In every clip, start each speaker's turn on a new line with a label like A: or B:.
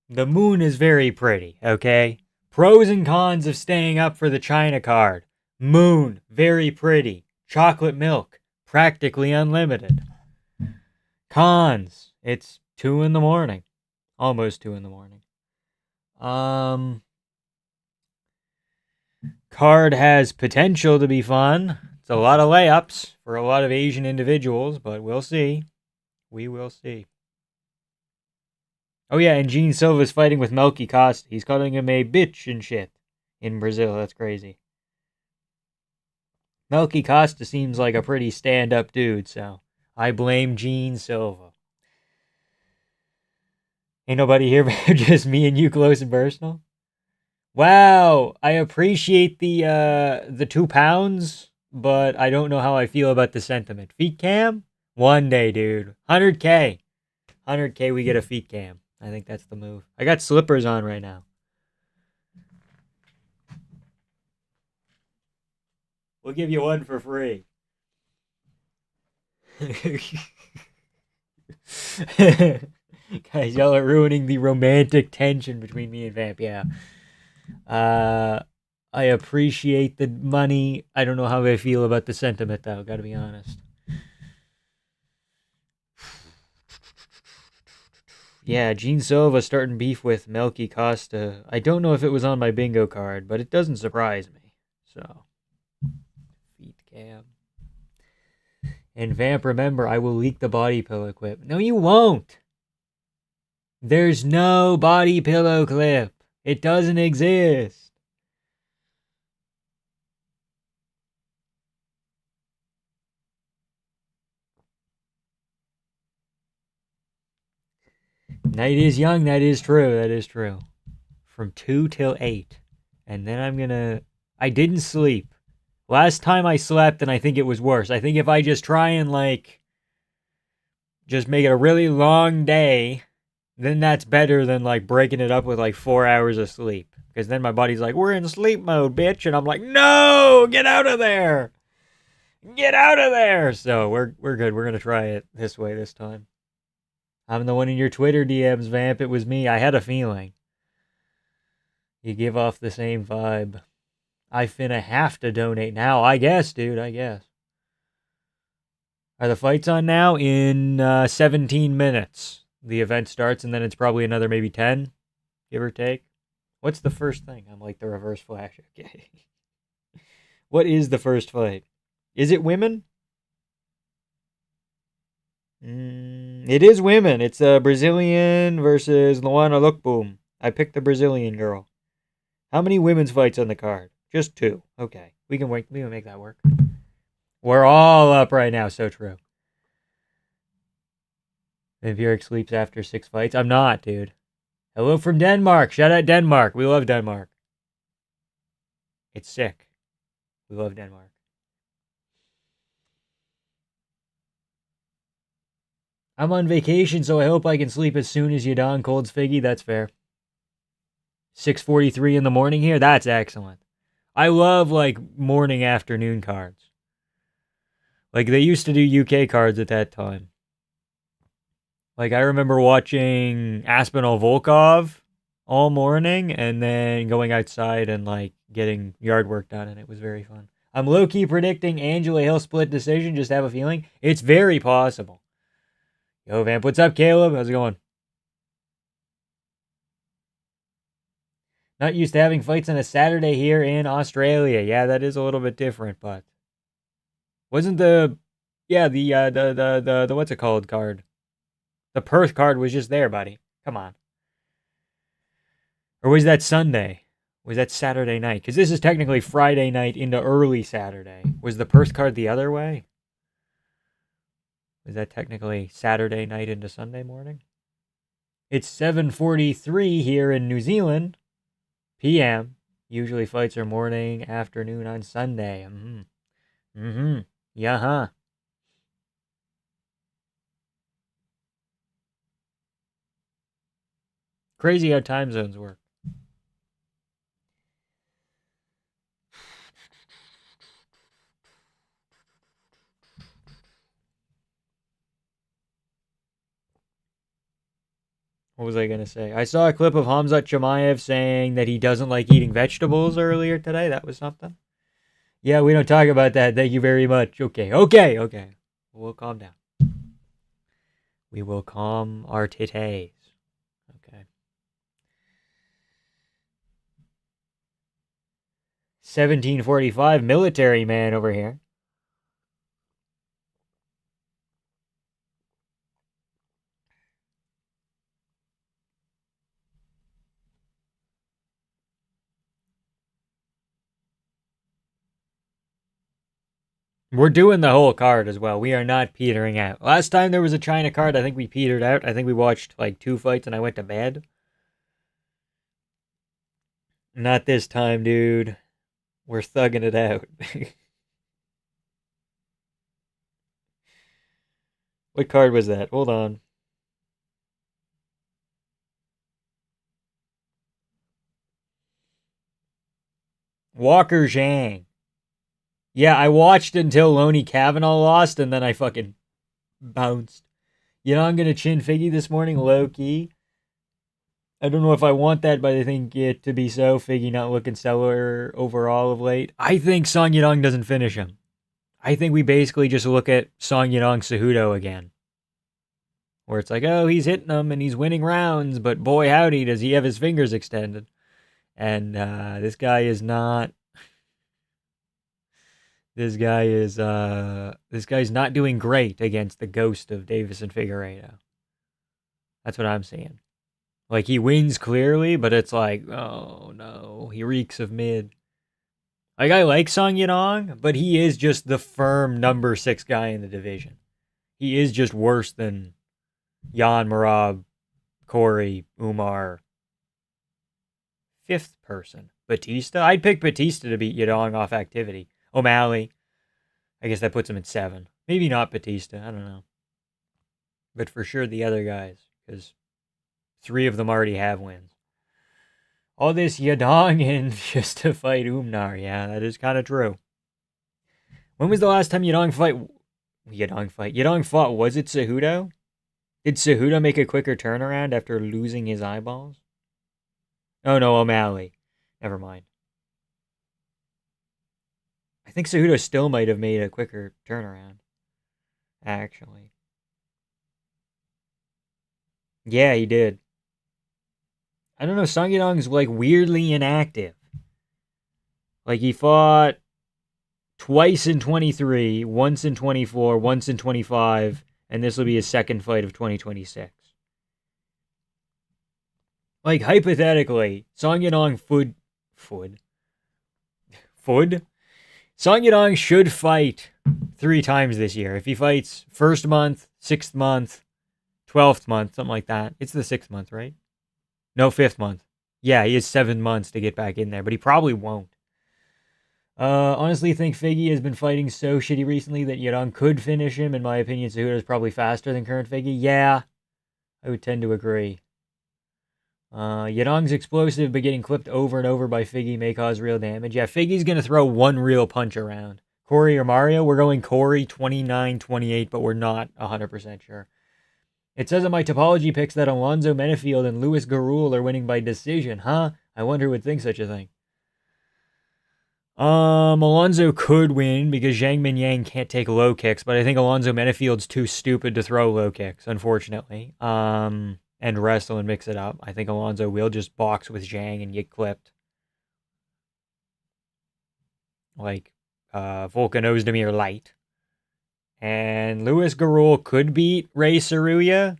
A: The moon is very pretty, okay? Pros and cons of staying up for the China card. Moon, very pretty. Chocolate milk, practically unlimited. Cons, it's 2 in the morning. Almost 2 in the morning. Card has potential to be fun. It's a lot of layups for a lot of Asian individuals, but we'll see. We will see. Oh yeah, and Gene Silva's fighting with Melky Costa. He's calling him a bitch and shit in Brazil. That's crazy. Melky Costa seems like a pretty stand-up dude, so I blame Gene Silva. Ain't nobody here but just me and you, close and personal. Wow, I appreciate the 2 pounds, but I don't know how I feel about the sentiment. Feet cam? One day, dude. 100K. 100K, we get a feet cam. I think that's the move. I got slippers on right now. We'll give you one for free. Guys, y'all are ruining the romantic tension between me and Vamp. Yeah. I appreciate the money. I don't know how I feel about the sentiment, though. Gotta be honest. Yeah, Gene Silva starting beef with Melky Costa. I don't know if it was on my bingo card, but it doesn't surprise me. So, feet cam. And Vamp, remember, I will leak the body pillow clip. No, you won't. There's no body pillow clip. It doesn't exist. Night is young. That is true. That is true. From 2 till 8. And then I didn't sleep. Last time I slept, and I think it was worse. I think if I just try and, just make it a really long day, then that's better than, breaking it up with, 4 hours of sleep. Because then my body's like, we're in sleep mode, bitch. And I'm like, no, get out of there. Get out of there. So we're good. We're going to try it this way this time. I'm the one in your Twitter DMs, Vamp. It was me. I had a feeling. You give off the same vibe. I finna have to donate now. I guess, dude. I guess. Are the fights on now? In 17 minutes. The event starts, and then it's probably another maybe 10, give or take. What's the first thing? I'm like the reverse flash. Okay. What is the first fight? Is it women? It is women. It's a Brazilian versus Luana Lookboom. I picked the Brazilian girl. How many women's fights on the card? Just 2. Okay. We can wait. We can make that work. We're all up right now. So true. Vampiric sleeps after 6 fights. I'm not, dude. Hello from Denmark. Shout out Denmark. We love Denmark. It's sick. We love Denmark. I'm on vacation, so I hope I can sleep as soon as Yadong colds Figgy. That's fair. 6:43 in the morning here. That's excellent. I love morning afternoon cards. They used to do UK cards at that time. I remember watching Aspinall Volkov all morning and then going outside and getting yard work done, and it was very fun. I'm low key predicting Angela Hill split decision. Just have a feeling it's very possible. Yo, Vamp, what's up, Caleb? How's it going? Not used to having fights on a Saturday here in Australia. Yeah, that is a little bit different, but wasn't the the what's it called card? The Perth card was just there, buddy. Come on. Or was that Sunday? Was that Saturday night? Because this is technically Friday night into early Saturday. Was the Perth card the other way? Was that technically Saturday night into Sunday morning? It's 7:43 here in New Zealand. PM. Usually fights are morning, afternoon on Sunday. Yeah, huh. Crazy how time zones work. What was I going to say? I saw a clip of Hamzat Chimaev saying that he doesn't like eating vegetables earlier today. That was something. Yeah, we don't talk about that. Thank you very much. Okay. We'll calm down. We will calm our titties. Okay. 1745 military man over here. We're doing the whole card as well. We are not petering out. Last time there was a China card, I think we petered out. I think we watched like 2 fights and I went to bed. Not this time, dude. We're thugging it out. What card was that? Hold on. Walker Zhang. Yeah, I watched until Loney Kavanaugh lost, and then I fucking bounced. You know, I'm gonna chin Figgy this morning, low key. I don't know if I want that, but I think it to be so. Figgy not looking stellar overall of late. I think Song Yadong doesn't finish him. I think we basically just look at Song Yadong Cejudo again. Where it's like, oh, he's hitting them and he's winning rounds, but boy howdy, does he have his fingers extended. And this guy is not. This guy's not doing great against the ghost of Davis and Figueiredo. That's what I'm seeing. Like, he wins clearly, but it's like, oh no, he reeks of mid. Like, I like Song Yadong, but he is just the firm number 6 guy in the division. He is just worse than Jan, Marab, Corey, Umar. 5th person, Batista. I'd pick Batista to beat Yadong off activity. O'Malley. I guess that puts him at 7. Maybe not Batista. I don't know. But for sure the other guys, because 3 of them already have wins. All this Yadong in just to fight Umnar. Yeah, that is kind of true. When was the last time Yadong fought? Was it Cejudo? Did Cejudo make a quicker turnaround after losing his eyeballs? Oh no, O'Malley. Never mind. I think Cejudo still might have made a quicker turnaround. Actually. Yeah, he did. I don't know, Song Yadong's like weirdly inactive. Like he fought twice in 23, once in 24, once in 25, and this will be his second fight of 2026. Like hypothetically, Song Yadong Song Yadong should fight 3 times this year. If he fights first month, 6th month, 12th month, something like that. It's the 6th month, right? No, 5th month. Yeah, he has 7 months to get back in there, but he probably won't. Honestly, think Figgy has been fighting so shitty recently that Yadong could finish him. In my opinion, Cejudo is probably faster than current Figgy. Yeah, I would tend to agree. Yadong's explosive, but getting clipped over and over by Figgy may cause real damage. Yeah, Figgy's going to throw one real punch around. Corey or Mario? We're going Corey 29-28, but we're not 100% sure. It says in my topology picks that Alonzo Menefield and Louis Garul are winning by decision. Huh? I wonder who would think such a thing. Alonzo could win because Zhang Minyang can't take low kicks, but I think Alonzo Menefield's too stupid to throw low kicks, unfortunately. And wrestle and mix it up. I think Alonzo will just box with Zhang and get clipped. Like Volkan Ozdemir light. And Louis Garul could beat Ray Saruya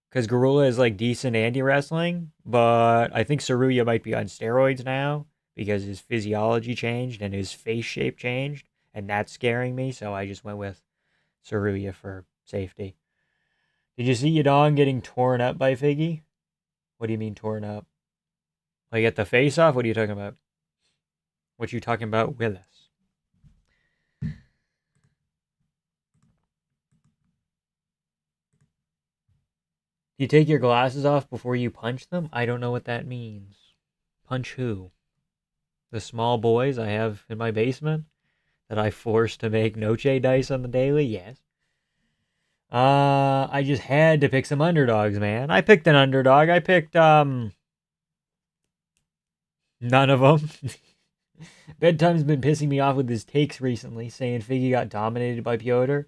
A: because Garula is like decent anti-wrestling, but I think Saruya might be on steroids now because his physiology changed and his face shape changed, and that's scaring me, so I just went with Saruya for safety. Did you see Yadong getting torn up by Figgy? What do you mean torn up? Like at the face-off? What are you talking about? What you talking about, Willis? You take your glasses off before you punch them? I don't know what that means. Punch who? The small boys I have in my basement that I force to make noche dice on the daily? Yes. I just had to pick some underdogs, man. I picked an underdog. I picked none of them. Bedtime's been pissing me off with his takes recently, saying Figgy got dominated by Piotr,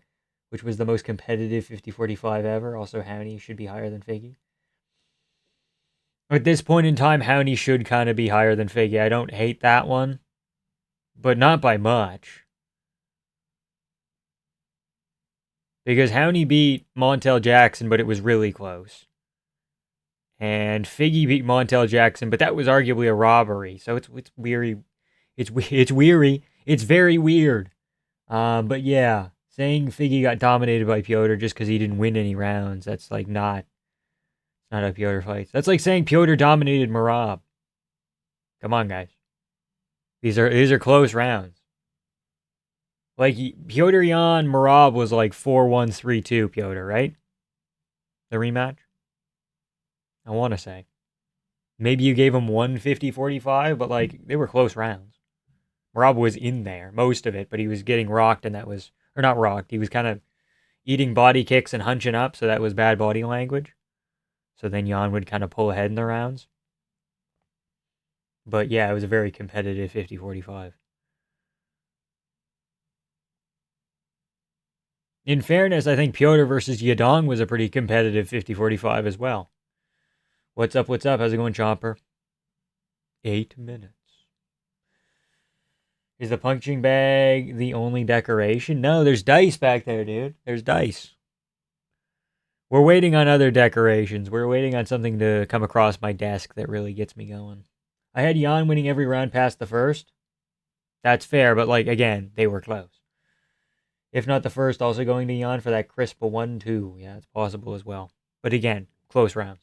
A: which was the most competitive 50-45 ever. Also, Howney should be higher than Figgy. At this point in time, Howney should kind of be higher than Figgy. I don't hate that one, but not by much. Because Howney beat Montel Jackson, but it was really close. And Figgy beat Montel Jackson, but that was arguably a robbery. So it's weary. It's weary. It's very weird. But yeah, saying Figgy got dominated by Piotr just because he didn't win any rounds, that's like not how Piotr fights. That's like saying Piotr dominated Merab. Come on, guys. These are close rounds. Like Piotr Jan Merab was like 4-1, 3-2 Piotr, right? The rematch? I want to say. Maybe you gave him 150-45, but like they were close rounds. Merab was in there, most of it, but he was getting rocked, and that was, or not rocked, he was kind of eating body kicks and hunching up, so that was bad body language. So then Jan would kind of pull ahead in the rounds. But yeah, it was a very competitive 50-45. In fairness, I think Piotr versus Yadong was a pretty competitive 50-45 as well. What's up? What's up? How's it going, Chomper? 8 minutes. Is the punching bag the only decoration? No, there's dice back there, dude. There's dice. We're waiting on other decorations. We're waiting on something to come across my desk that really gets me going. I had Jan winning every round past the first. That's fair, but like, again, they were close. If not the first, also going to Jan for that crisp 1-2. Yeah, it's possible as well. But again, close rounds.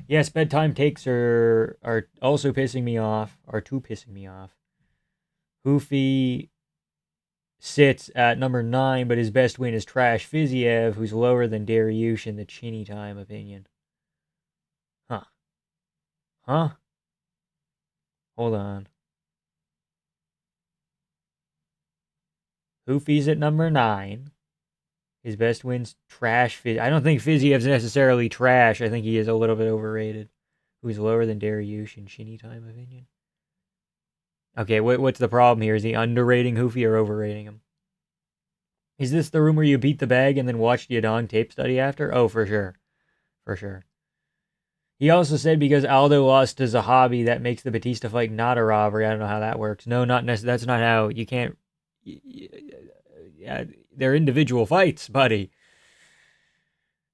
A: Yes, bedtime takes are also pissing me off. Are too pissing me off. Hoofy sits at number 9, but his best win is Trash Fiziev, who's lower than Dariush in the Chinny time opinion. Huh. Hold on. Hoofy's at number 9. His best win's Trash Fiziev. I don't think Fiziev's necessarily trash. I think he is a little bit overrated. Who's lower than Dariush in Chinny time opinion? Okay, what's the problem here? Is he underrating Hoofy or overrating him? Is this the room where you beat the bag and then watch the Yadong tape study after? Oh, for sure. For sure. He also said because Aldo lost to Zahabi, that makes the Batista fight not a robbery. I don't know how that works. No, not necessarily. That's not how. You can't. Yeah, they're individual fights, buddy.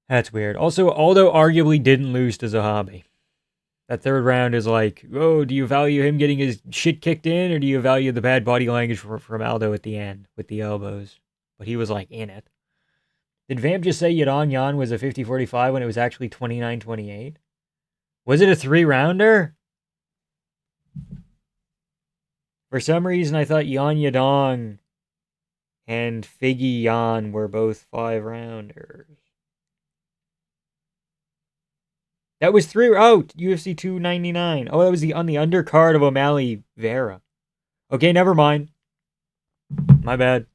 A: That's weird. Also, Aldo arguably didn't lose to Zahabi. That third round is like, oh, do you value him getting his shit kicked in, or do you value the bad body language from Aldo at the end with the elbows? But he was like in it. Did Vamp just say Yadong Yan was a 50-45 when it was actually 29-28? Was it a 3-rounder? For some reason, I thought Yan Yadong and Figgy Yan were both 5-rounders. That was 3. Oh, UFC 299. Oh, that was on the undercard of O'Malley Vera. Okay, never mind. My bad.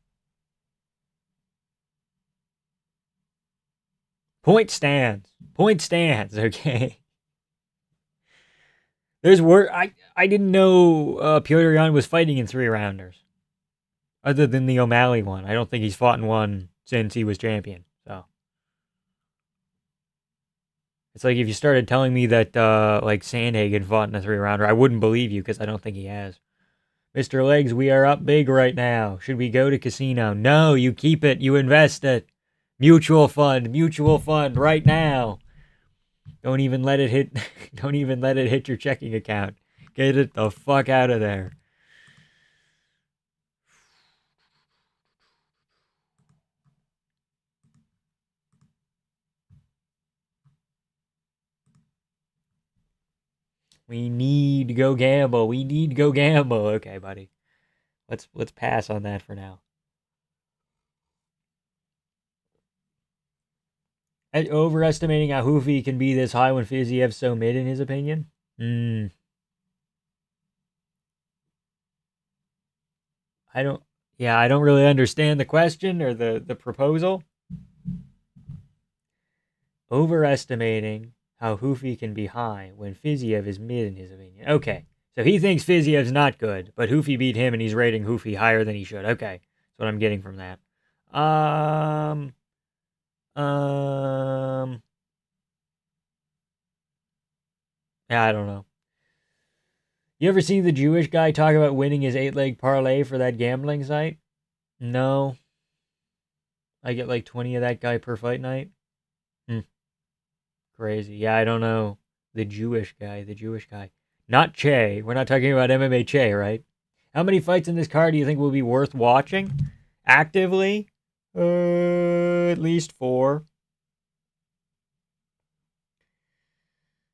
A: Point stands. Okay. There's word. I didn't know Piotr Yan was fighting in 3-rounders. Other than the O'Malley one. I don't think he's fought in one since he was champion. So it's like if you started telling me that like Sandhagen fought in a 3-rounder, I wouldn't believe you because I don't think he has. Mr. Legs, we are up big right now. Should we go to casino? No, you keep it. You invest it. Mutual fund right now. Don't even let it hit. Don't even let it hit your checking account. Get it the fuck out of there. We need to go gamble. Okay, buddy. Let's pass on that for now. Overestimating how Hoofy can be this high when Fiziev's so mid, in his opinion? I don't really understand the question or the proposal. overestimating how Hoofy can be high when Fiziev is mid in his opinion. Okay, so he thinks Fiziev's not good, but Hoofy beat him and he's rating Hoofy higher than he should. Okay, that's what I'm getting from that. Um, yeah, I don't know. You ever see the Jewish guy talk about winning his 8-leg parlay for that gambling site? No. I get like 20 of that guy per fight night. Crazy. Yeah, I don't know. The Jewish guy. Not Che. We're not talking about MMA Che, right? How many fights in this card do you think will be worth watching? Actively? At least 4.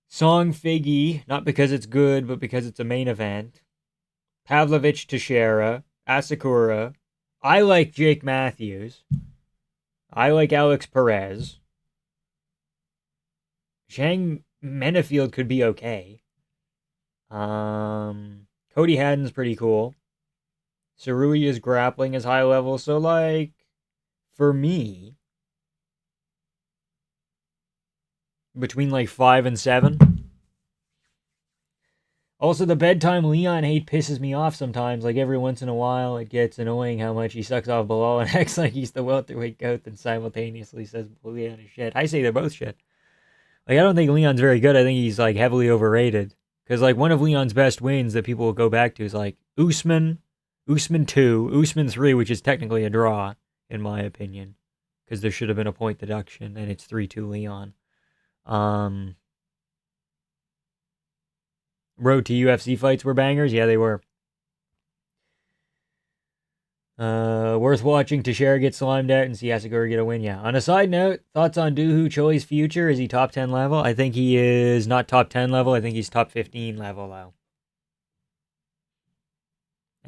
A: Song Figgy, not because it's good, but because it's a main event. Pavlovich Teixeira. Asakura. I like Jake Matthews. I like Alex Perez. Shang Menefield could be okay. Cody Haddon's pretty cool. Saruya's grappling is high level, so like for me, between like 5 and 7. Also, the bedtime Leon hate pisses me off sometimes. Like every once in a while, it gets annoying how much he sucks off Bilal and acts like he's the welterweight goat, and simultaneously says Leon is shit. I say they're both shit. Like I don't think Leon's very good. I think he's like heavily overrated. Because like one of Leon's best wins that people will go back to is like Usman 2, Usman 3, which is technically a draw, in my opinion. Because there should have been a point deduction, and it's 3-2 Leon. Road to UFC fights were bangers? Yeah, they were. Worth watching Teixeira get slimed out and see Asakura get a win, yeah. On a side note, thoughts on Dooho Choi's future? Is he top 10 level? I think he is not top 10 level. I think he's top 15 level, though.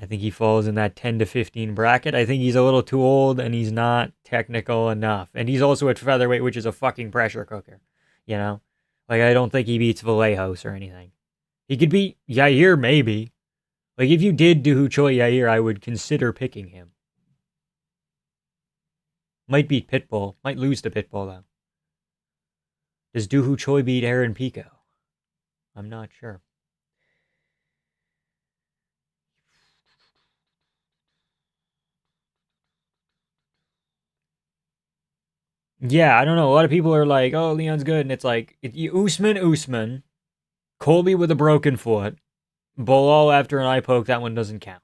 A: I think he falls in that 10 to 15 bracket. I think he's a little too old and he's not technical enough. And he's also at featherweight, which is a fucking pressure cooker. You know? Like, I don't think he beats Vallejos or anything. He could beat Yair, maybe. Like, if you did Dooho Choi Yair, I would consider picking him. Might beat Pitbull. Might lose to Pitbull, though. Does Dooho Choi beat Aaron Pico? I'm not sure. Yeah, I don't know. A lot of people are like, oh, Leon's good. And it's like, Usman, Colby with a broken foot, Bilal after an eye poke, that one doesn't count.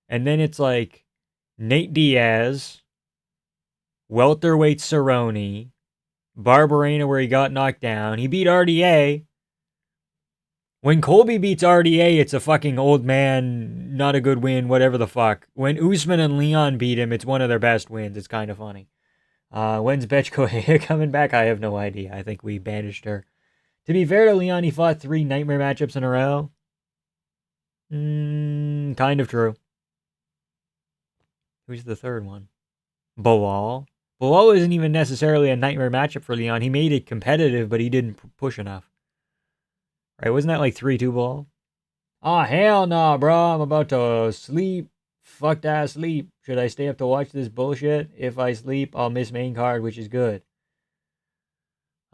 A: And then it's like, Nate Diaz, welterweight Cerrone, Barberena where he got knocked down. He beat RDA. When Colby beats RDA, it's a fucking old man, not a good win, whatever the fuck. When Usman and Leon beat him, it's one of their best wins. It's kind of funny. When's Betchko coming back? I have no idea. I think we banished her. To be fair to Leon, he fought 3 nightmare matchups in a row. Kind of true. Who's the third one? Bilal. Bilal isn't even necessarily a nightmare matchup for Leon. He made it competitive, but he didn't push enough. Right? Wasn't that like 3-2 Bilal? Oh, hell no, bro. I'm about to sleep. Fucked ass sleep. Should I stay up to watch this bullshit? If I sleep, I'll miss main card, which is good.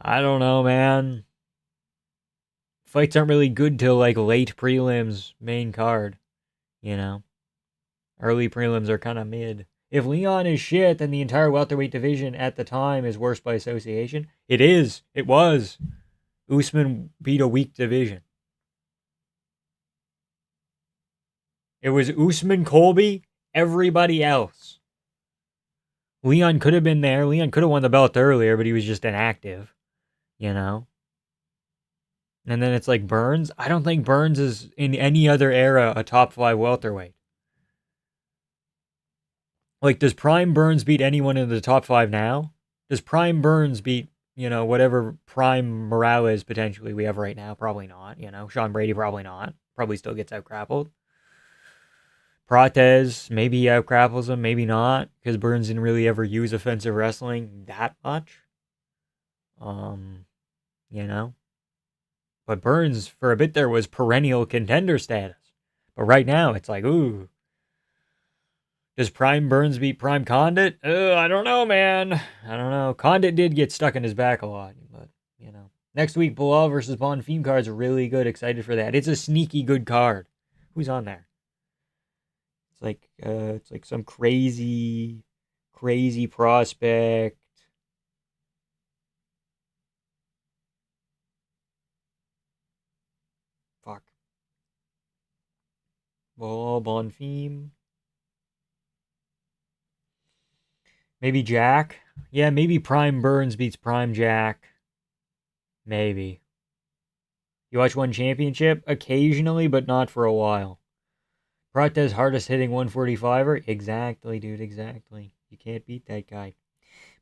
A: I don't know, man. Fights aren't really good till like late prelims, main card. You know? Early prelims are kind of mid. If Leon is shit, then the entire welterweight division at the time is worse by association. It is. It was. Usman beat a weak division. It was Usman, Colby, everybody else. Leon could have been there. Leon could have won the belt earlier, but he was just inactive. You know? And then it's like Burns. I don't think Burns is in any other era a top 5 welterweight. Like, does Prime Burns beat anyone in the top 5 now? Does Prime Burns beat, whatever Prime Morales potentially we have right now? Probably not, Sean Brady, probably not. Probably still gets out-grappled. Prates, maybe he out-grapples him, maybe not, because Burns didn't really ever use offensive wrestling that much. But Burns, for a bit there, was perennial contender status. But right now, it's like, ooh. Does Prime Burns beat Prime Condit? I don't know, man. I don't know. Condit did get stuck in his back a lot, but, you know. Next week, Bilal versus Bonfim card's really good. Excited for that. It's a sneaky good card. Who's on there? It's like some crazy prospect. Fuck. Bilal, Bonfim. Maybe Jack. Yeah, maybe Prime Burns beats Prime Jack. Maybe. You watch One Championship? Occasionally, but not for a while. Pratez hardest hitting 145er? Exactly, dude, exactly. You can't beat that guy.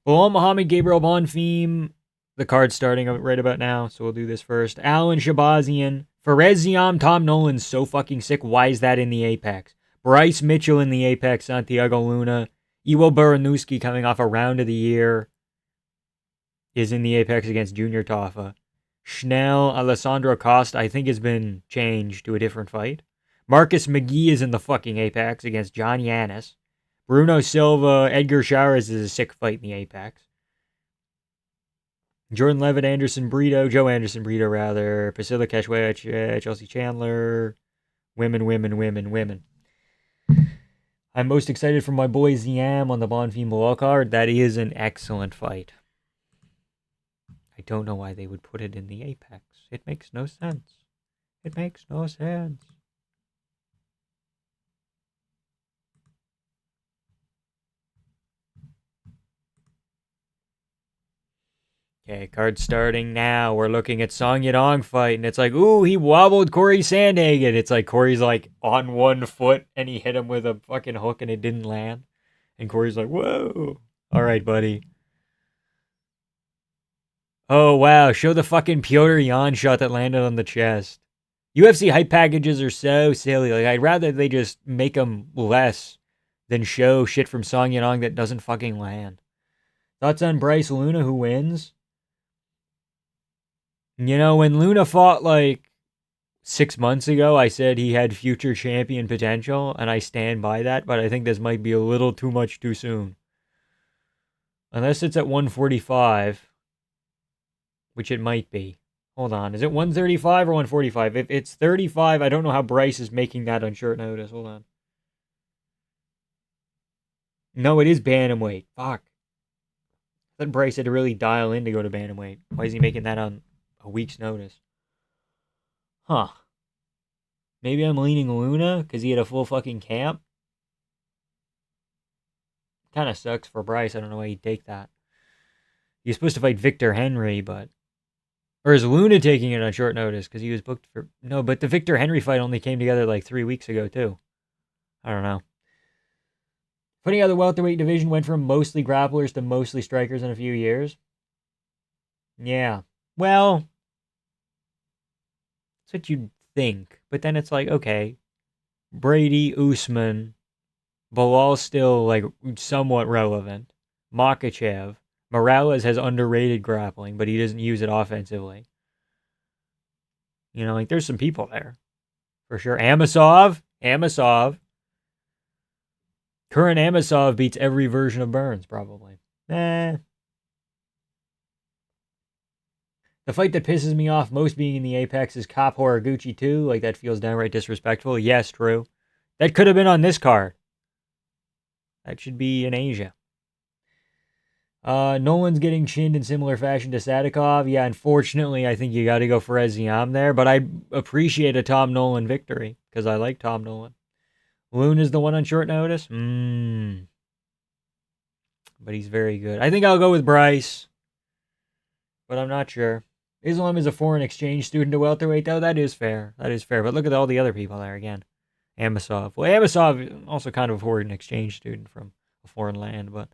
A: Bilal Muhammad, Gabriel Bonfim. The card's starting right about now, so we'll do this first. Alan Shabazian. Fares Ziam, Tom Nolan's so fucking sick. Why is that in the Apex? Bryce Mitchell in the Apex, Santiago Luna. Iwo Buranuski coming off a round of the year is in the Apex against Junior Toffa. Schnell, Alessandro Costa, I think has been changed to a different fight. Marcus McGee is in the fucking Apex against John Yanis. Bruno Silva, Edgar Chairez is a sick fight in the Apex. Jordan Levitt, Joe Anderson Brito, rather. Priscilla Keshwich, Chelsea Chandler. Women. I'm most excited for my boy Ziam on the Bonfim Bilal card. That is an excellent fight. I don't know why they would put it in the Apex. It makes no sense. It makes no sense. Okay, card starting now. We're looking at Song Yadong fight, and it's like, ooh, he wobbled Corey Sandhagen. It's like Corey's like on one foot, and he hit him with a fucking hook, and it didn't land. And Corey's like, whoa. All right, buddy. Oh, wow. Show the fucking Piotr Jan shot that landed on the chest. UFC hype packages are so silly. Like, I'd rather they just make them less than show shit from Song Yadong that doesn't fucking land. Thoughts on Bryce Luna, who wins? You know, when Luna fought like 6 months ago, I said he had future champion potential, and I stand by that, but I think this might be a little too much too soon. Unless it's at 145, which it might be. Hold on, is it 135 or 145? If it's 35, I don't know how Bryce is making that on short notice. Hold on. No, it is bantamweight. Fuck. I thought Bryce had to really dial in to go to bantamweight. Why is he making that on a week's notice? Huh. Maybe I'm leaning Luna because he had a full fucking camp. Kind of sucks for Bryce. I don't know why he'd take that. He's supposed to fight Victor Henry, but... Or is Luna taking it on short notice because he was booked for... No, but the Victor Henry fight only came together like 3 weeks ago, too. I don't know. Funny how the welterweight division went from mostly grapplers to mostly strikers in a few years. Yeah. Well, that's what you'd think. But then it's like, okay, Brady, Usman, Bilal's still like somewhat relevant. Makachev. Morales has underrated grappling, but he doesn't use it offensively. You know, like there's some people there. For sure. Amosov. Current Amosov beats every version of Burns, probably. The fight that pisses me off most being in the Apex is Cop Horiguchi 2. Like, that feels downright disrespectful. Yes, true. That could have been on this card. That should be in Asia. Nolan's getting chinned in similar fashion to Sadikov. Yeah, unfortunately, I think you got to go for Eziam there. But I appreciate a Tom Nolan victory because I like Tom Nolan. Luna's the one on short notice? But he's very good. I think I'll go with Bryce. But I'm not sure. Islam is a foreign exchange student to welterweight, though. That is fair. But look at all the other people there again. Amosov. Well, Amosov also kind of a foreign exchange student from a foreign land, but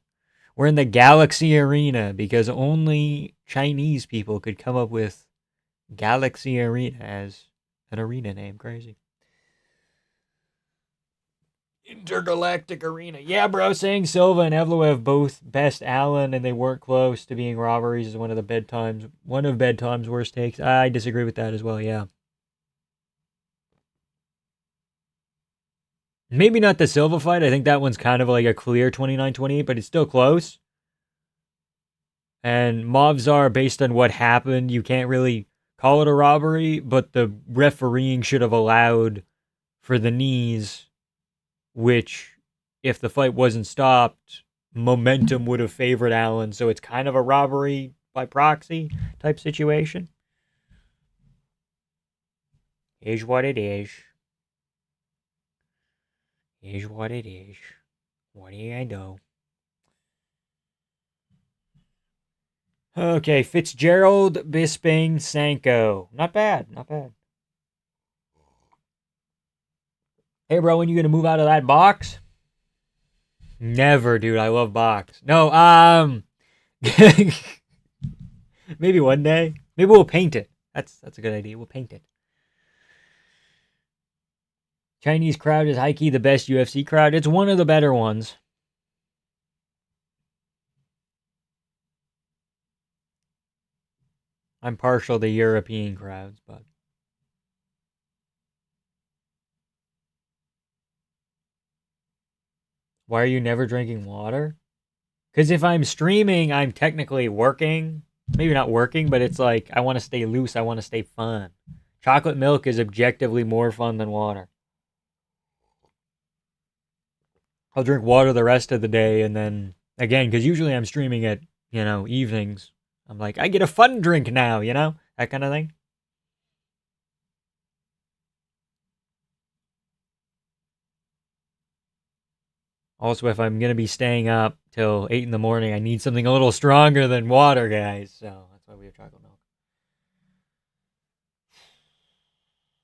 A: we're in the Galaxy Arena because only Chinese people could come up with Galaxy Arena as an arena name. Crazy. Intergalactic Arena. Yeah, bro, saying Silva and Evloev both best Allen and they weren't close to being robberies is one of Bedtime's worst takes. I disagree with that as well, yeah. Maybe not the Silva fight. I think that one's kind of like a clear 29-28, but it's still close. And Movzar, based on what happened, you can't really call it a robbery, but the refereeing should have allowed for the knees, which, if the fight wasn't stopped, momentum would have favored Allen. So it's kind of a robbery by proxy type situation. Is what it is. Is what it is. What do you do? Okay, Fitzgerald, Bisping, Sanko. Not bad, not bad. Hey, bro, when you gonna move out of that box? Never, dude. I love box. No, maybe one day. Maybe we'll paint it. That's a good idea. We'll paint it. Chinese crowd is high key the best UFC crowd. It's one of the better ones. I'm partial to European crowds, but why are you never drinking water? Because if I'm streaming, I'm technically working. Maybe not working, but it's like I want to stay loose. I want to stay fun. Chocolate milk is objectively more fun than water. I'll drink water the rest of the day, and then again, because usually I'm streaming at evenings. I'm like, I get a fun drink now, that kind of thing. Also, if I'm gonna be staying up till 8 in the morning, I need something a little stronger than water, guys. So that's why we have chocolate milk.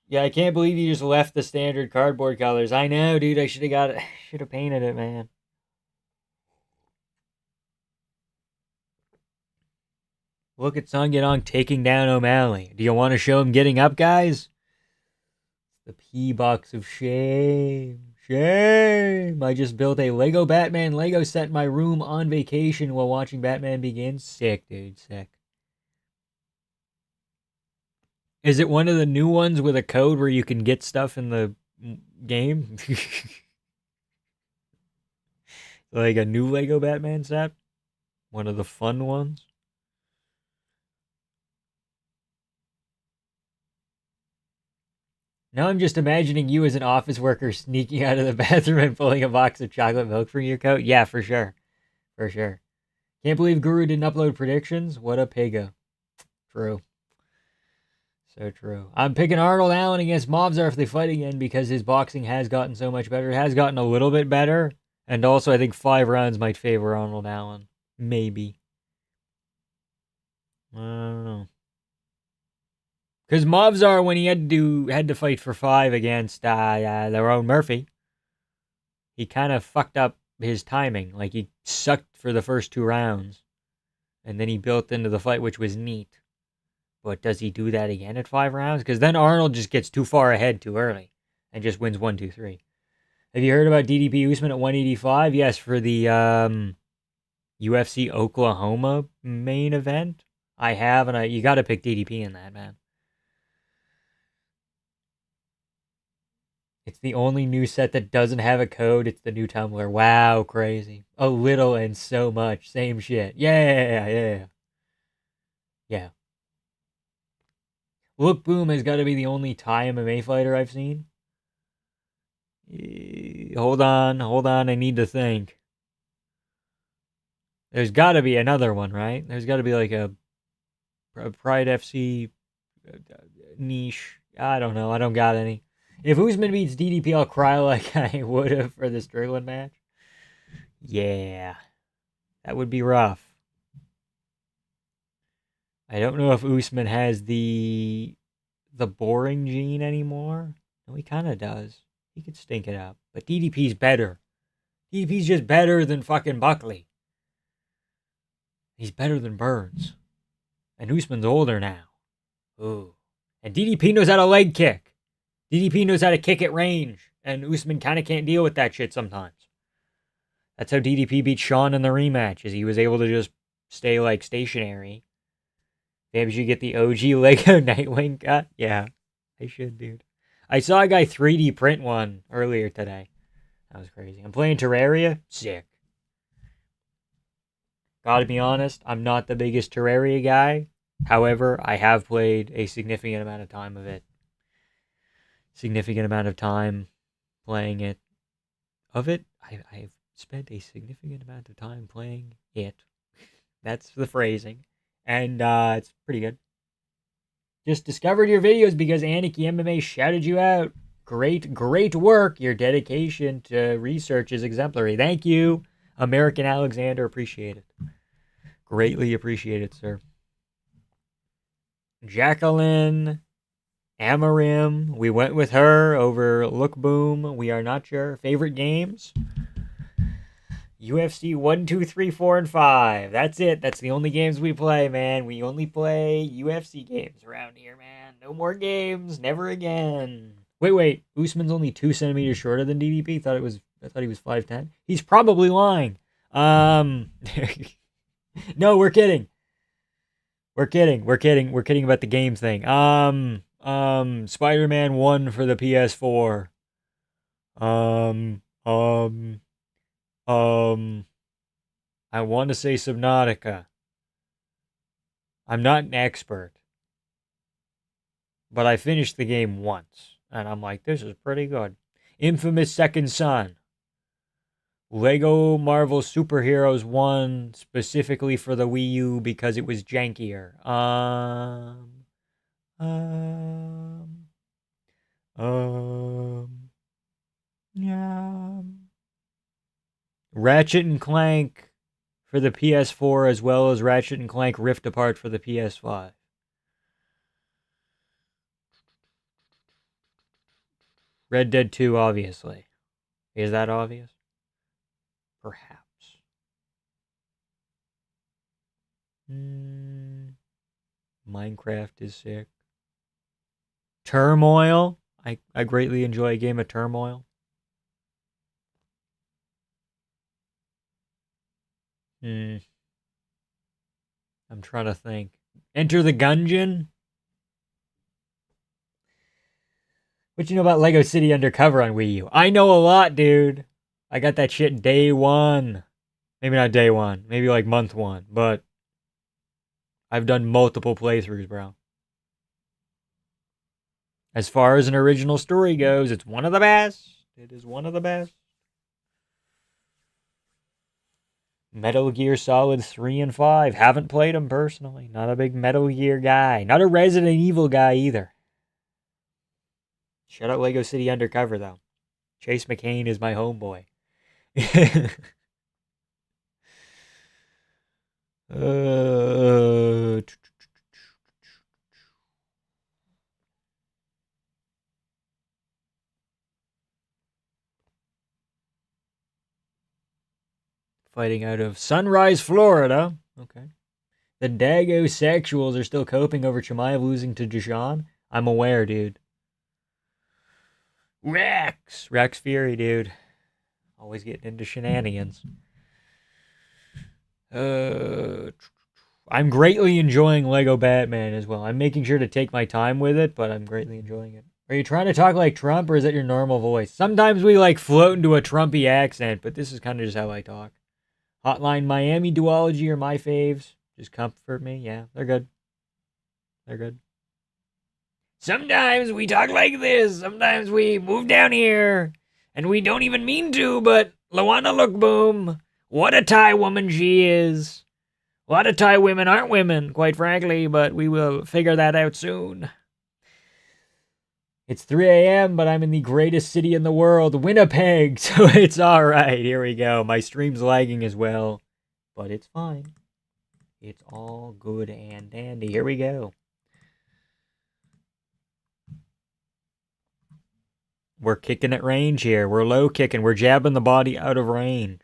A: Yeah, I can't believe you just left the standard cardboard colors. I know, dude. I should have got it. Should have painted it, man. Look at Sung Yadong taking down O'Malley. Do you want to show him getting up, guys? The P box of shame. Shame. I just built a Lego Batman Lego set in my room on vacation while watching Batman Begins. Sick, dude. Sick. Is it one of the new ones with a code where you can get stuff in the game? Like a new Lego Batman set? One of the fun ones? Now I'm just imagining you as an office worker sneaking out of the bathroom and pulling a box of chocolate milk from your coat. Yeah, for sure. For sure. Can't believe Guru didn't upload predictions. What a pigga. True. So true. I'm picking Arnold Allen against Movzar if they fight again because his boxing has gotten so much better. It has gotten a little bit better. And also, I think 5 rounds might favor Arnold Allen. Maybe. I don't know. Because Movzar, when he had to fight for 5 against Lerone Murphy, he kind of fucked up his timing. Like, he sucked for the first 2 rounds. And then he built into the fight, which was neat. But does he do that again at 5 rounds? Because then Arnold just gets too far ahead too early and just wins 1, 2, 3. Have you heard about DDP Usman at 185? Yes, for the UFC Oklahoma main event. I have, and you got to pick DDP in that, man. It's the only new set that doesn't have a code. It's the new Tumblr. Wow, crazy. A little and so much. Same shit. Yeah. Look Boom has got to be the only Thai MMA fighter I've seen. Hold on. I need to think. There's got to be another one, right? There's got to be like a Pride FC niche. I don't know. I don't got any. If Usman beats DDP, I'll cry like I would have for the Strickland match. Yeah. That would be rough. I don't know if Usman has the boring gene anymore. No, he kind of does. He could stink it up. But DDP's better. DDP's just better than fucking Buckley. He's better than Burns. And Usman's older now. Ooh. And DDP knows how to leg kick. DDP knows how to kick at range. And Usman kind of can't deal with that shit sometimes. That's how DDP beat Sean in the rematch, is he was able to just stay, like, stationary. Maybe you get the OG Lego Nightwing cut? Yeah, I should, dude. I saw a guy 3D print one earlier today. That was crazy. I'm playing Terraria. Sick. Gotta be honest, I'm not the biggest Terraria guy. However, I have played a significant amount of time of it. Significant amount of time playing it. Of it, I've spent a significant amount of time playing it. That's the phrasing. And it's pretty good. Just discovered your videos because Aniki MMA shouted you out. Great, great work. Your dedication to research is exemplary. Thank you, American Alexander. Appreciate it. Greatly appreciate it, sir. Jacqueline Amarim. We went with her over Look Boom. We are not sure. Favorite games? UFC 1, 2, 3, 4, and 5. That's it. That's the only games we play, man. We only play UFC games around here, man. No more games. Never again. Wait. Usman's only 2 centimeters shorter than DDP. I thought he was 5'10". He's probably lying. No, we're kidding. We're kidding about the game thing. Spider-Man 1 for the PS4. I want to say Subnautica. I'm not an expert, but I finished the game once, and I'm like, this is pretty good. Infamous Second Son. Lego Marvel Superheroes 1 specifically for the Wii U because it was jankier. Yeah. Ratchet and Clank for the PS4 as well as Ratchet and Clank Rift Apart for the PS5. Red Dead 2, obviously. Is that obvious? Perhaps. Minecraft is sick. Turmoil. I greatly enjoy a game of Turmoil. I'm trying to think. Enter the Gungeon? What you know about Lego City Undercover on Wii U? I know a lot, dude. I got that shit day one. Maybe not day one. Maybe like month one. But I've done multiple playthroughs, bro. As far as an original story goes, it's one of the best. It is one of the best. Metal Gear Solid 3 and 5. Haven't played them personally. Not a big Metal Gear guy. Not a Resident Evil guy either. Shout out Lego City Undercover, though. Chase McCain is my homeboy. Fighting out of Sunrise, Florida. Okay. The Dago sexuals are still coping over Chimaev losing to Deshaun. I'm aware, dude. Rex Fury, dude. Always getting into shenanigans. I'm greatly enjoying Lego Batman as well. I'm making sure to take my time with it, but I'm greatly enjoying it. Are you trying to talk like Trump, or is that your normal voice? Sometimes we like float into a Trumpy accent, but this is kind of just how I talk. Hotline Miami Duology are my faves. Just comfort me. Yeah, they're good. They're good. Sometimes we talk like this. Sometimes we move down here. And we don't even mean to, but Luana Look Boom. What a Thai woman she is. A lot of Thai women aren't women, quite frankly, but we will figure that out soon. It's 3 a.m., but I'm in the greatest city in the world, Winnipeg, so it's alright. Here we go. My stream's lagging as well, but it's fine. It's all good and dandy. Here we go. We're kicking at range here. We're low kicking. We're jabbing the body out of range.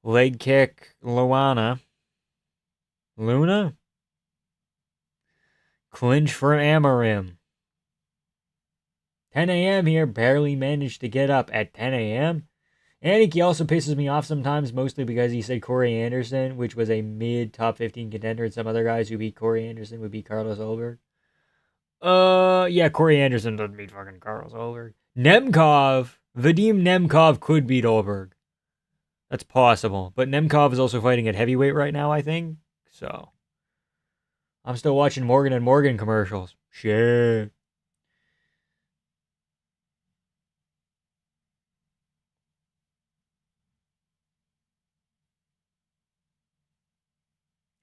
A: Leg kick, Luana. Luna? Clinch for Amarim. 10 a.m. here, barely managed to get up at 10 a.m. And he also pisses me off sometimes, mostly because he said Corey Anderson, which was a mid top 15 contender, and some other guys who beat Corey Anderson would beat Carlos Ulberg. Yeah, Corey Anderson doesn't beat fucking Carlos Ulberg. Vadim Nemkov could beat Ulberg. That's possible. But Nemkov is also fighting at heavyweight right now, I think. So, I'm still watching Morgan and Morgan commercials. Shit.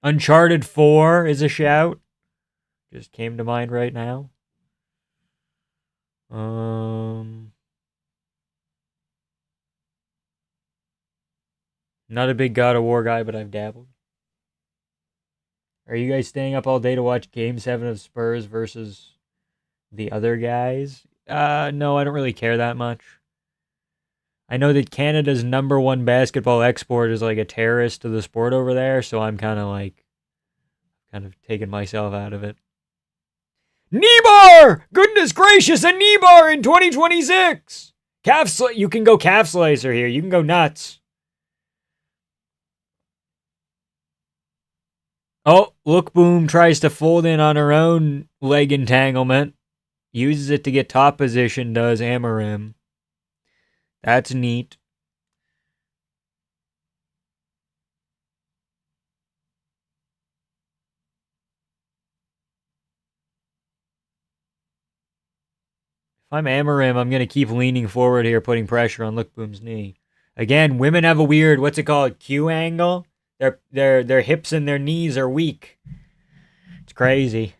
A: Uncharted 4 is a shout. Just came to mind right now. Not a big God of War guy, but I've dabbled. Are you guys staying up all day to watch Game 7 of Spurs versus the other guys? No, I don't really care that much. I know that Canada's #1 basketball export is like a terrorist to the sport over there, so I'm kind of taking myself out of it. Kneebar! Goodness gracious, a kneebar in 2026! You can go calf slicer here. You can go nuts. Oh, look, Boom tries to fold in on her own leg entanglement. Uses it to get top position, does Amarim. That's neat. If I'm Amarim, I'm going to keep leaning forward here, putting pressure on Look Boom's knee. Again, women have a weird, what's it called, Q angle? Their hips and their knees are weak. It's crazy.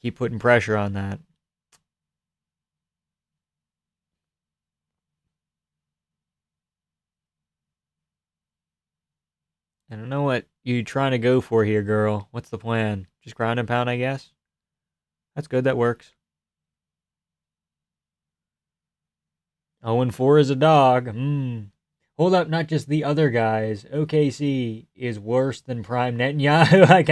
A: Keep putting pressure on that. I don't know what you're trying to go for here, girl. What's the plan? Just ground and pound, I guess? That's good, that works. 0-4 is a dog. Hold up, not just the other guys. OKC is worse than Prime Netanyahu. I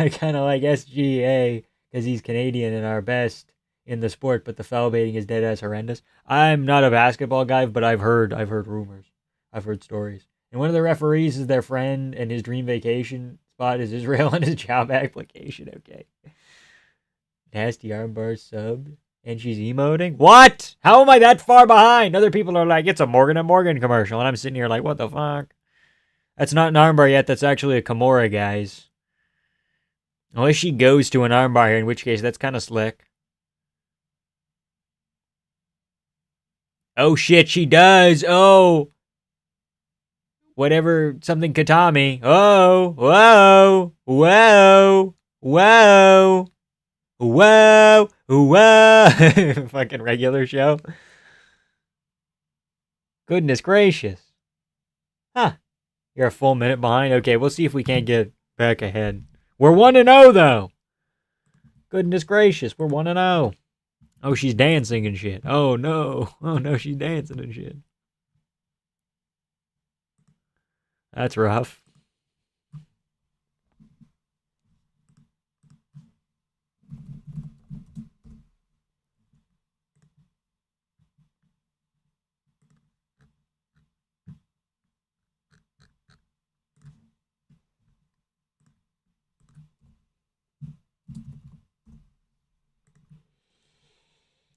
A: kind of like SGA because he's Canadian and our best in the sport, but the foul baiting is dead as horrendous. I'm not a basketball guy, but I've heard rumors. I've heard stories. And one of the referees is their friend, and his dream vacation spot is Israel on his job application. Okay. Nasty armbar sub. And she's emoting? What? How am I that far behind? Other people are like, it's a Morgan and Morgan commercial. And I'm sitting here like, what the fuck? That's not an armbar yet. That's actually a Kimura, guys. Unless she goes to an armbar here, in which case that's kind of slick. Oh shit, she does. Oh. Whatever, something Katami. Oh, whoa, whoa, whoa. Whoa, whoa. Fucking regular show. Goodness gracious. Huh. You're a full minute behind? Okay, we'll see if we can't get back ahead. We're 1-0, though. Goodness gracious, we're 1-0. Oh, she's dancing and shit. Oh, no. Oh, no, she's dancing and shit. That's rough.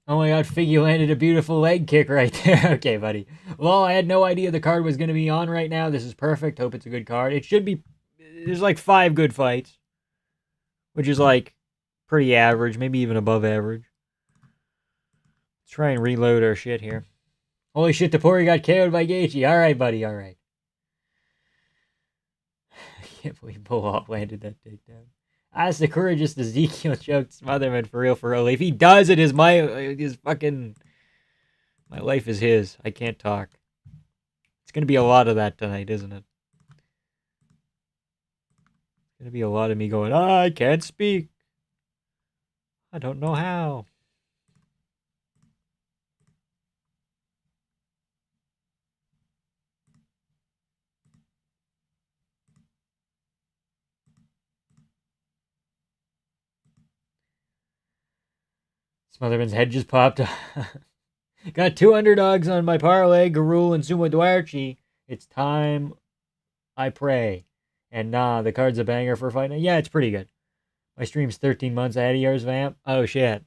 A: Oh my god, Figgy landed a beautiful leg kick right there. Okay, buddy. Well, I had no idea the card was going to be on right now. This is perfect. Hope it's a good card. It should be. There's like 5 good fights, which is like pretty average, maybe even above average. Let's try and reload our shit here. Holy shit, Tapori got KO'd by Gaethje. Alright, buddy, alright. I can't believe Bullock landed that takedown. Sakura just Ezekiel choked Smotherman for real. If he does, it is his fucking. My life is his. I can't talk. It's gonna be a lot of that tonight, isn't it? It's gonna be a lot of me going, I can't speak. I don't know how. Smotherman's head just popped. Got 2 underdogs on my parlay, Garul and Sumo Duarchi. It's time I pray. And nah, the card's a banger for fighting. Yeah, it's pretty good. My stream's 13 months ahead of yours, Vamp. Oh, shit.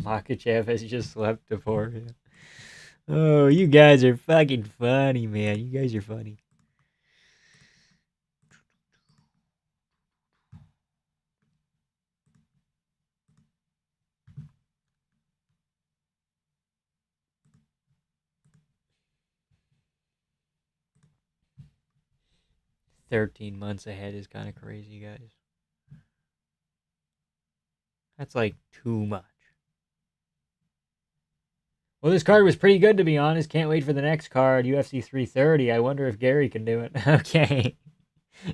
A: Makachev has just slept before. Oh, you guys are fucking funny, man. You guys are funny. $13 months ahead is kind of crazy, guys. That's like too much. Well, this card was pretty good, to be honest. Can't wait for the next card, UFC 330. I wonder if Gary can do it. Okay.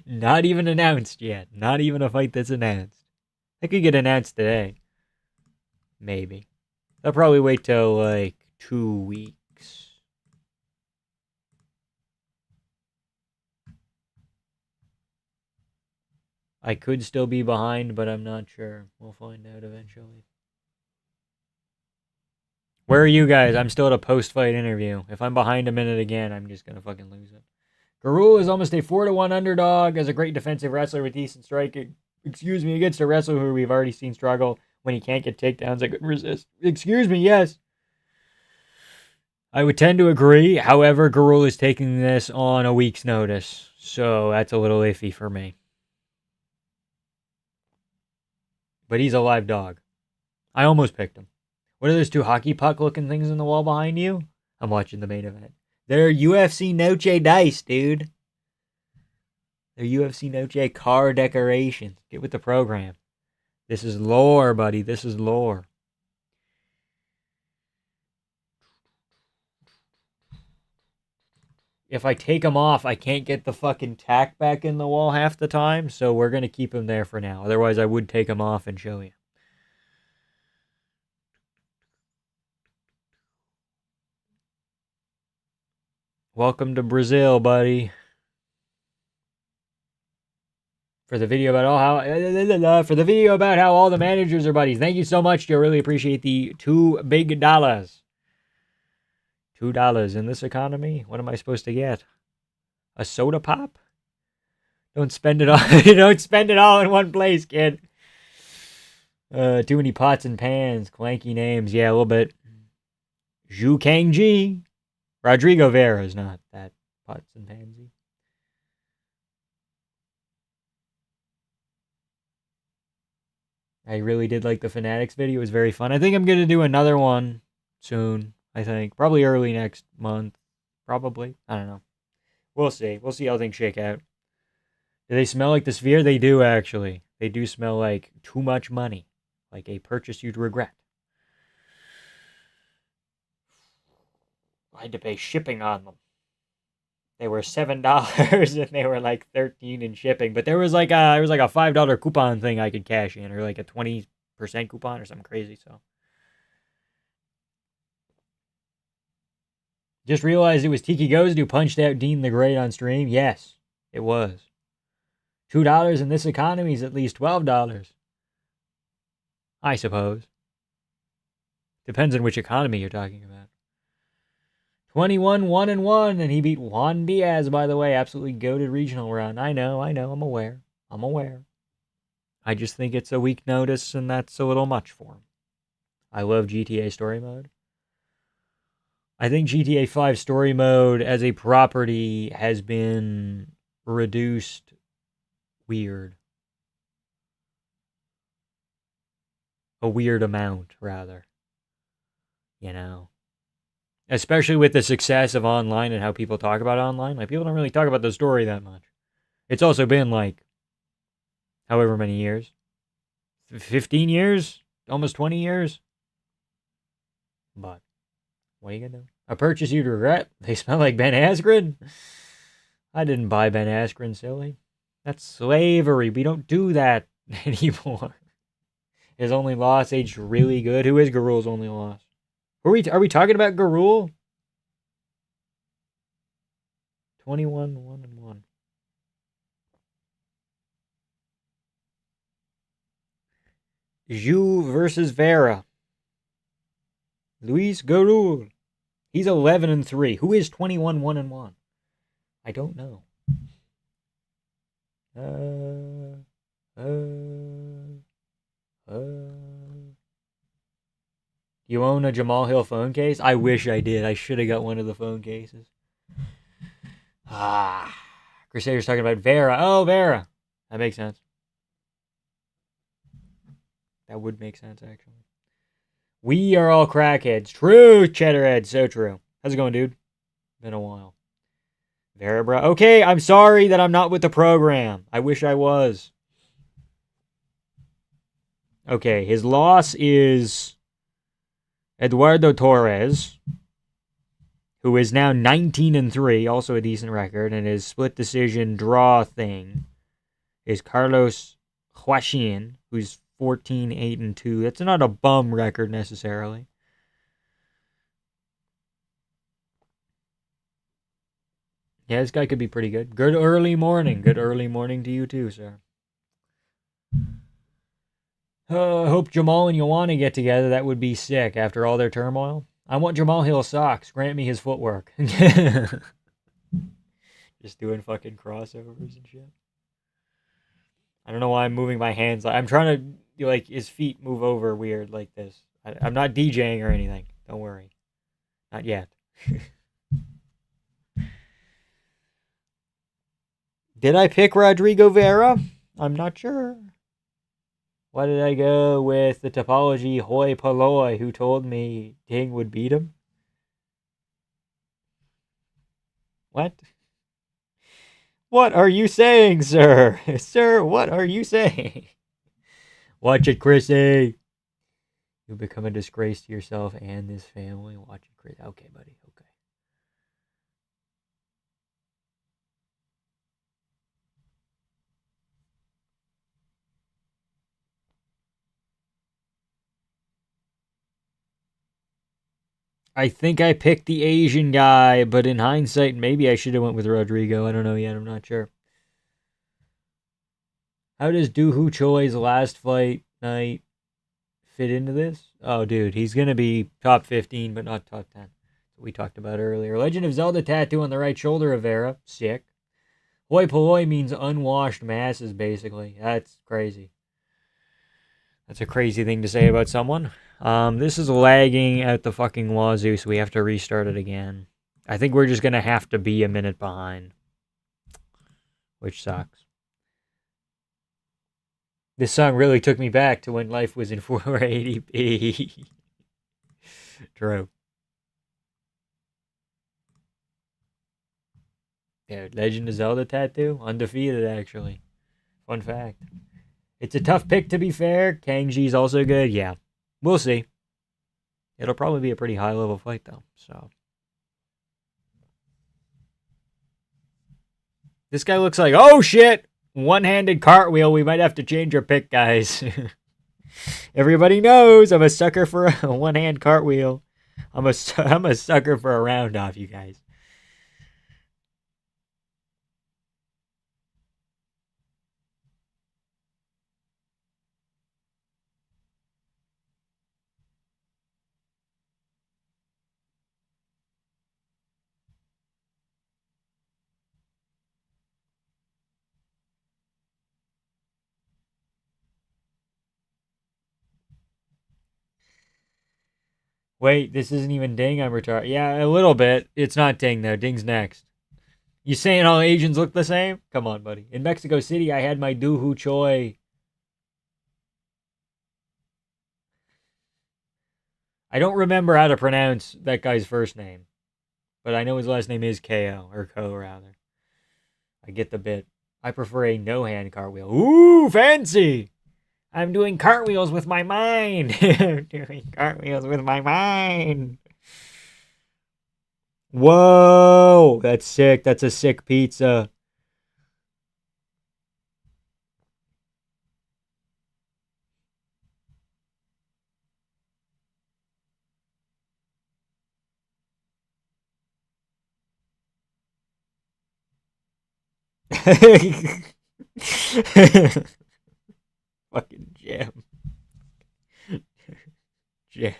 A: Not even announced yet. Not even a fight that's announced. It could get announced today. Maybe. I'll probably wait till like 2 weeks. I could still be behind, but I'm not sure. We'll find out eventually. Where are you guys? I'm still at a post-fight interview. If I'm behind a minute again, I'm just going to fucking lose it. Garul is almost a 4-1 underdog as a great defensive wrestler with decent striking. Excuse me, against a wrestler who we've already seen struggle when he can't get takedowns. I couldn't resist. Excuse me, yes. I would tend to agree. However, Garul is taking this on a week's notice, so that's a little iffy for me. But he's a live dog. I almost picked him. What are those 2 hockey puck looking things in the wall behind you? I'm watching the main event. They're UFC Noche dice, dude. They're UFC Noche car decorations. Get with the program. This is lore, buddy. This is lore. If I take them off, I can't get the fucking tack back in the wall half the time, so we're going to keep them there for now. Otherwise, I would take them off and show you. Welcome to Brazil, buddy. For the video about how all the managers are buddies. Thank you so much, Joe. Really appreciate the $2 big. $2 in this economy? What am I supposed to get? A soda pop? Don't spend it all. Don't spend it all in one place, kid. Too many pots and pans. Clanky names. Yeah, a little bit. Zhu Kangji. Rodrigo Vera is not that pots and pansy. I really did like the Fanatics video. It was very fun. I think I'm going to do another one soon. I think. Probably early next month. Probably. I don't know. We'll see. We'll see how things shake out. Do they smell like the Sphere? They do, actually. They do smell like too much money. Like a purchase you'd regret. I had to pay shipping on them. They were $7 and they were like $13 in shipping. But there was like a $5 coupon thing I could cash in, or like a 20% coupon or something crazy. So just realized it was Tiki Ghost who punched out Dean the Great on stream. Yes, it was. $2 in this economy is at least $12. I suppose. Depends on which economy you're talking about. 21 1-1, and he beat Juan Diaz, by the way. Absolutely goated regional run. I know, I'm aware. I just think it's a week notice, and that's a little much for him. I love GTA Story Mode. I think GTA 5 Story Mode as a property has been reduced weird. A weird amount, rather. You know? Especially with the success of online and how people talk about online. Like, people don't really talk about the story that much. It's also been, like, however many years. 15 years? Almost 20 years? But, what are you gonna do? A purchase you'd regret. They smell like Ben Askren. I didn't buy Ben Askren, silly. That's slavery. We don't do that anymore. His only loss aged really good. Who is Garul's only loss? Are we talking about Garul? 21-1-1. Zhu versus Vera. Luis Garul. He's 11-3. Who is 21-1-1? I don't know. You own a Jamal Hill phone case? I wish I did. I should have got one of the phone cases. Crusader's talking about Vera. Oh, Vera. That makes sense. That would make sense, actually. We are all crackheads. True, Cheddarhead. So true. How's it going, dude? Been a while. Vera, bro. Okay, I'm sorry that I'm not with the program. I wish I was. Okay, his loss is Eduardo Torres, who is now 19-3, also a decent record, and his split decision draw thing is Carlos Huachin, who's 14-8-2. That's not a bum record necessarily. Yeah, this guy could be pretty good. Good early morning. Good early morning to you too, sir. Hope Jamal and Ioana get together. That would be sick after all their turmoil. I want Jamal Hill socks. Grant me his footwork. Just doing fucking crossovers and shit. I don't know why I'm moving my hands. I'm trying to, like, his feet move over weird like this. I'm not DJing or anything. Don't worry. Not yet. Did I pick Rodrigo Vera? I'm not sure. Why did I go with the topology hoi polloi who told me Ting would beat him? What? What are you saying, sir? Sir, what are you saying? Watch it, Chrissy. You'll become a disgrace to yourself and this family. Watch it, Chris. Okay, buddy. Okay. I think I picked the Asian guy, but in hindsight, maybe I should have went with Rodrigo. I don't know yet. I'm not sure. How does Doo Hoo Choi's last fight night fit into this? Oh, dude, he's going to be top 15, but not top 10. We talked about earlier. Legend of Zelda tattoo on the right shoulder of Vera. Sick. Hoi polloi means unwashed masses, basically. That's crazy. That's a crazy thing to say about someone. This is lagging out the fucking wazoo, so we have to restart it again. I think we're just going to have to be a minute behind, which sucks. This song really took me back to when life was in 480p. True. Dude, Legend of Zelda tattoo? Undefeated, actually. Fun fact. It's a tough pick, to be fair. Kangji's also good. Yeah. We'll see. It'll probably be a pretty high-level fight, though. So. This guy looks like, oh, shit! One-handed cartwheel. We might have to change our pick, guys. Everybody knows I'm a sucker for a one-hand cartwheel. I'm a sucker for a round off, you guys. Wait, this isn't even Ding. I'm retarded. Yeah, a little bit. It's not Ding, though. Ding's next. You saying all Asians look the same? Come on, buddy. In Mexico City, I had my Doo Hoo Choi. I don't remember how to pronounce that guy's first name, but I know his last name is Ko, or Ko, rather. I get the bit. I prefer a no-hand cartwheel. Ooh, fancy! I'm doing cartwheels with my mind. I'm doing cartwheels with my mind. Whoa, that's sick. That's a sick pizza. Fucking jam. Jam.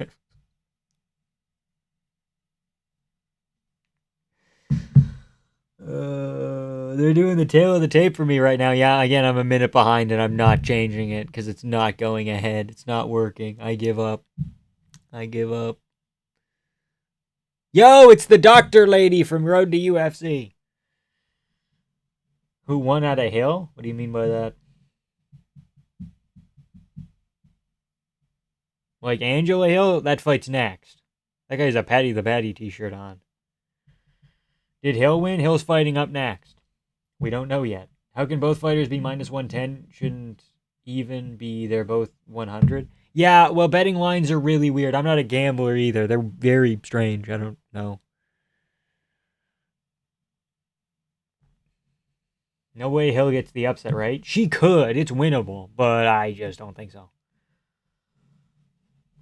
A: They're doing the tail of the tape for me right now. Yeah, again, I'm a minute behind and I'm not changing it because it's not going ahead. It's not working. I give up. I give up. Yo, it's the doctor lady from Road to UFC. Who won at a hill? What do you mean by that? Like Angela Hill? That fight's next. That guy's a Patty the Patty t-shirt on. Did Hill win? Hill's fighting up next. We don't know yet. How can both fighters be minus 110? Shouldn't even be they're both 100? Yeah, well, betting lines are really weird. I'm not a gambler either. They're very strange. I don't know. No way Hill gets the upset, right? She could. It's winnable, but I just don't think so.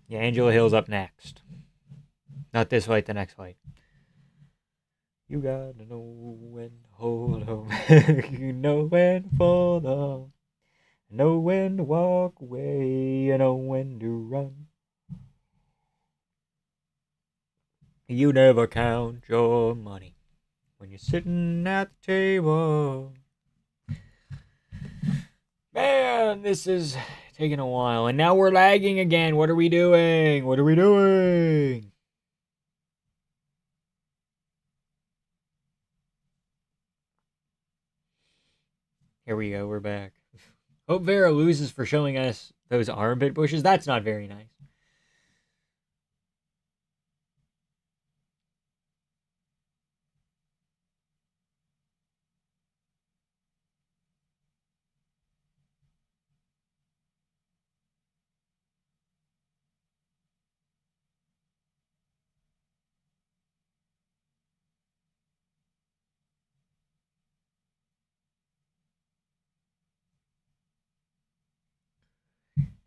A: Yeah, Angela Hill's up next. Not this fight, the next fight. You gotta know when to hold 'em. You know when to fall off. Know when to walk away. You know when to run. You never count your money when you're sitting at the table. Man, this is taking a while. And now we're lagging again. What are we doing? What are we doing? Here we go. We're back. Hope Vera loses for showing us those armpit bushes. That's not very nice.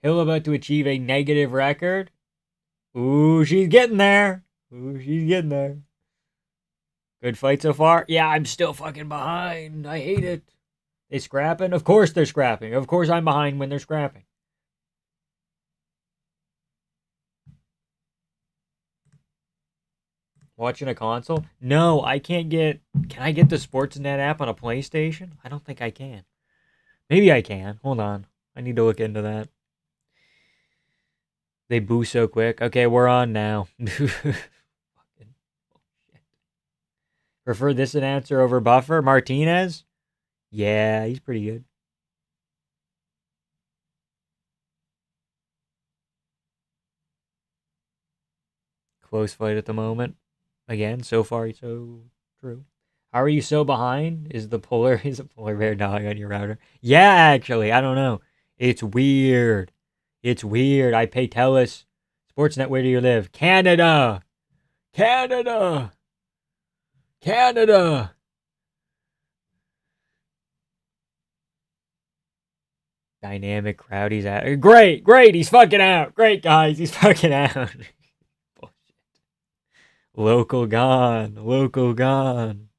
A: Hill about to achieve a negative record. Ooh, she's getting there. Ooh, she's getting there. Good fight so far? Yeah, I'm still fucking behind. I hate it. They scrapping? Of course they're scrapping. Of course I'm behind when they're scrapping. Watching a console? No, I can't get. Can I get the Sportsnet app on a PlayStation? I don't think I can. Maybe I can. Hold on. I need to look into that. They boo so quick. Okay, we're on now. Prefer this announcer over Buffer? Martinez? Yeah, he's pretty good. Close fight at the moment. Again, so far so true. How are you so behind? Is a polar bear dying on your router? Yeah, actually, I don't know. It's weird. It's weird. I pay Telus. Sportsnet, where do you live? Canada. Canada. Canada. Dynamic crowd. He's out. Great, great. He's fucking out. Great, guys. He's fucking out. Local gone. Local gone.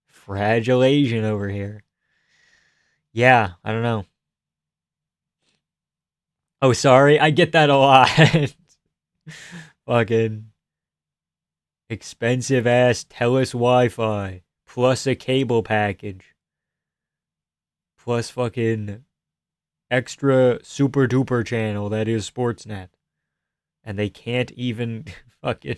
A: Fragile Asian over here. Yeah, I don't know. Oh, sorry. I get that a lot. Fucking expensive ass Telus Wi Fi. Plus a cable package. Plus fucking extra super duper channel that is Sportsnet. And they can't even fucking.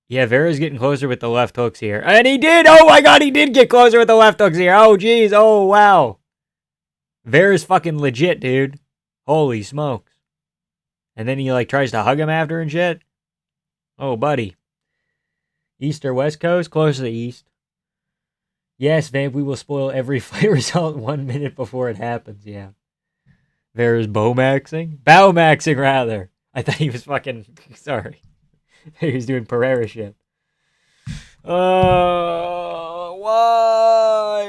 A: Yeah, Vera's getting closer with the left hooks here. And he did! Oh my god, he did get closer with the left hooks here. Oh jeez, oh wow. Vera's fucking legit, dude. Holy smokes. And then he like tries to hug him after and shit. Oh, buddy. East or West Coast? Close to the East. Yes, Vamp, we will spoil every fight result 1 minute before it happens, yeah. Vera's Bowmaxing? Bowmaxing, rather. I thought he was fucking. Sorry. He was doing Pereira shit. Why?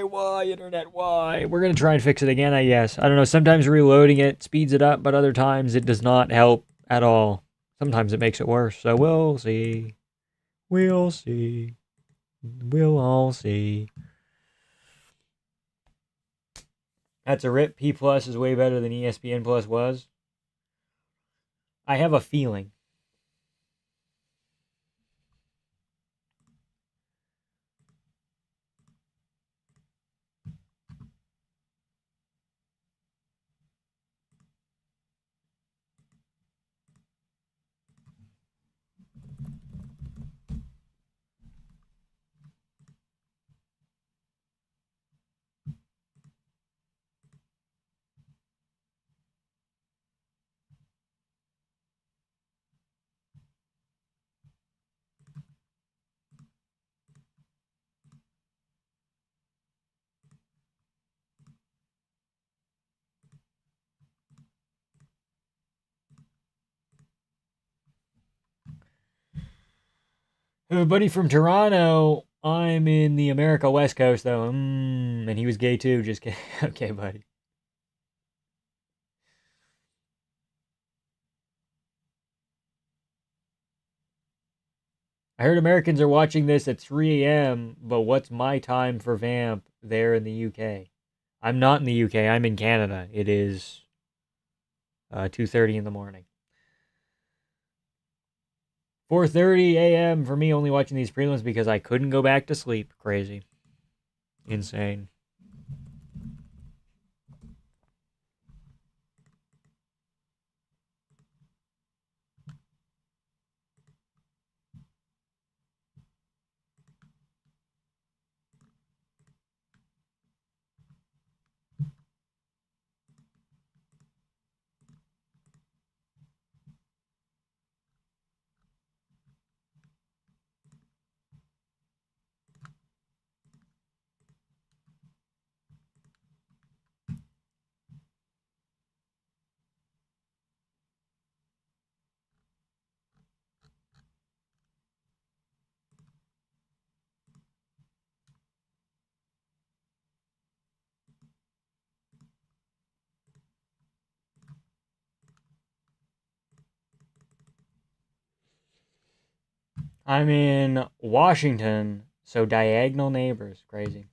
A: Why, internet? Why? We're gonna try and fix it again, I guess. I don't know. Sometimes reloading it speeds it up, but other times it does not help at all. Sometimes it makes it worse. So we'll see. We'll see. We'll all see. That's a rip. P Plus is way better than ESPN Plus was. I have a feeling. I have a buddy from Toronto. I'm in the America West Coast, though. And he was gay, too. Just kidding. Okay, buddy. I heard Americans are watching this at 3 a.m., but what's my time for Vamp there in the UK? I'm not in the UK. I'm in Canada. It is 2:30 in the morning. 4:30 a.m. for me only watching these prelims because I couldn't go back to sleep. Crazy. Insane. I'm in Washington, so diagonal neighbors. Crazy.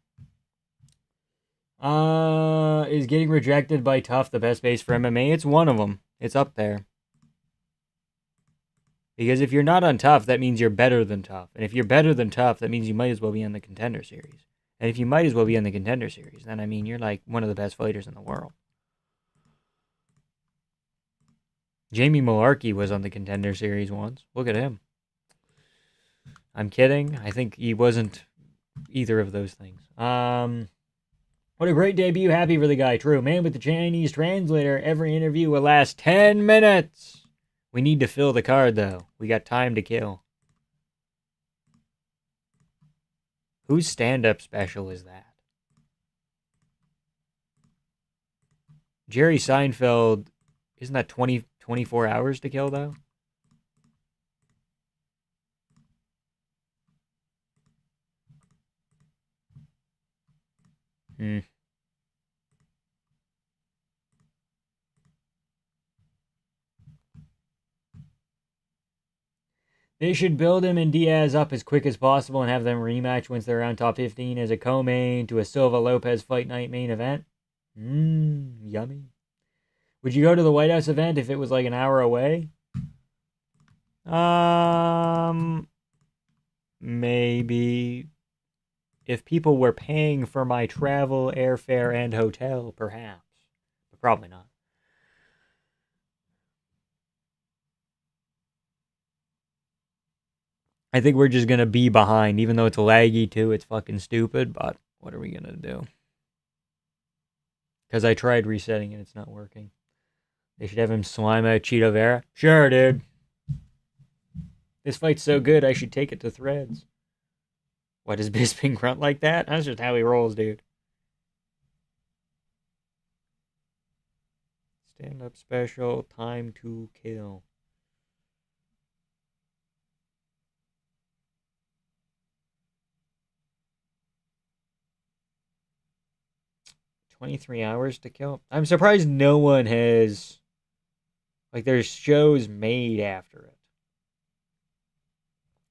A: Is getting rejected by Tough the best base for MMA? It's one of them. It's up there. Because if you're not on Tough, that means you're better than Tough. And if you're better than Tough, that means you might as well be on the Contender Series. And if you might as well be on the Contender Series, then I mean you're like one of the best fighters in the world. Jamie Malarkey was on the Contender Series once. Look at him. I'm kidding. I think he wasn't either of those things. What a great debut. Happy for the guy. True. Man with the Chinese translator. Every interview will last 10 minutes. We need to fill the card, though. We got time to kill. Whose stand-up special is that? Jerry Seinfeld. Isn't that 24 hours to kill, though? They should build him and Diaz up as quick as possible and have them rematch once they're around top 15 as a co-main to a Silva Lopez fight night main event. Yummy. Would you go to the White House event if it was like an hour away? Maybe. If people were paying for my travel, airfare, and hotel, perhaps. But probably not. I think we're just going to be behind, even though it's laggy too. It's fucking stupid, but what are we going to do? Because I tried resetting and it's not working. They should have him slime out Cheeto Vera. Sure, dude. This fight's so good, I should take it to Threads. What, does Bisping grunt like that? That's just how he rolls, dude. Stand-up special, Time to Kill. 23 hours to kill. I'm surprised no one has, like, there's shows made after it.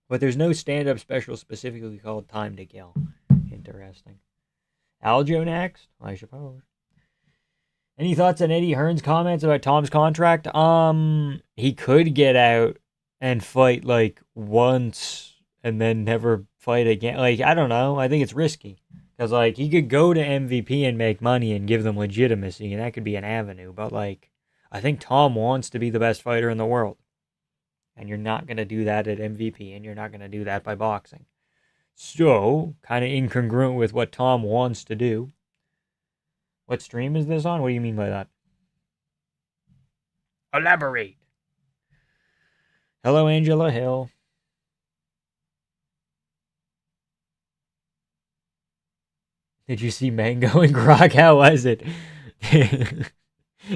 A: But there's no stand-up special specifically called Time to Kill. Interesting. Aljo next? I suppose. Any thoughts on Eddie Hearn's comments about Tom's contract? He could get out and fight like once and then never fight again. Like, I don't know. I think it's risky. Because, like, he could go to MVP and make money and give them legitimacy, and that could be an avenue. But, like, I think Tom wants to be the best fighter in the world. And you're not going to do that at MVP, and you're not going to do that by boxing. So, kind of incongruent with what Tom wants to do. What stream is this on? What do you mean by that? Elaborate. Hello, Angela Hill. Did you see Mango and Grog? How was it? Did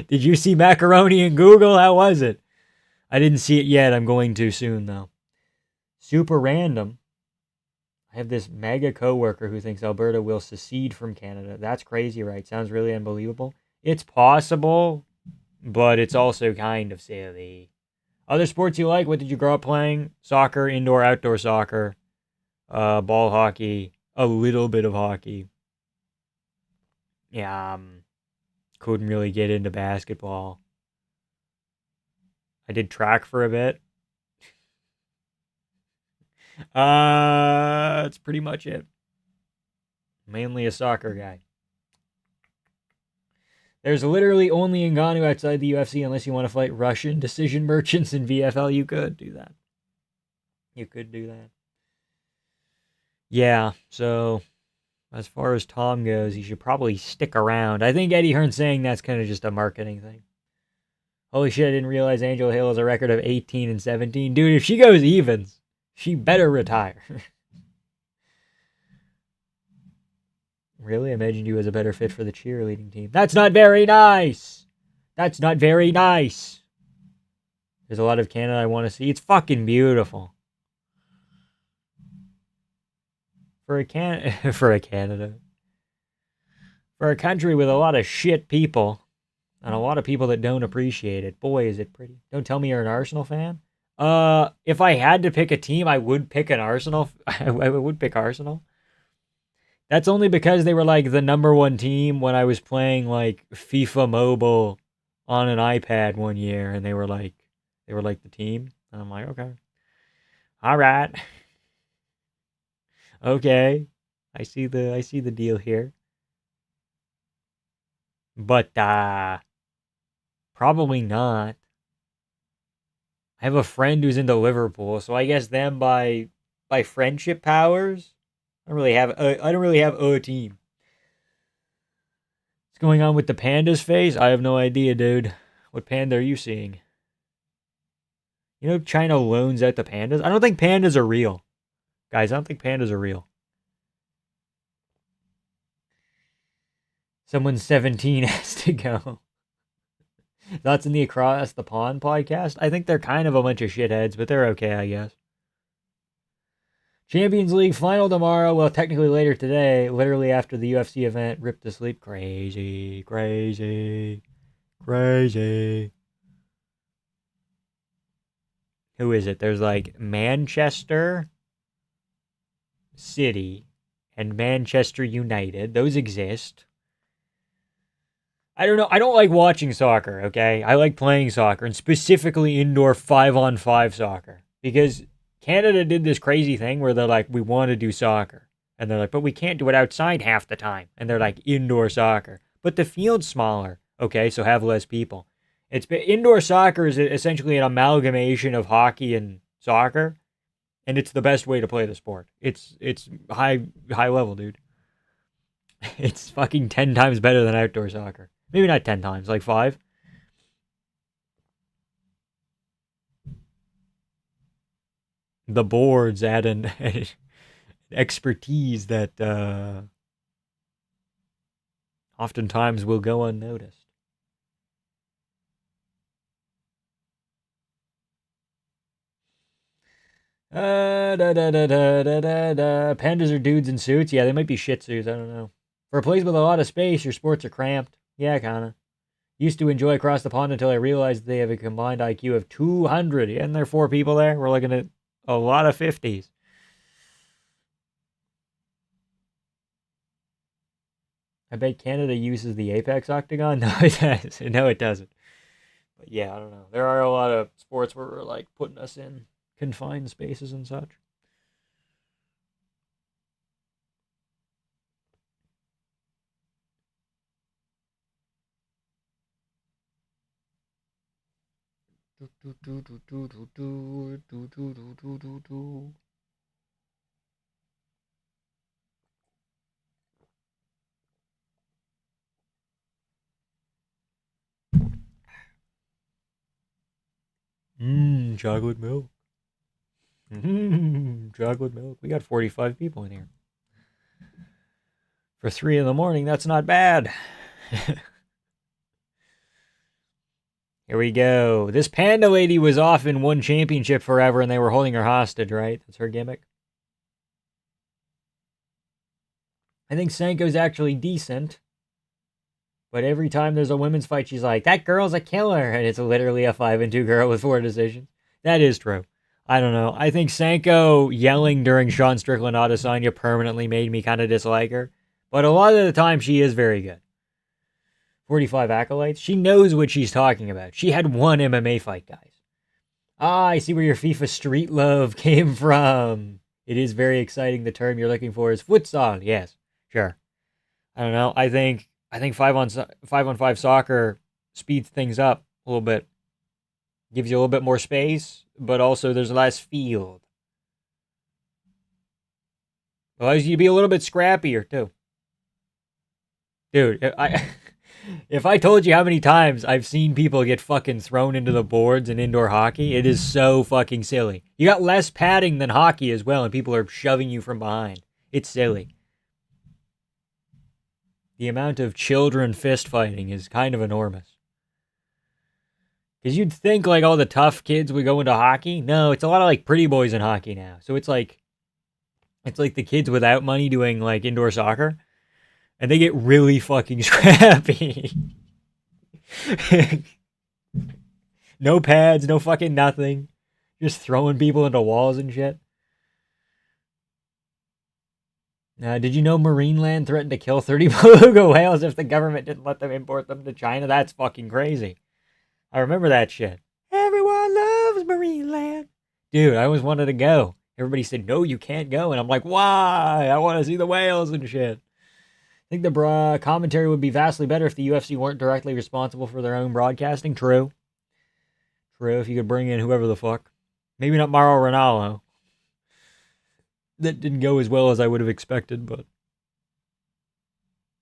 A: you see Macaroni and Google? How was it? I didn't see it yet. I'm going to soon, though. Super random. I have this mega coworker who thinks Alberta will secede from Canada. That's crazy, right? Sounds really unbelievable. It's possible, but it's also kind of silly. Other sports you like? What did you grow up playing? Soccer, indoor, outdoor soccer, ball hockey, a little bit of hockey. Yeah, couldn't really get into basketball. I did track for a bit. That's pretty much it. Mainly a soccer guy. There's literally only Ngannou outside the UFC unless you want to fight Russian decision merchants in VFL. You could do that. You could do that. Yeah, so as far as Tom goes, he should probably stick around. I think Eddie Hearn's saying that's kind of just a marketing thing. Holy shit, I didn't realize Angela Hill has a record of 18 and 17. Dude, if she goes evens, she better retire. Really? I imagined you as a better fit for the cheerleading team. That's not very nice. That's not very nice. There's a lot of Canada I want to see. It's fucking beautiful. For a Canada. For a country with a lot of shit people and a lot of people that don't appreciate it. Boy, is it pretty. Don't tell me you're an Arsenal fan. If I had to pick a team, I would pick an Arsenal. I would pick Arsenal. That's only because they were like the number one team when I was playing like FIFA Mobile on an iPad one year, and they were like the team. And I'm like, okay. All right. Okay. I see the deal here. But probably not. I have a friend who's into Liverpool, so I guess them by friendship powers. I don't really have a team. What's going on with the panda's face? I have no idea, dude. What panda are you seeing? You know China loans out the pandas? I don't think pandas are real. Guys, I don't think pandas are real. Someone 17 has to go. Thoughts in the Across the Pond podcast? I think they're kind of a bunch of shitheads, but they're okay, I guess. Champions League final tomorrow. Well, technically later today, literally after the UFC event. Ripped to sleep. Crazy. Who is it? There's like Manchester City and Manchester United. Those exist. I don't know. I don't like watching soccer, okay? I like playing soccer, and specifically indoor 5-on-5 soccer. Because Canada did this crazy thing where they're like, we want to do soccer. And they're like, but we can't do it outside half the time. And they're like, indoor soccer. But the field's smaller, okay? So have less people. Indoor soccer is essentially an amalgamation of hockey and soccer. And it's the best way to play the sport. It's high level, dude. It's fucking 10 times better than outdoor soccer. Maybe not 10 times, like 5. The boards add an expertise that oftentimes will go unnoticed. Pandas are dudes in suits. Yeah, they might be shih tzus. I don't know. For a place with a lot of space, your sports are cramped. Yeah, kinda. Used to enjoy across the pond until I realized they have a combined IQ of 200. And there are 4 people there. We're looking at a lot of 50s. I bet Canada uses the apex octagon. No, it doesn't. No, it doesn't. But yeah, I don't know. There are a lot of sports where we're like putting us in confined spaces and such. Chocolate milk. Chocolate milk. We got 45 people in here. For 3 in the morning, that's not bad. Here we go. This panda lady was off in one championship forever and they were holding her hostage, right? That's her gimmick. I think Sanko's actually decent. But every time there's a women's fight, she's like, that girl's a killer. And it's literally a 5-2 girl with 4 decisions. That is true. I don't know. I think Sanko yelling during Sean Strickland Adesanya permanently made me kind of dislike her. But a lot of the time, she is very good. 45 acolytes. She knows what she's talking about. She had one MMA fight, guys. Ah, I see where your FIFA street love came from. It is very exciting. The term you're looking for is futsal. Yes, sure. I don't know. I think 5-on-5 soccer speeds things up a little bit. Gives you a little bit more space, but also there's less field. Allows you to be a little bit scrappier too. Dude, if I told you how many times I've seen people get fucking thrown into the boards in indoor hockey, it is so fucking silly. You got less padding than hockey as well, and people are shoving you from behind. It's silly. The amount of children fist fighting is kind of enormous. Because you'd think like all the tough kids would go into hockey. No, it's a lot of like pretty boys in hockey now. So it's like the kids without money doing like indoor soccer. And they get really fucking scrappy. No pads, no fucking nothing. Just throwing people into walls and shit. Did you know Marineland threatened to kill 30 beluga whales if the government didn't let them import them to China? That's fucking crazy. I remember that shit. Everyone loves Marineland. Dude, I always wanted to go. Everybody said, no, you can't go. And I'm like, why? I want to see the whales and shit. I think the commentary would be vastly better if the UFC weren't directly responsible for their own broadcasting. True. True, if you could bring in whoever the fuck. Maybe not Mauro Ranallo. That didn't go as well as I would have expected, but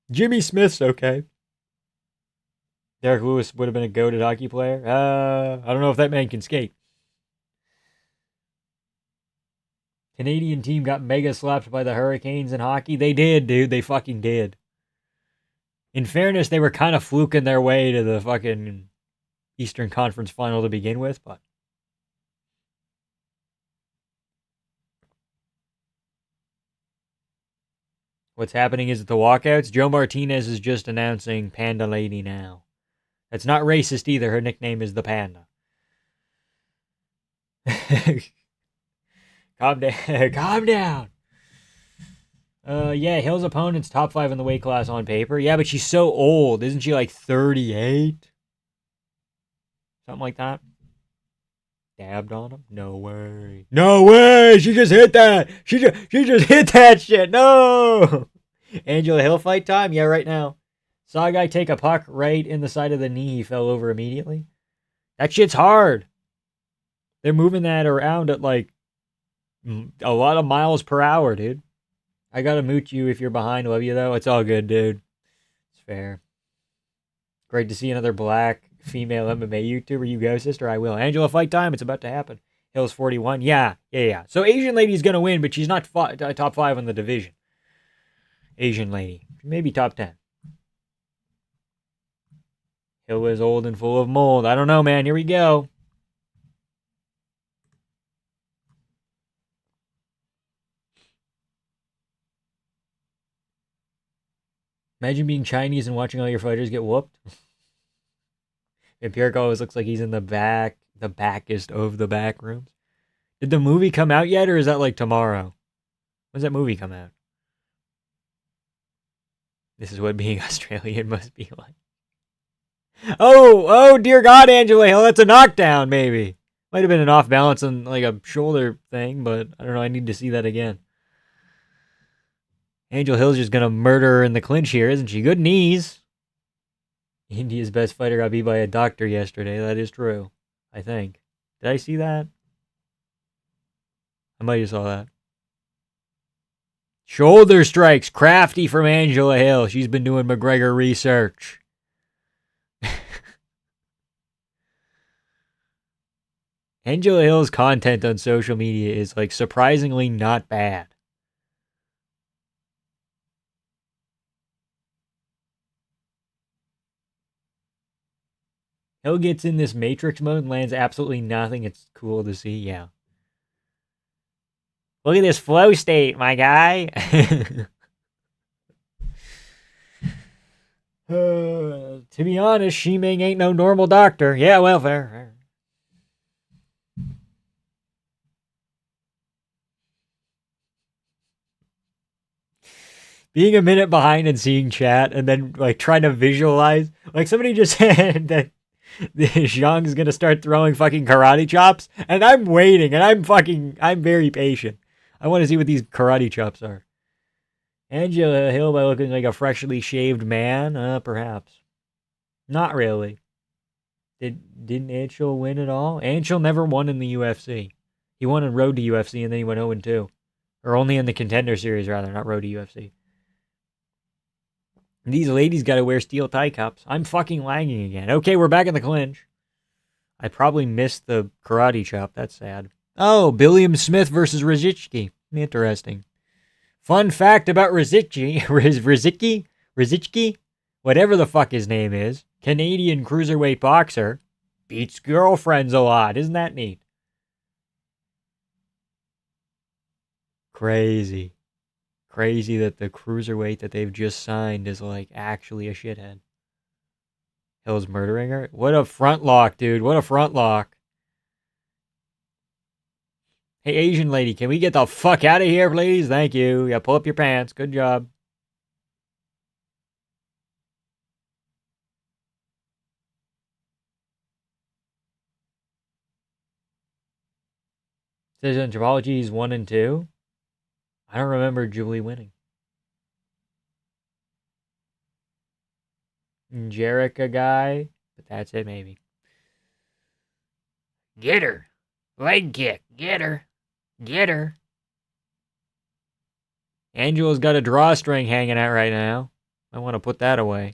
A: Jimmy Smith's okay. Derek Lewis would have been a goated hockey player. I don't know if that man can skate. Canadian team got mega slapped by the Hurricanes in hockey. They did, dude. They fucking did. In fairness, they were kind of fluking their way to the fucking Eastern Conference final to begin with, but what's happening is at the walkouts, Joe Martinez is just announcing Panda Lady now. That's not racist either. Her nickname is the Panda. Calm down. Calm down. Yeah, Hill's opponent's top 5 in the weight class on paper. Yeah, but she's so old. Isn't she like 38? Something like that. Dabbed on him? No way. No way! She just hit that! She just hit that shit! No! Angela Hill fight time? Yeah, right now. Saw a guy take a puck right in the side of the knee. He fell over immediately. That shit's hard. They're moving that around at like a lot of miles per hour, dude. I gotta moot you if you're behind. Love you though. It's all good, dude. It's fair. Great to see another black female MMA YouTuber. You go, sister. I will. Angela, fight time. It's about to happen. Hill's 41. Yeah. So Asian lady's gonna win, but she's not top 5 in the division. Asian lady. Maybe top 10. Hill is old and full of mold. I don't know, man. Here we go. Imagine being Chinese and watching all your fighters get whooped. And Pierre always looks like he's in the backest of the back rooms. Did the movie come out yet, or is that like tomorrow? When's that movie come out? This is what being Australian must be like. Oh, dear God, Angela Hill, that's a knockdown, maybe. Might have been an off balance on like a shoulder thing, but I don't know. I need to see that again. Angel Hill's just gonna murder her in the clinch here, isn't she? Good knees. India's best fighter got beat by a doctor yesterday. That is true. I think. Did I see that? I might have saw that. Shoulder strikes. Crafty from Angela Hill. She's been doing McGregor research. Angela Hill's content on social media is like surprisingly not bad. Hill gets in this Matrix mode and lands absolutely nothing. It's cool to see, yeah. Look at this flow state, my guy. To be honest, Shiming ain't no normal doctor. Yeah, well, fair. Being a minute behind and seeing chat and then like trying to visualize. Like somebody just said that Zhang's gonna start throwing fucking karate chops, and I'm waiting, and I'm very patient. I want to see what these karate chops are. Angela Hill by looking like a freshly shaved man? Perhaps. Not really. Didn't Anshul win at all? Anshul never won in the UFC. He won on Road to UFC, and then he went 0-2. Or only in the Contender Series, rather, not Road to UFC. These ladies got to wear steel tie cups. I'm fucking lagging again. Okay, we're back in the clinch. I probably missed the karate chop. That's sad. Oh, Billiam Smith versus Rizicki. Interesting. Fun fact about Rizicki, whatever the fuck his name is, Canadian cruiserweight boxer, beats girlfriends a lot. Isn't that neat? Crazy that the cruiserweight that they've just signed is like actually a shithead. Hill's murdering her? What a front lock, dude. What a front lock. Hey, Asian lady, can we get the fuck out of here, please? Thank you. Yeah, pull up your pants. Good job. Says anthropology is 1 and 2. I don't remember Julie winning. Jerica guy, but that's it maybe. Get her. Leg kick. Get her. Get her. Angela's got a drawstring hanging out right now. I want to put that away.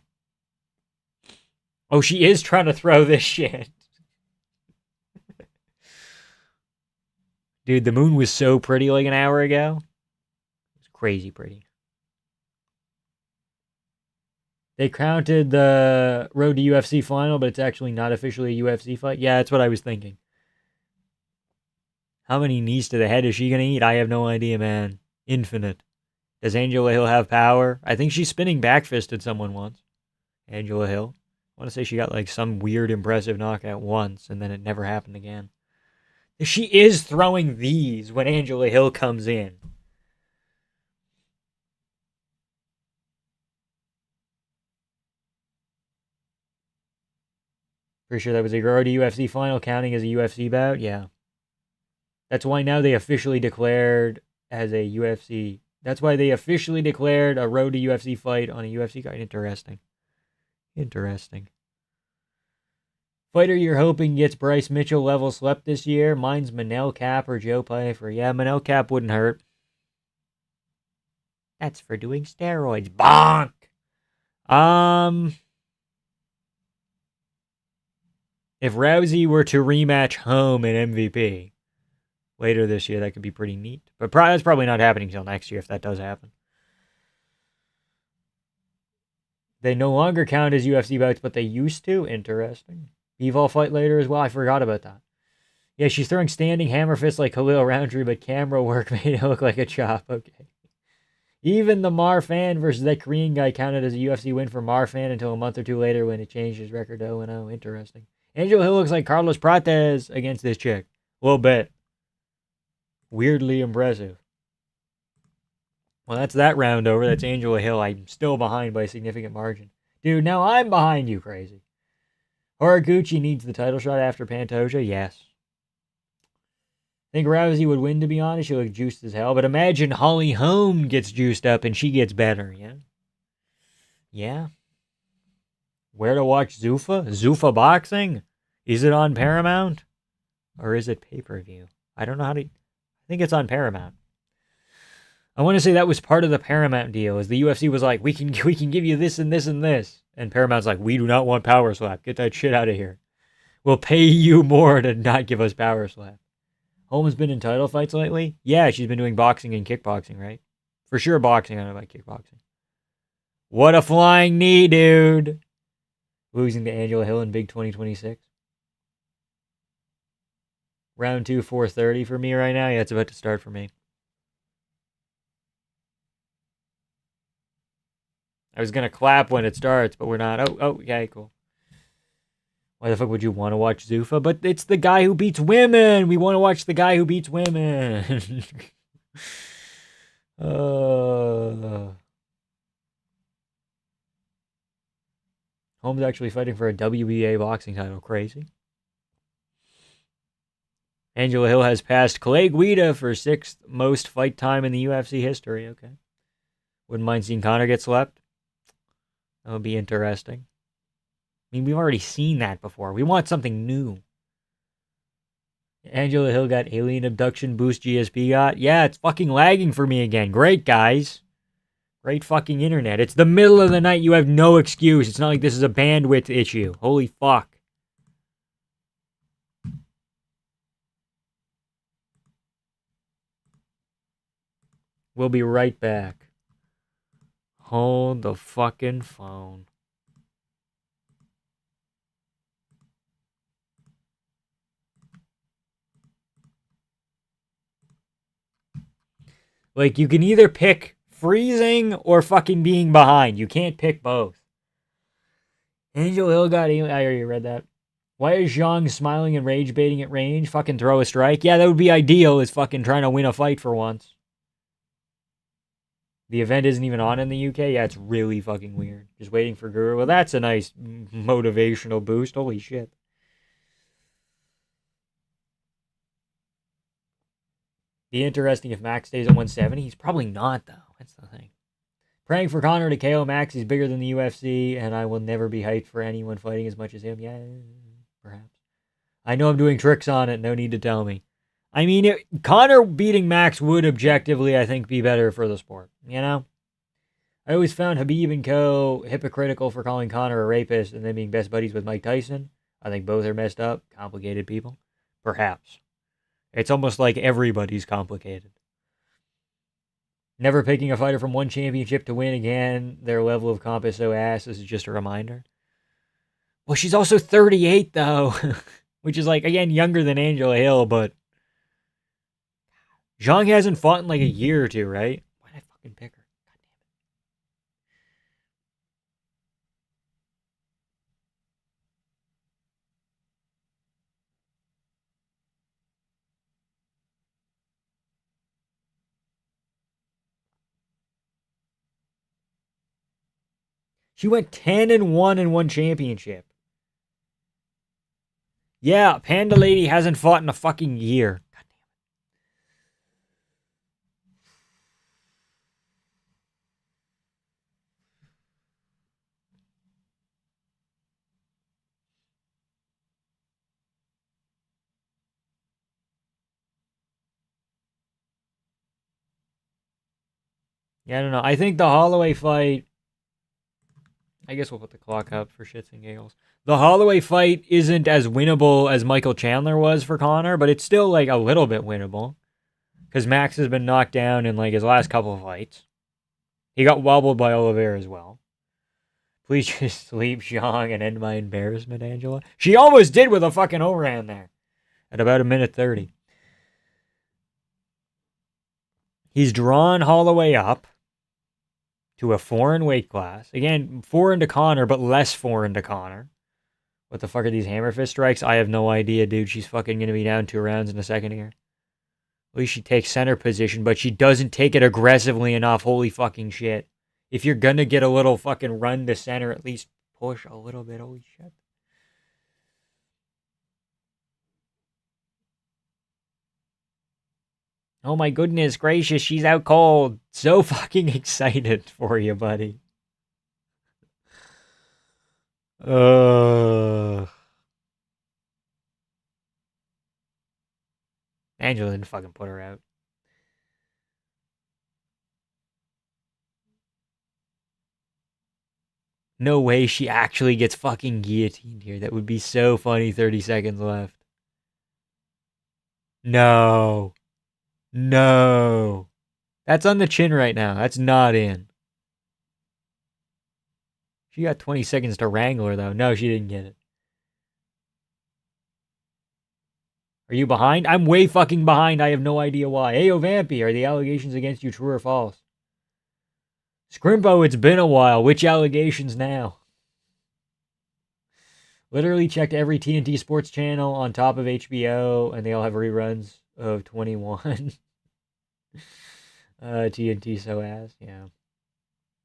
A: Oh, she is trying to throw this shit. Dude, the moon was so pretty like an hour ago. It was crazy pretty. They counted the Road to UFC final, but it's actually not officially a UFC fight. Yeah, that's what I was thinking. How many knees to the head is she going to eat? I have no idea, man. Infinite. Does Angela Hill have power? I think she's spinning back-fisted someone once. Angela Hill. I want to say she got like some weird impressive knockout once, and then it never happened again. She is throwing these when Angela Hill comes in. Pretty sure that was a Road to UFC final counting as a UFC bout? Yeah. That's why now they officially declared as a UFC. That's why they officially declared a Road to UFC fight on a UFC card. Interesting. Fighter you're hoping gets Bryce Mitchell level swept this year? Mine's Manel Cap or Joe Pfeiffer. Yeah, Manel Cap wouldn't hurt. That's for doing steroids. Bonk! If Rousey were to rematch Home in MVP later this year, that could be pretty neat. But that's probably not happening until next year if that does happen. They no longer count as UFC bouts, but they used to. Interesting. Bivol fight later as well. I forgot about that. Yeah, she's throwing standing hammer fists like Khalil Roundtree, but camera work made it look like a chop. Okay. Even the Marfan versus that Korean guy counted as a UFC win for Marfan until a month or two later when it changed his record to 0-0. Interesting. Angel Hill looks like Carlos Prates against this chick. A little bit. Weirdly impressive. Well, that's that round over. That's Angela Hill. I'm still behind by a significant margin. Dude, now I'm behind you, crazy. Horiguchi needs the title shot after Pantoja? Yes. I think Rousey would win, to be honest. She looks juiced as hell. But imagine Holly Holm gets juiced up and she gets better, yeah? Yeah. Where to watch Zuffa? Zuffa Boxing? Is it on Paramount? Or is it pay-per-view? I don't know how to... I think it's on Paramount. I want to say that was part of the Paramount deal, as the UFC was like, we can give you this and this and this. And Paramount's like, we do not want Power Slap. Get that shit out of here. We'll pay you more to not give us Power Slap. Holmes been in title fights lately? Yeah, she's been doing boxing and kickboxing, right? For sure boxing, I don't know about kickboxing. What a flying knee, dude. Losing to Angela Hill in Big 2026. Round 2, 4:30 for me right now. Yeah, it's about to start for me. I was going to clap when it starts, but we're not. Oh, okay, cool. Why the fuck would you want to watch Zuffa? But it's the guy who beats women. We want to watch the guy who beats women. Holmes actually fighting for a WBA boxing title. Crazy. Angela Hill has passed Clay Guida for 6th most fight time in the UFC history. Okay. Wouldn't mind seeing Conor get slept. That would be interesting. I mean, we've already seen that before. We want something new. Angela Hill got alien abduction boost GSP got. Yeah, it's fucking lagging for me again. Great, guys. Great fucking internet. It's the middle of the night. You have no excuse. It's not like this is a bandwidth issue. Holy fuck. We'll be right back. Hold the fucking phone. Like, you can either pick freezing or fucking being behind. You can't pick both. Angel Hill got... I already read that. Why is Zhang smiling and rage baiting at range? Fucking throw a strike? Yeah, that would be ideal, is fucking trying to win a fight for once. The event isn't even on in the UK? Yeah, it's really fucking weird. Just waiting for Guru. Well, that's a nice motivational boost. Holy shit. Be interesting if Max stays at 170. He's probably not, though. That's the thing. Praying for Conor to KO Max. He's bigger than the UFC, and I will never be hyped for anyone fighting as much as him. Yeah, perhaps. I know I'm doing tricks on it. No need to tell me. I mean, Conor beating Max would objectively, I think, be better for the sport. You know? I always found Habib and Co. hypocritical for calling Conor a rapist and then being best buddies with Mike Tyson. I think both are messed up, complicated people. Perhaps. It's almost like everybody's complicated. Never picking a fighter from one championship to win again. Their level of comp is so ass. This is just a reminder. Well, she's also 38, though. Which is, like, again, younger than Angela Hill, but... Zhang hasn't fought in, like, a year or two, right? Why'd I fucking pick her? God damn it. She went 10-1 in one championship. Yeah, Panda Lady hasn't fought in a fucking year. God damn it. Yeah, I don't know. I think the Holloway fight... I guess we'll put the clock up for shits and giggles. The Holloway fight isn't as winnable as Michael Chandler was for Conor, but it's still, like, a little bit winnable. Because Max has been knocked down in, like, his last couple of fights. He got wobbled by Oliveira as well. Please just sleep, Zhang, and end my embarrassment, Angela. She almost did with a fucking overhand there. At about 1:30. He's drawn Holloway up. to a foreign weight class. Again, foreign to Connor, but less foreign to Connor. What the fuck are these hammer fist strikes? I have no idea, dude. She's fucking gonna be down 2 rounds in a second here. At least she takes center position, but she doesn't take it aggressively enough. Holy fucking shit. If you're gonna get a little fucking run to center, at least push a little bit. Holy shit. Oh my goodness gracious, she's out cold. So fucking excited for you, buddy. Angela didn't fucking put her out. No way she actually gets fucking guillotined here. That would be so funny. 30 seconds left. No. No. That's on the chin right now. That's not in. She got 20 seconds to wrangle her, though. No, she didn't get it. Are you behind? I'm way fucking behind. I have no idea why. Hey, Vampy, are the allegations against you true or false? Scrimpo, it's been a while. Which allegations now? Literally checked every TNT sports channel on top of HBO, and they all have reruns of 21. TNT so ass, yeah.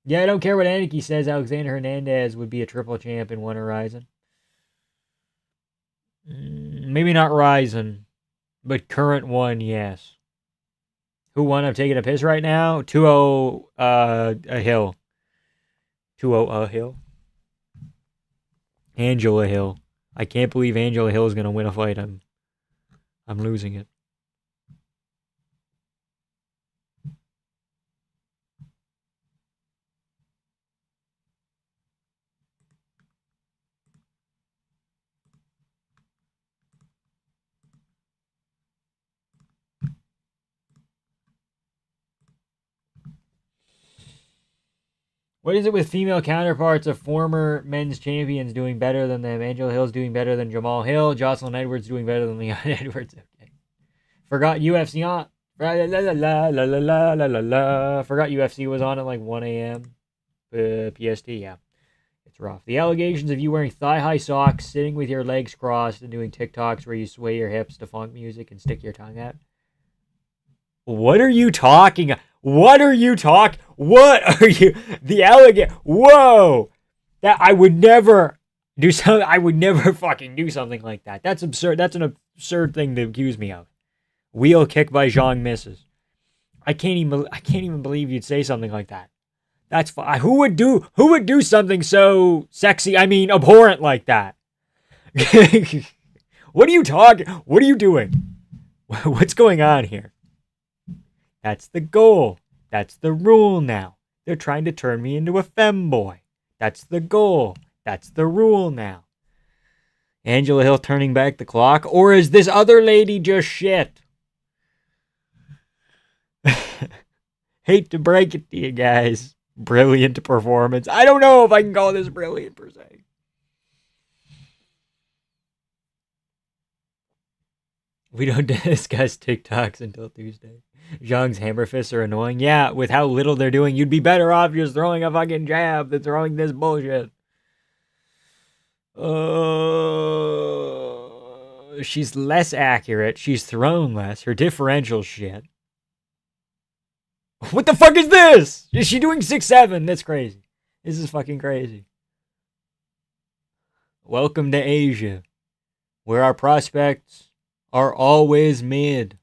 A: Yeah, I don't care what Aniki says. Alexander Hernandez would be a triple champ in one horizon. Maybe not Ryzen, but current one, yes. Who won? I'm taking a piss right now. 2-0 a Hill. 2-0 a Hill. Angela Hill. I can't believe Angela Hill is going to win a fight. I'm losing it. What is it with female counterparts of former men's champions doing better than them? Angela Hill's doing better than Jamal Hill. Jocelyn Edwards doing better than Leon Edwards. Okay. Forgot UFC on. Forgot UFC was on at like 1 a.m. PST, yeah. It's rough. The allegations of you wearing thigh-high socks, sitting with your legs crossed, and doing TikToks where you sway your hips to funk music and stick your tongue out. What are you talking? What are you talking? What are you? The alligator. Whoa! That I would never do something. I would never fucking do something like that. That's absurd. That's an absurd thing to accuse me of. Wheel kick by Zhang misses. I can't even believe you'd say something like that. That's fine. Who would do something so sexy? I mean, abhorrent like that. What are you talking? What are you doing? What's going on here? That's the goal. That's the rule now. They're trying to turn me into a femboy. That's the goal. That's the rule now. Angela Hill turning back the clock? Or is this other lady just shit? Hate to break it to you guys. Brilliant performance. I don't know if I can call this brilliant per se. We don't discuss TikToks until Tuesday. Zhang's hammer fists are annoying. Yeah, with how little they're doing, you'd be better off just throwing a fucking jab than throwing this bullshit. She's less accurate. She's thrown less. Her differential shit. What the fuck is this? Is she doing 6-7? That's crazy. This is fucking crazy. Welcome to Asia, where our prospects are always mid.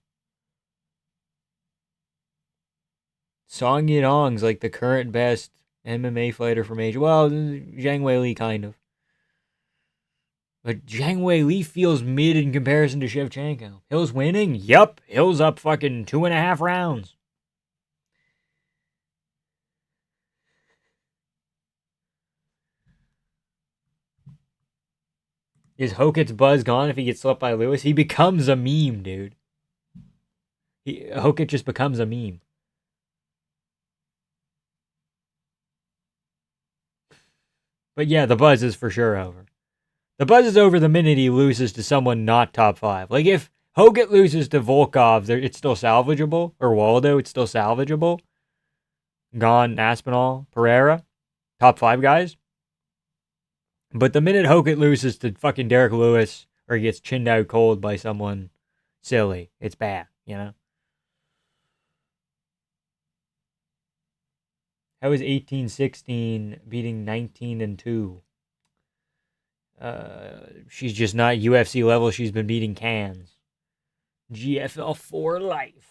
A: Song Yadong's like the current best MMA fighter from Asia. Well, Zhang Weili kind of. But Zhang Weili feels mid in comparison to Shevchenko. Hill's winning? Yup. Hill's up fucking 2.5 rounds. Is Hoket's buzz gone if he gets swept by Lewis? He becomes a meme, dude. Hoket just becomes a meme. But yeah, the buzz is for sure over. The buzz is over the minute he loses to someone not top 5. Like if Hoket loses to Volkov, it's still salvageable. Or Waldo, it's still salvageable. Gone, Aspinall, Pereira, top 5 guys. But the minute Hokett loses to fucking Derek Lewis or he gets chinned out cold by someone silly, it's bad, you know? How is 18-16 beating 19-2? She's just not UFC level. She's been beating cans. GFL for life.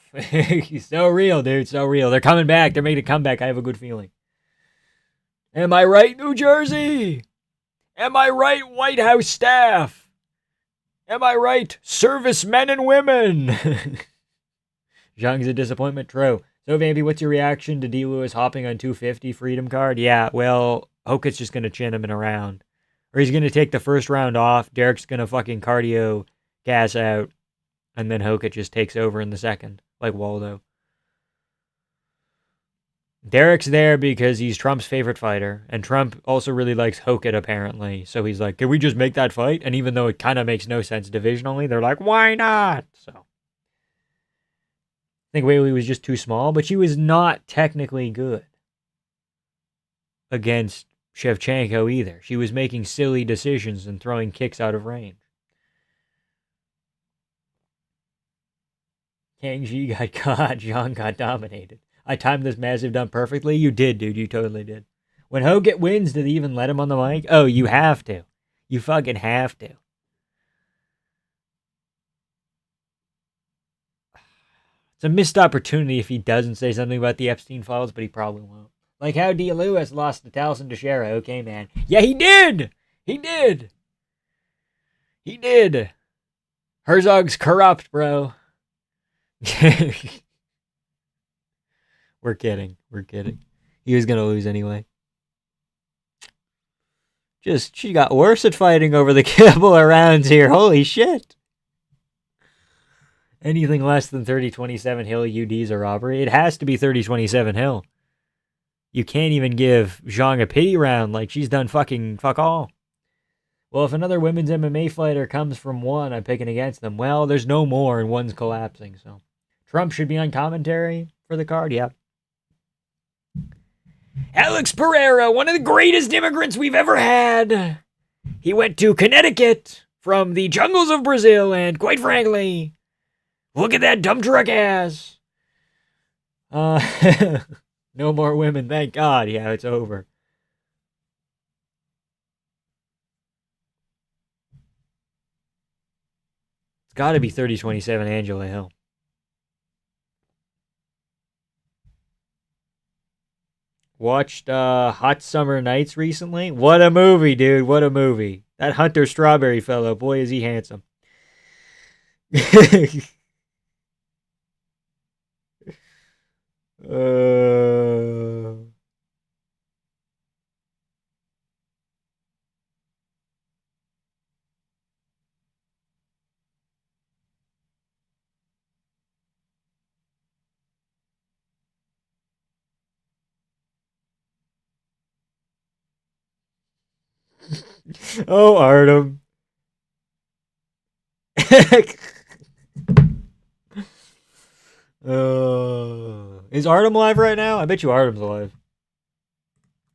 A: So real, dude. So real. They're coming back. They're making a comeback. I have a good feeling. Am I right, New Jersey? Am I right, White House staff? Am I right, servicemen and women? Zhang's a disappointment. True. So, Vampy, what's your reaction to D. Lewis hopping on 250 Freedom card? Yeah, well, Hokett's just going to chin him in a round. Or he's going to take the first round off. Derek's going to fucking cardio gas out. And then Hokett just takes over in the second, like Waldo. Derek's there because he's Trump's favorite fighter. And Trump also really likes Hokett, apparently. So he's like, can we just make that fight? And even though it kind of makes no sense divisionally, they're like, why not? So I think Whaley was just too small, but she was not technically good against Shevchenko either. She was making silly decisions and throwing kicks out of range. Kang Ji got caught. Zhang got dominated. I timed this massive dump perfectly. You did, dude. You totally did. When Hokett wins, did they even let him on the mic? Oh, you have to. You fucking have to. It's a missed opportunity if he doesn't say something about the Epstein files, but he probably won't. Like how D. Lewis lost to Taliesin Teixeira. Okay, man. Yeah, he did. He did. He did. Herzog's corrupt, bro. We're kidding. We're kidding. He was going to lose anyway. She got worse at fighting over the couple of rounds here. Holy shit. Anything less than 30-27 Hill UD's a robbery. It has to be 30-27 Hill. You can't even give Zhang a pity round like she's done fucking fuck all. Well, if another women's MMA fighter comes from one, I'm picking against them. Well, there's no more and one's collapsing, so. Trump should be on commentary for the card, yeah. Alex Pereira, one of the greatest immigrants we've ever had. He went to Connecticut from the jungles of Brazil, and quite frankly, look at that dump truck ass. No more women, thank God. Yeah, it's over. It's got to be 30-27 Angela Hill. Watched Hot Summer Nights recently. What a movie, dude. What a movie. That Hunter Strawberry fellow, boy, is he handsome. Oh, Artem. Is Artem live right now? I bet you Artem's alive.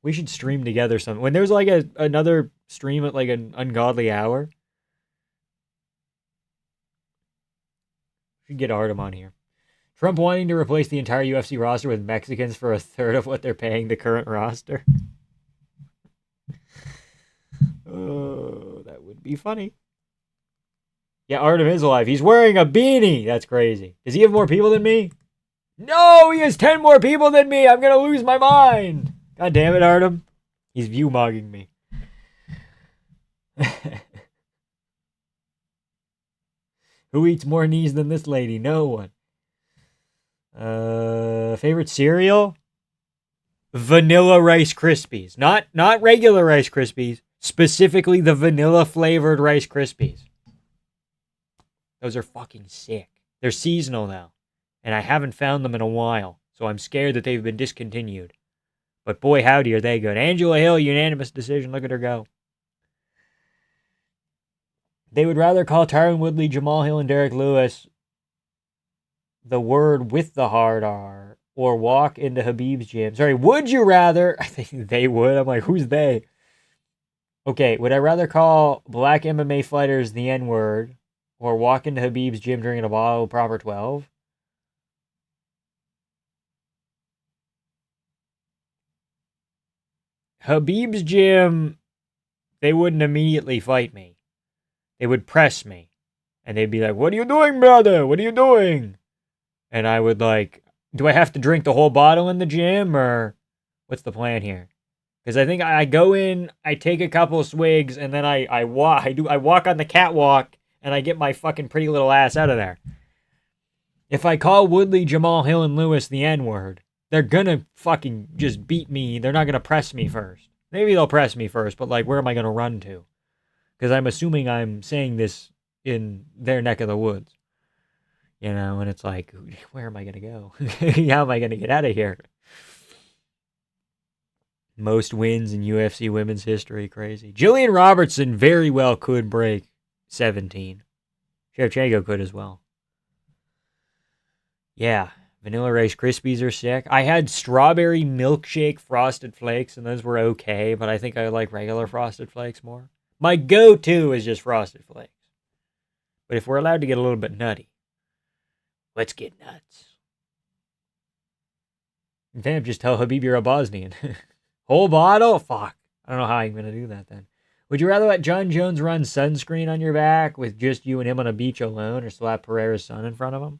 A: We should stream together some. When there's like another stream at like an ungodly hour, we should get Artem on here. Trump wanting to replace the entire UFC roster with Mexicans for a third of what they're paying the current roster. Oh, that would be funny. Yeah, Artem is alive. He's wearing a beanie. That's crazy. Does he have more people than me? No, he has 10 more people than me. I'm going to lose my mind. God damn it, Artem. He's view-mogging me. Who eats more knees than this lady? No one. Favorite cereal? Vanilla Rice Krispies. Not regular Rice Krispies. Specifically the vanilla-flavored Rice Krispies. Those are fucking sick. They're seasonal now. And I haven't found them in a while. So I'm scared that they've been discontinued. But boy, howdy, are they good. Angela Hill, unanimous decision. Look at her go. They would rather call Tyron Woodley, Jamal Hill, and Derek Lewis the word with the hard R, or walk into Habib's gym? Sorry, would you rather? I think they would. I'm like, who's they? Okay, would I rather call black MMA fighters the N word or walk into Habib's gym drinking a bottle of Proper 12? Habib's gym, they wouldn't immediately fight me. They would press me. And they'd be like, what are you doing, brother? What are you doing? And I would like, do I have to drink the whole bottle in the gym or what's the plan here? Because I think I go in, I take a couple of swigs, and then I walk on the catwalk, and I get my fucking pretty little ass out of there. If I call Woodley, Jamal Hill, and Lewis the N-word, they're gonna fucking just beat me. They're not gonna press me first. Maybe they'll press me first, but like, where am I gonna run to? Because I'm assuming I'm saying this in their neck of the woods. You know, and it's like, where am I gonna go? How am I gonna get out of here? Most wins in UFC women's history. Crazy. Jillian Robertson very well could break 17. Shevchenko could as well. Yeah. Vanilla Rice Krispies are sick. I had strawberry milkshake Frosted Flakes, and those were okay, but I think I like regular Frosted Flakes more. My go-to is just Frosted Flakes. But if we're allowed to get a little bit nutty, let's get nuts. Damn, just tell Habib you're a Bosnian. Whole bottle? Fuck. I don't know how I'm going to do that then. Would you rather let John Jones run sunscreen on your back with just you and him on a beach alone or slap Pereira's son in front of him?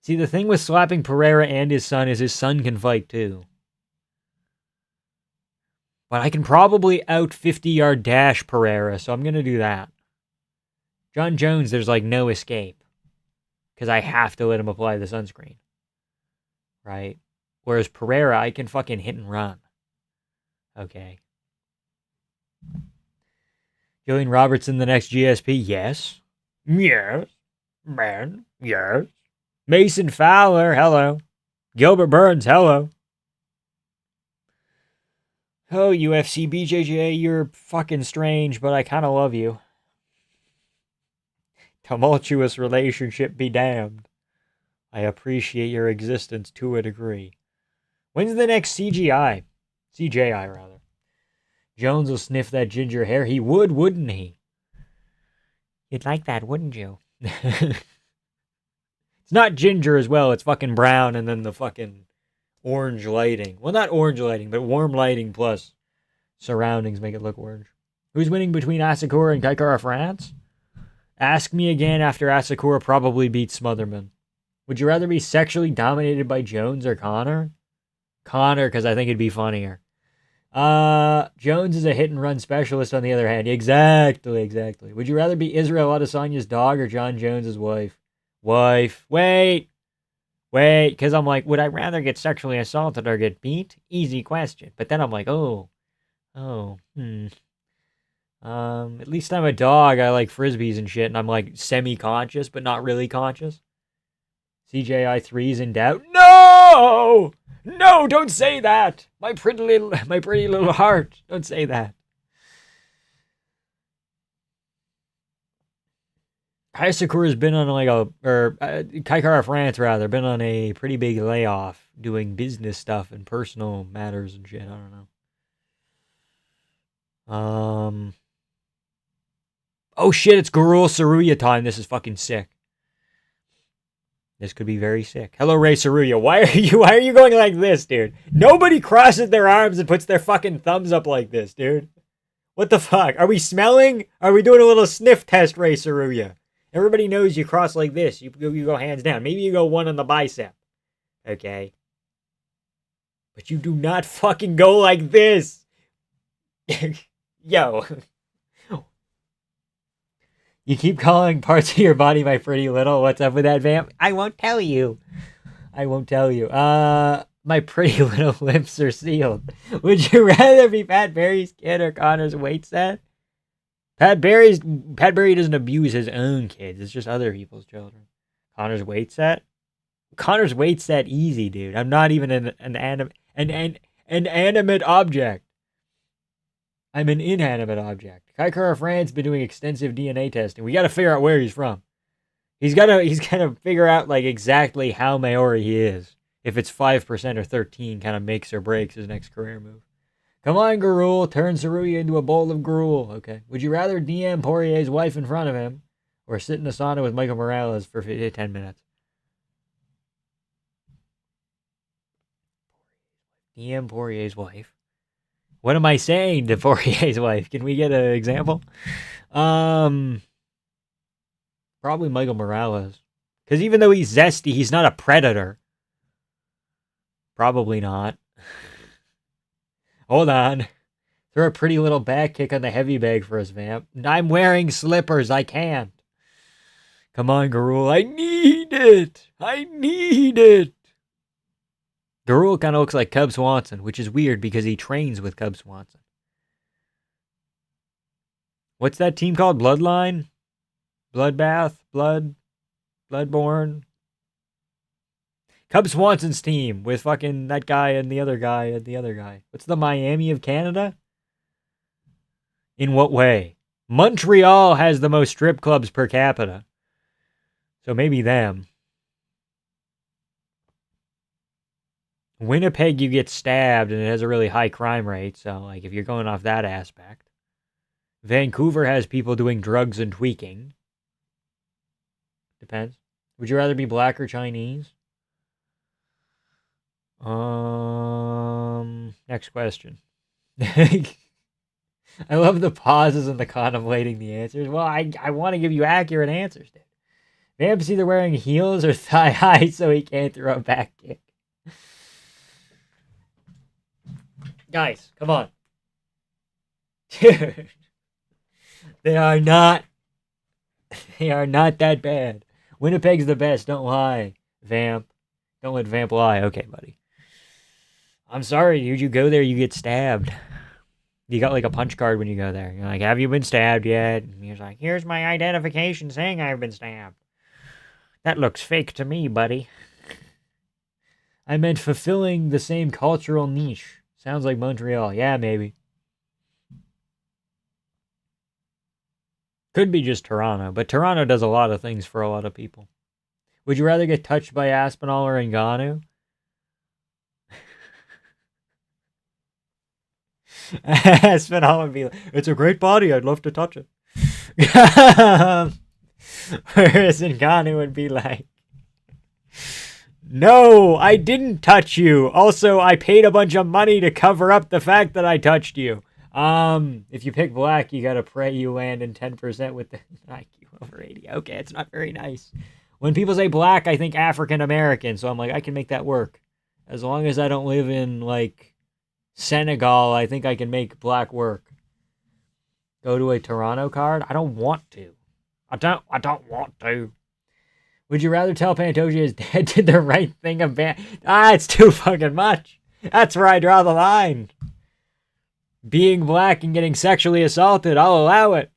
A: See, the thing with slapping Pereira and his son can fight too. But I can probably out 50-yard dash Pereira, so I'm going to do that. John Jones, there's like no escape. Because I have to let him apply the sunscreen. Right? Whereas Pereira, I can fucking hit and run. Okay. Jillian Robertson, the next GSP? Yes. Yes. Man. Yes. Mason Fowler, hello. Gilbert Burns, hello. Oh, UFC BJJ, you're fucking strange, but I kind of love you. Tumultuous relationship be damned. I appreciate your existence to a degree. When's the next CGI? CJI, rather. Jones will sniff that ginger hair. He would, wouldn't he? You'd like that, wouldn't you? It's not ginger as well. It's fucking brown and then the fucking orange lighting. Well, not orange lighting, but warm lighting plus surroundings make it look orange. Who's winning between Asakura and Kaikara France? Ask me again after Asakura probably beats Smotherman. Would you rather be sexually dominated by Jones or Connor? Connor, because I think it'd be funnier. Jones is a hit-and-run specialist, on the other hand. Exactly. Would you rather be Israel Adesanya's dog or John Jones's wife? Wife. Wait, because I'm like, would I rather get sexually assaulted or get beat? Easy question. But then I'm like, at least I'm a dog. I like frisbees and shit, and I'm like semi-conscious, but not really conscious. CJI 3's in doubt. No, don't say that. My pretty little heart. Don't say that. Sakura's been on Kaikara France rather, been on a pretty big layoff doing business stuff and personal matters and shit. I don't know. Oh shit, it's Gurul Saruya time. This is fucking sick. This could be very sick. Hello, Ray Saruya. Why are you going like this, dude? Nobody crosses their arms and puts their fucking thumbs up like this, dude. What the fuck? Are we smelling? Are we doing a little sniff test, Ray Saruya? Everybody knows you cross like this. You go hands down. Maybe you go one on the bicep. Okay. But you do not fucking go like this. Yo. You keep calling parts of your body my pretty little. What's up with that, vamp? I won't tell you. My pretty little lips are sealed. Would you rather be Pat Barry's kid or Connor's weight set? Pat Barry doesn't abuse his own kids. It's just other people's children. Connor's weight set? Connor's weight set easy, dude. I'm not even an animate object. I'm an inanimate object. Kaikara France been doing extensive DNA testing. We got to figure out where he's from. He's gotta figure out like exactly how Maori he is. If it's 5% or 13, kind of makes or breaks his next career move. Come on, Garul, turn Saruya into a bowl of gruel. Okay. Would you rather DM Poirier's wife in front of him, or sit in a sauna with Michael Morales for 10 minutes? DM Poirier's wife. What am I saying to Poirier's wife? Can we get an example? Probably Michael Morales. Because even though he's zesty, he's not a predator. Probably not. Hold on. Throw a pretty little back kick on the heavy bag for us, Vamp. I'm wearing slippers. I can't. Come on, Garul. I need it. I need it. Garul kind of looks like Cub Swanson, which is weird because he trains with Cub Swanson. What's that team called? Bloodline? Bloodbath? Bloodborne? Cub Swanson's team with fucking that guy and the other guy and the other guy. What's the Miami of Canada? In what way? Montreal has the most strip clubs per capita. So maybe them. Winnipeg, you get stabbed and it has a really high crime rate. So, like, if you're going off that aspect. Vancouver has people doing drugs and tweaking. Depends. Would you rather be black or Chinese? Next question. I love the pauses and the contemplating the answers. Well, I want to give you accurate answers, dude. Vamp's either wearing heels or thigh high so he can't throw a back kick. Guys, come on. Dude. They are not that bad. Winnipeg's the best, don't lie. Vamp. Don't let Vamp lie. Okay, buddy. I'm sorry, dude. You go there, you get stabbed. You got like a punch card when you go there. You're like, have you been stabbed yet? And he's like, here's my identification saying I've been stabbed. That looks fake to me, buddy. I meant fulfilling the same cultural niche. Sounds like Montreal. Yeah, maybe. Could be just Toronto, but Toronto does a lot of things for a lot of people. Would you rather get touched by Aspinall or Ngannou? Aspinall would be like, it's a great body, I'd love to touch it. Whereas Ngannou would be like, no, I didn't touch you. Also, I paid a bunch of money to cover up the fact that I touched you. If you pick black, you gotta pray you land in 10% with the IQ over 80. Okay, it's not very nice. When people say black, I think African American, so I'm like, I can make that work. As long as I don't live in, like, Senegal, I think I can make black work. Go to a Toronto card? I don't want to. I don't want to. Would you rather tell Pantoja his dad did the right thing of it's too fucking much. That's where I draw the line. Being black and getting sexually assaulted, I'll allow it.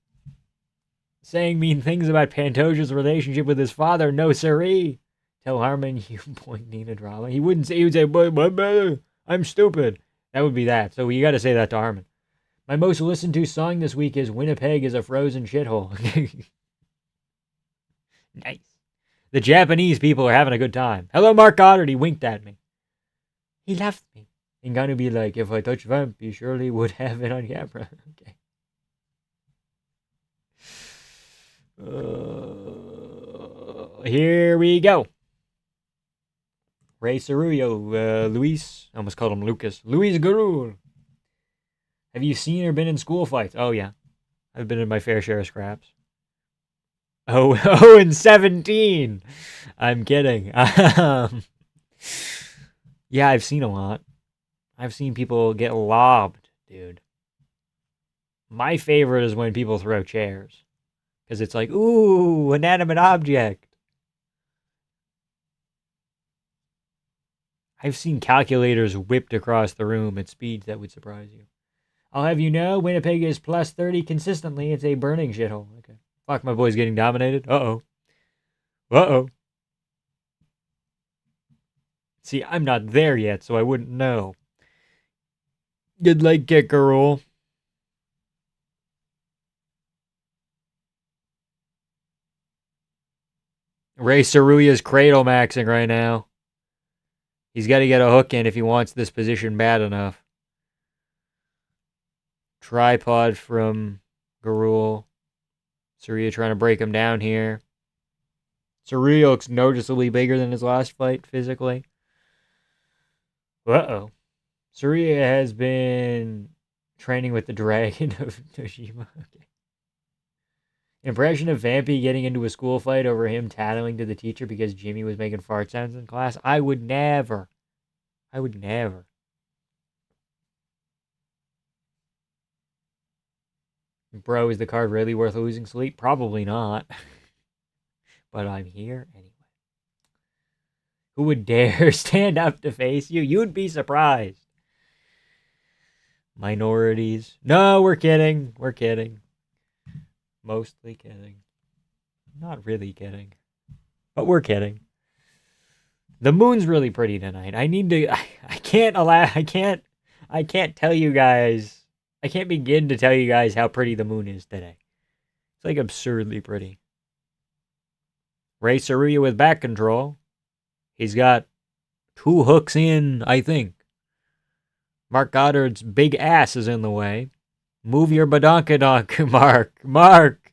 A: Saying mean things about Pantoja's relationship with his father, no siree. Tell Harmon you point Nina drama. He would say, but I'm stupid. That would be that. So you got to say that to Harmon. My most listened to song this week is Winnipeg is a Frozen Shithole. Nice. The Japanese people are having a good time. Hello, Mark Goddard. He winked at me. He left me. And gonna be like, if I touch Vamp, you surely would have it on camera. Okay. Here we go. Ray Cerullo, Luis, I almost called him Lucas. Luis Garul. Have you seen or been in school fights? Oh, yeah. I've been in my fair share of scraps. Oh, and 17. I'm kidding. Yeah, I've seen a lot. I've seen people get lobbed, dude. My favorite is when people throw chairs. Because it's like, ooh, inanimate object. I've seen calculators whipped across the room at speeds that would surprise you. I'll have you know, Winnipeg is plus 30 consistently. It's a burning shithole. Okay. Fuck, my boy's getting dominated. Uh-oh. Uh-oh. See, I'm not there yet, so I wouldn't know. Good leg kick, girl. Ray Saruya's cradle maxing right now. He's got to get a hook in if he wants this position bad enough. Tripod from Garul. Saruya trying to break him down here. Saruya looks noticeably bigger than his last fight physically. Uh-oh. Saruya has been training with the Dragon of Toshima. Okay. Impression of Vampy getting into a school fight over him tattling to the teacher because Jimmy was making fart sounds in class? I would never. Bro, is the card really worth losing sleep? Probably not. But I'm here anyway. Who would dare stand up to face you? You'd be surprised. Minorities. No, we're kidding. We're kidding. Mostly kidding. Not really kidding. But we're kidding. The moon's really pretty tonight. I can't tell you guys. I can't begin to tell you guys how pretty the moon is today. It's like absurdly pretty. Ray Saruya with back control. He's got 2 hooks in, I think. Mark Goddard's big ass is in the way. Move your badonkadonk, Mark. Mark!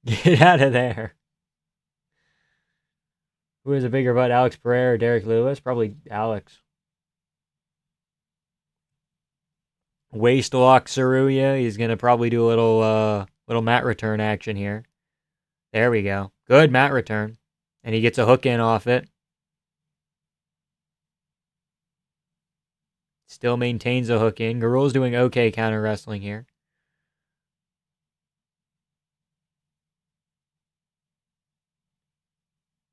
A: Get out of there. Who is a bigger butt, Alex Pereira or Derek Lewis? Probably Alex. Waist lock Saruya. He's going to probably do a little mat return action here. There we go. Good mat return. And he gets a hook in off it. Still maintains a hook in. Garul's doing okay counter wrestling here.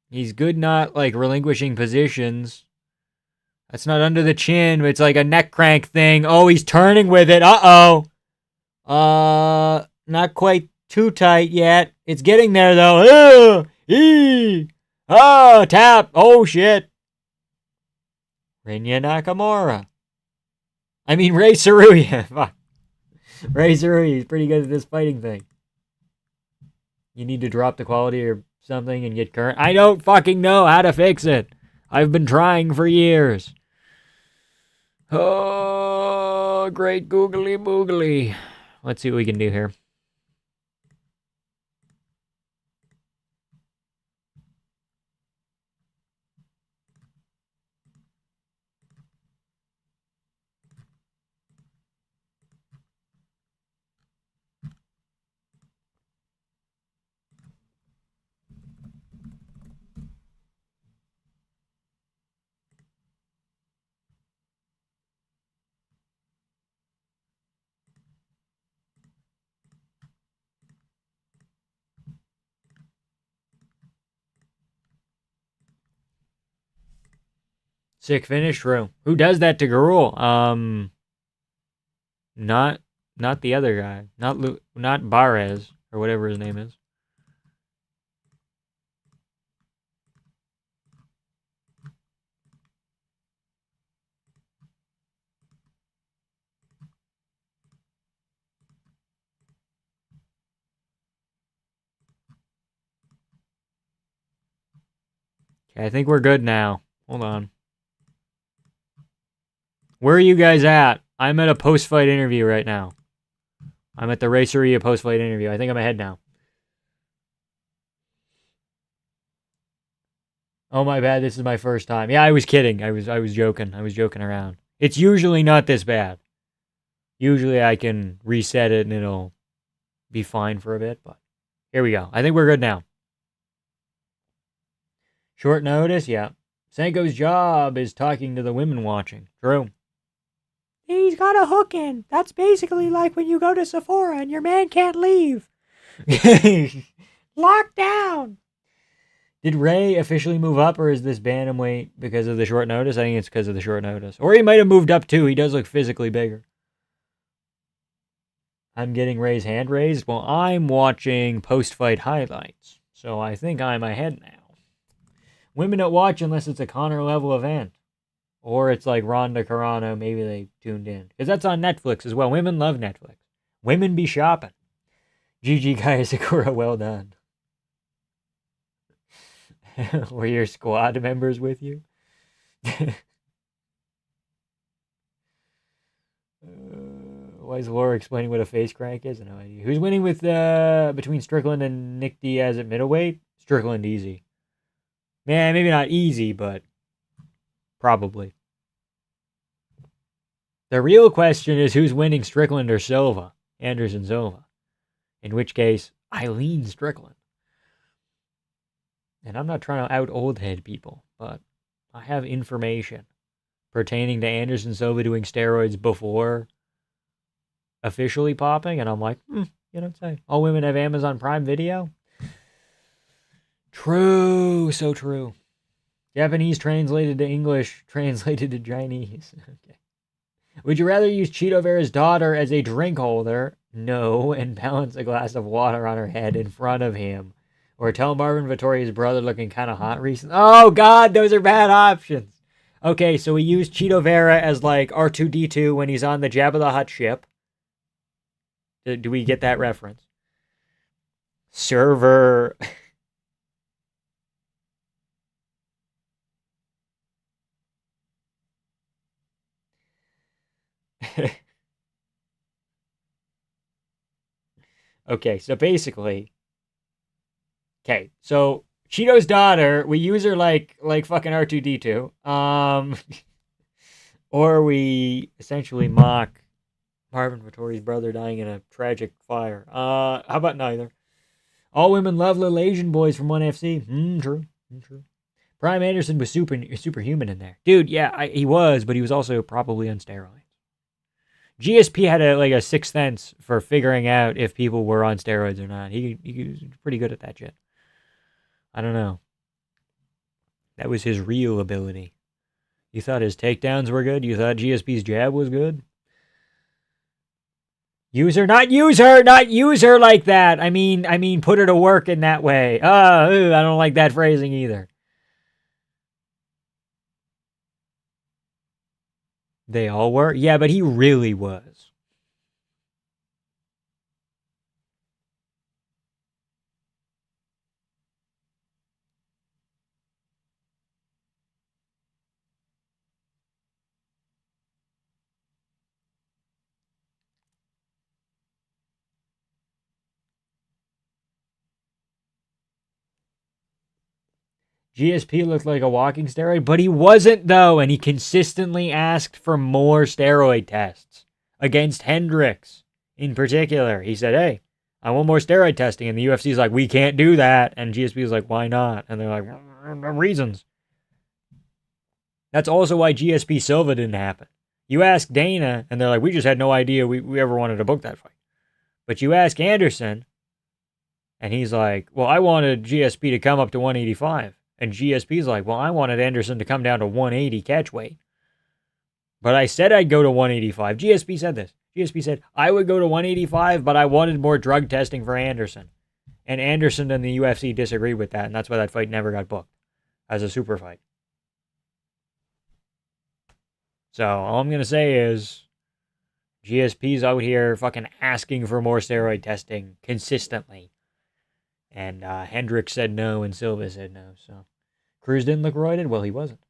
A: He's good not, like, relinquishing positions. That's not under the chin, but it's like a neck crank thing. Oh, he's turning with it. Uh-oh. Not quite too tight yet. It's getting there, though. Tap. Oh, shit. Rinya Nakamura. I mean, Ray Saruya. Fuck. Ray Saruya is pretty good at this fighting thing. You need to drop the quality or something and get current. I don't fucking know how to fix it. I've been trying for years. Oh, great googly boogly. Let's see what we can do here. Sick finish, true. Who does that to Garul? Not the other guy. Not Barez or whatever his name is. Okay, I think we're good now. Hold on. Where are you guys at? I'm at a post-fight interview right now. I'm at the Ray Saruya post-fight interview. I think I'm ahead now. Oh, my bad. This is my first time. Yeah, I was kidding. I was joking. I was joking around. It's usually not this bad. Usually I can reset it and it'll be fine for a bit, but here we go. I think we're good now. Short notice, yeah. Senko's job is talking to the women watching. True. He's got a hook in. That's basically like when you go to Sephora and your man can't leave. Locked down. Did Ray officially move up, or is this bantamweight because of the short notice? I think it's because of the short notice. Or he might have moved up too. He does look physically bigger. I'm getting Ray's hand raised. Well, I'm watching post-fight highlights. So I think I'm ahead now. Women don't watch unless it's a Connor level event. Or it's like Ronda Carano, maybe they tuned in. Because that's on Netflix as well. Women love Netflix. Women be shopping. GG Kaya Sakura, well done. Were your squad members with you? Why is Laura explaining what a face crank is? No idea. Who's winning with between Strickland and Nick Diaz at middleweight? Strickland easy. Man, maybe not easy, but probably. The real question is who's winning, Strickland or Silva? Anderson Silva. In which case, I lean Strickland. And I'm not trying to out old head people, but I have information pertaining to Anderson Silva doing steroids before officially popping, and I'm like, you know what I'm saying? All women have Amazon Prime Video? True, so true. Japanese translated to English, translated to Chinese. Okay. Would you rather use Cheeto Vera's daughter as a drink holder? No, and balance a glass of water on her head in front of him. Or tell Marvin Vittoria's brother looking kind of hot recently. Oh, God, those are bad options. Okay, so we use Cheeto Vera as like R2-D2 when he's on the Jabba the Hutt ship. Do we get that reference? Server. Okay, so basically, okay, so Cheeto's daughter, we use her like fucking R2-D2, or we essentially mock Marvin Vittoria's brother dying in a tragic fire. How about neither? All women love little Asian boys from 1FC. True. Prime Anderson was superhuman in there, dude. Yeah, he was, but he was also probably on steroids. GSP had a sixth sense for figuring out if people were on steroids or not. He was pretty good at that shit. I don't know. That was his real ability. You thought his takedowns were good? You thought GSP's jab was good? Use her, not use her like that. I mean, put her to work in that way. I don't like that phrasing either. They all were? Yeah, but he really was. GSP looked like a walking steroid, but he wasn't, though, and he consistently asked for more steroid tests against Hendricks in particular. He said, hey, I want more steroid testing, and the UFC's like, we can't do that, and GSP's like, why not? And they're like, reasons. That's also why GSP Silva didn't happen. You ask Dana, and they're like, we just had no idea we ever wanted to book that fight. But you ask Anderson, and he's like, well, I wanted GSP to come up to 185. And GSP's like, well, I wanted Anderson to come down to 180 catch weight. But I said I'd go to 185. GSP said this. GSP said, I would go to 185, but I wanted more drug testing for Anderson. And Anderson and the UFC disagreed with that, and that's why that fight never got booked as a super fight. So all I'm going to say is GSP's out here fucking asking for more steroid testing consistently. And Hendricks said no, and Silva said no. So Cruz didn't look roided? Well, he wasn't.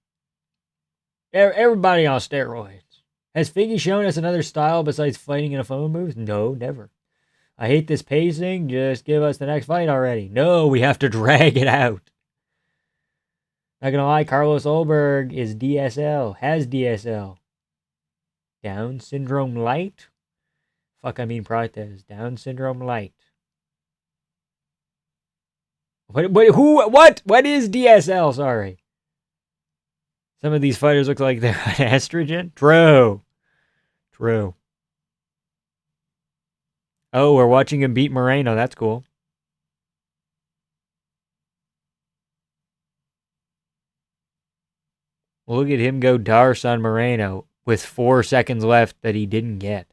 A: Everybody on steroids. Has Figgy shown us another style besides fighting in a phone booth? No, never. I hate this pacing. Just give us the next fight already. No, we have to drag it out. Not gonna lie, Carlos Olberg is DSL. Has DSL. Down syndrome light? Fuck, I mean Protez. Down syndrome light. What is DSL? Sorry. Some of these fighters look like they're on estrogen. True. Oh, we're watching him beat Moreno. That's cool. Look at him go Darce on Moreno with 4 seconds left that he didn't get.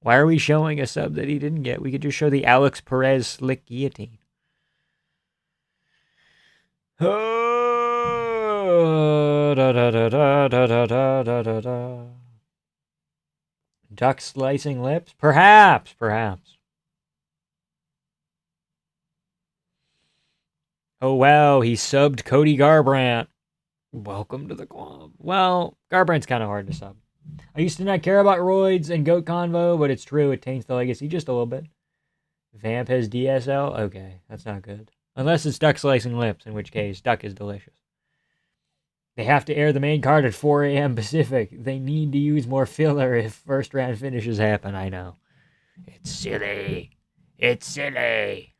A: Why are we showing a sub that he didn't get? We could just show the Alex Perez slick guillotine. Duck slicing lips? Perhaps. Oh, wow, he subbed Cody Garbrandt. Welcome to the club. Well, Garbrandt's kind of hard to sub. I used to not care about roids and goat convo, but it's true, it taints the legacy just a little bit. Vamp has DSL? Okay, that's not good. Unless it's duck slicing lips, in which case, duck is delicious. They have to air the main card at 4 a.m. Pacific. They need to use more filler if first round finishes happen, I know. It's silly. It's silly.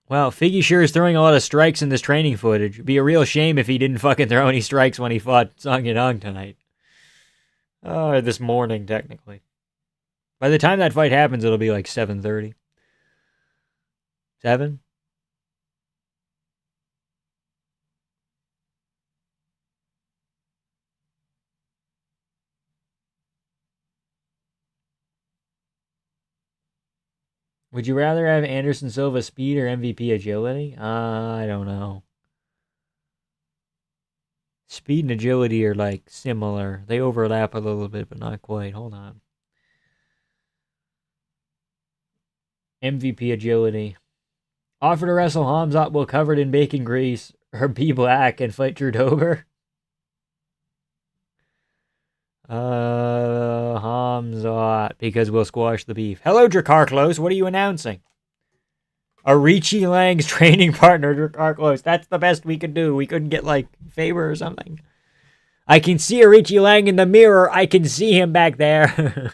A: Well, Figgy sure is throwing a lot of strikes in this training footage. It'd be a real shame if he didn't fucking throw any strikes when he fought Song Yadong tonight. This morning, technically. By the time that fight happens, it'll be like 7:30. 7? Would you rather have Anderson Silva speed or MVP agility? I don't know. Speed and agility are like similar. They overlap a little bit, but not quite. Hold on. MVP agility. Offer to wrestle Hamzat while covered in bacon grease or be black and fight Drew Dober. Hamzat, because we'll squash the beef. Hello, Dracarklos. What are you announcing? Arichi Lang's training partner, Dracarklos. That's the best we could do. We couldn't get, like, Faber or something. I can see Arichi Lang in the mirror. I can see him back there.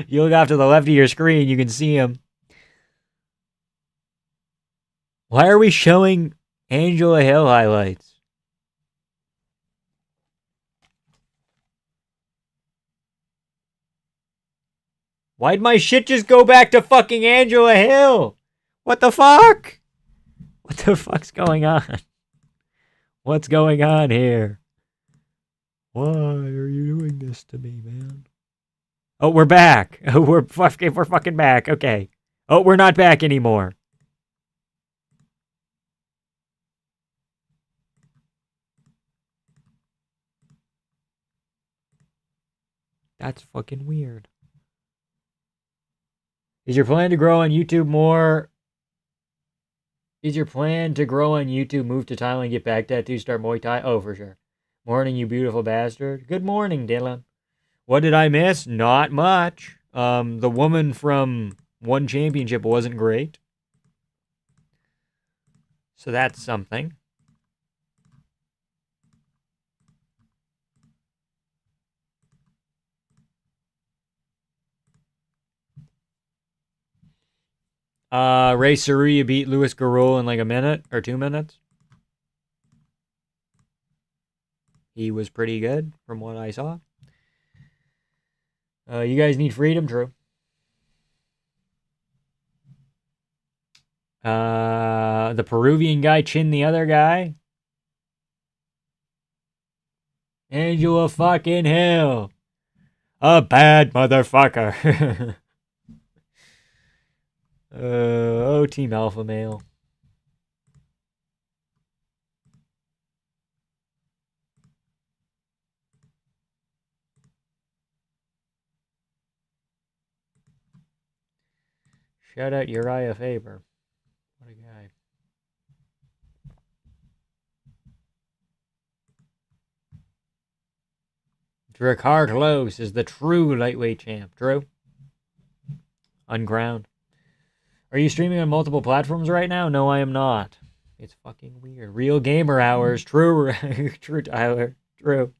A: You look off to the left of your screen, you can see him. Why are we showing Angela Hill highlights? Why'd my shit just go back to fucking Angela Hill? What the fuck? What the fuck's going on? What's going on here? Why are you doing this to me, man? Oh, we're back. Oh, we're fucking back. Okay. Oh, we're not back anymore. That's fucking weird. Is your plan to grow on YouTube more? Is your plan to grow on YouTube, move to Thailand, get back tattoos, start Muay Thai? Oh, for sure. Morning, you beautiful bastard. Good morning, Dylan. What did I miss? Not much. The woman from One Championship wasn't great. So that's something. Ray Saruya beat Louis Garou in like a minute or 2 minutes. He was pretty good from what I saw. You guys need freedom, true. The Peruvian guy chinned the other guy. Angela fucking Hill. A bad motherfucker. Team Alpha Male. Shout out Uriah Faber. What a guy. Dracarklos is the true lightweight champ. Drew? Unground. Are you streaming on multiple platforms right now? No, I am not. It's fucking weird. Real gamer hours. True. True, Tyler. True.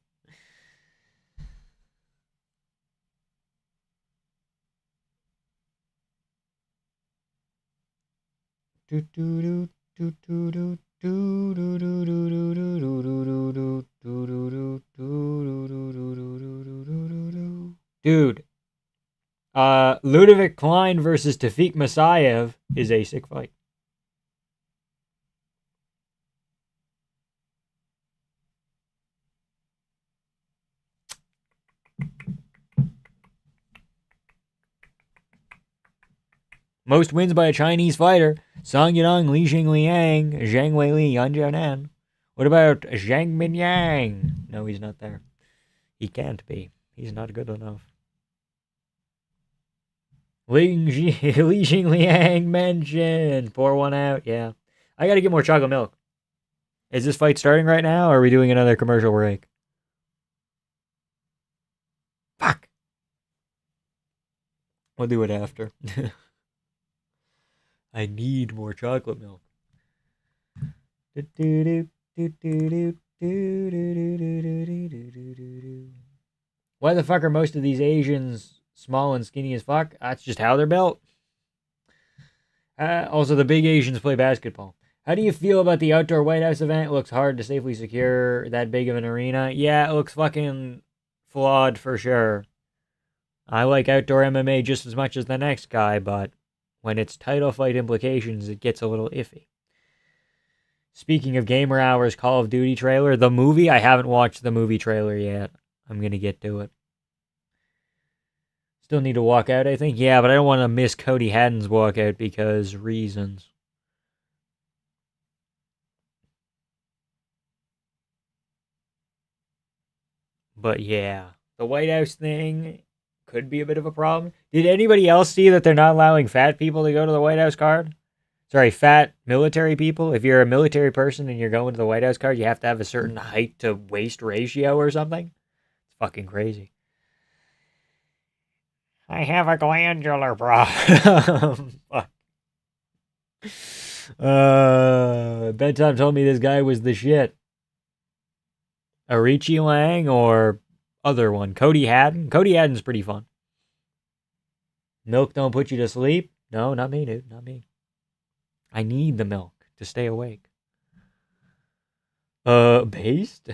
A: Dude. Ludovic Klein versus Tafik Masayev is a sick fight. Most wins by a Chinese fighter. Song Yadong, Li Xing Liang, Zhang Weili, Yan Jianan. What about Zhang Minyang? No, he's not there. He can't be. He's not good enough. Li Jingliang mentioned. Pour one out. Yeah. I gotta get more chocolate milk. Is this fight starting right now, or are we doing another commercial break? Fuck. We'll do it after. I need more chocolate milk. Why the fuck are most of these Asians small and skinny as fuck? That's just how they're built. Also, the big Asians play basketball. How do you feel about the outdoor White House event? It looks hard to safely secure that big of an arena. Yeah, it looks fucking flawed for sure. I like outdoor MMA just as much as the next guy, but when it's title fight implications, it gets a little iffy. Speaking of Gamer Hours Call of Duty trailer, the movie, I haven't watched the movie trailer yet. I'm going to get to it. Still need to walk out, I think. Yeah, but I don't want to miss Cody Haddon's walkout because reasons. But yeah, the White House thing could be a bit of a problem. Did anybody else see that they're not allowing fat people to go to the White House card? Sorry, fat military people. If you're a military person and you're going to the White House card, you have to have a certain height to waist ratio or something. It's fucking crazy. I have a glandular problem. Fuck. Bedtime told me this guy was the shit. Arichi Lang or other one? Cody Haddon? Cody Haddon's pretty fun. Milk don't put you to sleep? No, not me, dude. Not me. I need the milk to stay awake. Based?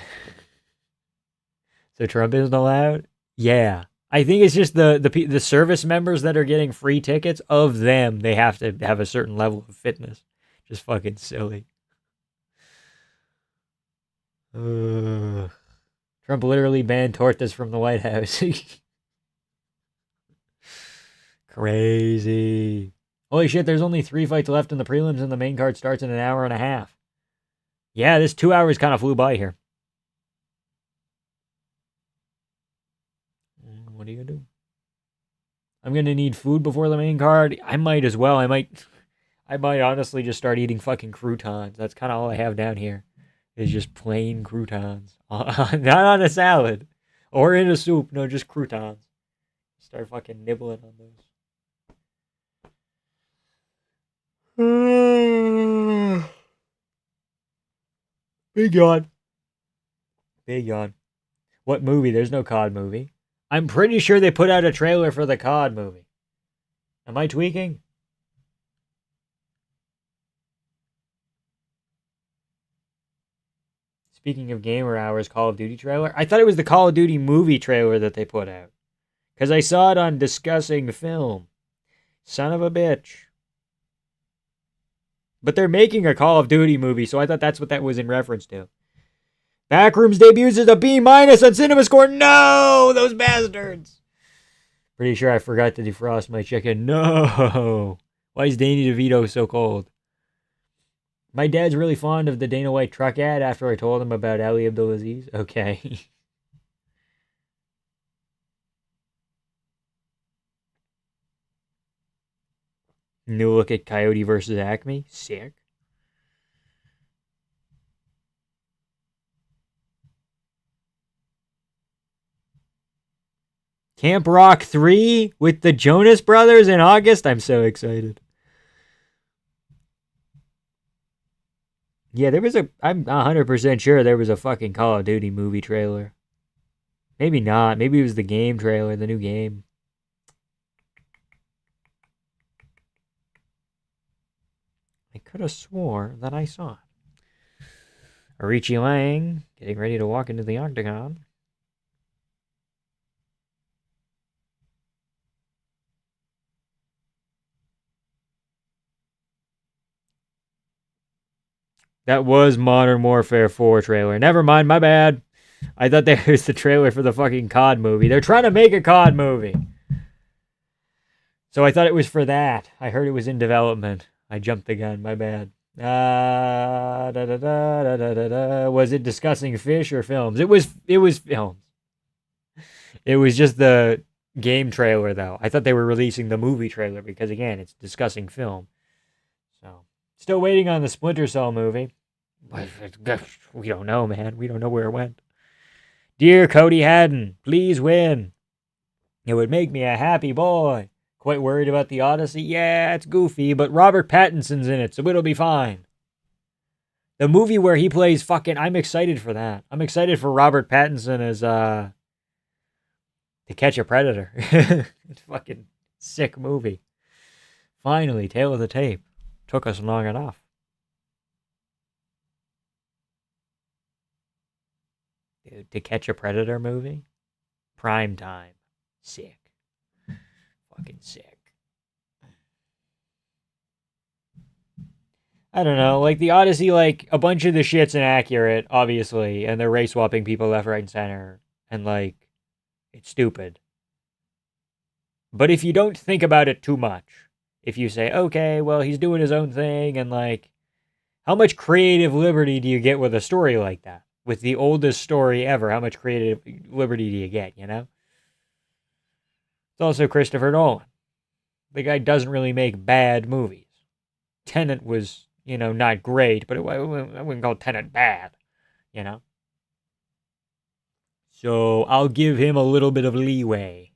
A: So Trump isn't allowed? Yeah. I think it's just the service members that are getting free tickets, of them, they have to have a certain level of fitness. Just fucking silly. Trump literally banned tortas from the White House. Crazy. Holy shit, there's only 3 fights left in the prelims and the main card starts in an hour and a half. Yeah, this 2 hours kind of flew by here. What are you gonna do? I'm gonna need food before the main card. I might as well. I might honestly just start eating fucking croutons. That's kind of all I have down here. Is just plain croutons. Not on a salad. Or in a soup. No, just croutons. Start fucking nibbling on those. Big yawn. Big yawn. What movie? There's no COD movie. I'm pretty sure they put out a trailer for the COD movie. Am I tweaking? Speaking of Gamer Hours Call of Duty trailer, I thought it was the Call of Duty movie trailer that they put out. Because I saw it on Discussing Film. Son of a bitch. But they're making a Call of Duty movie, so I thought that's what that was in reference to. Backrooms debuts as a B- on CinemaScore. No! Those bastards! Pretty sure I forgot to defrost my chicken. No! Why is Danny DeVito so cold? My dad's really fond of the Dana White truck ad after I told him about Ali Abdulaziz. Okay. New look at Coyote versus Acme. Sick. Camp Rock 3 with the Jonas Brothers in August. I'm so excited. Yeah, I'm 100% sure there was a fucking Call of Duty movie trailer. Maybe not. Maybe it was the game trailer, the new game. I could have swore that I saw it. Arichi Lang getting ready to walk into the octagon. That was Modern Warfare 4 trailer. Never mind, my bad. I thought that was the trailer for the fucking COD movie. They're trying to make a COD movie. So I thought it was for that. I heard it was in development. I jumped the gun, my bad. Was it discussing fish or films? It was films. It was just the game trailer, though. I thought they were releasing the movie trailer because, again, it's discussing film. So, still waiting on the Splinter Cell movie. We don't know, man. We don't know where it went. Dear Cody Haddon, please win. It would make me a happy boy. Quite worried about the Odyssey? Yeah, it's goofy, but Robert Pattinson's in it, so it'll be fine. The movie where he plays fucking... I'm excited for that. I'm excited for Robert Pattinson as, To Catch a Predator. It's fucking sick movie. Finally, Tale of the Tape. Took us long enough. Dude, To Catch a Predator movie? Prime time. Sick. Fucking sick. I don't know. Like, the Odyssey, like, a bunch of the shit's inaccurate, obviously, and they're race swapping people left, right, and center. And, like, it's stupid. But if you don't think about it too much, if you say, okay, well, he's doing his own thing, and, like, how much creative liberty do you get with a story like that? With the oldest story ever, how much creative liberty do you get, you know? It's also Christopher Nolan. The guy doesn't really make bad movies. Tenet was, you know, not great, but I wouldn't call Tenet bad, you know? So I'll give him a little bit of leeway.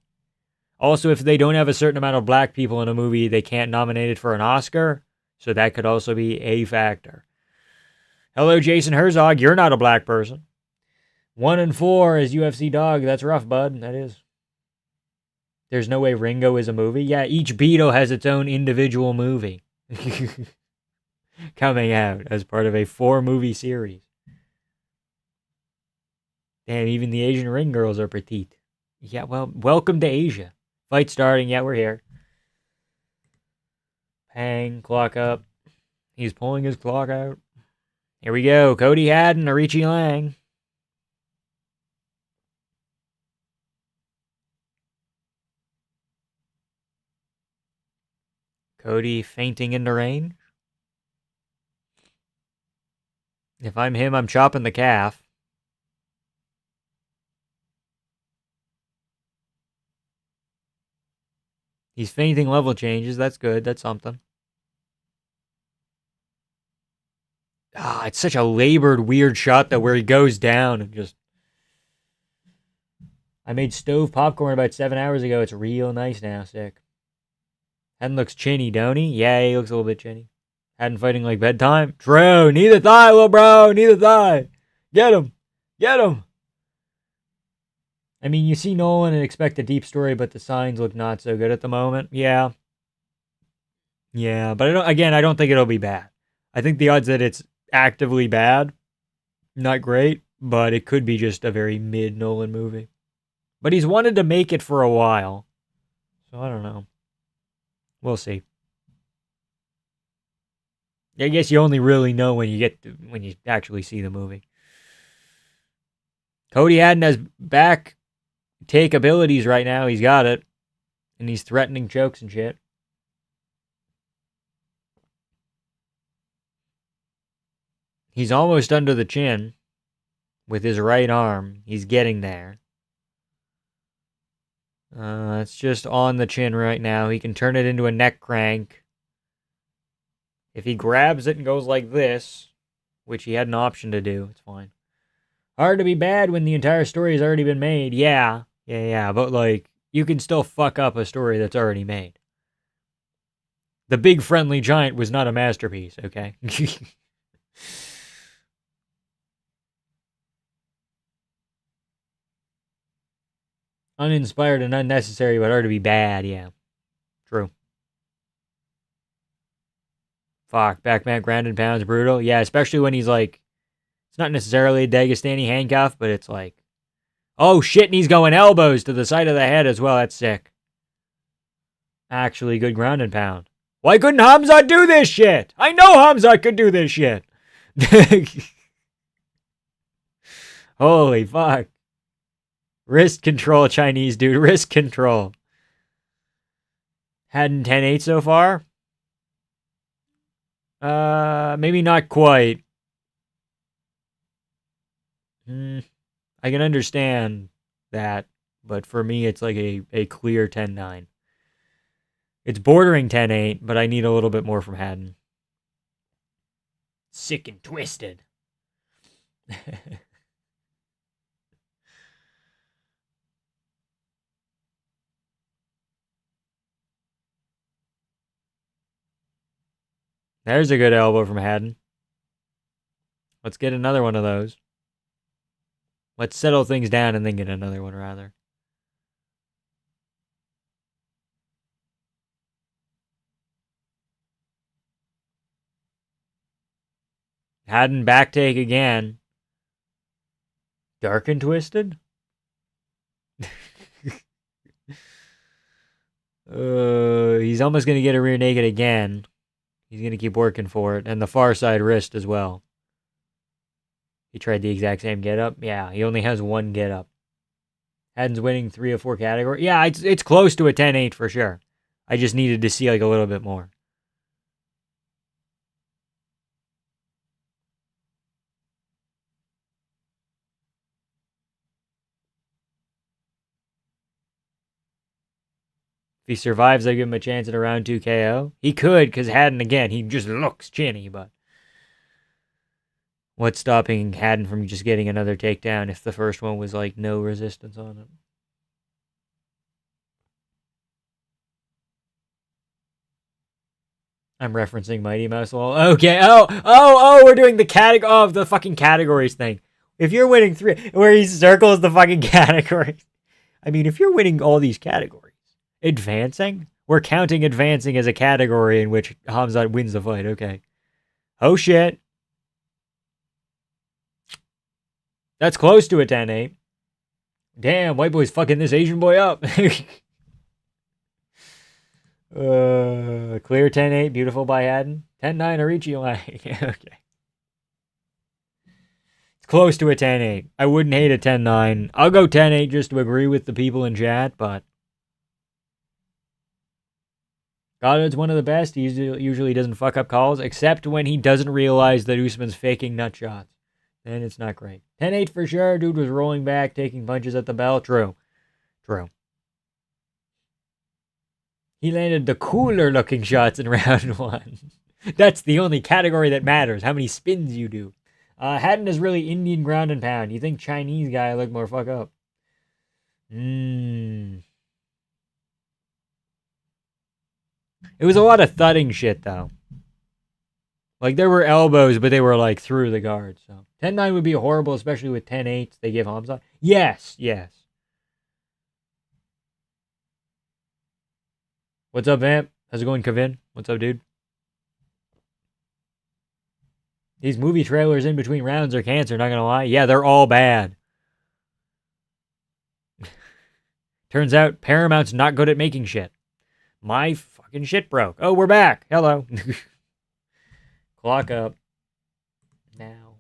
A: Also, if they don't have a certain amount of black people in a movie, they can't nominate it for an Oscar. So that could also be a factor. Hello, Jason Herzog. You're not a black person. 1-4 is UFC dog. That's rough, bud. That is. There's no way Ringo is a movie. Yeah, each Beatle has its own individual movie. Coming out as part of a 4-movie series. Damn, even the Asian ring girls are petite. Yeah, well, welcome to Asia. Fight starting. Yeah, we're here. Pang, clock up. He's pulling his clock out. Here we go. Cody Haddon, Arichi Lang. Cody fainting into range. If I'm him, I'm chopping the calf. He's fainting level changes. That's good. That's something. Ah, it's such a labored, weird shot though, where he goes down and just... I made stove popcorn about 7 hours ago. It's real nice now. Sick. Haddon looks chinny, don't he? Yeah, he looks a little bit chinny. Haddon fighting like bedtime. True. Knee the thigh, little bro. Knee the thigh. Get him. Get him. I mean, you see Nolan and expect a deep story, but the signs look not so good at the moment. Yeah. Yeah, but I don't think it'll be bad. I think the odds that it's actively bad, not great, but it could be just a very mid Nolan movie. But he's wanted to make it for a while. So I don't know. We'll see. I guess you only really know when you actually see the movie. Cody Haddon has back take abilities right now. He's got it. And he's threatening chokes and shit. He's almost under the chin with his right arm. He's getting there. It's just on the chin right now. He can turn it into a neck crank. If he grabs it and goes like this, which he had an option to do, it's fine. Hard to be bad when the entire story has already been made. Yeah. But, like, you can still fuck up a story that's already made. The Big Friendly Giant was not a masterpiece, okay? Uninspired and unnecessary, but hard to be bad, yeah. True. Fuck, backman grounded pounds, brutal. Yeah, especially when he's like, it's not necessarily a Dagestani handcuff, but it's like, oh shit, and he's going elbows to the side of the head as well. That's sick. Actually, good ground and pound. Why couldn't Hamzat do this shit? I know Hamzat could do this shit. Holy fuck. Wrist control, Chinese dude. Wrist control. Hadn't 10-8 so far? Maybe not quite. I can understand that. But for me, it's like a clear 10-9. It's bordering 10-8, but I need a little bit more from Haddon. Sick and twisted. There's a good elbow from Haddon. Let's get another one of those. Let's settle things down and then get another one, rather. Haddon back take again. Dark and twisted? He's almost going to get a rear naked again. He's going to keep working for it. And the far side wrist as well. He tried the exact same get up. Yeah, he only has one get up. Haddon's winning 3 of 4 categories. Yeah, it's close to a 10-8 for sure. I just needed to see like a little bit more. If he survives, I give him a chance at a round 2 KO. He could, because Haddon, again, he just looks chinny, but what's stopping Haddon from just getting another takedown if the first one was like no resistance on it? I'm referencing Mighty Mouse Wall. Okay. Oh, we're doing the the fucking categories thing. If you're winning 3, where he circles the fucking categories. I mean, if you're winning all these categories, advancing? We're counting advancing as a category in which Hamzat wins the fight. Okay. Oh, shit. That's close to a 10-8. Damn, white boy's fucking this Asian boy up. Clear 10-8, beautiful by Haddon. 10-9, Arichi like. Okay. It's close to a 10-8. I wouldn't hate a 10-9. I'll go 10-8 just to agree with the people in chat, but Goddard's one of the best. He usually doesn't fuck up calls, except when he doesn't realize that Usman's faking nut shots. Then it's not great. 10-8 for sure. Dude was rolling back, taking punches at the bell. True. He landed the cooler looking shots in round 1. That's the only category that matters. How many spins you do. Haddon is really Indian ground and pound. You think Chinese guy look more fuck up? It was a lot of thudding shit, though. Like, there were elbows, but they were, like, through the guard. So 10-9 would be horrible, especially with 10-8s they give Hamzat. Yes. What's up, Vamp? How's it going, Kevin? What's up, dude? These movie trailers in between rounds are cancer, not gonna lie. Yeah, they're all bad. Turns out Paramount's not good at making shit. My fucking shit broke. Oh, we're back. Hello. Clock up. Now.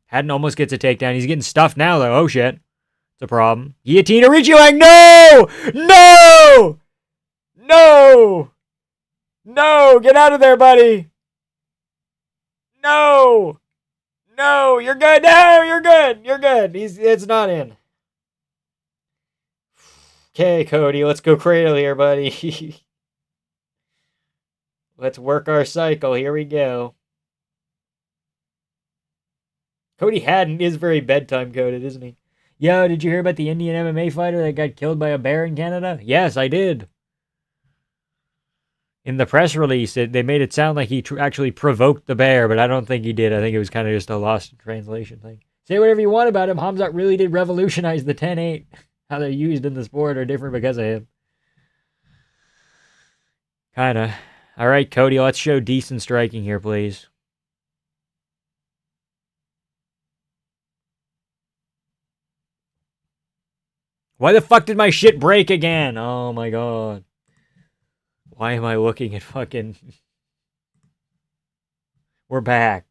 A: Haddon almost gets a takedown. He's getting stuffed now, though. Oh, shit. It's a problem. Guillotine Arichiwang. No! Get out of there, buddy. No! You're good. No, you're good. It's not in. Okay, Cody, let's go cradle here, buddy. Let's work our cycle. Here we go. Cody Haddon is very bedtime coded, isn't he? Yo, did you hear about the Indian MMA fighter that got killed by a bear in Canada? Yes, I did. In the press release, they made it sound like he actually provoked the bear, but I don't think he did. I think it was kind of just a lost in translation thing. Say whatever you want about him. Hamzat really did revolutionize the 10-8. How they're used in the sport are different because of him. Kinda. All right, Cody, let's show decent striking here, please. Why the fuck did my shit break again? Oh my god. Why am I looking at fucking... We're back.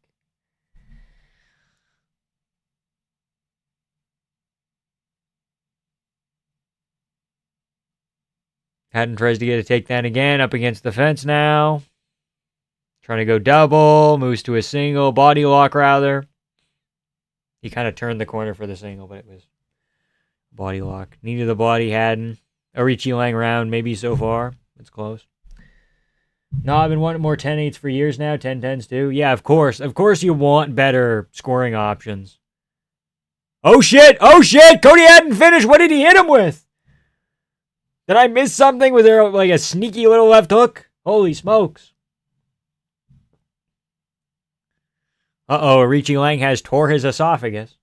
A: Haddon tries to get a takedown again, up against the fence now. Trying to go double, moves to a single, body lock rather. He kind of turned the corner for the single, but it was Body lock. Knee to the body, Haddon. Arichi Lang round, maybe so far. It's close. No, I've been wanting more 10-8s for years now. 10-10s too. Yeah, of course. Of course you want better scoring options. Oh shit! Oh shit! Cody hadn't finished. What did he hit him with? Did I miss something? Was there like a sneaky little left hook? Holy smokes. Uh-oh, Arichi Lang has tore his esophagus.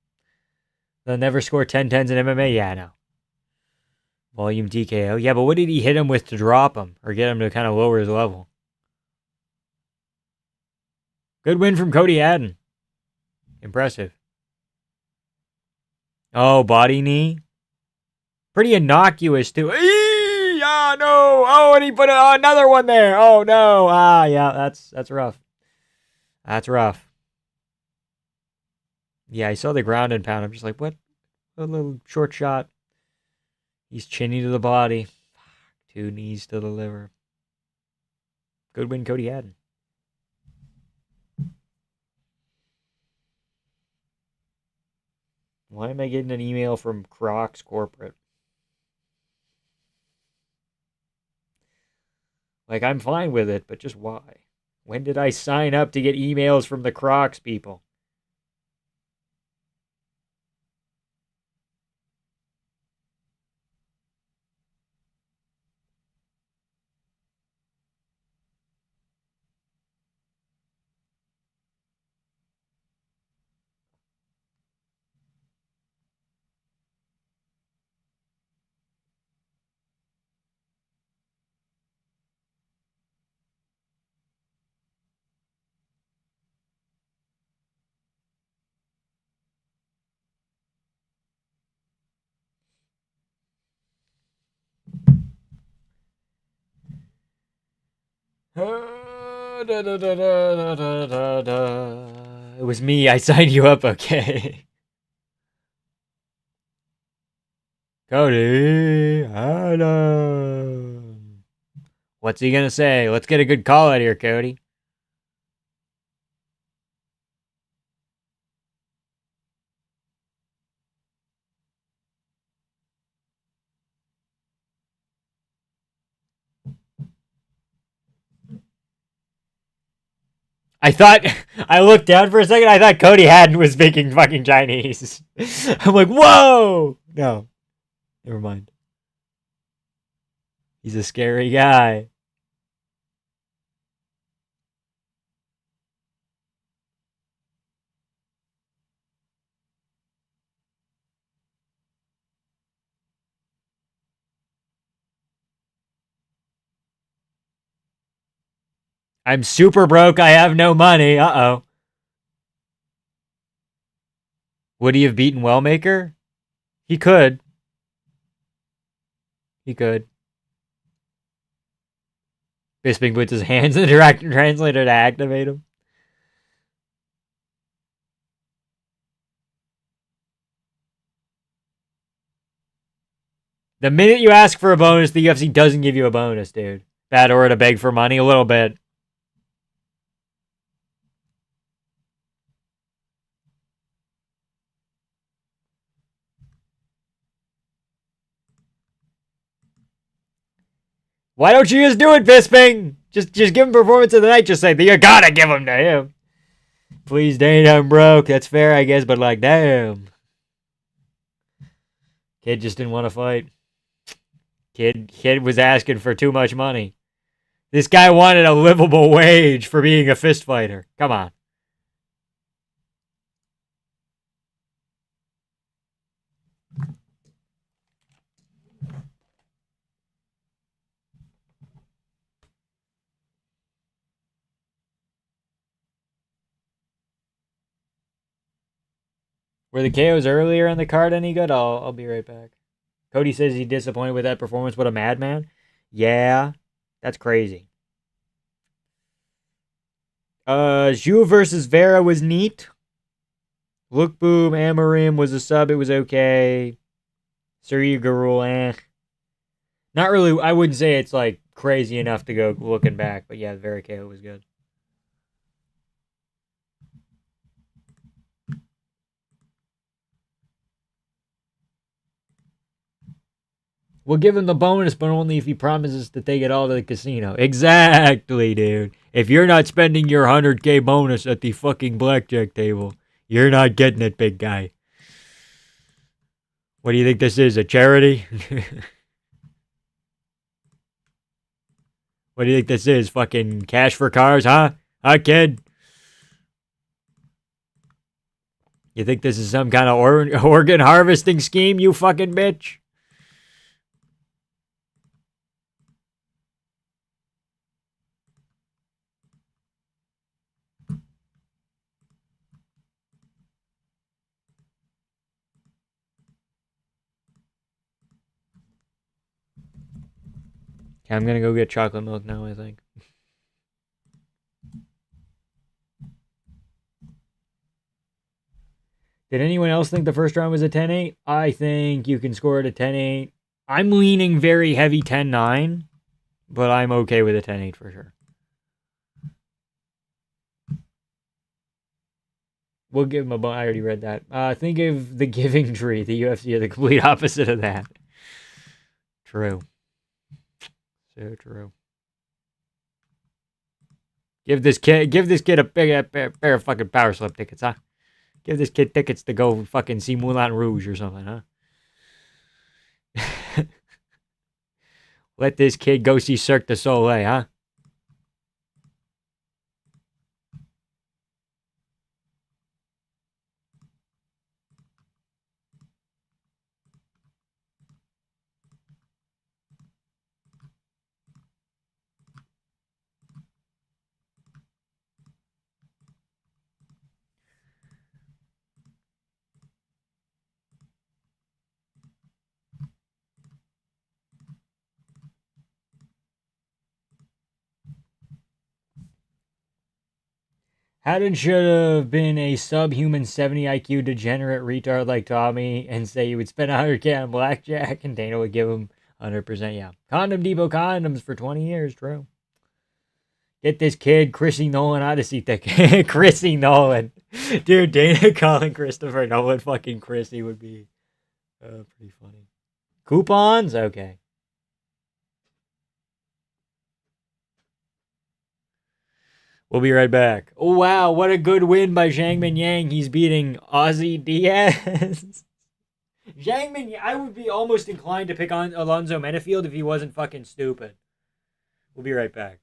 A: They'll never score 10-10s in MMA? Yeah, no. Volume TKO. Yeah, but what did he hit him with to drop him? Or get him to kind of lower his level? Good win from Cody Haddon. Impressive. Oh, body knee. Pretty innocuous, too. Ah, no. Oh, and he put another one there. Oh, no. Ah, yeah, that's rough. That's rough. Yeah, I saw the ground and pound. I'm just like, what? A little short shot. He's chinny to the body. 2 knees to the liver. Good win, Cody Haddon. Why am I getting an email from Crocs Corporate? Like, I'm fine with it, but just why? When did I sign up to get emails from the Crocs people? It was me. I signed you up, okay? Cody Adam. What's he gonna say? Let's get a good call out here, Cody. I looked down for a second. I thought Cody Haddon was speaking fucking Chinese. I'm like, whoa! No, never mind. He's a scary guy. I'm super broke. I have no money. Uh-oh. Would he have beaten Wellmaker? He could. He could. Bisping puts his hands in the translator to activate him. The minute you ask for a bonus, the UFC doesn't give you a bonus, dude. Bad aura to beg for money a little bit. Why don't you just do it, Bisping? Just give him performance of the night. Just say, you gotta give him to him. Please, Dane, I'm broke. That's fair, I guess, but like, damn. Kid just didn't want to fight. Kid was asking for too much money. This guy wanted a livable wage for being a fist fighter. Come on. Were the KOs earlier in the card any good? I'll be right back. Cody says he's disappointed with that performance. What a madman. Yeah, that's crazy. Zhu versus Vera was neat. Look Boom, Amarim was a sub. It was okay. Surya Garul, Not really. I wouldn't say it's like crazy enough to go looking back, but yeah, Vera KO was good. We'll give him the bonus, but only if he promises to take it all to the casino. Exactly, dude. If you're not spending your 100K bonus at the fucking blackjack table, you're not getting it, big guy. What do you think this is, a charity? What do you think this is, fucking cash for cars, huh? Huh, kid? You think this is some kind of organ harvesting scheme, you fucking bitch? Okay, I'm gonna go get chocolate milk now, I think. Did anyone else think the first round was a 10-8? I think you can score it a 10-8. I'm leaning very heavy 10-9, but I'm okay with a 10-8 for sure. We'll give him a bone. I already read that. Think of the Giving Tree. The UFC are the complete opposite of that. True. So true. Give this kid a pair of fucking power slip tickets, huh? Give this kid tickets to go fucking see Moulin Rouge or something, huh? Let this kid go see Cirque du Soleil, huh? Haddon should have been a subhuman 70 IQ degenerate retard like Tommy and say he would spend 100K on blackjack and Dana would give him 100%. Yeah. Condom Depot condoms for 20 years. True. Get this kid Chrissy Nolan Odyssey ticket. Chrissy Nolan. Dude, Dana calling Christopher Nolan fucking Chrissy would be pretty funny. Coupons? Okay. We'll be right back. Oh, wow. What a good win by Zhang Min Yang. He's beating Ozzy Diaz. Zhang Min, I would be almost inclined to pick on Alonzo Menafield if he wasn't fucking stupid. We'll be right back.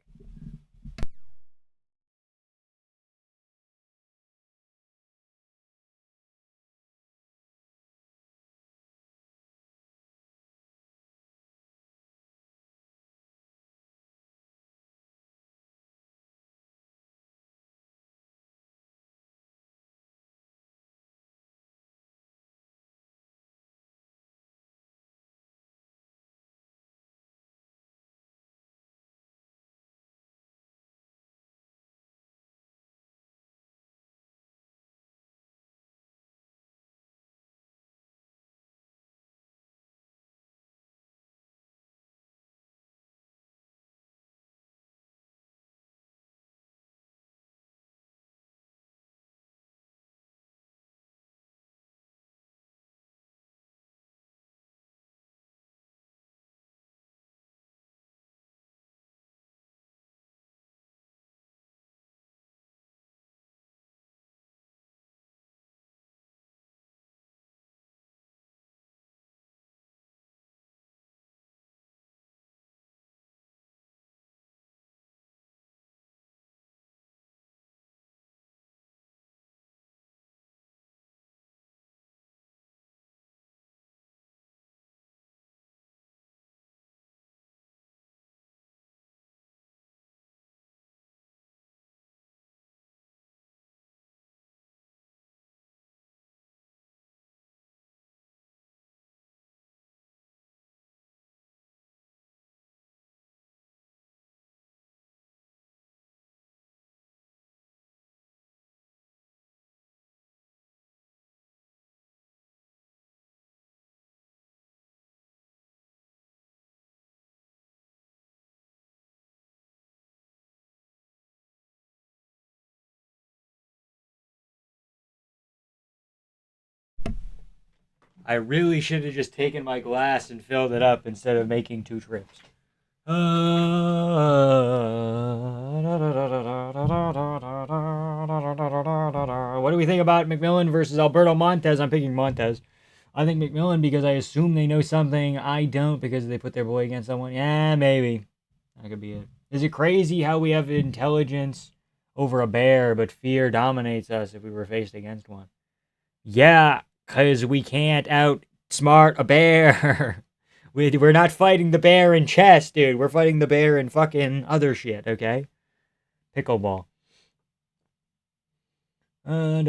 A: I really should have just taken my glass and filled it up instead of making 2 trips. What do we think about McMillan versus Alberto Montez? I'm picking Montez. I think McMillan because I assume they know something I don't because they put their boy against someone. Yeah, maybe. That could be it. Is it crazy how we have intelligence over a bear, but fear dominates us if we were faced against one? Yeah, because we can't outsmart a bear. We're not fighting the bear in chess, dude. We're fighting the bear in fucking other shit, okay? Pickleball. Is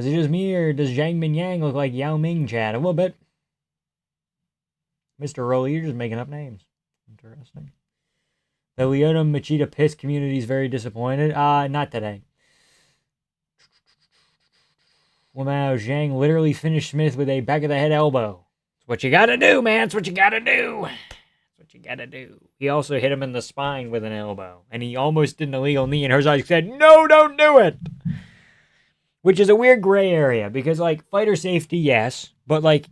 A: it just me, or does Zhang Mingyang look like Yao Ming, Chad? A little bit. Mr. Rowley, you're just making up names. Interesting. The Leona Machida Piss community is very disappointed. Not today. Wow, Zhang literally finished Smith with a back of the head elbow. It's what you gotta do, man. It's what you gotta do. It's what you gotta do. He also hit him in the spine with an elbow. And he almost did an illegal knee, and Herzog said, no, don't do it. Which is a weird gray area, because, like, fighter safety, yes. But, like,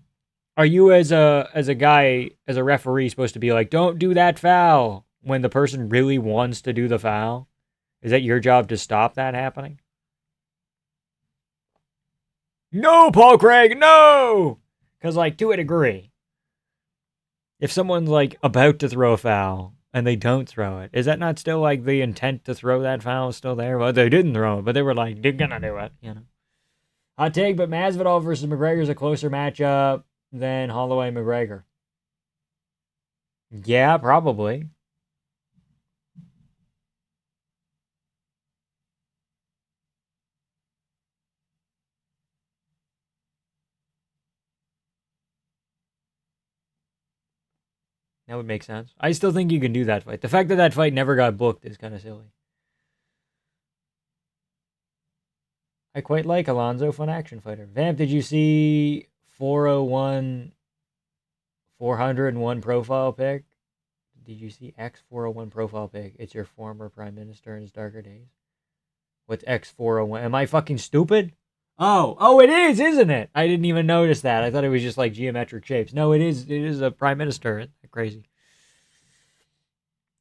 A: are you as a guy, as a referee, supposed to be like, don't do that foul, when the person really wants to do the foul? Is that your job to stop that happening? No, Paul Craig, no! Because, like, to a degree, if someone's, like, about to throw a foul and they don't throw it, is that not still, like, the intent to throw that foul is still there? Well, they didn't throw it, but they were like, they're gonna do it, you know? Hot take, but Masvidal versus McGregor is a closer matchup than Holloway McGregor. Yeah, probably. That would make sense. I still think you can do that fight. The fact that that fight never got booked is kind of silly. I quite like Alonzo, fun action fighter. Vamp, did you see 401, 401 profile pic? Did you see X401 profile pic? It's your former prime minister in his darker days. What's X401? Am I fucking stupid? Oh, it is, isn't it? I didn't even notice that. I thought it was just like geometric shapes. No, it is. It is a prime minister. Crazy.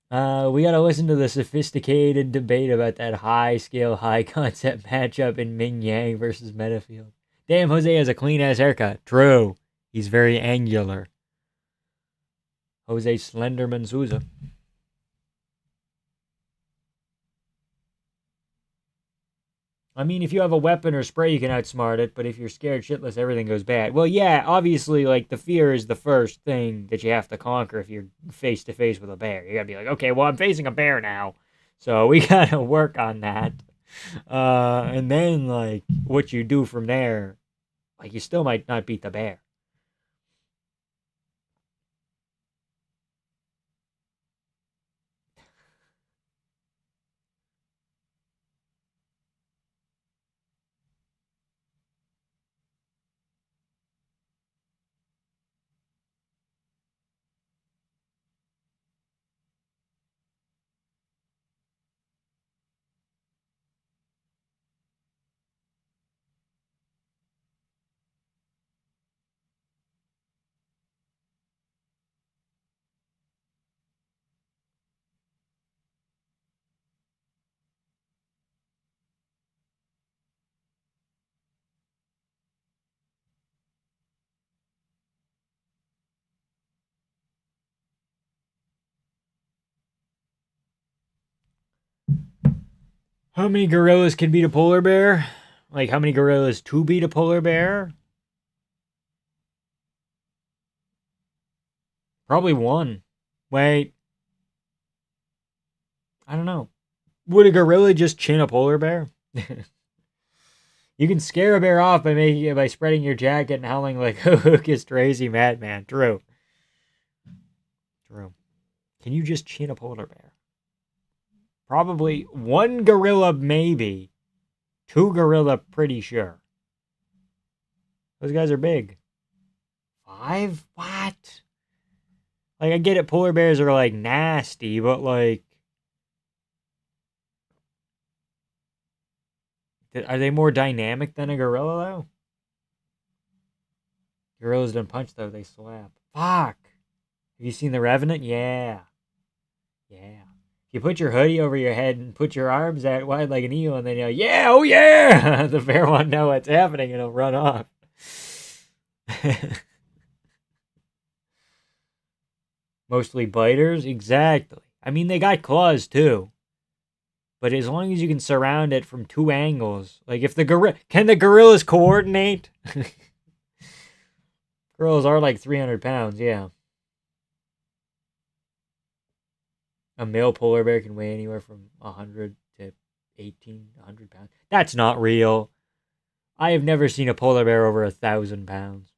A: We gotta listen to the sophisticated debate about that high scale, high concept matchup in Ming Yang versus Metafield. Damn, Jose has a clean ass haircut. True. He's very angular. Jose Slenderman Souza. I mean, if you have a weapon or spray, you can outsmart it, but if you're scared shitless, everything goes bad. Well, yeah, obviously, like, the fear is the first thing that you have to conquer if you're face to face with a bear. You gotta be like, okay, well, I'm facing a bear now, so we gotta work on that. And then, like, what you do from there, like, you still might not beat the bear. How many gorillas can beat a polar bear? Like, how many gorillas to beat a polar bear? Probably one. Wait. I don't know. Would a gorilla just chin a polar bear? You can scare a bear off by spreading your jacket and howling like a hookist crazy madman. True. True. Can you just chin a polar bear? Probably one gorilla, maybe. Two gorilla, pretty sure. Those guys are big. 5? What? Like, I get it, polar bears are, like, nasty, but, like, are they more dynamic than a gorilla, though? Gorillas don't punch, though. They slap. Fuck. Have you seen The Revenant? Yeah. Yeah. If you put your hoodie over your head and put your arms out wide like an eel and then you go, yeah, oh yeah! The bear won't know what's happening and it'll run off. Mostly biters? Exactly. I mean, they got claws, too. But as long as you can surround it from two angles. Like, if the can the gorillas coordinate? Gorillas are like 300 pounds, yeah. A male polar bear can weigh anywhere from 100 to 100 pounds. That's not real. I have never seen a polar bear over 1,000 pounds.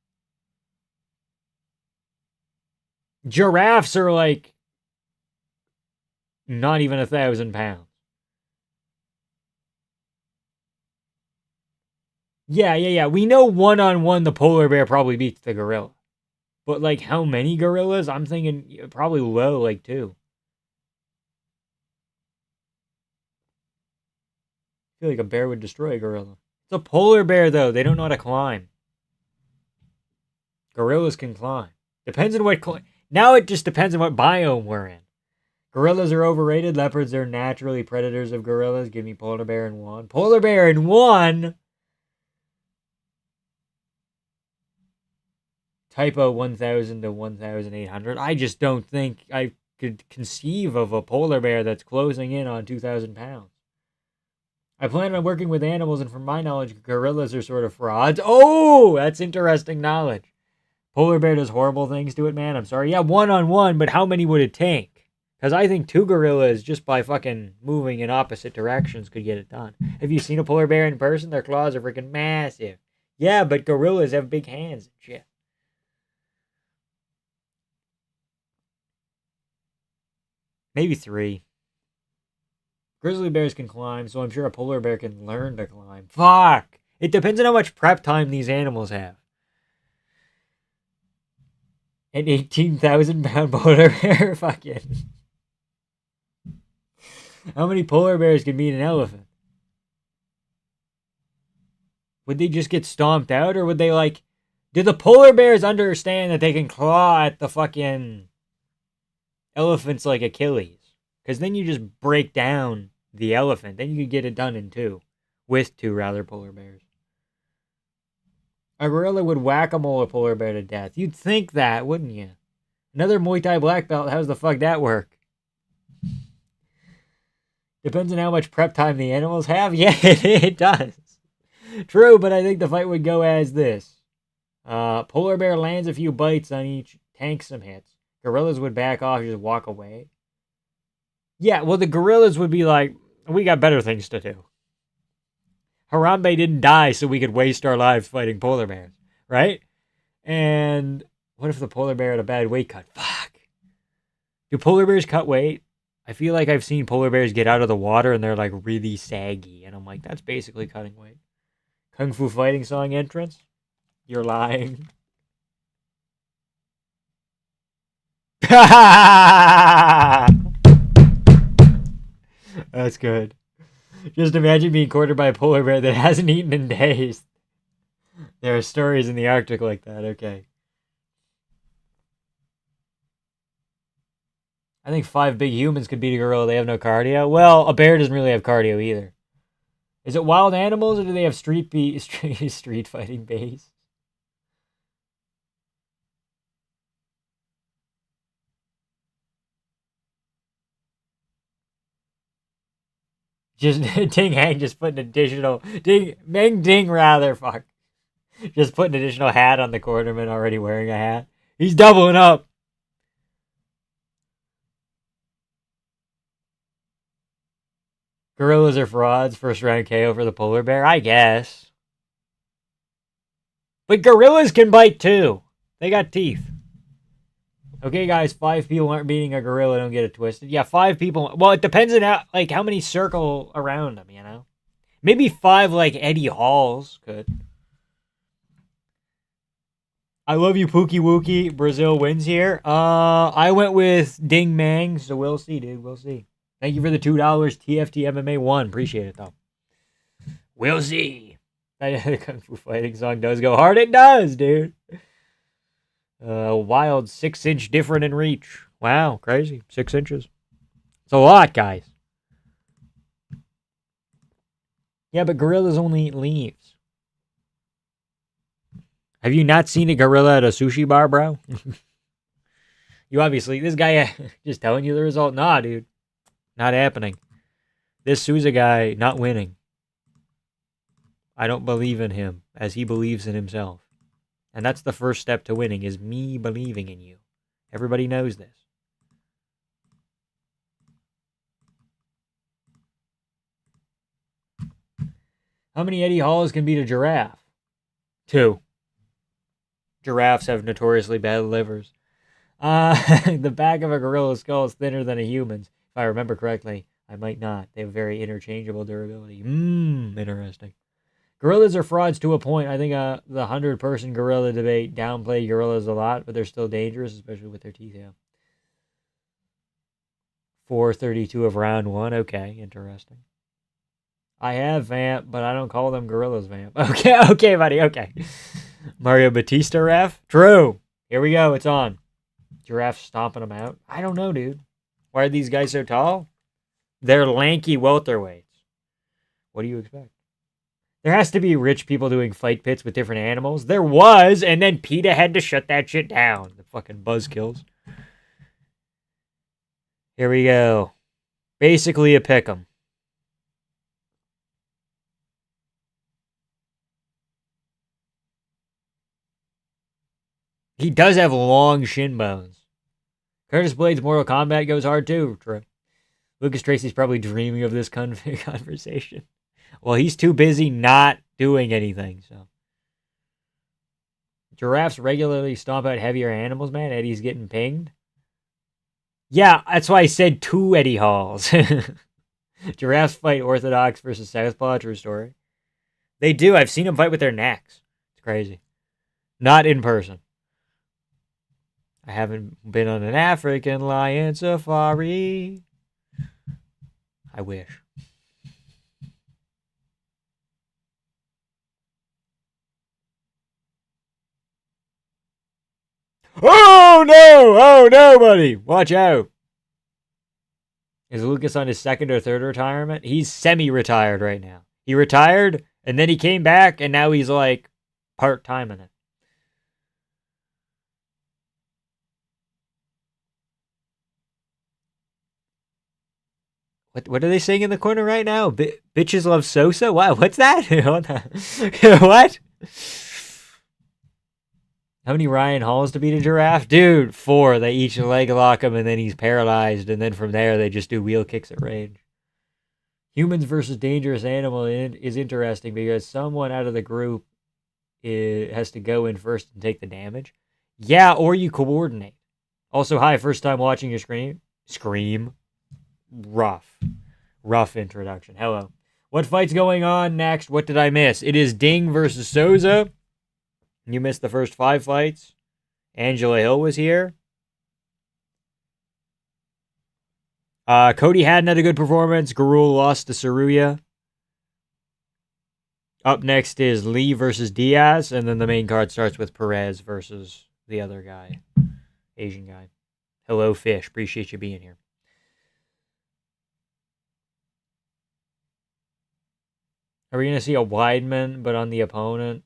A: Giraffes are like not even 1,000 pounds. Yeah. We know one-on-one the polar bear probably beats the gorilla. But like how many gorillas? I'm thinking probably low, like 2. I feel like a bear would destroy a gorilla. It's a polar bear, though. They don't know how to climb. Gorillas can climb. Depends on what... Now it just depends on what biome we're in. Gorillas are overrated. Leopards are naturally predators of gorillas. Give me polar bear in 1. Polar bear in 1? Typo 1,000 to 1,800. I just don't think I could conceive of a polar bear that's closing in on 2,000 pounds. I plan on working with animals, and from my knowledge, gorillas are sort of frauds. Oh, that's interesting knowledge. Polar bear does horrible things to it, man. I'm sorry. Yeah, one-on-one, but how many would it take? Because I think 2 gorillas, just by fucking moving in opposite directions, could get it done. Have you seen a polar bear in person? Their claws are freaking massive. Yeah, but gorillas have big hands and shit. Maybe 3. Grizzly bears can climb, so I'm sure a polar bear can learn to climb. Fuck! It depends on how much prep time these animals have. An 18,000 pound polar bear? Fucking. How many polar bears can beat an elephant? Would they just get stomped out, or would they like... Do the polar bears understand that they can claw at the fucking elephants like Achilles? Because then you just break down the elephant. Then you could get it done in 2. With 2, rather, polar bears. A gorilla would whack-a-mole a polar bear to death. You'd think that, wouldn't you? Another Muay Thai black belt. How's the fuck that work? Depends on how much prep time the animals have. Yeah, it does. True, but I think the fight would go as this. Polar bear lands a few bites on each, tanks some hits. Gorillas would back off, just walk away. Yeah, well, the gorillas would be like, we got better things to do. Harambe didn't die so we could waste our lives fighting polar bears, right? And what if the polar bear had a bad weight cut? Fuck. Do polar bears cut weight? I feel like I've seen polar bears get out of the water and they're like really saggy. And I'm like, that's basically cutting weight. Kung Fu Fighting song entrance? You're lying. That's good. Just imagine being cornered by a polar bear that hasn't eaten in days. There are stories in the Arctic like that, okay. I think 5 big humans could beat a gorilla. They have no cardio. Well, a bear doesn't really have cardio either. Is it wild animals or do they have street fighting base? Just Ding Hang just put an additional Ding rather, fuck. Just put an additional hat on the quarterman already wearing a hat. He's doubling up. Gorillas are frauds. First round KO for the polar bear, I guess. But gorillas can bite too. They got teeth. Okay, guys, 5 people aren't beating a gorilla. Don't get it twisted. Yeah, 5 people. Well, it depends on how many circle around them, you know? Maybe 5 like Eddie Halls could. I love you, Pookie Wookie. Brazil wins here. I went with Ding Mang, so we'll see, dude. We'll see. Thank you for the $2 TFT MMA 1. Appreciate it, though. We'll see. The Kung Fu Fighting song does go hard. It does, dude. Wild 6-inch different in reach. Wow, crazy. 6 inches. It's a lot, guys. Yeah, but gorillas only eat leaves. Have you not seen a gorilla at a sushi bar, bro? You obviously, this guy just telling you the result. Nah, dude. Not happening. This Souza guy not winning. I don't believe in him as he believes in himself. And that's the first step to winning, is me believing in you. Everybody knows this. How many Eddie Halls can beat a giraffe? 2. Giraffes have notoriously bad livers. The back of a gorilla's skull is thinner than a human's. If I remember correctly, I might not. They have very interchangeable durability. Interesting. Gorillas are frauds to a point. I think the 100-person gorilla debate downplayed gorillas a lot, but they're still dangerous, especially with their teeth. Yeah. 432 of round 1. Okay, interesting. I have Vamp, but I don't call them gorillas Vamp. Okay, buddy, okay. Mario Batista ref? True. Here we go, it's on. Giraffe stomping them out. I don't know, dude. Why are these guys so tall? They're lanky welterweights. What do you expect? There has to be rich people doing fight pits with different animals. There was, and then PETA had to shut that shit down. The fucking buzzkills. Here we go. Basically a pick'em. He does have long shin bones. Curtis Blade's Mortal Kombat goes hard too. True. Lucas Tracy's probably dreaming of this conversation. Well, he's too busy not doing anything, so. Giraffes regularly stomp out heavier animals, man. Eddie's getting pinged. Yeah, that's why I said 2 Eddie Halls. Giraffes fight Orthodox versus Southpaw, true story. They do. I've seen them fight with their necks. It's crazy. Not in person. I haven't been on an African lion safari. I wish. Oh no! Oh no, buddy! Watch out! Is Lucas on his 2nd or 3rd retirement? He's semi-retired right now. He retired, and then he came back, and now he's like part-time in it. What are they saying in the corner right now? Bitches love Sosa? Wow, what's that? What? How many Ryan Halls to beat a giraffe? Dude, 4. They each leg lock him, and then he's paralyzed, and then from there they just do wheel kicks at range. Humans versus dangerous animal is interesting because someone out of the group has to go in first and take the damage. Yeah, or you coordinate. Also, hi, first time watching your scream. Scream. Rough introduction. Hello. What fight's going on next? What did I miss? It is Ding versus Souza. You missed the first 5 fights. Angela Hill was here. Cody hadn't had a good performance. Garul lost to Saruya. Up next is Lee versus Diaz, and then the main card starts with Perez versus the other guy. Asian guy. Hello, Fish. Appreciate you being here. Are we going to see a Weidman, but on the opponent?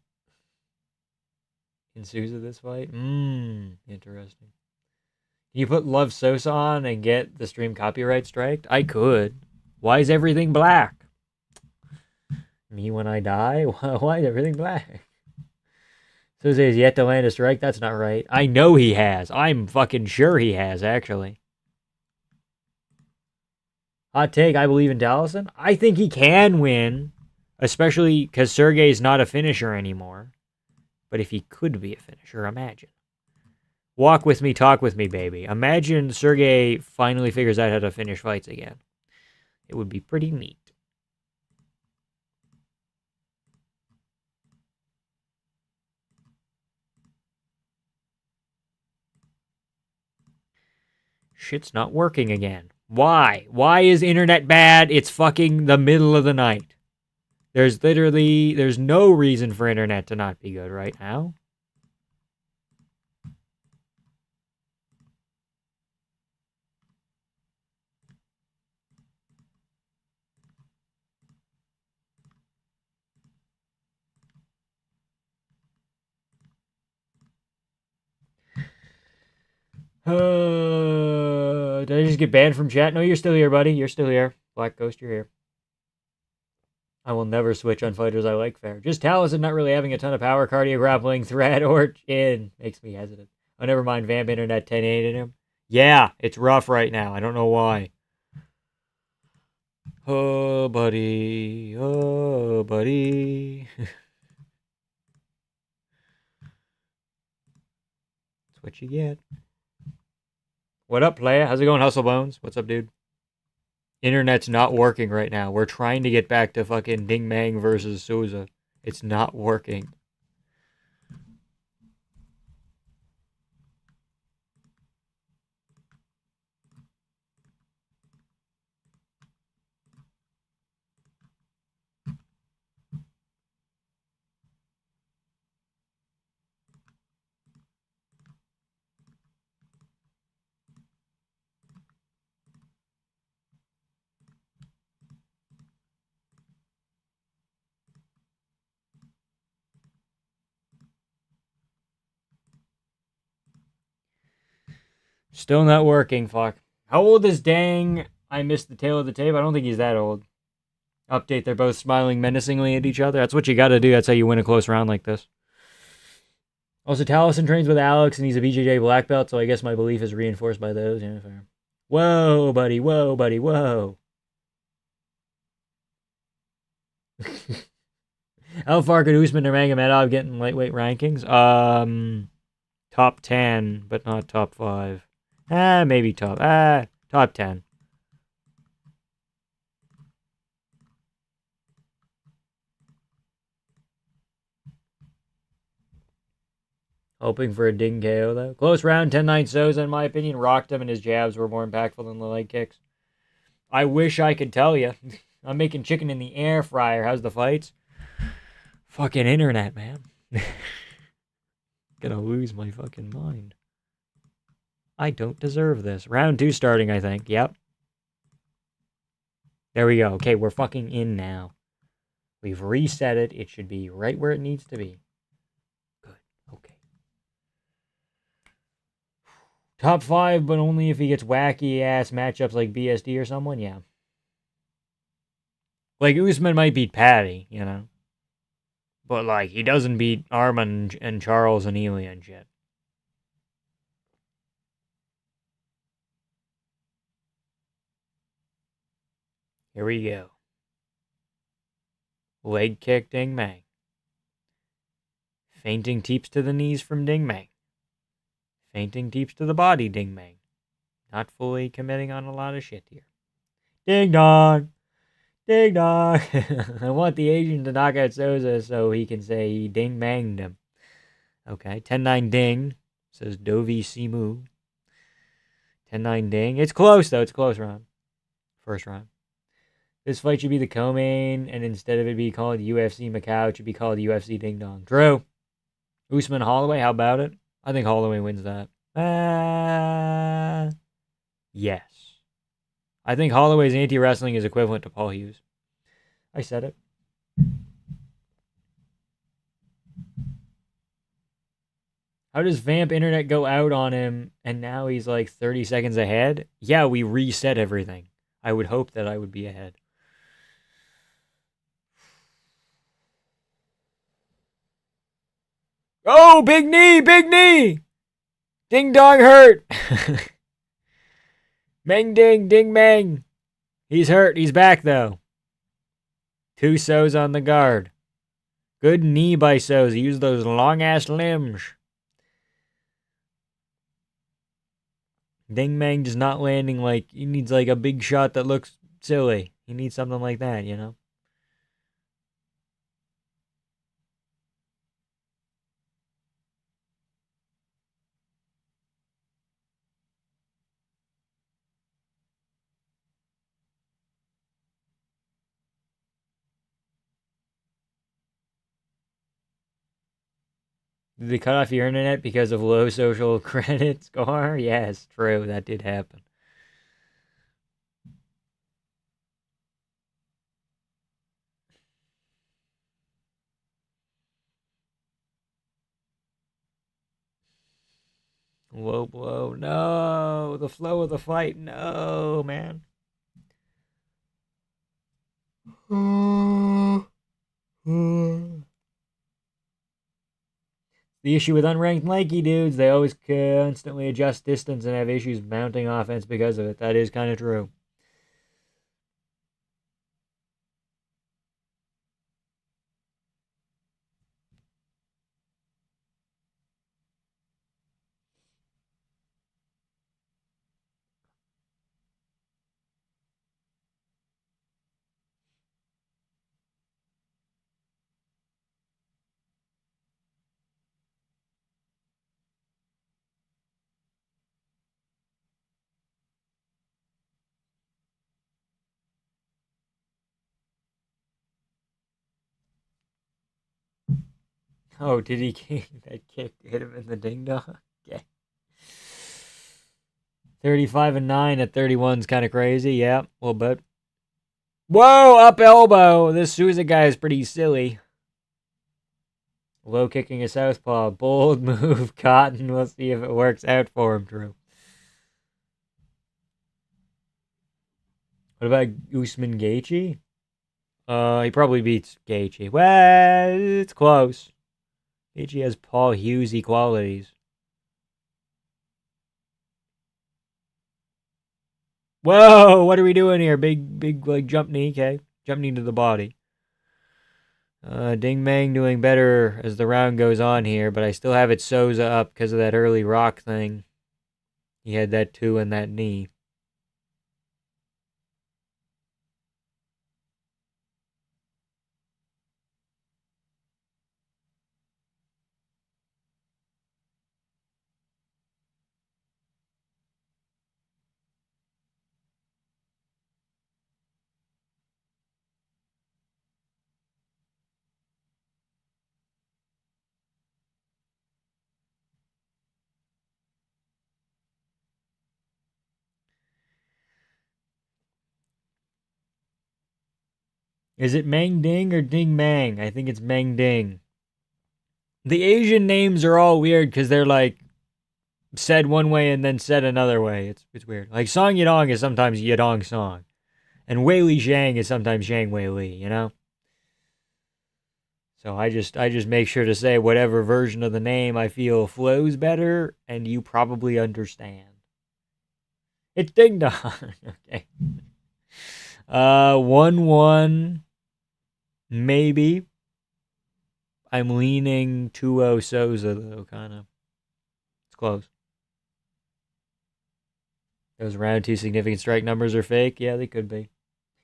A: In Souza this fight? Interesting. Can you put Love Sosa on and get the stream copyright striked? I could. Why is everything black? Me when I die? Why is everything black? Souza has yet to land a strike? That's not right. I know he has. I'm fucking sure he has, actually. Hot take, I believe in Dallison. I think he can win. Especially because Sergey's not a finisher anymore. But if he could be a finisher, imagine. Walk with me, talk with me, baby. Imagine Sergey finally figures out how to finish fights again. It would be pretty neat. Shit's not working again. Why? Why is internet bad? It's fucking the middle of the night. There's no reason for internet to not be good right now. Did I just get banned from chat? No, you're still here, buddy. You're still here. Black Ghost, you're here. I will never switch on fighters I like fair. Just Taliesin not really having a ton of power, cardio, grappling, threat, or chin makes me hesitant. Oh, never mind. Vamp Internet 10-8 in him. Yeah, it's rough right now. I don't know why. Oh, buddy. Oh, buddy. That's what you get. What up, playa? How's it going, Hustle Bones? What's up, dude? Internet's not working right now. We're trying to get back to fucking Ding Mang versus Souza. It's not working. Still not working, fuck. How old is Dang? I missed the tail of the tape. I don't think he's that old. Update, they're both smiling menacingly at each other. That's what you gotta do. That's how you win a close round like this. Also, Taliesin trains with Alex, and he's a BJJ black belt, so I guess my belief is reinforced by those. Yeah, fair. Whoa, buddy. Whoa, buddy. Whoa. How far could Usman or Magomedov get in lightweight rankings? Top 10, but not top 5. Maybe top 10. Hoping for a ding KO, though. Close round, 10-9 Souza, in my opinion. Rocked him, and his jabs were more impactful than the leg kicks. I wish I could tell you. I'm making chicken in the air fryer. How's the fights? Fucking internet, man. Gonna lose my fucking mind. I don't deserve this. Round 2 starting, I think. Yep. There we go. Okay, we're fucking in now. We've reset it. It should be right where it needs to be. Good. Okay. Top 5, but only if he gets wacky ass matchups like BSD or someone. Yeah. Like, Usman might beat Patty, you know? But, like, he doesn't beat Arman and Charles and Elia and shit. Here we go. Leg kick, Ding Mang. Fainting teeps to the knees from Ding Mang. Fainting teeps to the body, Ding Mang. Not fully committing on a lot of shit here. Ding dong! Ding dong! I want the Asian to knock out Souza so he can say he ding manged him. Okay, 10-9 ding, says Dovi Simu. 10-9 ding. It's close, though. It's close round. First round. This fight should be the co-main, and instead of it being called UFC Macau, it should be called UFC Ding Dong. Drew. Usman Holloway, how about it? I think Holloway wins that. Yes. I think Holloway's anti-wrestling is equivalent to Paul Hughes. I said it. How does Vamp Internet go out on him and now he's like 30 seconds ahead? Yeah, we reset everything. I would hope that I would be ahead. Oh, big knee, big knee! Ding dong hurt! Meng ding, ding meng. He's hurt, he's back though. 2 so's on the guard. Good knee by so's. He used those long ass limbs. Ding Mang just not landing like he needs like a big shot that looks silly. He needs something like that, you know? Did they cut off your internet because of low social credit score? Yes, true. That did happen. Low blow. No. The flow of the fight. No, man. The issue with unranked lanky dudes, they always constantly adjust distance and have issues mounting offense because of it. That is kind of true. Oh, did he kick that kick hit him in the ding dong? Okay. 35-9 at 31 is kind of crazy. Yeah, a little bit. Whoa, up elbow. This Souza guy is pretty silly. Low kicking a southpaw. Bold move, Cotton. We'll see if it works out for him, Drew. What about Usman Gaethje? He probably beats Gaethje. Well, it's close. Gaethje has Paul Hughesy qualities. Whoa, what are we doing here? Big, like, jump knee, okay? Jump knee to the body. Ding Meng doing better as the round goes on here, but I still have it Souza up because of that early rock thing. He had that 2 and that knee. Is it Meng Ding or Ding Mang? I think it's Meng Ding. The Asian names are all weird because they're like said one way and then said another way. It's weird. Like Song Yadong is sometimes Yadong Song, and Wei Li Zhang is sometimes Zhang Wei Li. You know. So I just make sure to say whatever version of the name I feel flows better, and you probably understand. It's Ding Dong. Okay. 1-1. Maybe. I'm leaning 2-0 Souza, though, kind of. It's close. Those round 2 significant strike numbers are fake? Yeah, they could be.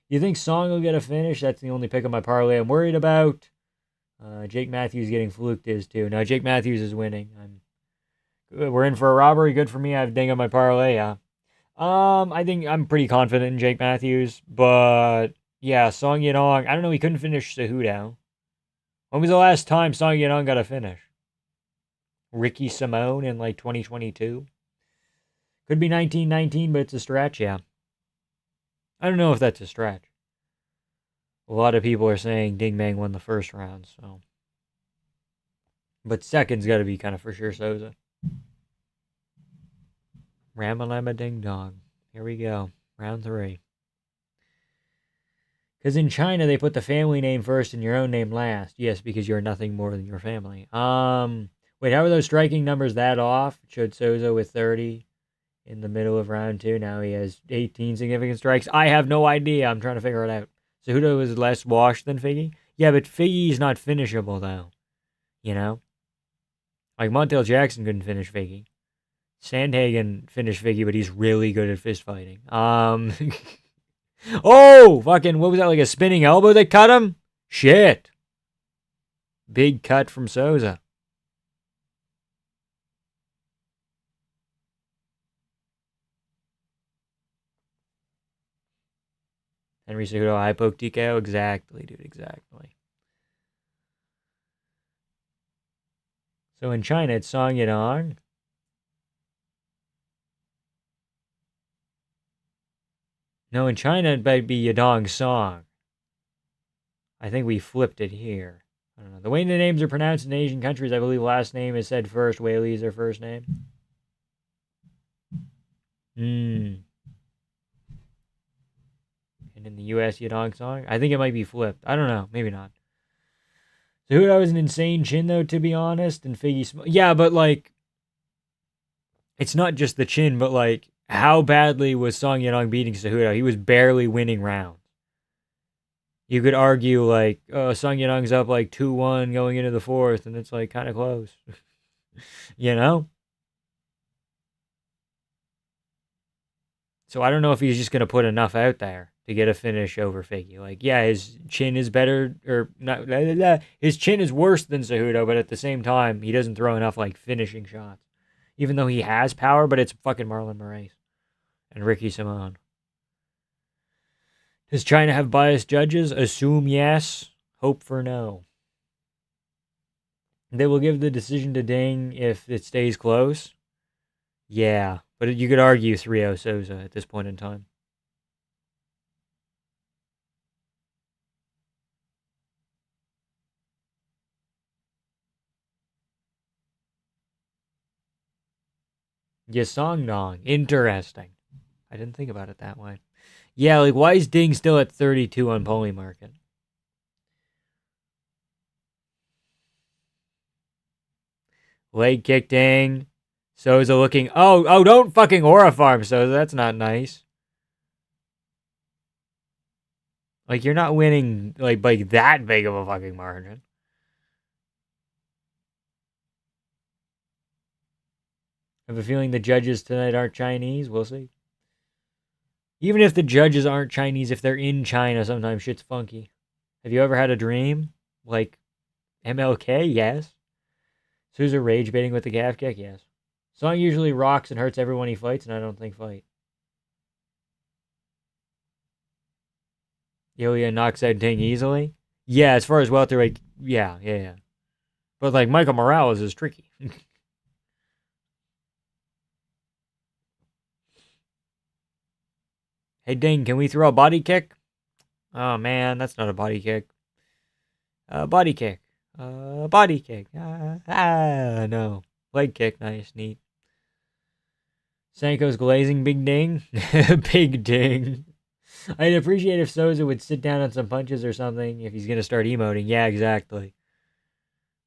A: You think Song will get a finish? That's the only pick on my parlay I'm worried about. Jake Matthews getting fluked is, too. Now, Jake Matthews is winning. We're in for a robbery. Good for me. I have Ding on my parlay, yeah. I think I'm pretty confident in Jake Matthews, but yeah, Song Yadong. I don't know. He couldn't finish Cejudo. When was the last time Song Yadong got a finish? Ricky Simone in like 2022. Could be 1919, but it's a stretch. Yeah, I don't know if that's a stretch. A lot of people are saying Ding Meng won the first round, so. But second's got to be kind of for sure Souza. Ramalama Ding Dong. Here we go. Round 3. Because in China, they put the family name first and your own name last. Yes, because you're nothing more than your family. Wait, how are those striking numbers that off? It showed Souza with 30 in the middle of round 2. Now he has 18 significant strikes. I have no idea. I'm trying to figure it out. Cejudo was less washed than Figgy. Yeah, but Figgy's not finishable, though. You know? Like, Montel Jackson couldn't finish Figgy. Sandhagen finished Figgy, but he's really good at fist fighting. Oh, fucking, what was that, like a spinning elbow that cut him? Shit. Big cut from Souza. Henry Cejudo eye poke TKO? Exactly, dude, exactly. So in China, it's Song Yadong. No, in China, it might be Yadong Song. I think we flipped it here. I don't know. The way the names are pronounced in Asian countries, I believe last name is said first. Wei Li is their first name. Hmm. And in the U.S. Yadong song, I think it might be flipped. I don't know. Maybe not. Cejudo was an insane chin, though, to be honest. And yeah, but like, it's not just the chin, but like, how badly was Song Yadong beating Cejudo? He was barely winning rounds. You could argue like, oh, Song Yadong's up like 2-1 going into the fourth, and it's like kind of close. you know? So I don't know if he's just gonna put enough out there to get a finish over Figgy. Like, yeah, his chin is better, or not. Blah, blah, blah. His chin is worse than Cejudo, but at the same time, he doesn't throw enough like finishing shots. Even though he has power, but it's fucking Marlon Moraes and Ricky Simone. Does China have biased judges? Assume yes. Hope for no. They will give the decision to Ding if it stays close. Yeah, but you could argue 3-0 Souza at this point in time. Yasong Dong. Interesting. I didn't think about it that way. Yeah, like, why is Ding still at 32 on Polymarket? Leg kick Ding. Souza looking. Oh, don't fucking aura farm, Souza. That's not nice. Like, you're not winning, like that big of a fucking margin. I have a feeling the judges tonight aren't Chinese. We'll see. Even if the judges aren't Chinese, if they're in China, sometimes shit's funky. Have you ever had a dream? Like MLK? Yes. Souza rage baiting with the gaff kick? Yes. Song usually rocks and hurts everyone he fights, and I don't think fight. Ilya knocks out Ding easily? Yeah, as far as welterweight, yeah. But like Michael Morales is tricky. Hey Ding, can we throw a body kick? Oh man, that's not a body kick. Body kick. Body kick. No. Leg kick, nice, neat. Sanko's glazing big ding. Big ding. I'd appreciate if Souza would sit down on some punches or something if he's going to start emoting. Yeah, exactly.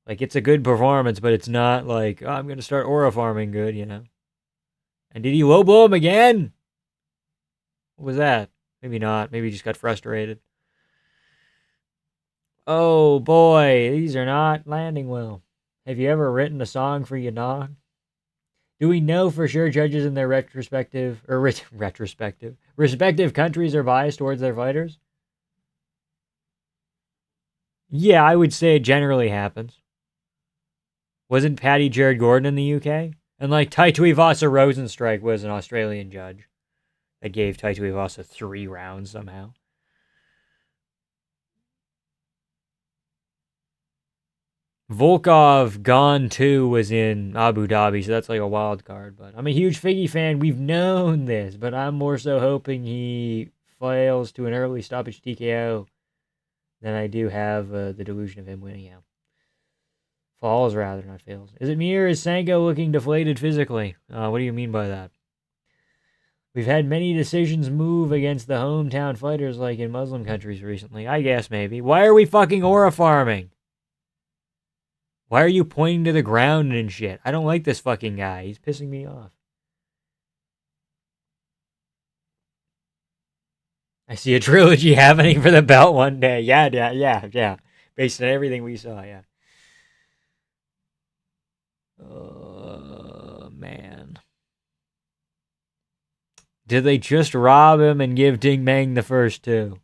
A: Like, it's a good performance, but it's not like, oh, I'm going to start aura farming good, you know? And did he low blow him again? What was that? Maybe not. Maybe he just got frustrated. Oh, boy. These are not landing well. Have you ever written a song for Yadong? Do we know for sure judges in their respective countries are biased towards their fighters? Yeah, I would say it generally happens. Wasn't Paddy Jared Gordon in the UK? And like Tai Tuivasa Rosenstrike was an Australian judge that gave Tai Tuivasa 3 rounds somehow. Volkov Gone 2 was in Abu Dhabi, so that's like a wild card. But I'm a huge Figgy fan. We've known this, but I'm more so hoping he fails to an early stoppage TKO than I do have the delusion of him winning out. Falls rather, not fails. Is it me or is Sanko looking deflated physically? What do you mean by that? We've had many decisions move against the hometown fighters like in Muslim countries recently. I guess maybe. Why are we fucking aura farming? Why are you pointing to the ground and shit? I don't like this fucking guy. He's pissing me off. I see a trilogy happening for the belt one day. Yeah. Based on everything we saw, yeah. Oh, man. Did they just rob him and give Ding Meng the first 2?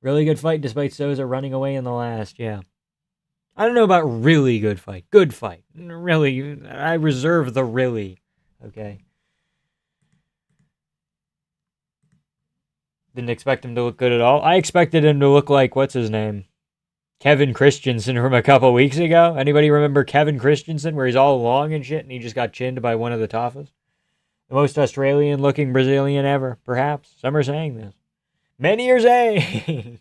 A: Really good fight despite Souza running away in the last, yeah. I don't know about really good fight. Good fight. Really, I reserve the really. Okay. Didn't expect him to look good at all. I expected him to look like, what's his name? Kevin Christensen from a couple weeks ago. Anybody remember Kevin Christensen where he's all long and shit and he just got chinned by one of the Toffas? The most Australian looking Brazilian ever, perhaps. Some are saying this. Many are saying.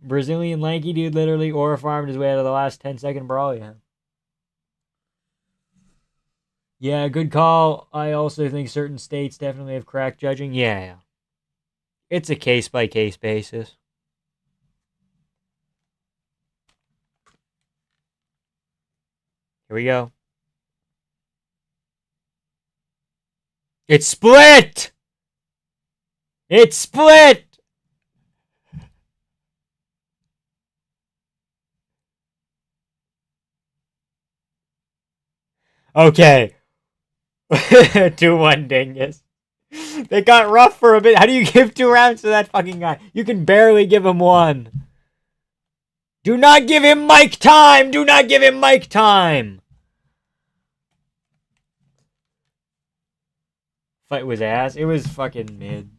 A: Brazilian lanky dude literally aura farmed his way out of the last 10-second brawl, yeah. Yeah, good call. I also think certain states definitely have crack judging. Yeah. It's a case by case basis. Here we go. It's split! It's split! Okay. 2-1 dingus. They got rough for a bit. How do you give 2 rounds to that fucking guy? You can barely give him one. Do not give him mic time! Do not give him mic time! Fight was ass. It was fucking mid.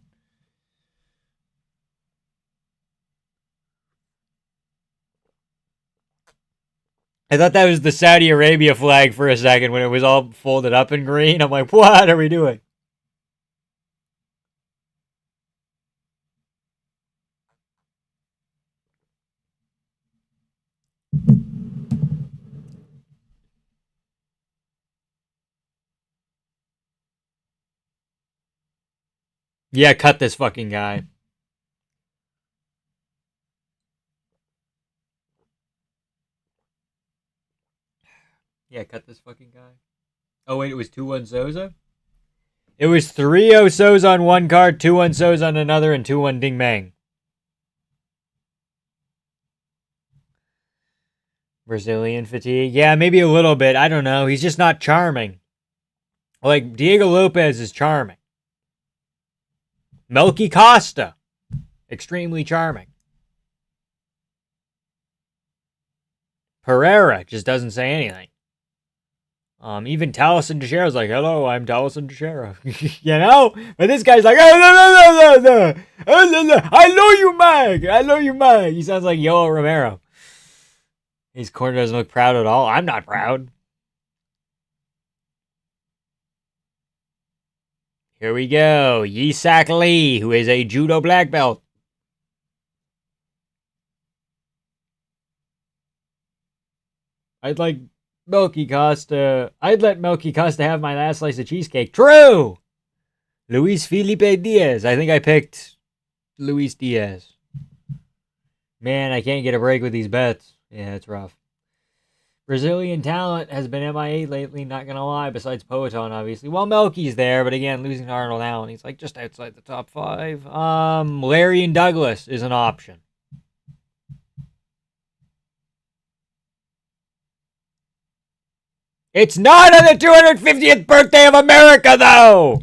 A: I thought that was the Saudi Arabia flag for a second when it was all folded up in green. I'm like, what are we doing? Yeah, cut this fucking guy. Yeah, cut this fucking guy. Oh, wait, it was 2-1 Souza? It was 3-0 Souza on one card, 2-1 Souza on another, and 2-1 Ding Meng. Brazilian fatigue? Yeah, maybe a little bit. I don't know. He's just not charming. Like, Diego Lopez is charming. Melky Costa, extremely charming. Pereira just doesn't say anything. Even Taliesin Teixeira's like, hello, I'm Taliesin Teixeira. You know? But this guy's like, I know you, Mike. I know you, Mike. He sounds like Yoel Romero. His corner doesn't look proud at all. I'm not proud. Here we go. Yisak Lee, who is a judo black belt. I'd like Milky Costa. I'd let Milky Costa have my last slice of cheesecake. True. Luis Felipe Diaz. I think I picked Luis Diaz. Man, I can't get a break with these bets. Yeah, it's rough. Brazilian talent has been MIA lately, not gonna lie, besides Poeton, obviously. Well, Melky's there, but again, losing to Arnold Allen, he's like just outside the top 5. Larry and Douglas is an option. It's not on the 250th birthday of America, though!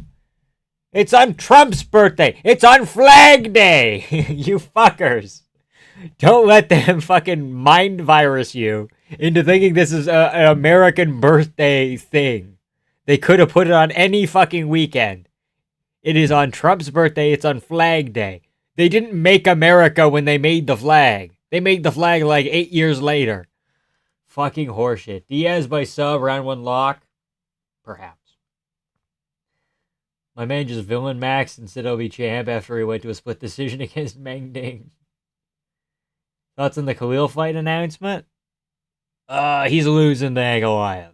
A: It's on Trump's birthday. It's on Flag Day. You fuckers. Don't let them fucking mind virus you into thinking this is an American birthday thing. They could have put it on any fucking weekend. It is on Trump's birthday. It's on Flag Day. They didn't make America when they made the flag. They made the flag like 8 years later. Fucking horseshit. Diaz by sub, round 1 lock? Perhaps. My man just villain maxed and said he'll be champ after he went to a split decision against Meng Ding. Thoughts on the Khalil fight announcement? He's losing to Ankalaev.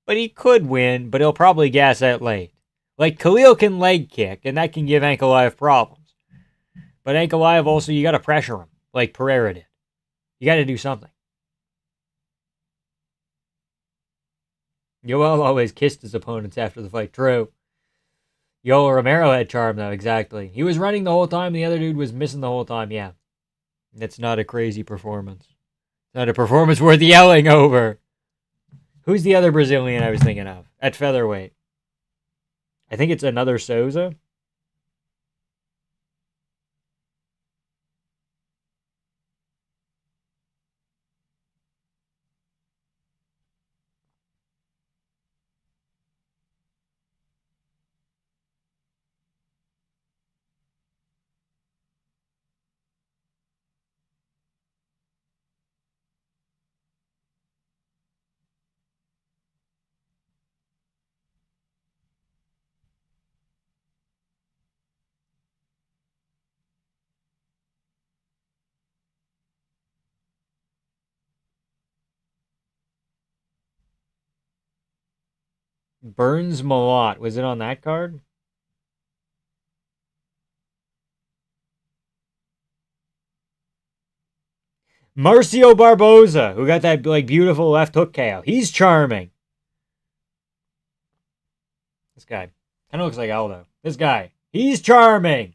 A: But he could win, but he'll probably gas out late. Like, Khalil can leg kick, and that can give Ankalaev problems. But Ankalaev also, you gotta pressure him, like Pereira did. You gotta do something. Yoel always kissed his opponents after the fight. True. Yoel Romero had charm, though, exactly. He was running the whole time, the other dude was missing the whole time, yeah. That's not a crazy performance. Not a performance worth yelling over. Who's the other Brazilian I was thinking of? At featherweight. I think it's another Souza. Burns Malott. Was it on that card? Marcio Barboza, who got that like beautiful left hook KO. He's charming. This guy kind of looks like Aldo. This guy, he's charming.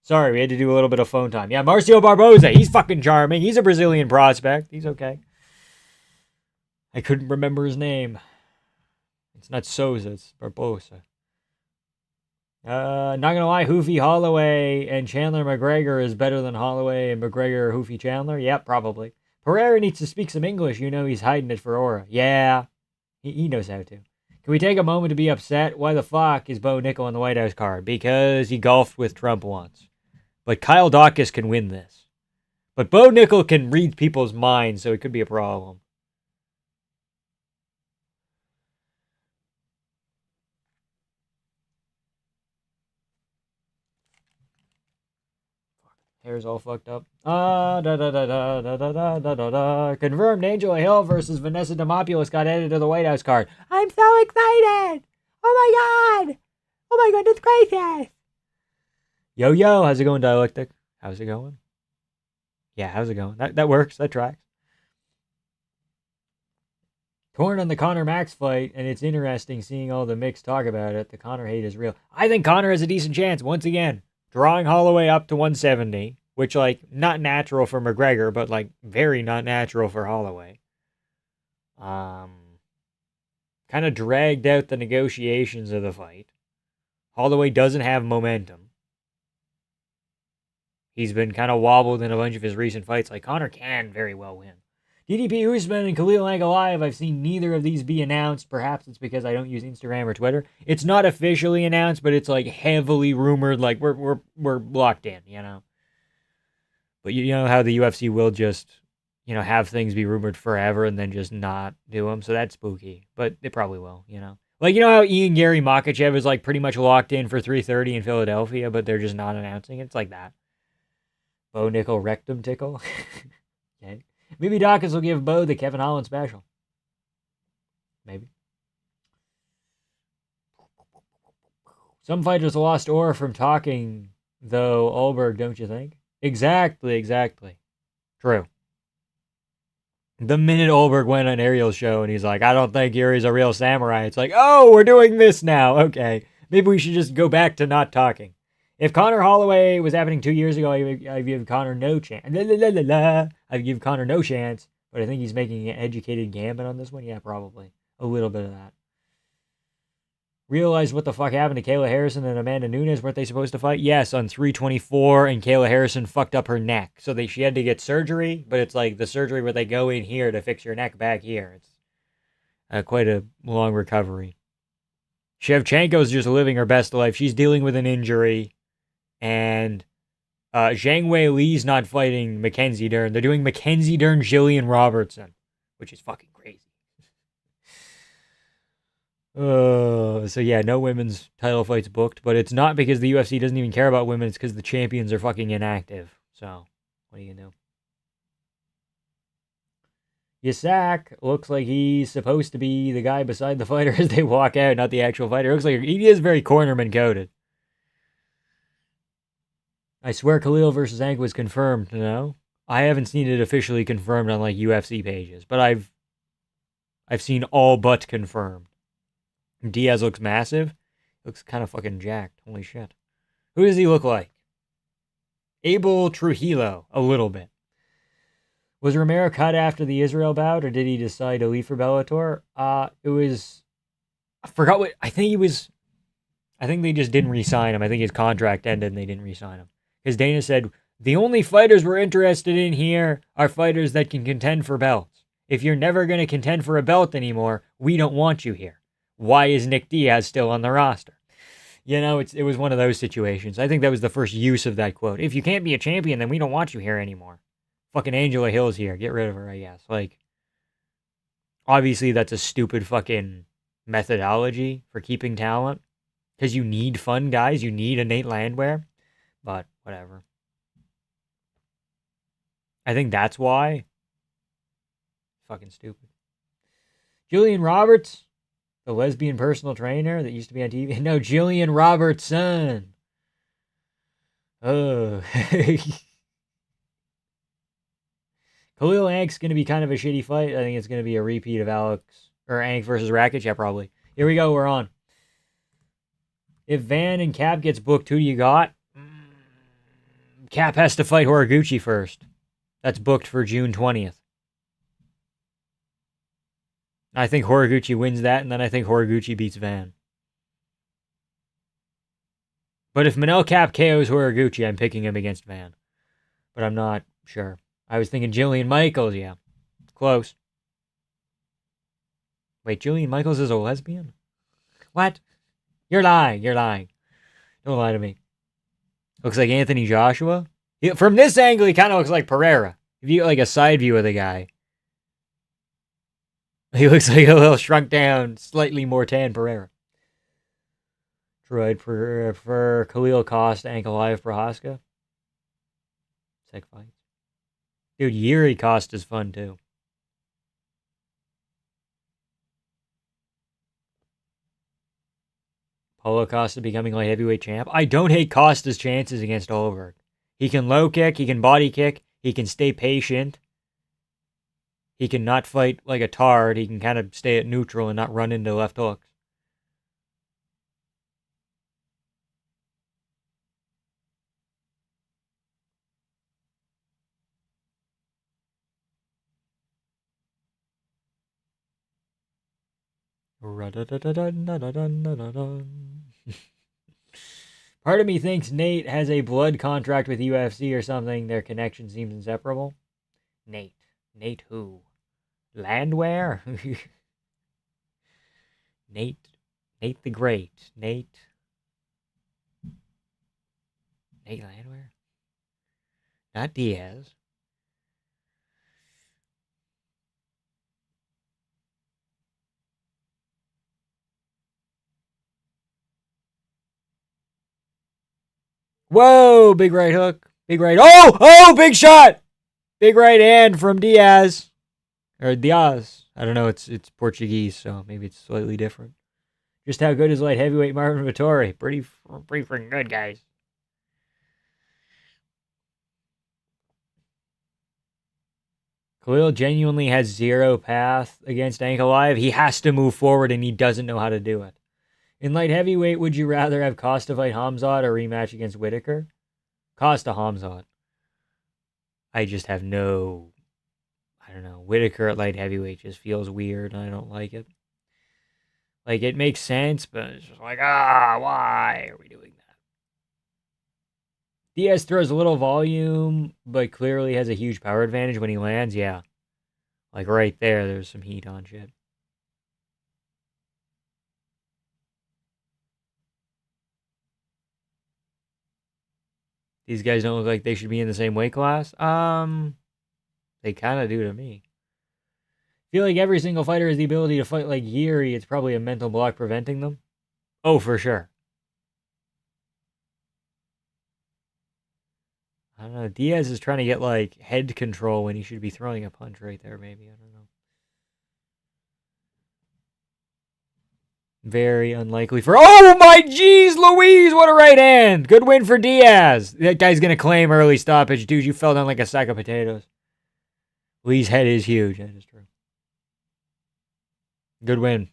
A: Sorry, we had to do a little bit of phone time. Yeah, Marcio Barboza, he's fucking charming. He's a Brazilian prospect. He's okay. I couldn't remember his name. It's not Souza, it's Barbosa. Not gonna lie, Hoofy Holloway and Chandler McGregor is better than Holloway and McGregor Hoofy Chandler. Yep, probably. Pereira needs to speak some English. You know he's hiding it for Aura. Yeah, he knows how to. Can we take a moment to be upset? Why the fuck is Bo Nickel on the White House card? Because he golfed with Trump once. But Kyle Dawkins can win this. But Bo Nickel can read people's minds, so it could be a problem. Hair's all fucked up. Confirmed Angela Hill versus Vanessa Demopoulos got added to the White House card. I'm so excited! Oh my god! Oh my goodness gracious! Yo, how's it going, Dialectic? How's it going? Yeah, how's it going? That works. That tracks. Torn on the Conor Max fight, and it's interesting seeing all the mix talk about it. The Conor hate is real. I think Conor has a decent chance once again. Drawing Holloway up to 170, which, like, not natural for McGregor, but, like, very not natural for Holloway. Kind of dragged out the negotiations of the fight. Holloway doesn't have momentum. He's been kind of wobbled in a bunch of his recent fights. Like, Conor can very well win. DDP Usman and Khalil Ankalaev, I've seen neither of these be announced. Perhaps it's because I don't use Instagram or Twitter. It's not officially announced, but it's like heavily rumored. Like we're locked in, you know. But you know how the UFC will just, you know, have things be rumored forever and then just not do them. So that's spooky, but it probably will, you know. Like you know how Ian Gary Makachev is like pretty much locked in for 330 in Philadelphia, but they're just not announcing it. It's like that. Bo Nickel rectum tickle. Okay. Maybe Dawkins will give Bo the Kevin Holland special. Maybe. Some fighters lost aura from talking, though, Ulberg, don't you think? Exactly. True. The minute Ulberg went on Ariel's show and he's like, I don't think Yuri's a real samurai, it's like, oh, we're doing this now. Okay. Maybe we should just go back to not talking. If Conor Holloway was happening 2 years ago, I'd give Conor no chance. I'd give Conor no chance, but I think he's making an educated gambit on this one. Yeah, probably. A little bit of that. Realized what the fuck happened to Kayla Harrison and Amanda Nunes. Weren't they supposed to fight? Yes, on 324, and Kayla Harrison fucked up her neck. So she had to get surgery, but it's like the surgery where they go in here to fix your neck back here. It's quite a long recovery. Shevchenko's just living her best life. She's dealing with an injury. And Zhang Wei Li's not fighting Mackenzie Dern. They're doing Mackenzie Dern, Jillian Robertson, which is fucking crazy. So yeah, no women's title fights booked, but it's not because the UFC doesn't even care about women. It's because the champions are fucking inactive. So what are you gonna do? Yasak looks like he's supposed to be the guy beside the fighter as they walk out, not the actual fighter. It looks like he is very cornerman coded. I swear Khalil versus Ank was confirmed, no? I haven't seen it officially confirmed on like UFC pages, but I've seen all but confirmed. Diaz looks massive. Looks kind of fucking jacked. Holy shit. Who does he look like? Abel Trujillo, a little bit. Was Romero cut after the Israel bout, or did he decide to leave for Bellator? It was... I forgot what... I think they just didn't re-sign him. I think his contract ended and they didn't re-sign him. Because Dana said, the only fighters we're interested in here are fighters that can contend for belts. If you're never going to contend for a belt anymore, we don't want you here. Why is Nick Diaz still on the roster? You know, it was one of those situations. I think that was the first use of that quote. If you can't be a champion, then we don't want you here anymore. Fucking Angela Hill's here. Get rid of her, I guess. Like, obviously that's a stupid fucking methodology for keeping talent. Because you need fun guys. You need a Nate Landwehr. But whatever. I think that's why. Fucking stupid. Julian Roberts. The lesbian personal trainer that used to be on TV. No, Jillian Robertson. Oh. Khalil Ank's going to be kind of a shitty fight. I think it's going to be a repeat of Alex or Ank versus Rakic. Yeah, probably. Here we go. We're on. If Van and Cap gets booked, who do you got? Cap has to fight Horiguchi first. That's booked for June 20th. I think Horiguchi wins that, and then I think Horiguchi beats Van. But if Manel Cap KOs Horiguchi, I'm picking him against Van. But I'm not sure. I was thinking Jillian Michaels, yeah. Close. Wait, Jillian Michaels is a lesbian? What? You're lying. You're lying. Don't lie to me. Looks like Anthony Joshua. From this angle, he kind of looks like Pereira. If you get like a side view of the guy, he looks like a little shrunk down, slightly more tan Pereira. Droid for Khalil Costa, Ankalaev, Prohaska. Sick fight. Dude, Yuri Costa's fun too. Paulo Costa becoming light heavyweight champ. I don't hate Costa's chances against Olberg. He can low kick, he can body kick, he can stay patient. He can not fight like a tard. He can kind of stay at neutral and not run into left hooks. Part of me thinks Nate has a blood contract with UFC or something. Their connection seems inseparable. Nate. Nate who? Landwehr? Nate. Nate the Great. Nate Landwehr? Not Diaz. Whoa, big right hook. Big right. Oh, big shot. Big right hand from Diaz. Or Diaz. I don't know. It's Portuguese, so maybe it's slightly different. Just how good is light heavyweight Marvin Vettori? Pretty freaking good, guys. Khalil genuinely has zero path against Ankalaev. He has to move forward, and he doesn't know how to do it. In light heavyweight, would you rather have Costa fight Hamzat or rematch against Whitaker? Costa Hamzat. I just have no... I don't know. Whitaker at light heavyweight just feels weird, and I don't like it. Like, it makes sense, but it's just like, why are we doing that? Diaz throws a little volume, but clearly has a huge power advantage when he lands. Yeah. Like, right there's some heat on shit. These guys don't look like they should be in the same weight class. They kind of do to me. I feel like every single fighter has the ability to fight like Yuri. It's probably a mental block preventing them. Oh, for sure. I don't know. Diaz is trying to get like head control when he should be throwing a punch right there, maybe. I don't know. Very unlikely for... Oh my jeez Louise, what a right hand. Good win for Diaz. That guy's going to claim early stoppage. Dude, you fell down like a sack of potatoes. Lee's head is huge. That is true. Good win.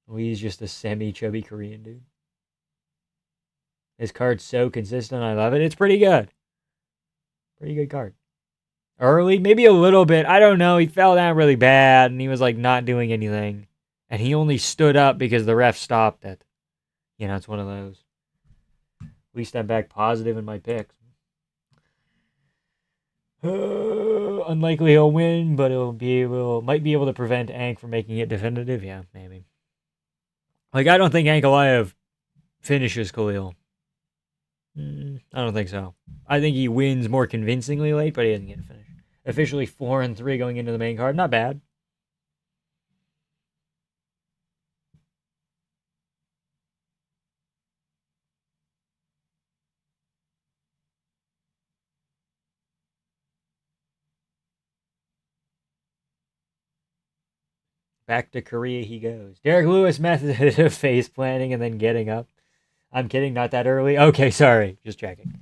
A: Lee's just a semi-chubby Korean dude. His card's so consistent. I love it. It's pretty good. Pretty good card. Early, maybe a little bit. I don't know. He fell down really bad, and he was like not doing anything. And he only stood up because the ref stopped it. You know, it's one of those. At least I'm back positive in my picks. Unlikely he'll win, but might be able to prevent Ank from making it definitive. Yeah, maybe. Like, I don't think Ankalaev finishes Khalil. I don't think so. I think he wins more convincingly late, but he doesn't get a finish. Officially 4-3 going into the main card. Not bad. Back to Korea he goes. Derek Lewis method of face planting and then getting up. I'm kidding, not that early. Okay, sorry. Just checking.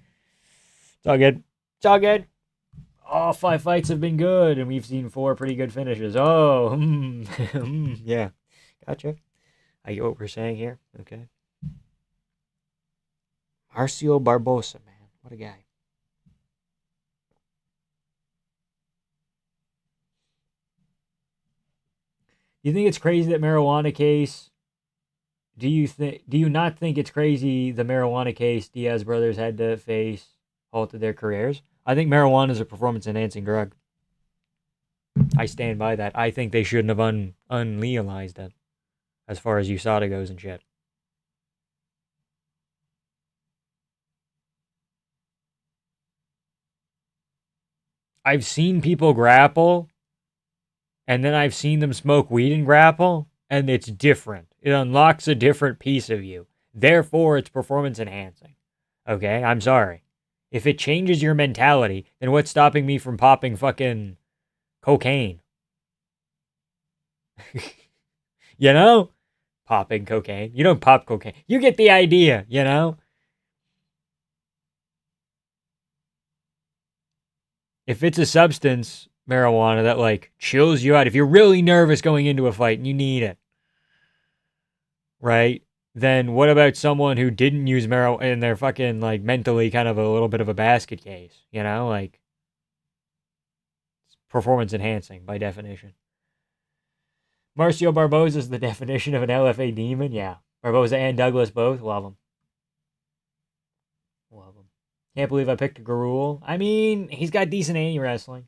A: It's all good. It's all good. All 5 fights have been good, and we've seen 4 pretty good finishes. Oh, yeah. Gotcha. I get what we're saying here. Okay. Marcio Barbosa, man. What a guy. You think it's crazy that marijuana case? Do you not think it's crazy the marijuana case Diaz brothers had to face halted their careers? I think marijuana is a performance enhancing drug. I stand by that. I think they shouldn't have unlegalized it as far as USADA goes and shit. I've seen people grapple, and then I've seen them smoke weed and grapple, and it's different. It unlocks a different piece of you. Therefore, it's performance enhancing. Okay? I'm sorry. If it changes your mentality, then what's stopping me from popping fucking cocaine? You know? Popping cocaine. You don't pop cocaine. You get the idea, you know? If it's a substance, marijuana, that like chills you out, if you're really nervous going into a fight and you need it, right? Then what about someone who didn't use marijuana and they're fucking like mentally kind of a little bit of a basket case, you know? Like, it's performance enhancing by definition. Marcio Barbosa is the definition of an LFA demon. Yeah. Barbosa and Douglas both. Love them. Love them. Can't believe I picked Garul. I mean, he's got decent anti-wrestling.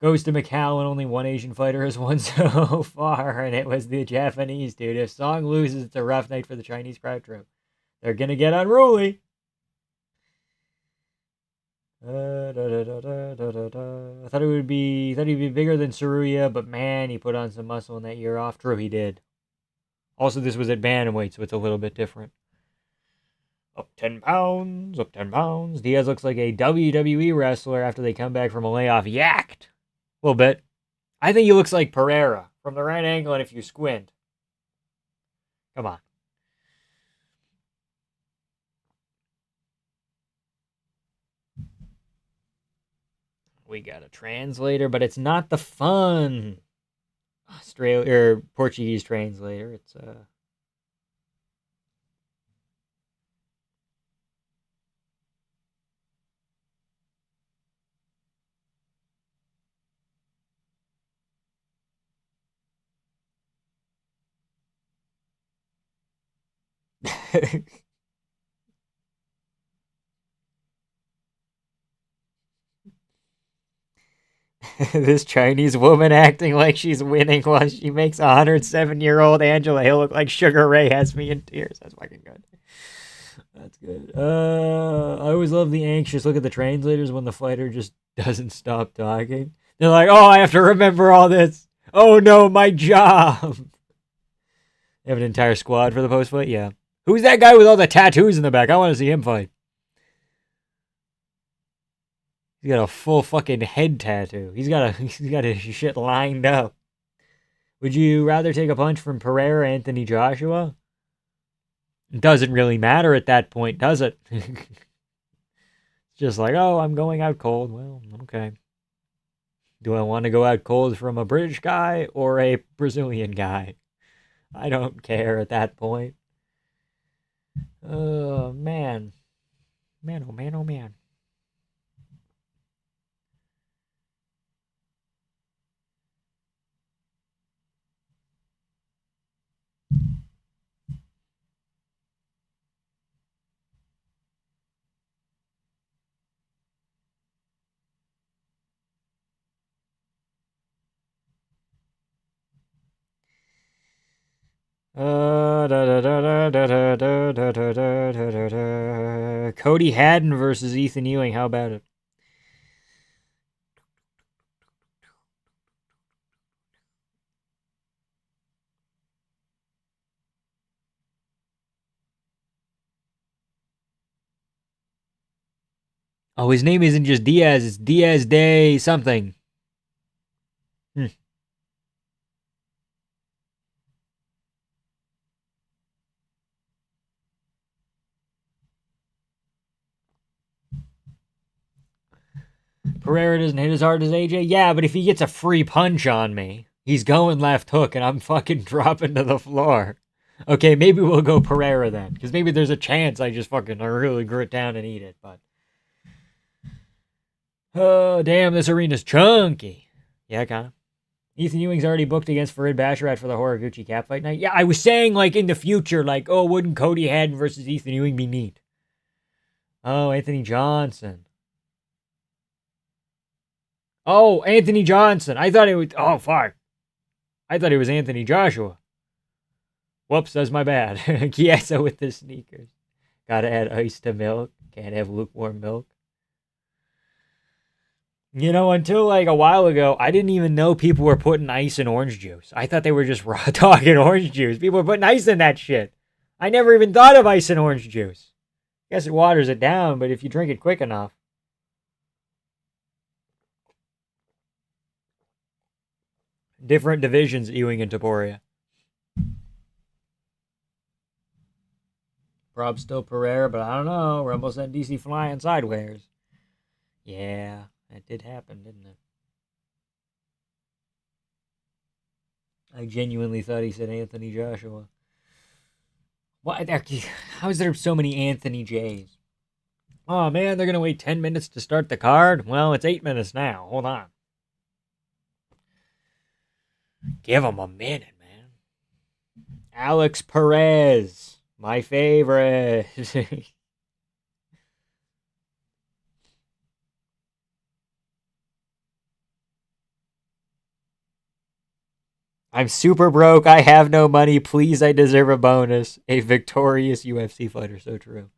A: Goes to Macau and only one Asian fighter has won so far, and it was the Japanese dude. If Song loses, it's a rough night for the Chinese crowd troop. They're gonna get unruly. I thought he'd be bigger than Saruya, but man, he put on some muscle in that year off. True, he did. Also, this was at bantamweight, so it's a little bit different. Up 10 pounds, up 10 pounds. Diaz looks like a WWE wrestler after they come back from a layoff. Yacked. A little bit. I think he looks like Pereira from the right angle, and if you squint. Come on. We got a translator, but it's not the fun Australia or Portuguese translator. It's this Chinese woman acting like she's winning while she makes 107-year-old Angela Hill look like Sugar Ray has me in tears. That's fucking good. That's good. I always love the anxious look at the translators when the fighter just doesn't stop talking. They're like, oh, I have to remember all this. Oh no, my job. They have an entire squad for the post fight? Yeah. Who's that guy with all the tattoos in the back? I want to see him fight. He's got a full fucking head tattoo. He's got his shit lined up. Would you rather take a punch from Pereira, Anthony Joshua? It doesn't really matter at that point, does it? It's just like, oh, I'm going out cold. Well, okay. Do I want to go out cold from a British guy or a Brazilian guy? I don't care at that point. Oh, man. Man, oh, man, oh, man. Cody Haddon versus Ethan Ewing. How about it? Oh, his name isn't just Diaz. It's Diaz Day something. Pereira doesn't hit as hard as AJ? Yeah, but if he gets a free punch on me, he's going left hook and I'm fucking dropping to the floor. Okay, maybe we'll go Pereira then. Because maybe there's a chance I just fucking really grit down and eat it. But oh, damn, this arena's chunky. Yeah, kind of. Ethan Ewing's already booked against Farid Basharat for the Horiguchi Cap Fight night. Yeah, I was saying, like, in the future, like, oh, wouldn't Cody Haddon versus Ethan Ewing be neat? Oh, Anthony Johnson. Oh, Anthony Johnson. I thought it was... Oh, fuck. I thought it was Anthony Joshua. Whoops, that's my bad. Chiesa with the sneakers. Gotta add ice to milk. Can't have lukewarm milk. You know, until like a while ago, I didn't even know people were putting ice in orange juice. I thought they were just raw talking orange juice. People were putting ice in that shit. I never even thought of ice in orange juice. Guess it waters it down, but if you drink it quick enough. Different divisions, Ewing and Taporia. Prob still Pereira, but I don't know. Rumble sent DC flying sideways. Yeah, that did happen, didn't it? I genuinely thought he said Anthony Joshua. What? How is there so many Anthony J's? Oh man, they're gonna wait 10 minutes to start the card? Well, it's 8 minutes now. Hold on. Give him a minute, man. Alex Perez, my favorite. I'm super broke. I have no money. Please, I deserve a bonus. A victorious UFC fighter. So true.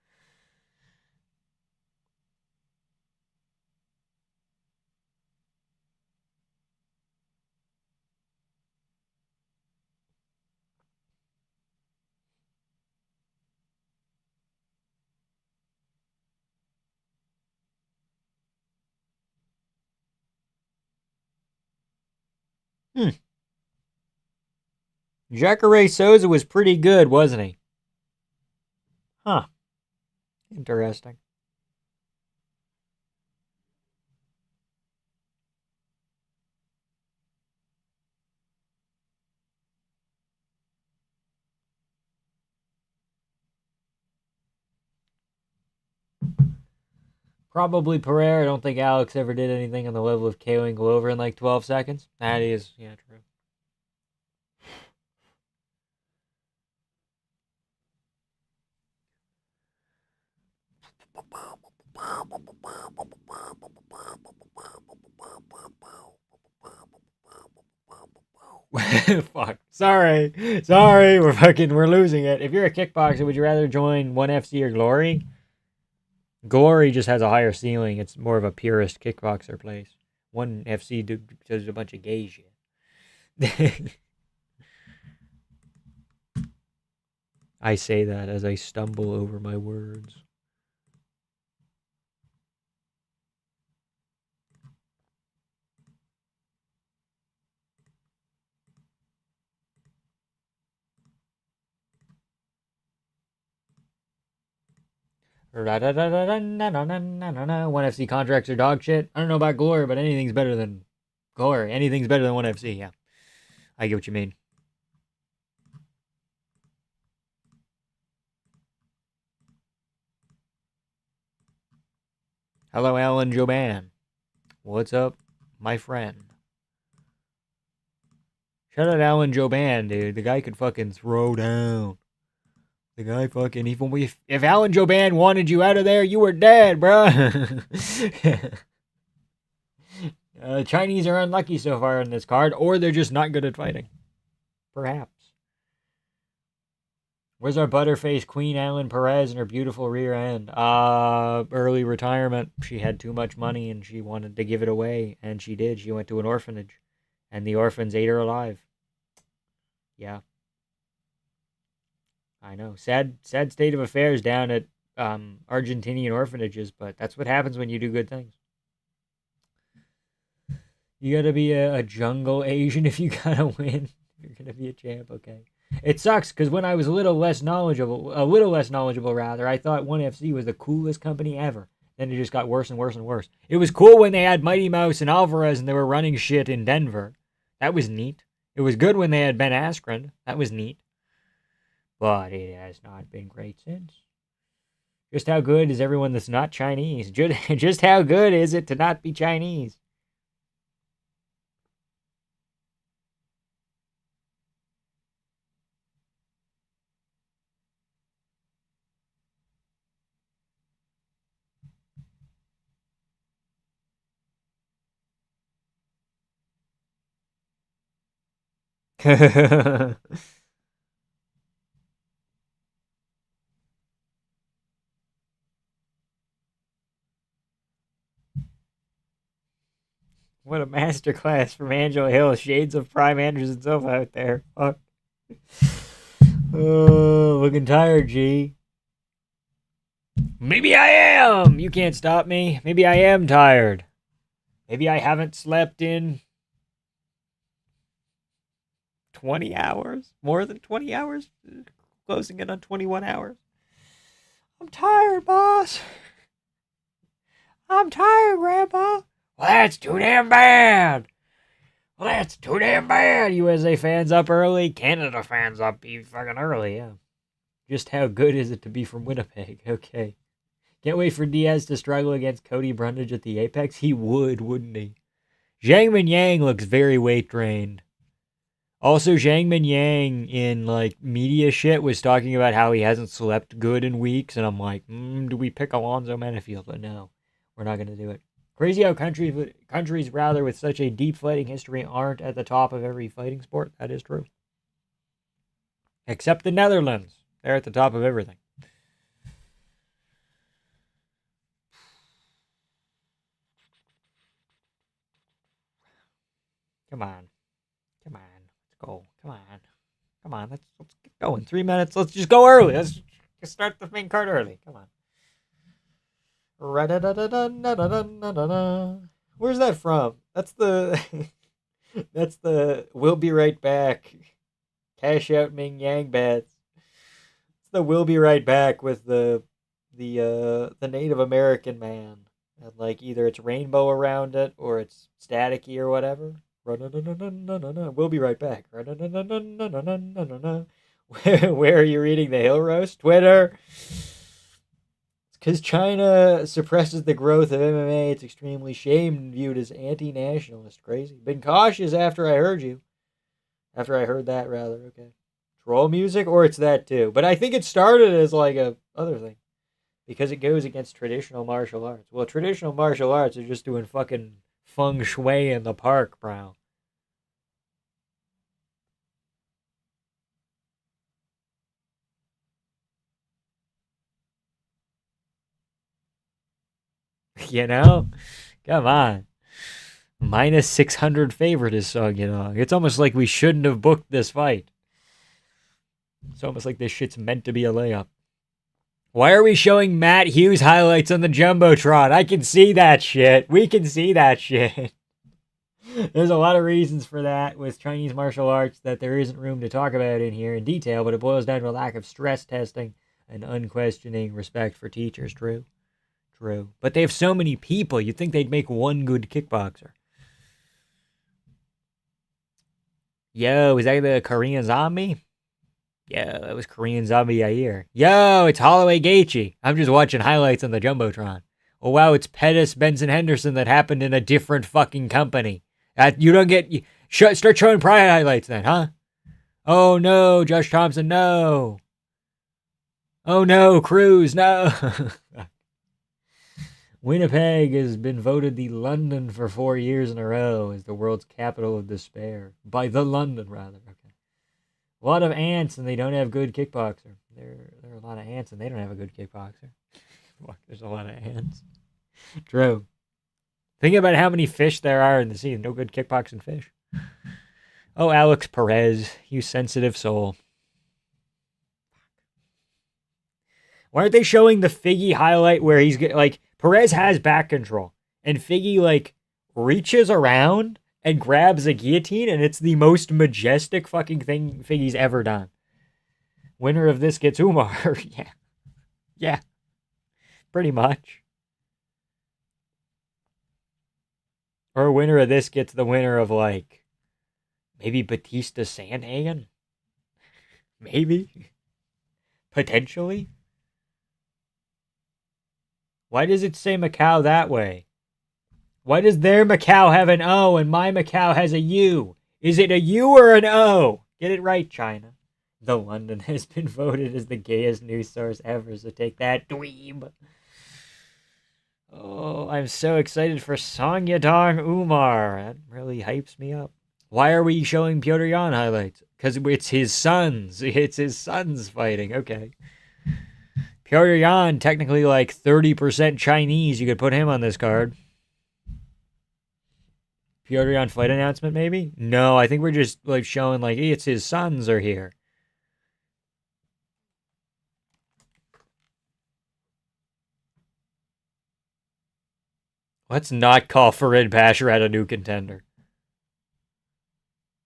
A: Jacare Souza was pretty good, wasn't he? Huh. Interesting. Probably Pereira. I don't think Alex ever did anything on the level of KOing Glover in like 12 seconds. That is, yeah, true. Fuck. Sorry. We're losing it. If you're a kickboxer, would you rather join 1FC or Glory? Glory just has a higher ceiling. It's more of a purist kickboxer place. 1FC does a bunch of gay shit. I say that as I stumble over my words. One FC contracts are dog shit. I don't know about Glory, but anything's better than Glory. Anything's better than 1FC. Yeah, I get what you mean. Hello, Alan Joban. What's up, my friend? Shout out Alan Joban, dude. The guy could fucking throw down. The guy fucking, even if Alan Joban wanted you out of there, you were dead, bro. Chinese are unlucky so far in this card, or they're just not good at fighting. Perhaps. Where's our butterface Queen Alan Perez and her beautiful rear end? Early retirement. She had too much money and she wanted to give it away, and she did. She went to an orphanage, and the orphans ate her alive. Yeah. I know. Sad state of affairs down at Argentinian orphanages, but that's what happens when you do good things. You gotta be a jungle Asian if you gotta win. You're gonna be a champ, okay. It sucks because when I was a little less knowledgeable rather, I thought 1FC was the coolest company ever. Then it just got worse and worse and worse. It was cool when they had Mighty Mouse and Alvarez and they were running shit in Denver. That was neat. It was good when they had Ben Askren. That was neat. But it has not been great since. Just how good is everyone that's not Chinese? Just how good is it to not be Chinese? What a masterclass from Angela Hill. Shades of Prime Anderson Silva out there. Fuck. Oh, looking tired, G. Maybe I am. You can't stop me. Maybe I am tired. Maybe I haven't slept in 20 hours. More than 20 hours. Closing in on 21 hours. I'm tired, boss. I'm tired, Grandpa. Well, that's too damn bad. Well, that's too damn bad. USA fans up early. Canada fans up fucking early, yeah. Just how good is it to be from Winnipeg? Okay. Can't wait for Diaz to struggle against Cody Brundage at the Apex. He would, wouldn't he? Zhang Minyang looks very weight drained. Also, Zhang Minyang in like media shit was talking about how he hasn't slept good in weeks, and I'm like, do we pick Alonzo Menifield? But no, we're not going to do it. Crazy how countries rather with such a deep fighting history aren't at the top of every fighting sport. That is true. Except the Netherlands. They're at the top of everything. Come on. Come on. Let's go. Come on. Come on. Let's get going. 3 minutes. Let's just go early. Let's just start the main card early. Come on. Where's that from? That's the that's the we'll be right back. Cash out Ming Yang bets. It's the we'll be right back with the Native American man. And like either it's rainbow around it or it's staticky or whatever. We'll be right back. Where are you reading the Hill Roast? Twitter. Because China suppresses the growth of MMA, it's extremely shamed and viewed as anti-nationalist. Crazy. Been cautious after I heard you. After I heard that, rather. Okay. Troll music, or it's that too. But I think it started as like a other thing. Because it goes against traditional martial arts. Well, traditional martial arts are just doing fucking feng shui in the park, bro. You know? Come on. Minus 600 favorite is Song Yadong. It's almost like we shouldn't have booked this fight. It's almost like this shit's meant to be a layup. Why are we showing Matt Hughes highlights on the Jumbotron? I can see that shit. We can see that shit. There's a lot of reasons for that with Chinese martial arts that there isn't room to talk about in here in detail, but it boils down to a lack of stress testing and unquestioning respect for teachers. True. True. But they have so many people, you'd think they'd make one good kickboxer. Yo, is that the Korean zombie? Yo, that was Korean zombie Yair. Yo, it's Holloway Gaethje. I'm just watching highlights on the Jumbotron. Oh wow, it's Pettis Benson Henderson that happened in a different fucking company. You don't get... start showing prior highlights then, huh? Oh no, Josh Thompson, no. Oh no, Cruz, no. Winnipeg has been voted the London for 4 years in a row as the world's capital of despair. By the London, rather. Okay. A lot of ants, and they don't have good kickboxer. There are a lot of ants, and they don't have a good kickboxer. Fuck, there's a lot of ants. True. Think about how many fish there are in the sea. No good kickboxing fish. Oh, Alex Perez, you sensitive soul. Why aren't they showing the Figgy highlight where he's like... Perez has back control, and Figgy, like, reaches around and grabs a guillotine, and it's the most majestic fucking thing Figgy's ever done. Winner of this gets Umar. Yeah. Yeah. Pretty much. Or winner of this gets the winner of, like, maybe Batista Sandhagen? Maybe? Potentially? Why does it say Macau that way? Why does their Macau have an O and my Macau has a U? Is it a U or an O? Get it right, China. The London has been voted as the gayest news source ever, so take that, dweeb. Oh, I'm so excited for Song Yadong Umar. That really hypes me up. Why are we showing Pyotr Yan highlights? Because it's his sons. It's his sons fighting. Okay. Pyotr Yan, technically like 30% Chinese. You could put him on this card. Pyotr Yan fight announcement, maybe? No, I think we're just like showing like, hey, it's his sons are here. Let's not call Farid Basharat a new contender.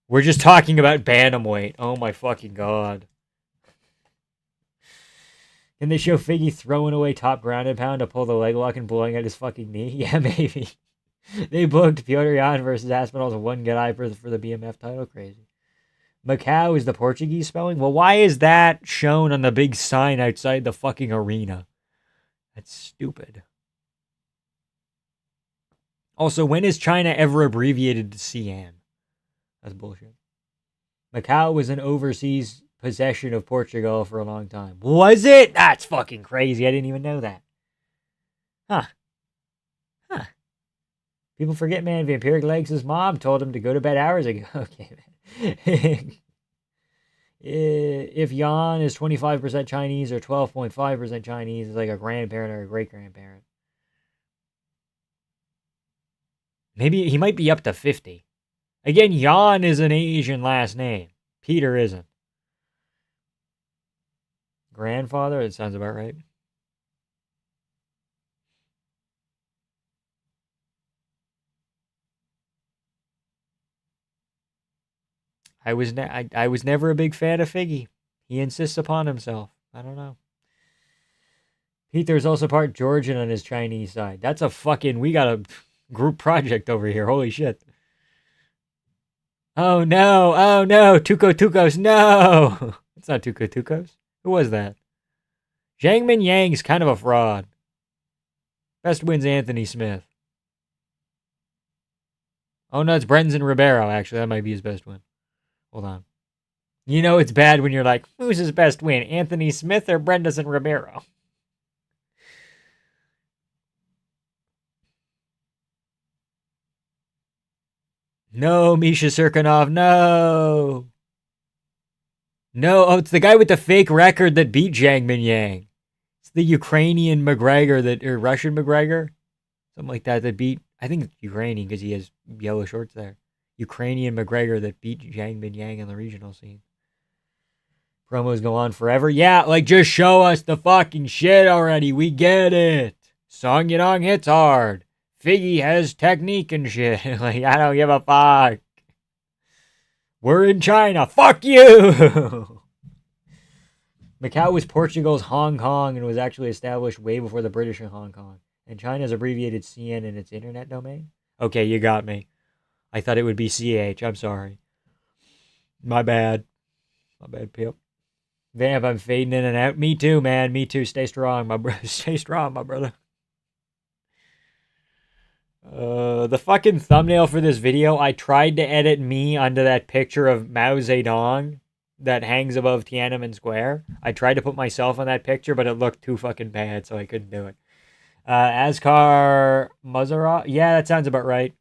A: We're just talking about bantamweight. Oh my fucking god. Can they show Figgy throwing away top ground and pound to pull the leg lock and blowing out his fucking knee? Yeah, maybe. They booked Pyotr Yan versus Aspinall's one guy for the BMF title. Crazy. Macau is the Portuguese spelling? Well, why is that shown on the big sign outside the fucking arena? That's stupid. Also, when is China ever abbreviated to CN? That's bullshit. Macau was an overseas possession of Portugal for a long time. Was it? That's fucking crazy. I didn't even know that. Huh. Huh. People forget, man. Vampiric Legs' mom told him to go to bed hours ago. Okay, man. If Yan is 25% Chinese or 12.5% Chinese, it's like a grandparent or a great grandparent. Maybe he might be up to 50. Again, Yan is an Asian last name. Peter isn't. Grandfather? That sounds about right. I was never a big fan of Figgy. He insists upon himself. I don't know. Peter's also part Georgian on his Chinese side. That's a fucking... We got a group project over here. Holy shit. Oh no. Oh no. Tuco Tucos. No. It's not Tuco Tucos. Who was that? Jiangmin Yang's kind of a fraud. Best win's Anthony Smith. Oh no, it's Brendan Ribeiro, actually. That might be his best win. Hold on. You know it's bad when you're like, who's his best win? Anthony Smith or Brendan Ribeiro? No, Misha Serkinov, no. No, oh, it's the guy with the fake record that beat Zhang Mingyang. It's the Ukrainian McGregor or Russian McGregor. Something like that beat, I think it's Ukrainian because he has yellow shorts there. Ukrainian McGregor that beat Zhang Mingyang in the regional scene. Promos go on forever. Yeah, like just show us the fucking shit already. We get it. Song Yadong hits hard. Figgy has technique and shit. Like, I don't give a fuck. We're in China. Fuck you. Macau was Portugal's Hong Kong and was actually established way before the British in Hong Kong. And China's abbreviated CN in its internet domain. Okay, you got me. I thought it would be CH. I'm sorry. My bad. My bad, Pip. Vamp, I'm fading in and out. Me too, man. Me too. Stay strong, my brother. Stay strong, my brother. The fucking thumbnail for this video, I tried to edit me onto that picture of Mao Zedong that hangs above Tiananmen Square. I tried to put myself on that picture, but it looked too fucking bad, so I couldn't do it. Askar Muzarov? Yeah, that sounds about right.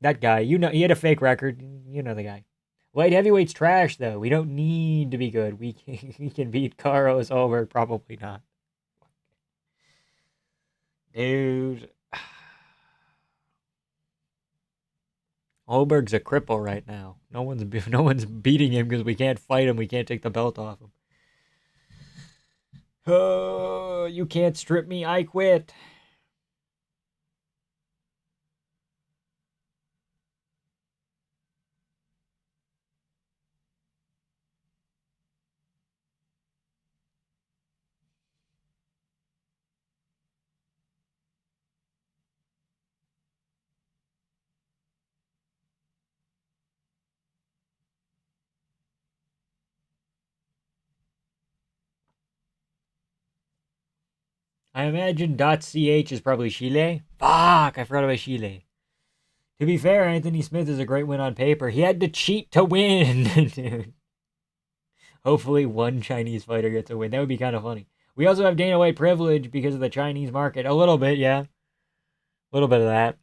A: That guy. You know, he had a fake record. You know the guy. Light heavyweight's trash, though. We don't need to be good. We can beat Carlos Holberg. Probably not. Dude. Holberg's a cripple right now. No one's beating him because we can't fight him. We can't take the belt off him. Oh, you can't strip me. I quit. I imagine .ch is probably Chile. Fuck, I forgot about Chile. To be fair, Anthony Smith is a great win on paper. He had to cheat to win. Dude. Hopefully one Chinese fighter gets a win. That would be kind of funny. We also have Dana White privilege because of the Chinese market. A little bit, yeah. A little bit of that.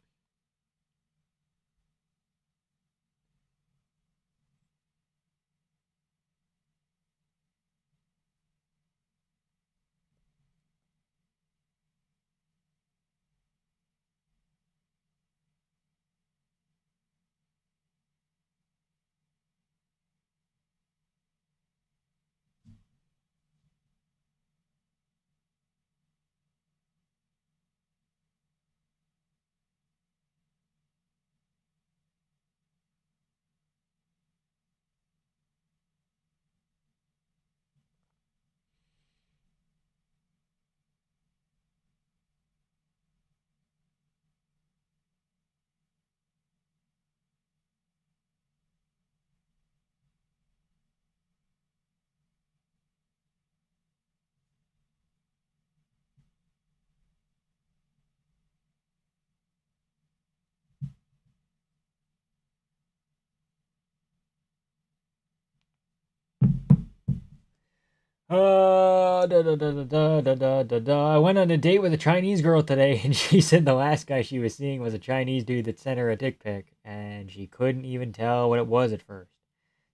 A: I went on a date with a Chinese girl today, and she said the last guy she was seeing was a Chinese dude that sent her a dick pic, and she couldn't even tell what it was at first.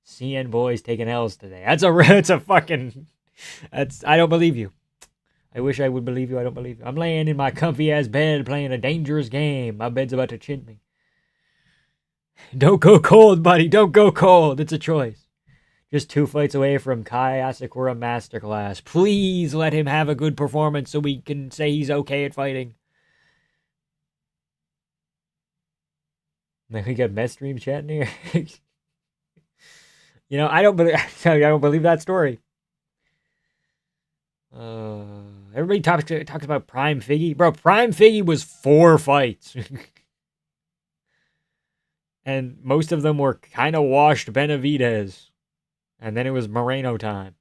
A: CN boys taking L's today. That's a fucking. I don't believe you. I wish I would believe you. I don't believe you. I'm laying in my comfy ass bed playing a dangerous game. My bed's about to chin me. Don't go cold, buddy. Don't go cold. It's a choice. Just 2 fights away from Kai Asakura Masterclass. Please let him have a good performance so we can say he's okay at fighting. Then we got Mess Stream chatting here. I don't believe. I don't believe that story. Everybody talks about Prime Figgy, bro. Prime Figgy was 4 fights, and most of them were kind of washed Benavidez, and then it was Moreno time.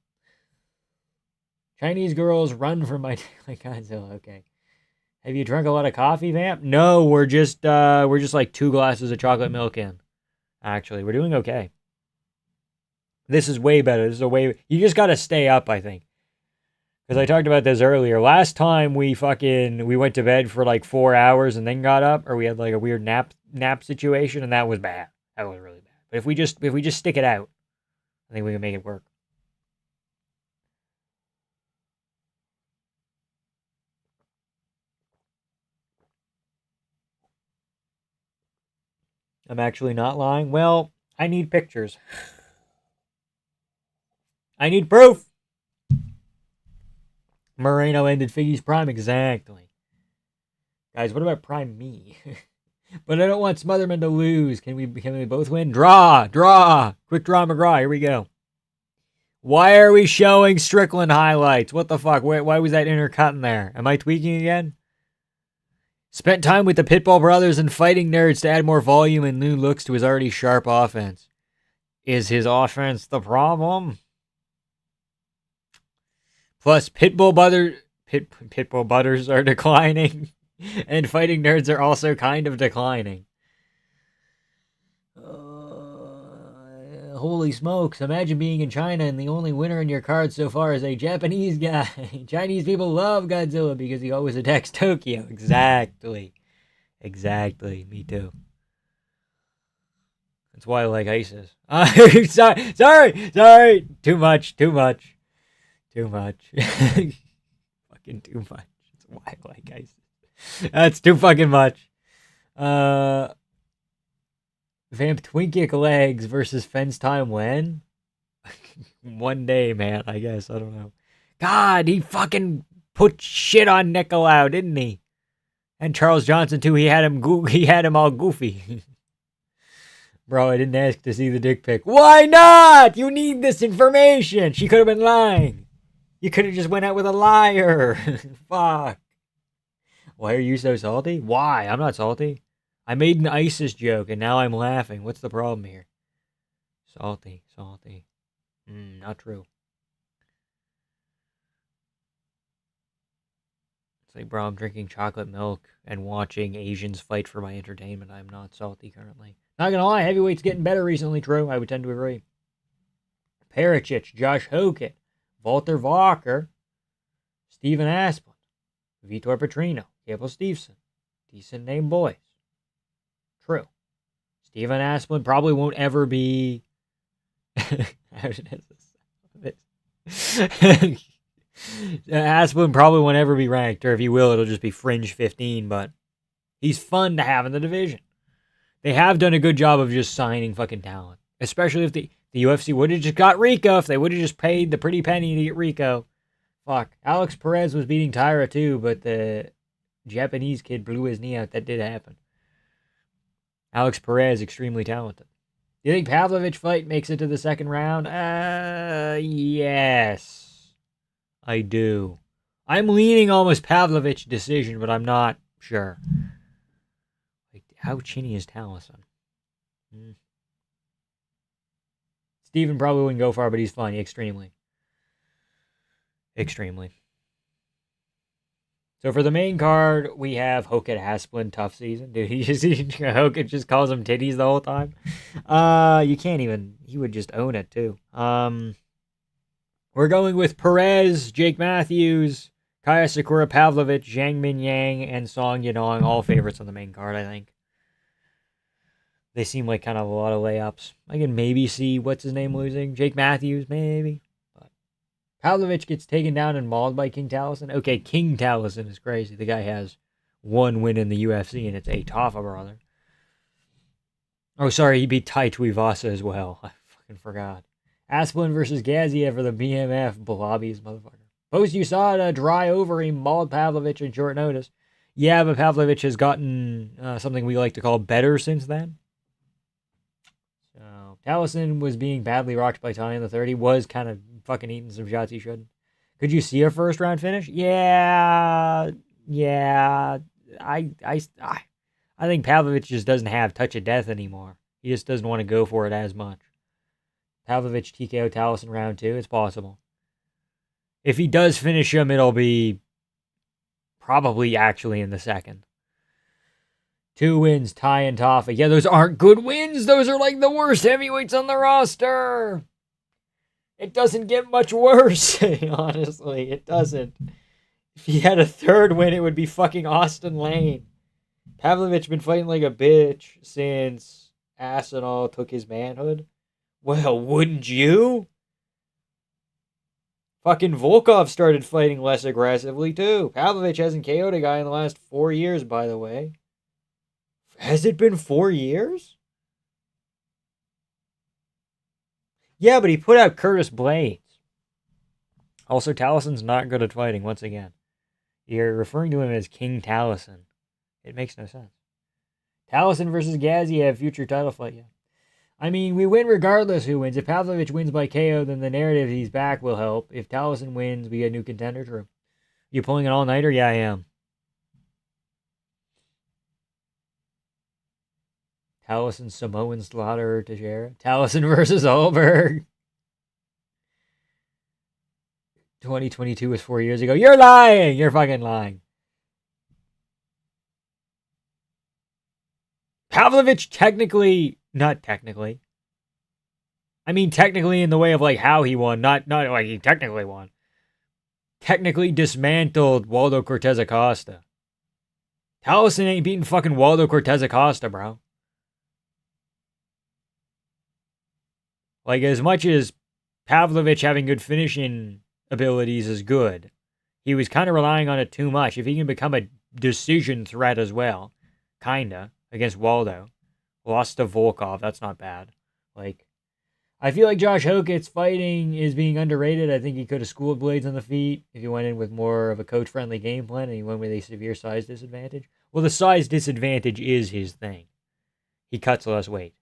A: Chinese girls run from my like Godzilla. Okay, have you drunk a lot of coffee, Vamp? No, we're just like 2 glasses of chocolate milk in. Actually, we're doing okay. This is way better. This is a way. You just gotta stay up, I think. Because I talked about this earlier. Last time we went to bed for like 4 hours and then got up, or we had like a weird nap situation, and that was bad. That was really bad. But if we just stick it out, I think we can make it work. I'm actually not lying. Well, I need pictures. I need proof. Moreno ended Figgy's prime exactly. Guys, what about prime me? But I don't want Smotherman to lose. Can we both win? Draw. Quick draw McGraw. Here we go. Why are we showing Strickland highlights? What the fuck? Why was that intercut in there? Am I tweaking again? Spent time with the Pitbull brothers and fighting nerds to add more volume and new looks to his already sharp offense. Is his offense the problem? Plus, Pitbull butters are declining, and fighting nerds are also kind of declining. Holy smokes, imagine being in China and the only winner in your card so far is a Japanese guy. Chinese people love Godzilla because he always attacks Tokyo. Exactly. Me too. That's why I like ISIS. Sorry. Too much. Fucking too much. That's why I like ISIS. That's too fucking much. Vamp Twinkick legs versus Fence time when? One day, man, I guess. I don't know. God, he fucking put shit on Nicolau, didn't he? And Charles Johnson too. He had him all goofy. Bro, I didn't ask to see the dick pic. Why not? You need this information. She could have been lying. You could have just went out with a liar. Fuck. Why are you so salty? Why? I'm not salty. I made an ISIS joke and now I'm laughing. What's the problem here? Salty. Not true. It's like, bro, I'm drinking chocolate milk and watching Asians fight for my entertainment. I'm not salty currently. Not gonna lie, heavyweight's getting better recently, true. I would tend to agree. Pericic, Josh Hogan, Walter Walker, Steven Asplund, Vitor Petrino, Gable Steveson. Decent name boys. True. Steven Asplund probably won't ever be... Asplund probably won't ever be ranked, or if he will, it'll just be fringe 15, but he's fun to have in the division. They have done a good job of just signing fucking talent, especially if the UFC would have just got Rico, if they would have just paid the pretty penny to get Rico. Fuck. Alex Perez was beating Tyra too, but the Japanese kid blew his knee out. That did happen. Alex Perez, extremely talented. Do you think Pavlovich fight makes it to the second round? Yes. I do. I'm leaning almost Pavlovich decision, but I'm not sure. Like, how chinny is Taliesin? Steven probably wouldn't go far, but he's funny. Extremely. Extremely. So for the main card, we have Hoket Asplund, tough season. Dude, Hoket just calls him titties the whole time. You can't even, he would just own it too. We're going with Perez, Jake Matthews, Kaya Sakura Pavlovich, Zhang Min Yang, and Song Yadong, all favorites on the main card, I think. They seem like kind of a lot of layups. I can maybe see what's his name losing. Jake Matthews, maybe. But Pavlovich gets taken down and mauled by King Taliesin. Okay, King Taliesin is crazy. The guy has one win in the UFC, and it's a Taffa brother. Oh, sorry, he beat Tai Tuivasa as well. I fucking forgot. Asplund versus Gaziev for the BMF. Blobby's motherfucker. Post USADA, dry over, he mauled Pavlovich in short notice. Yeah, but Pavlovich has gotten something we like to call better since then. So, Taliesin was being badly rocked by Tony in the 30. Was kind of fucking eating some shots he shouldn't. Could you see a first round finish? Yeah. I think Pavlovich just doesn't have touch of death anymore. He just doesn't want to go for it as much. Pavlovich TKO Taliesin round 2. It's possible. If he does finish him, it'll be probably actually in the second. 2 wins, Ty and Taffa. Yeah, those aren't good wins. Those are like the worst heavyweights on the roster. It doesn't get much worse, honestly. It doesn't. If he had a third win, it would be fucking Austin Lane. Pavlovich been fighting like a bitch since Asinal took his manhood. Well, wouldn't you? Fucking Volkov started fighting less aggressively, too. Pavlovich hasn't KO'd a guy in the last 4 years, by the way. Has it been 4 years? Yeah, but he put out Curtis Blades. Also, Talison's not good at fighting, once again. You're referring to him as King Taliesin. It makes no sense. Taliesin versus Gaziev, future title fight, yeah. I mean, we win regardless who wins. If Pavlovich wins by KO, then the narrative he's back will help. If Taliesin wins, we get a new contender, true. You pulling an all-nighter? Yeah, I am. Taliesin, Samoan Slaughter, Teixeira. Taliesin versus Holberg. 2022 was 4 years ago. You're lying! You're fucking lying. Pavlovich technically... Not technically. I mean, technically in the way of, like, how he won. Not like he technically won. Technically dismantled Waldo Cortez Acosta. Taliesin ain't beating fucking Waldo Cortez Acosta, bro. Like, as much as Pavlovich having good finishing abilities is good, he was kind of relying on it too much. If he can become a decision threat as well, kinda, against Waldo. Lost to Volkov, that's not bad. Like, I feel like Josh Hoket's fighting is being underrated. I think he could have schooled Blades on the feet if he went in with more of a coach-friendly game plan and he went with a severe size disadvantage. Well, the size disadvantage is his thing. He cuts less weight.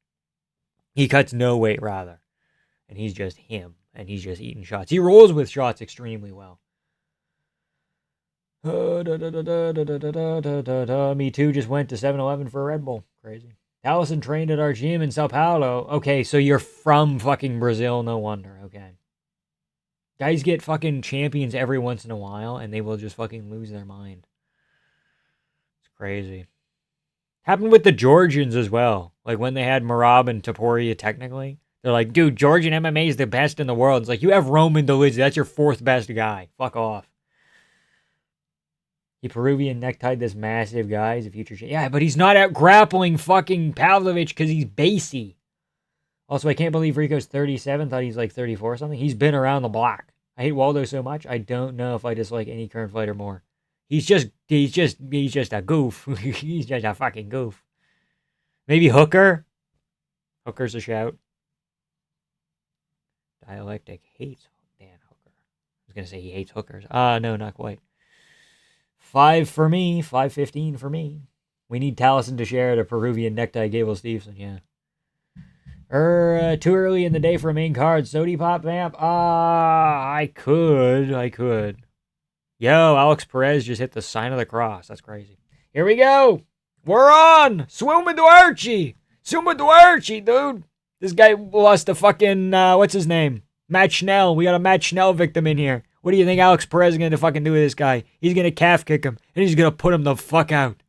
A: He cuts no weight, rather. And he's just him. And he's just eating shots. He rolls with shots extremely well. Me Too just went to 7-Eleven for a Red Bull. Crazy. Taliesin trained at our gym in Sao Paulo. Okay, so you're from fucking Brazil. No wonder. Okay. Guys get fucking champions every once in a while, and they will just fucking lose their mind. Crazy. Happened with the Georgians as well. Like when they had Marab and Taporia technically. They're like, dude, Georgian MMA is the best in the world. It's like, you have Roman Dolizzi. That's your fourth best guy. Fuck off. He Peruvian necktied this massive guy. He's a future yeah, but he's not out grappling fucking Pavlovich because he's basey. Also, I can't believe Rico's 37. Thought he's like 34 or something. He's been around the block. I hate Waldo so much. I don't know if I dislike any current fighter more. He's just a goof. He's just a fucking goof. Maybe Hooker. Hooker's a shout. Dialectic hates Dan Hooker. I was gonna say he hates hookers. No, not quite. 5 for me. 5-15 for me. We need Taliesin to share the Peruvian necktie Gable Stevenson. Yeah. Too early in the day for a main card. Sody Pop Vamp? I could. Yo, Alex Perez just hit the sign of the cross. That's crazy. Here we go. We're on. Suma Duarchi, dude. This guy lost to fucking, what's his name? Matt Schnell. We got a Matt Schnell victim in here. What do you think Alex Perez is going to fucking do with this guy? He's going to calf kick him, and he's going to put him the fuck out.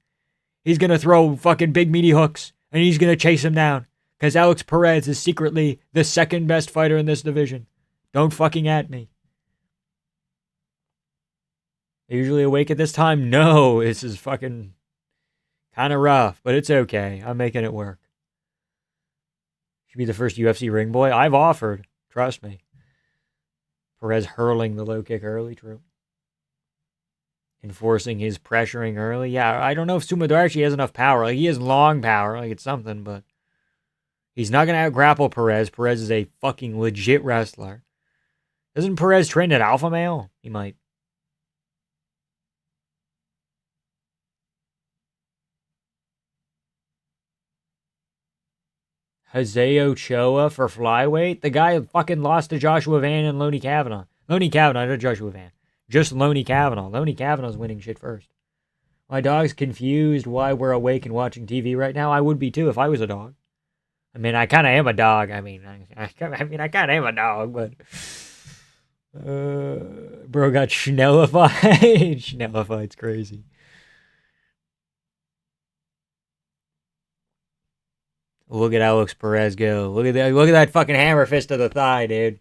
A: He's going to throw fucking big meaty hooks, and he's going to chase him down. Because Alex Perez is secretly the second best fighter in this division. Don't fucking at me. Usually awake at this time? No, this is fucking kind of rough, but it's okay. I'm making it work. Should be the first UFC ring boy. I've offered. Trust me. Perez hurling the low kick early, true. Enforcing his pressuring early. Yeah, I don't know if Suma Duarchi has enough power. Like, he has long power. Like, it's something, but he's not going to out-grapple Perez. Perez is a fucking legit wrestler. Doesn't Perez train at Alpha Male? He might. Jose Ochoa for flyweight? The guy fucking lost to Joshua Van and Loney Kavanaugh. Loney Kavanaugh, not Joshua Van. Just Loney Kavanaugh. Loney Kavanaugh's winning shit first. My dog's confused why we're awake and watching TV right now. I would be too if I was a dog. I mean, I kind of am a dog. I kind of am a dog, but bro got Schnellified. Schnellified's crazy. Look at Alex Perez go. Look at that fucking hammer fist to the thigh, dude.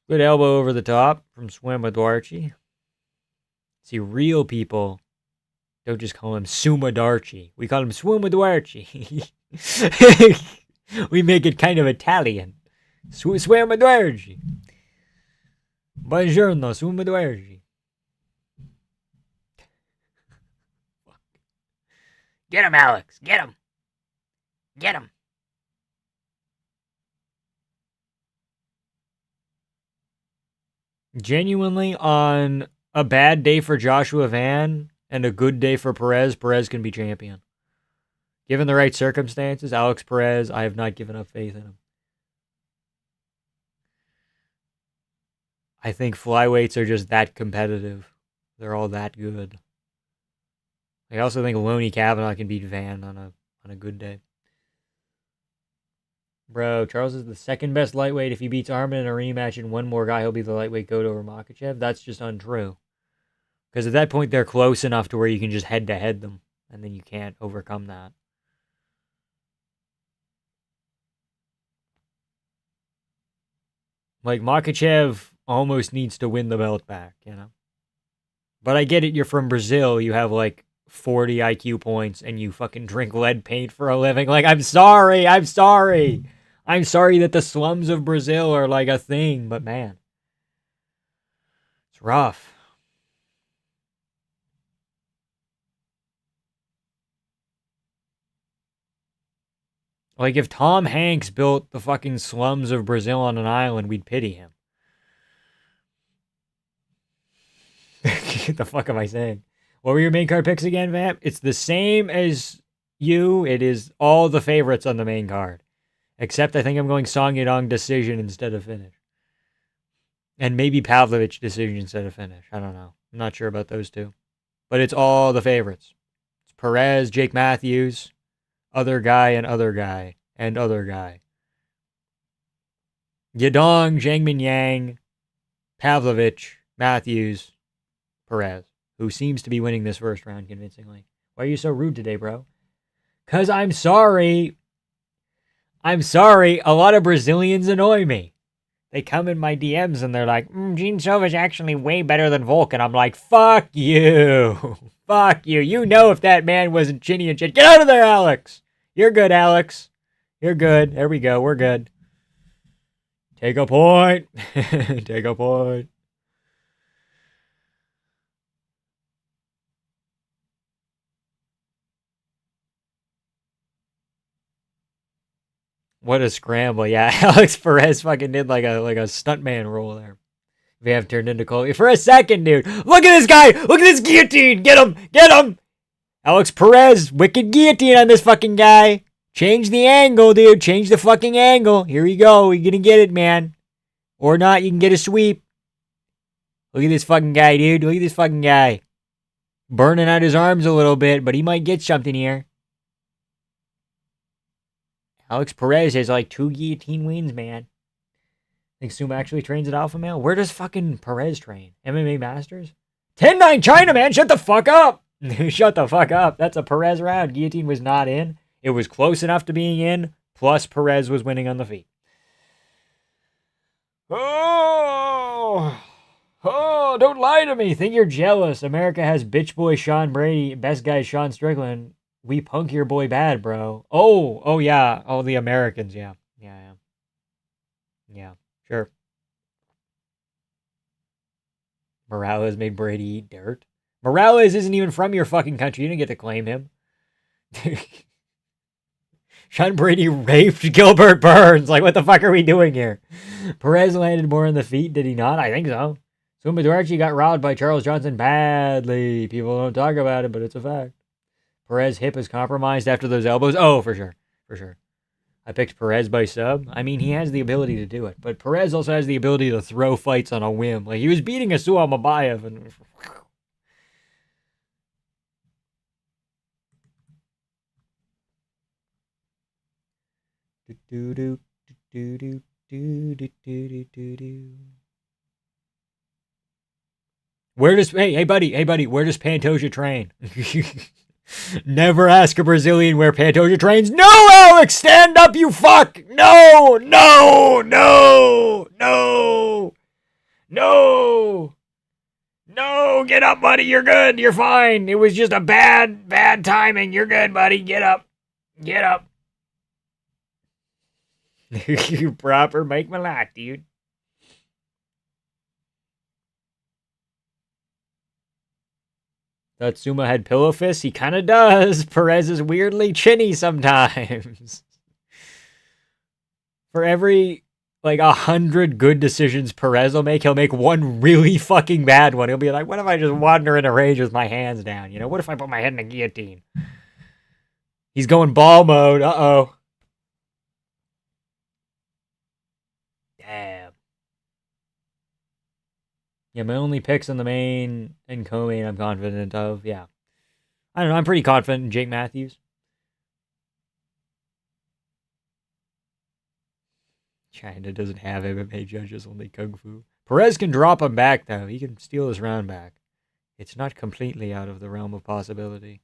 A: Good elbow over the top from Suma Duarchi. See, real people don't just call him Suma Duarchi. We call him Suma Duarchi. We make it kind of Italian. Suma Duarchi. Buongiorno, Suma Duarchi. Get him, Alex. Get him. Get him. Genuinely, on a bad day for Joshua Van and a good day for Perez, Perez can be champion. Given the right circumstances, Alex Perez, I have not given up faith in him. I think flyweights are just that competitive. They're all that good. I also think Loney Kavanaugh can beat Van on a good day. Bro, Charles is the second best lightweight. If he beats Arman in a rematch and one more guy, he'll be the lightweight goat over Makhachev. That's just untrue. Because at that point, they're close enough to where you can just head-to-head them. And then you can't overcome that. Like, Makhachev almost needs to win the belt back, you know? But I get it, you're from Brazil. You have, like, 40 IQ points and you fucking drink lead paint for a living. Like, I'm sorry. I'm sorry that the slums of Brazil are like a thing, but man, it's rough. Like, if Tom Hanks built the fucking slums of Brazil on an island, we'd pity him. What the fuck am I saying? What were your main card picks again, Vamp? It's the same as you. It is all the favorites on the main card. Except I think I'm going Song Yadong decision instead of finish. And maybe Pavlovich decision instead of finish. I don't know. I'm not sure about those two. But it's all the favorites. It's Perez, Jake Matthews, other guy, and other guy, and other guy. Yadong, Zhang Minyang, Pavlovich, Matthews, Perez, who seems to be winning this first round convincingly. Why are you so rude today, bro? Because I'm sorry. I'm sorry. A lot of Brazilians annoy me. They come in my DMs and they're like, Gene Silva's actually way better than Volk. And I'm like, fuck you. Fuck you. You know if that man wasn't chinny and shit. Get out of there, Alex. You're good, Alex. You're good. There we go. We're good. Take a point. Take a point. What a scramble. Yeah, Alex Perez fucking did like a stuntman roll there. We have turned into Colby for a second, dude. Look at this guy. Look at this guillotine. Get him. Get him. Alex Perez, wicked guillotine on this fucking guy. Change the angle, dude. Change the fucking angle. Here we go. You're gonna get it, man. Or not, you can get a sweep. Look at this fucking guy, dude. Look at this fucking guy. Burning out his arms a little bit, but he might get something here. Alex Perez has like 2 guillotine wins, man. Think Suma actually trains at Alpha Male? Where does fucking Perez train? MMA Masters? 10-9 China, man. Shut the fuck up. Shut the fuck up. That's a Perez round. Guillotine was not in. It was close enough to being in. Plus, Perez was winning on the feet. Oh, don't lie to me. Think you're jealous. America has bitch boy Sean Brady. Best guy Sean Strickland. We punk your boy bad, bro. Oh yeah. Oh, the Americans. Yeah. Sure. Morales made Brady eat dirt. Morales isn't even from your fucking country. You didn't get to claim him. Sean Brady raped Gilbert Burns. Like, what the fuck are we doing here? Perez landed more on the feet, did he not? I think so. Suma Duarchi got robbed by Charles Johnson badly. People don't talk about it, but it's a fact. Perez hip is compromised after those elbows. Oh, for sure. For sure. I picked Perez by sub. I mean, he has the ability to do it, but Perez also has the ability to throw fights on a whim. Like, he was beating Asua Mabayev and... Where does... Hey, buddy, where does Pantoja train? Never ask a Brazilian where Pantoja trains. No, Alex, stand up, you fuck! No! No, get up, buddy, you're good, you're fine. It was just a bad timing. You're good, buddy, get up. You proper make me laugh, dude. Thought Suma had pillow fists? He kind of does. Perez is weirdly chinny sometimes. For every, 100 good decisions Perez will make, he'll make one really fucking bad one. He'll be like, what if I just wander in a rage with my hands down? You know, what if I put my head in a guillotine? He's going ball mode. Uh-oh. Damn. Yeah, my only picks in the main and co-main I'm confident of. Yeah. I don't know. I'm pretty confident in Jake Matthews. China doesn't have MMA judges, only Kung Fu. Perez can drop him back, though. He can steal his round back. It's not completely out of the realm of possibility.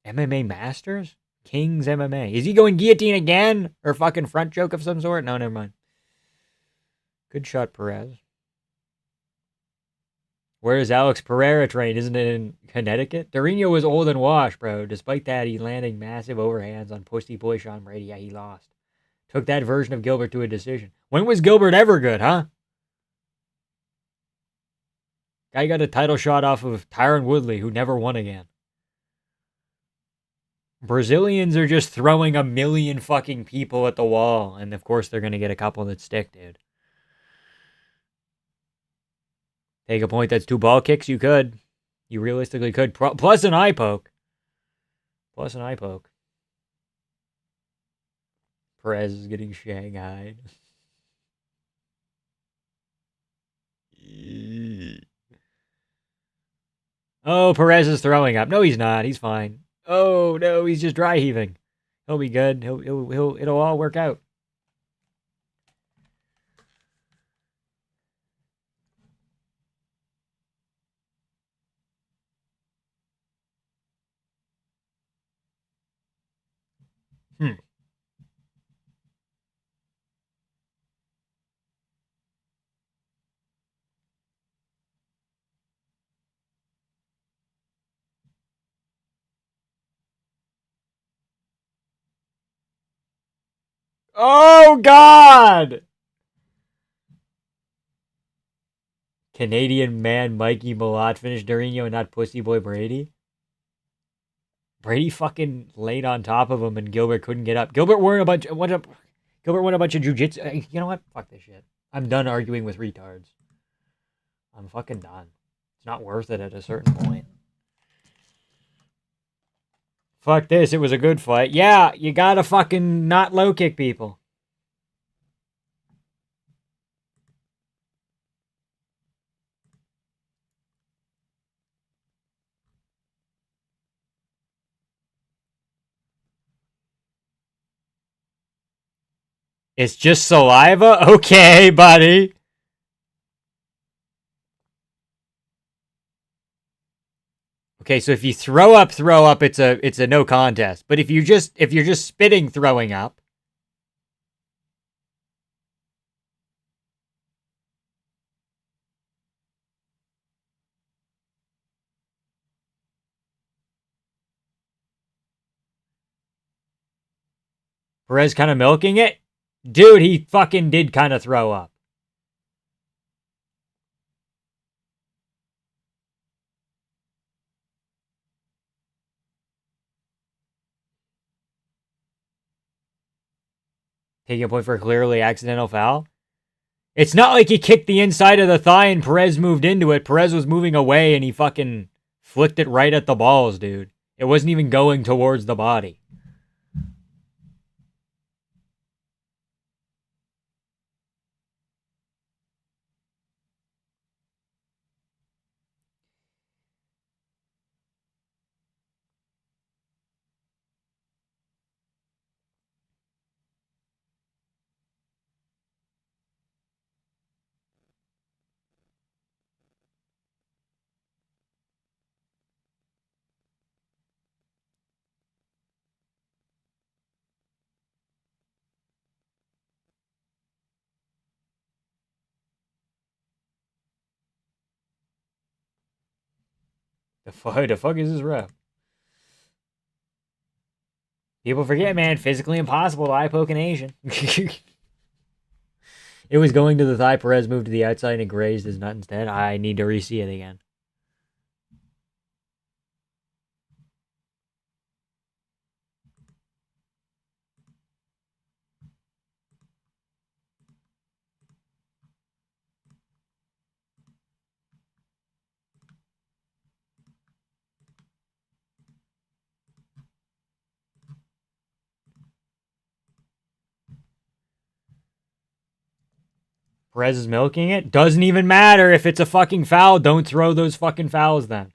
A: MMA Masters? King's MMA. Is he going guillotine again? Or fucking front choke of some sort? No, never mind. Good shot, Perez. Where is Alex Pereira trained? Isn't it in Connecticut? Dorino was old and washed, bro. Despite that, he landing massive overhands on Pussy Boy Sean Brady. Yeah, he lost. Took that version of Gilbert to a decision. When was Gilbert ever good, huh? Guy got a title shot off of Tyron Woodley, who never won again. Brazilians are just throwing a million fucking people at the wall. And of course, they're going to get a couple that stick, dude. Take a point that's 2 ball kicks, you could. You realistically could. Plus an eye poke. Perez is getting shanghaied. Oh, Perez is throwing up. No, he's not. He's fine. Oh, no, he's just dry heaving. He'll be good. It'll all work out. Oh, God! Canadian man Mikey Malott finished Durinho and not Pussy Boy Brady? Brady fucking laid on top of him and Gilbert couldn't get up. Gilbert won a bunch of jiu-jitsu. You know what? Fuck this shit. I'm done arguing with retards. I'm fucking done. It's not worth it at a certain point. Fuck this. It was a good fight. Yeah, you gotta fucking not low kick people. It's just saliva? Okay, buddy. Okay, so if you throw up, it's a no contest. But if you're just spitting, throwing up. Perez kind of milking it? Dude, he fucking did kind of throw up. Taking a point for a clearly accidental foul? It's not like he kicked the inside of the thigh and Perez moved into it. Perez was moving away and he fucking flicked it right at the balls, dude. It wasn't even going towards the body. The fuck is this ref? People forget, man. Physically impossible to eye poke an Asian. It was going to the thigh. Perez moved to the outside and grazed his nut instead. I need to re-see it again. Perez is milking it. Doesn't even matter if it's a fucking foul. Don't throw those fucking fouls then.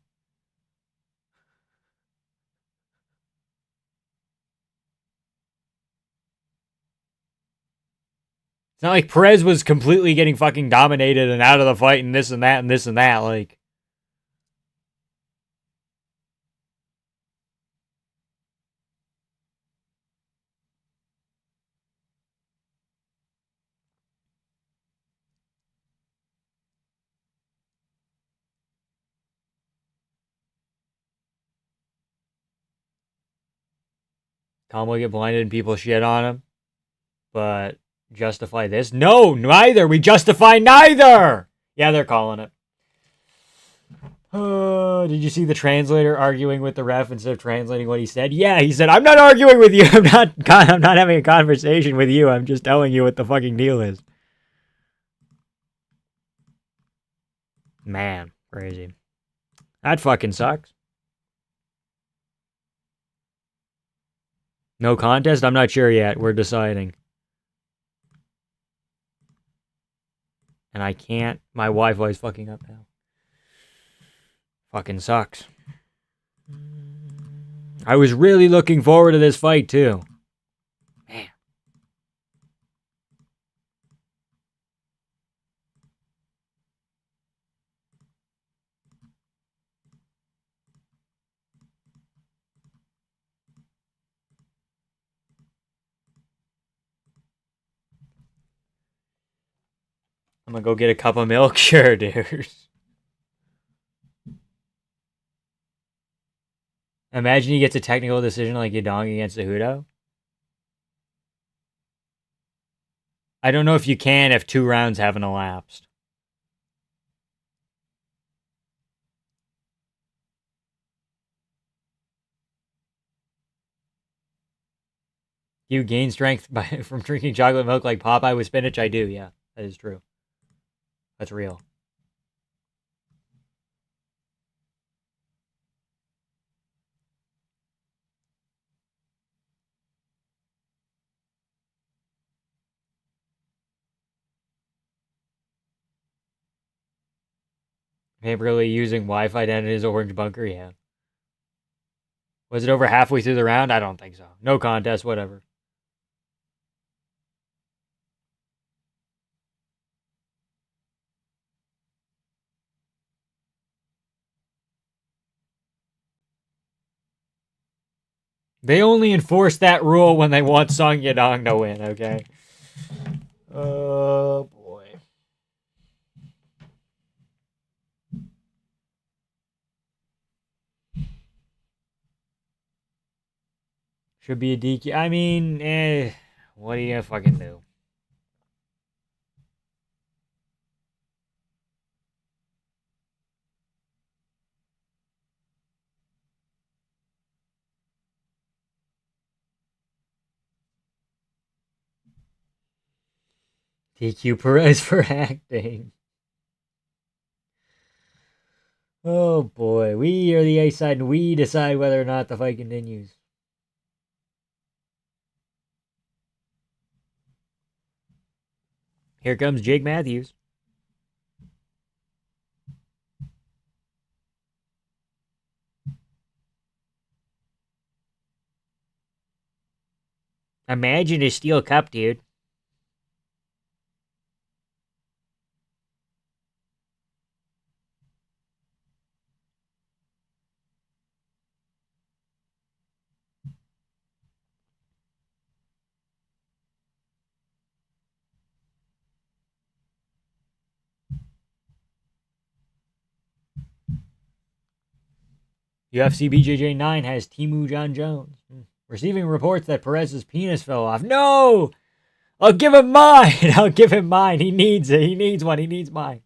A: It's not like Perez was completely getting fucking dominated and out of the fight and this and that and this and that. Like, Tom will get blinded and people shit on him. But justify this? No, neither. We justify neither. Yeah, they're calling it. Did you see the translator arguing with the ref instead of translating what he said? Yeah, he said, "I'm not arguing with you. I'm not having a conversation with you. I'm just telling you what the fucking deal is." Man, crazy. That fucking sucks. No contest? I'm not sure yet. We're deciding. And I can't. My Wi-Fi is fucking up now. Fucking sucks. I was really looking forward to this fight, too. I'm gonna go get a cup of milk. Sure, dude. Imagine he gets a technical decision like Yadong against Cejudo. I don't know if you can if 2 rounds haven't elapsed. You gain strength from drinking chocolate milk like Popeye with spinach? I do, yeah. That is true. That's real. Really using Wi-Fi down in his orange bunker? Yeah. Was it over halfway through the round? I don't think so. No contest, whatever. They only enforce that rule when they want Song Yadong to win, okay? Oh, boy. Should be a DQ. I mean, what do you fucking do? DQ Perez for acting. Oh boy, we are the A side and we decide whether or not the fight continues. Here comes Jake Matthews. Imagine a steel cup, dude. UFC BJJ 9 has Timu John Jones. Receiving reports that Perez's penis fell off. No! I'll give him mine! I'll give him mine. He needs it. He needs one. He needs mine.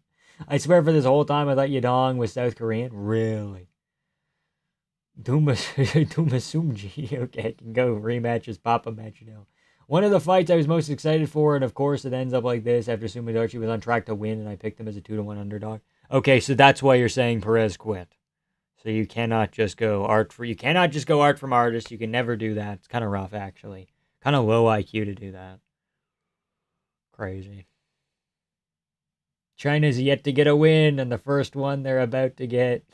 A: I swear for this whole time I thought Yadong was South Korean. Really? Dumasumji. Okay, can go rematches, Papa match now. One of the fights I was most excited for, and of course it ends up like this after Sumidachi was on track to win and I picked him as a 2-1 underdog. Okay, so that's why you're saying Perez quit. So you cannot just go art from artist. You can never do that. It's kind of rough, actually. Kind of low IQ to do that. Crazy. China's yet to get a win, and the first one they're about to get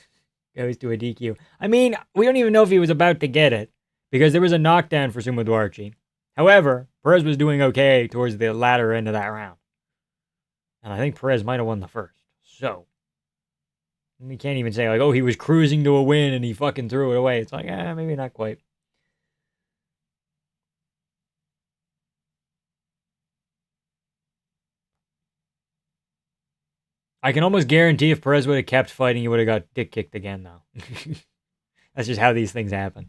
A: goes to a DQ. I mean, we don't even know if he was about to get it because there was a knockdown for Sumo Duarchi. However, Perez was doing okay towards the latter end of that round. And I think Perez might have won the first. So, we can't even say, like, oh, he was cruising to a win and he fucking threw it away. It's like, maybe not quite. I can almost guarantee if Perez would have kept fighting, he would have got dick kicked again, though. That's just how these things happen.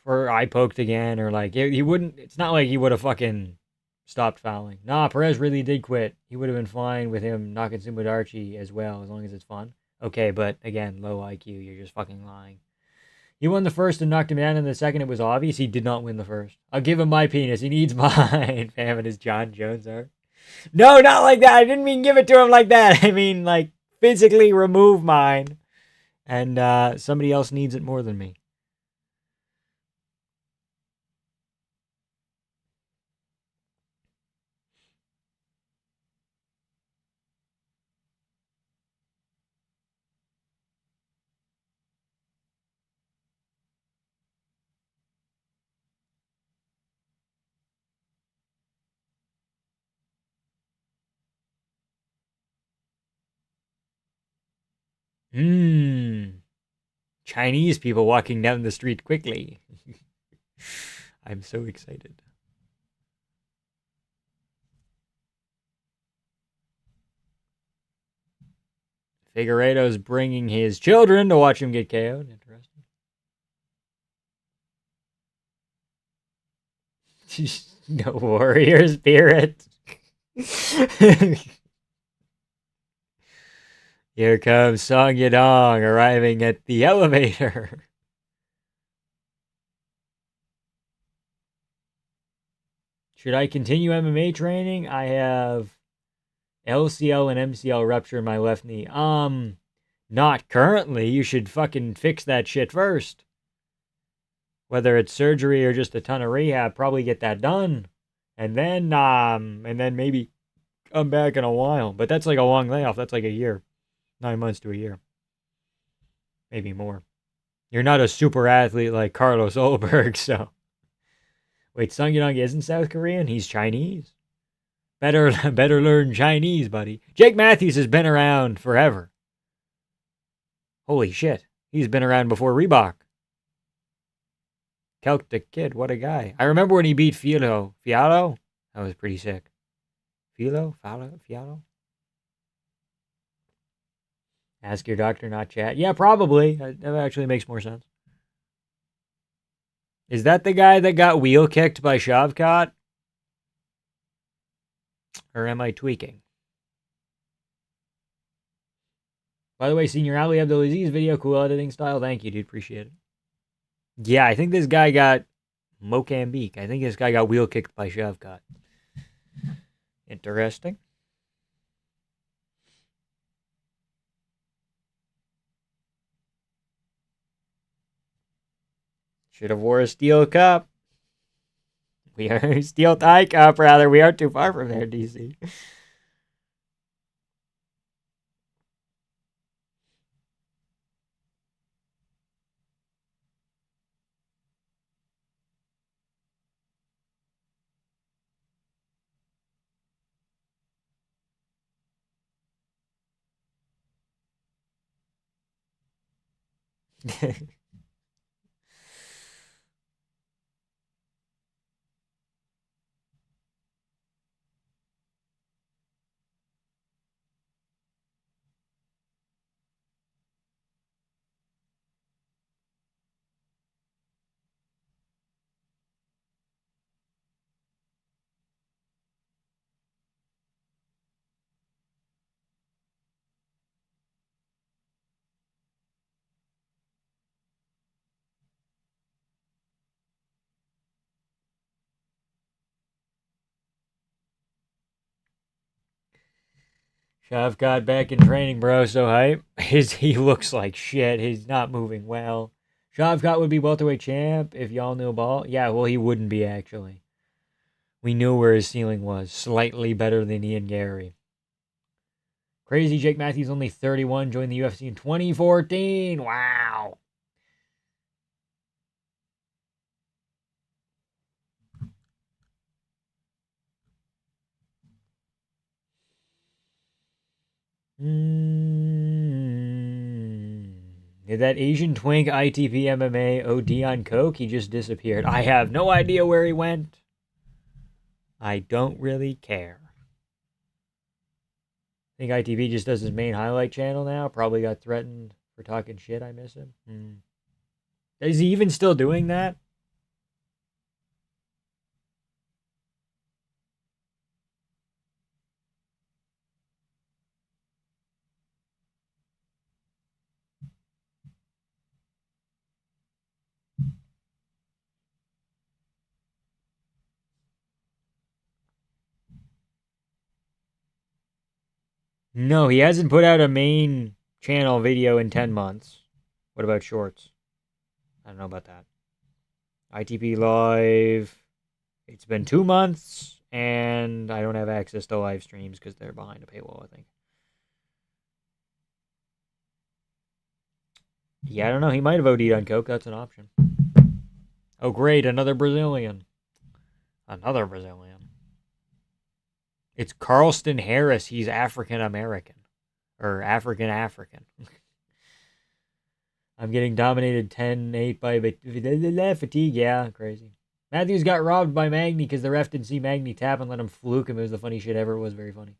A: Or eye poked again, or like, he wouldn't, it's not like he would have fucking stopped fouling. Nah, Perez really did quit. He would have been fine with him knocking Sumodarchi as well, as long as it's fun. Okay, but again, low IQ, you're just fucking lying. He won the first and knocked him down in the second. It was obvious he did not win the first. I'll give him my penis. He needs mine. Fam, and his John Jones art. No, not like that. I didn't mean give it to him like that. I mean, like, physically remove mine. And somebody else needs it more than me. Chinese people walking down the street quickly. I'm so excited. Figueiredo's bringing his children to watch him get KO'd. Interesting. No warrior spirit. Here comes Song Yadong arriving at the elevator. Should I continue MMA training? I have LCL and MCL rupture in my left knee. Not currently. You should fucking fix that shit first. Whether it's surgery or just a ton of rehab, probably get that done. And then maybe come back in a while. But that's like a long layoff. That's like a year. 9 months to a year. Maybe more. You're not a super athlete like Carlos Olberg, so. Wait, Sung Yadong isn't South Korean? He's Chinese. Better learn Chinese, buddy. Jake Matthews has been around forever. Holy shit. He's been around before Reebok. Celtic Kid, what a guy. I remember when he beat Fialo. Fialo? That was pretty sick. Fialo? Ask your doctor, not chat. Yeah, probably. That actually makes more sense. Is that the guy that got wheel kicked by Shavkat? Or am I tweaking? By the way, Senior Ali Abdulaziz video, cool editing style. Thank you, dude. Appreciate it. Yeah, I think this guy got Mozambique. I think this guy got wheel kicked by Shavkat. Interesting. Should have wore a steel cup. We are steel tie cup, rather. We aren't too far from there, DC. Shav got back in training, bro. So hype. He looks like shit. He's not moving well. Shavkat would be welterweight champ if y'all knew ball. Yeah, well, he wouldn't be, actually. We knew where his ceiling was. Slightly better than Ian Gary. Crazy Jake Matthews, only 31, joined the UFC in 2014. Wow. Did that Asian twink ITP MMA OD on coke? He just disappeared. I have no idea where he went. I don't really care. I think ITV just does his main highlight channel now. Probably got threatened for talking shit. I miss him. Is he even still doing that? No, he hasn't put out a main channel video in 10 months. What about shorts? I don't know about that. ITP Live. It's been 2 months, and I don't have access to live streams because they're behind a paywall, I think. Yeah, I don't know. He might have OD'd on coke. That's an option. Oh, great. Another Brazilian. Another Brazilian. It's Carlston Harris. He's African-American. Or African-African. I'm getting dominated 10-8 by fatigue. Yeah, crazy. Matthews got robbed by Magny because the ref didn't see Magny tap and let him fluke him. It was the funny shit ever. It was very funny.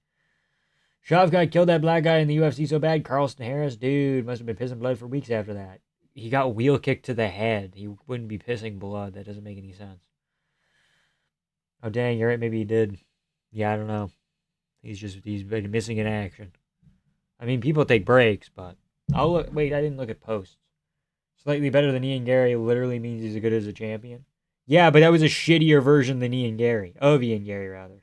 A: Shavkat killed that black guy in the UFC so bad. Carlston Harris, dude, must have been pissing blood for weeks after that. He got wheel kicked to the head. He wouldn't be pissing blood. That doesn't make any sense. Oh, dang, you're right. Maybe he did. Yeah, I don't know. He's been missing in action. I mean, people take breaks, but I'll look. Wait, I didn't look at posts. Slightly better than Ian Gary literally means he's as good as a champion. Yeah, but that was a shittier version than Ian Gary. Of Ian Gary, rather.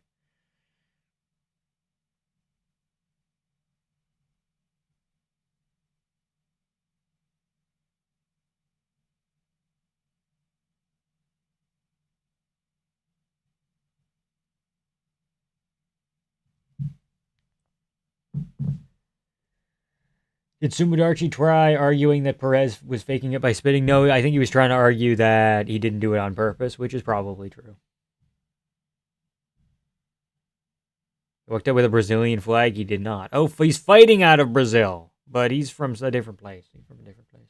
A: Did Sumudarchi try arguing that Perez was faking it by spitting? No, I think he was trying to argue that he didn't do it on purpose, which is probably true. He walked up with a Brazilian flag. He did not. Oh, he's fighting out of Brazil, but he's from a different place. He's from a different place.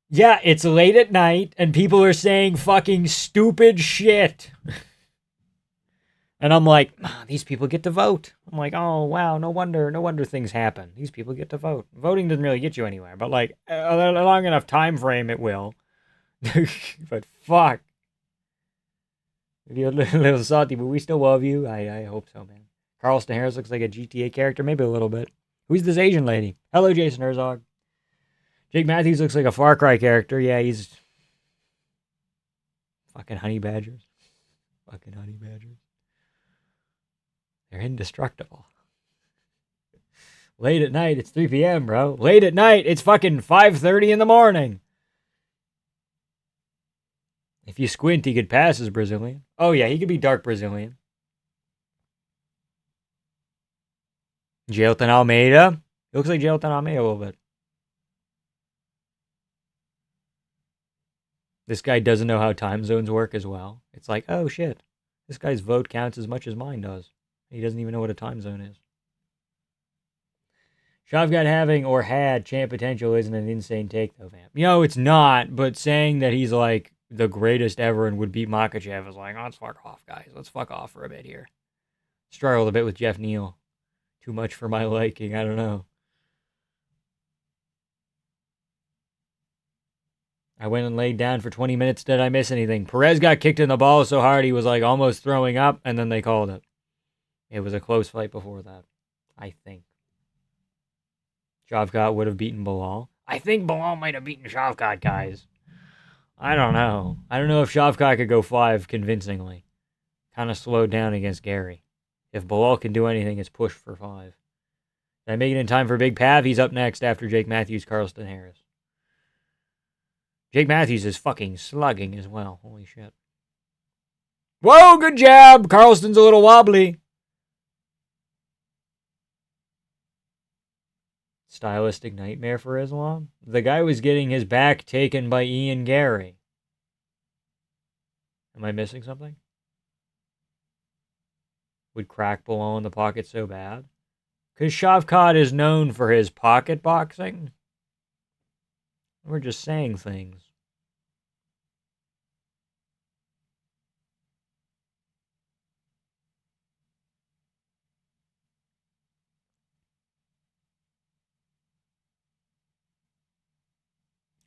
A: Yeah, it's late at night, and people are saying fucking stupid shit. And I'm like, these people get to vote. I'm like, oh wow, no wonder things happen. These people get to vote. Voting doesn't really get you anywhere, but like a long enough time frame, it will. But fuck, you're a little salty, but we still love you. I hope so, man. Carlston Harris looks like a GTA character, maybe a little bit. Who's this Asian lady? Hello, Jason Herzog. Jake Matthews looks like a Far Cry character. Yeah, he's fucking honey badgers. Fucking honey badgers. They're indestructible. Late at night, it's 3 p.m., bro. Late at night, it's fucking 5:30 in the morning. If you squint, he could pass as Brazilian. Oh, yeah, he could be dark Brazilian. Jailton Almeida. He looks like Jailton Almeida a little bit. This guy doesn't know how time zones work as well. It's like, oh shit, this guy's vote counts as much as mine does. He doesn't even know what a time zone is. Shavkat having or had champ potential isn't an insane take, though, fam. You know, it's not, but saying that he's like the greatest ever and would beat Makachev is like, oh, let's fuck off, guys. Let's fuck off for a bit here. Struggled a bit with Jeff Neal. Too much for my liking. I don't know. I went and laid down for 20 minutes. Did I miss anything? Perez got kicked in the balls so hard he was like almost throwing up, and then they called it. It was a close fight before that, I think. Shavkat would have beaten Bilal. I think Bilal might have beaten Shavkat, guys. I don't know. I don't know if Shavkat could go 5 convincingly. Kind of slowed down against Gary. If Bilal can do anything, it's push for 5. Did I make it in time for Big Pav? He's up next after Jake Matthews, Carlston Harris. Jake Matthews is fucking slugging as well. Holy shit. Whoa, good jab. Carlston's a little wobbly. Stylistic nightmare for Islam. The guy was getting his back taken by Ian Gary. Am I missing something? Would crack below in the pocket so bad? Because Shavkat is known for his pocket boxing. We're just saying things.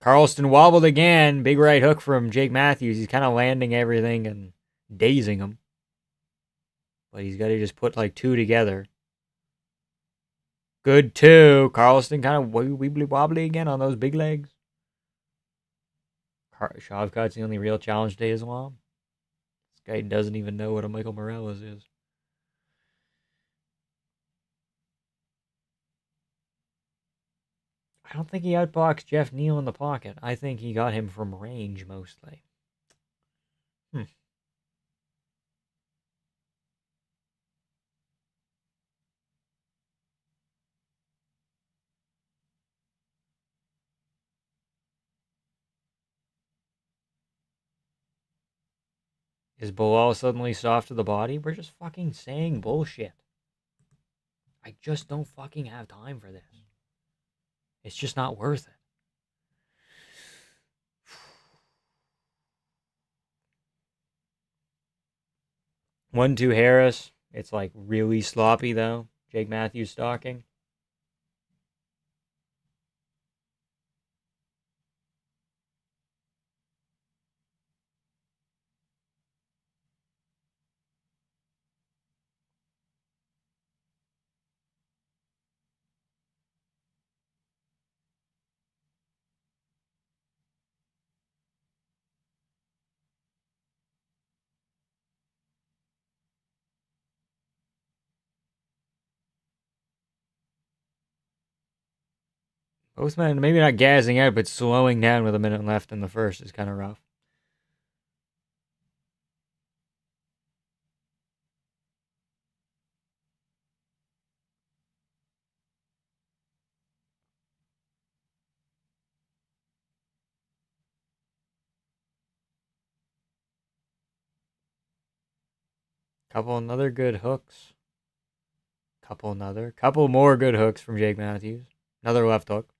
A: Carlston wobbled again. Big right hook from Jake Matthews. He's kind of landing everything and dazing him. But he's got to just put like 2 together. Good 2. Carlston kind of wibbly wobbly again on those big legs. Shavkat's the only real challenge to Islam. This guy doesn't even know what a Michael Morales is. I don't think he outboxed Jeff Neal in the pocket. I think he got him from range mostly. Is Bilal suddenly soft to the body? We're just fucking saying bullshit. I just don't fucking have time for this. It's just not worth it. One, two Harris. It's like really sloppy though. Jake Matthews stalking. Both men maybe not gassing out, but slowing down with a minute left in the first is kind of rough. Couple another good hooks. Couple more good hooks from Jake Matthews. Another left hook.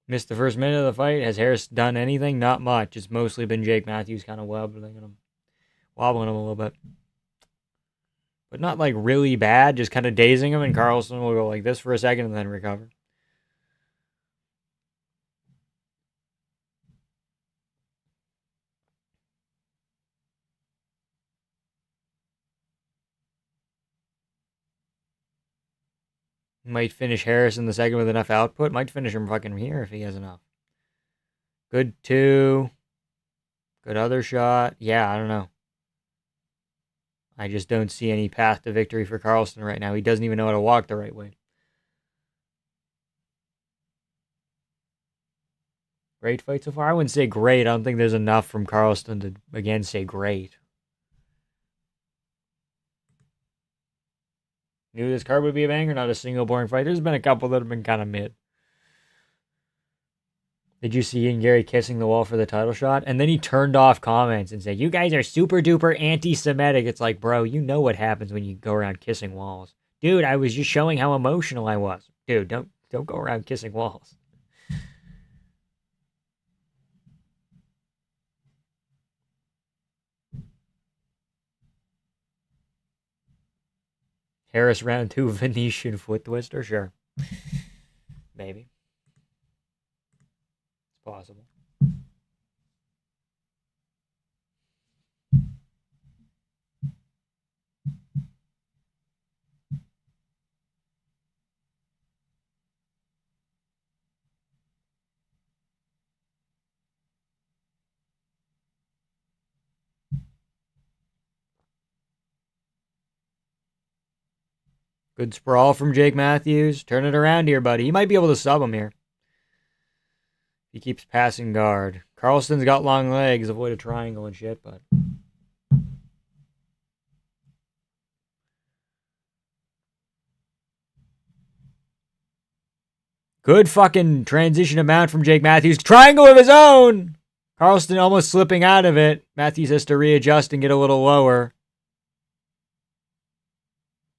A: Missed the first minute of the fight. Has Harris done anything? Not much. It's mostly been Jake Matthews kind of wobbling him a little bit. But not like really bad, just kind of dazing him, and Carlson will go like this for a second and then recover. Might finish Harris in the second with enough output. Might finish him fucking here if he has enough. Good two. Good other shot. Yeah, I don't know. I just don't see any path to victory for Carlson right now. He doesn't even know how to walk the right way. Great fight so far? I wouldn't say great. I don't think there's enough from Carlson to, again, say great. Knew this card would be a banger, not a single boring fight. There's been a couple that have been kind of mid. Did you see Ian Gary kissing the wall for the title shot? And then he turned off comments and said, "You guys are super duper anti-Semitic." It's like, bro, you know what happens when you go around kissing walls. Dude, I was just showing how emotional I was. Dude, don't go around kissing walls. Harris round 2 Venetian foot twister? Sure. Maybe. It's possible. Good sprawl from Jake Matthews. Turn it around here, buddy. He might be able to sub him here. He keeps passing guard. Carlson's got long legs. Avoid a triangle and shit, but... Good fucking transition amount from Jake Matthews. Triangle of his own! Carlson almost slipping out of it. Matthews has to readjust and get a little lower.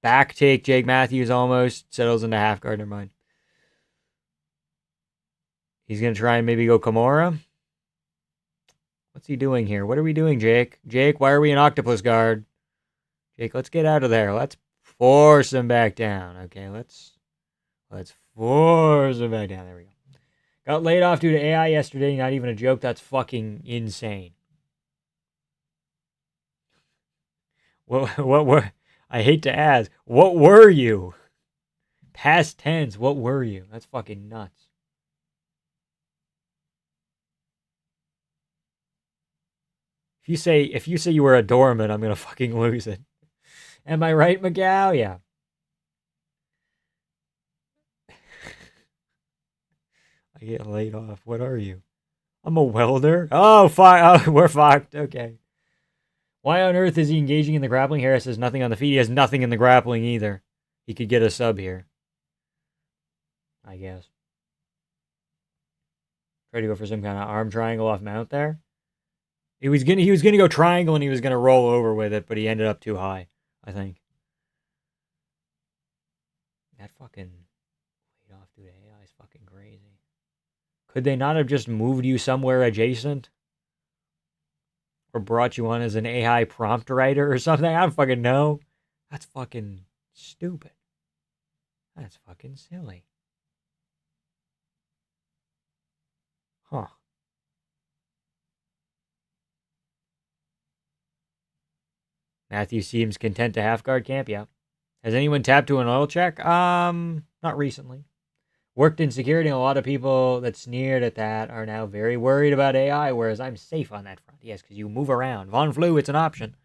A: Back take, Jake Matthews almost settles into half guard. Never mind. He's going to try and maybe go Kimura. What's he doing here? What are we doing, Jake? Jake, why are we in octopus guard? Jake, let's get out of there. Let's force him back down. Okay, let's force him back down. There we go. Got laid off due to AI yesterday. Not even a joke. That's fucking insane. What were... I hate to ask, what were you? Past tense, what were you? That's fucking nuts. If you say you were a doorman, I'm gonna fucking lose it. Am I right, Macau? Yeah. I get laid off. What are you? I'm a welder. Oh, fuck. Oh, we're fucked. Okay. Why on earth is he engaging in the grappling? Harris has nothing on the feet. He has nothing in the grappling either. He could get a sub here. I guess. Tried to go for some kind of arm triangle off mount there. He was gonna go triangle and he was gonna roll over with it, but he ended up too high, I think. That fucking weight off due to AI is fucking crazy. Could they not have just moved you somewhere adjacent? Or brought you on as an AI prompt writer or something? I don't fucking know. That's fucking stupid. That's fucking silly. Huh. Matthew seems content to half guard camp, yeah. Has anyone tapped to an oil check? Not recently. Worked in security, and a lot of people that sneered at that are now very worried about AI, whereas I'm safe on that front. Yes, because you move around. Von Flew, it's an option.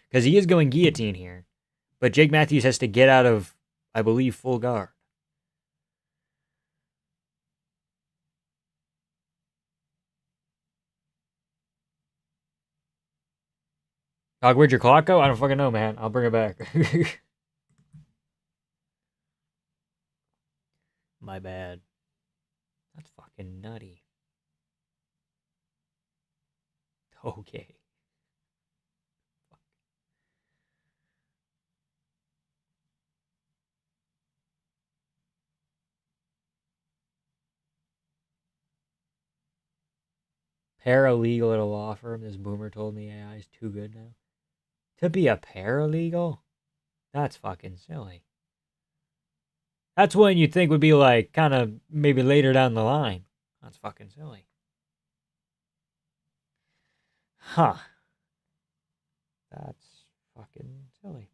A: Because he is going guillotine here. But Jake Matthews has to get out of, I believe, full guard. Dog, where'd your clock go? I don't fucking know, man. I'll bring it back. My bad. That's fucking nutty. Okay. Paralegal at a law firm. This boomer told me AI is too good now. To be a paralegal? That's fucking silly. That's one you'd think would be like kind of maybe later down the line. That's fucking silly. Huh. That's fucking silly.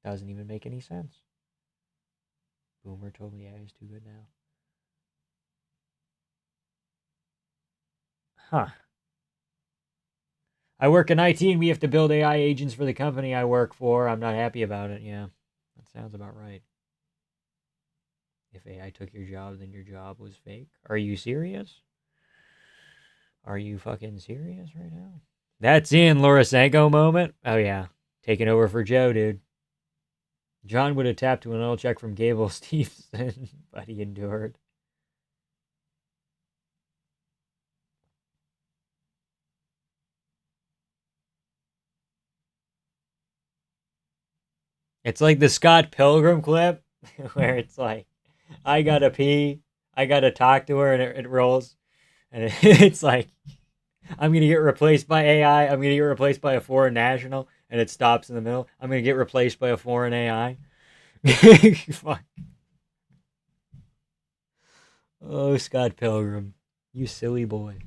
A: Doesn't even make any sense. Boomer told me AI is too good now. Huh. I work in IT and we have to build AI agents for the company I work for. I'm not happy about it. Yeah, that sounds about right. If AI took your job, then your job was fake. Are you serious? Are you fucking serious right now? That's in Lorisenko moment. Oh, yeah. Taking over for Joe, dude. John would have tapped to an oil check from Gable Stevenson, but he endured. It's like the Scott Pilgrim clip where it's like, I gotta pee, I gotta talk to her, and it rolls. And it's like, I'm gonna get replaced by AI, I'm gonna get replaced by a foreign national, and it stops in the middle. I'm gonna get replaced by a foreign AI. Fuck. Oh, Scott Pilgrim, you silly boy.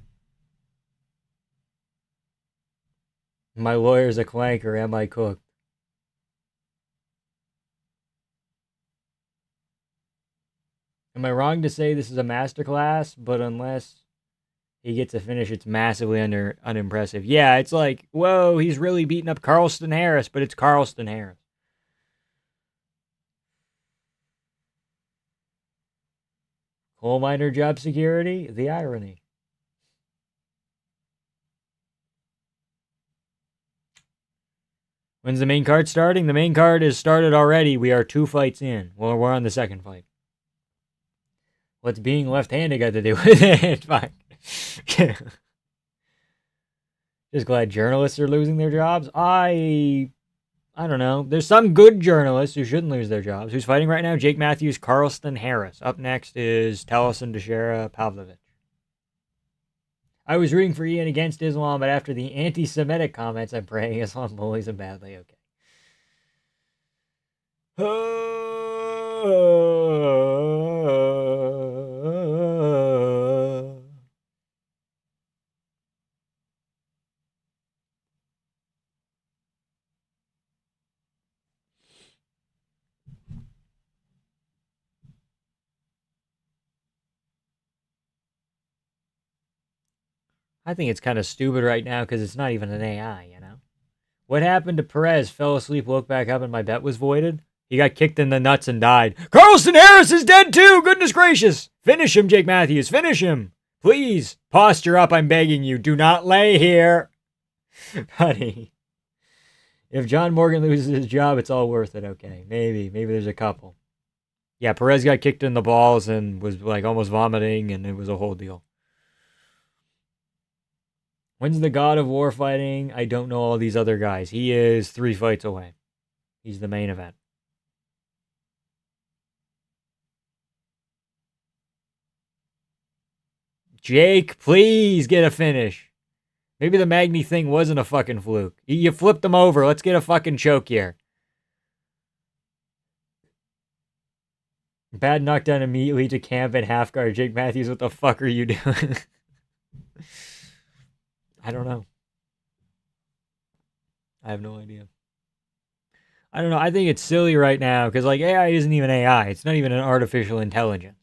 A: My lawyer's a clanker, am I cooked? Am I wrong to say this is a masterclass? But unless he gets a finish, it's massively unimpressive. Yeah, it's like, whoa, he's really beating up Carlston Harris, but it's Carlston Harris. Coal miner job security? The irony. When's the main card starting? The main card is started already. We are 2 fights in. Well, we're on the second fight. What's being left-handed got to do with it? Fuck. Just glad journalists are losing their jobs. I don't know. There's some good journalists who shouldn't lose their jobs. Who's fighting right now? Jake Matthews, Carlston Harris. Up next is Taliesin Teixeira Pavlovich. I was rooting for Ian against Islam, but after the anti-Semitic comments, I'm praying Islam bullies him badly. Okay. I think it's kind of stupid right now because it's not even an AI, you know? What happened to Perez? Fell asleep, woke back up, and my bet was voided? He got kicked in the nuts and died. Carlston Harris is dead too! Goodness gracious! Finish him, Jake Matthews. Finish him! Please, posture up, I'm begging you. Do not lay here. Buddy. If John Morgan loses his job, it's all worth it. Okay, maybe there's a couple. Yeah, Perez got kicked in the balls and was like almost vomiting, and it was a whole deal. When's the God of War fighting? I don't know all these other guys. He is 3 fights away. He's the main event. Jake, please get a finish. Maybe the Magny thing wasn't a fucking fluke. You flipped them over. Let's get a fucking choke here. Bad knockdown immediately to camp and half guard. Jake Matthews, what the fuck are you doing? I don't know. I have no idea. I don't know. I think it's silly right now because like AI isn't even AI. It's not even an artificial intelligence.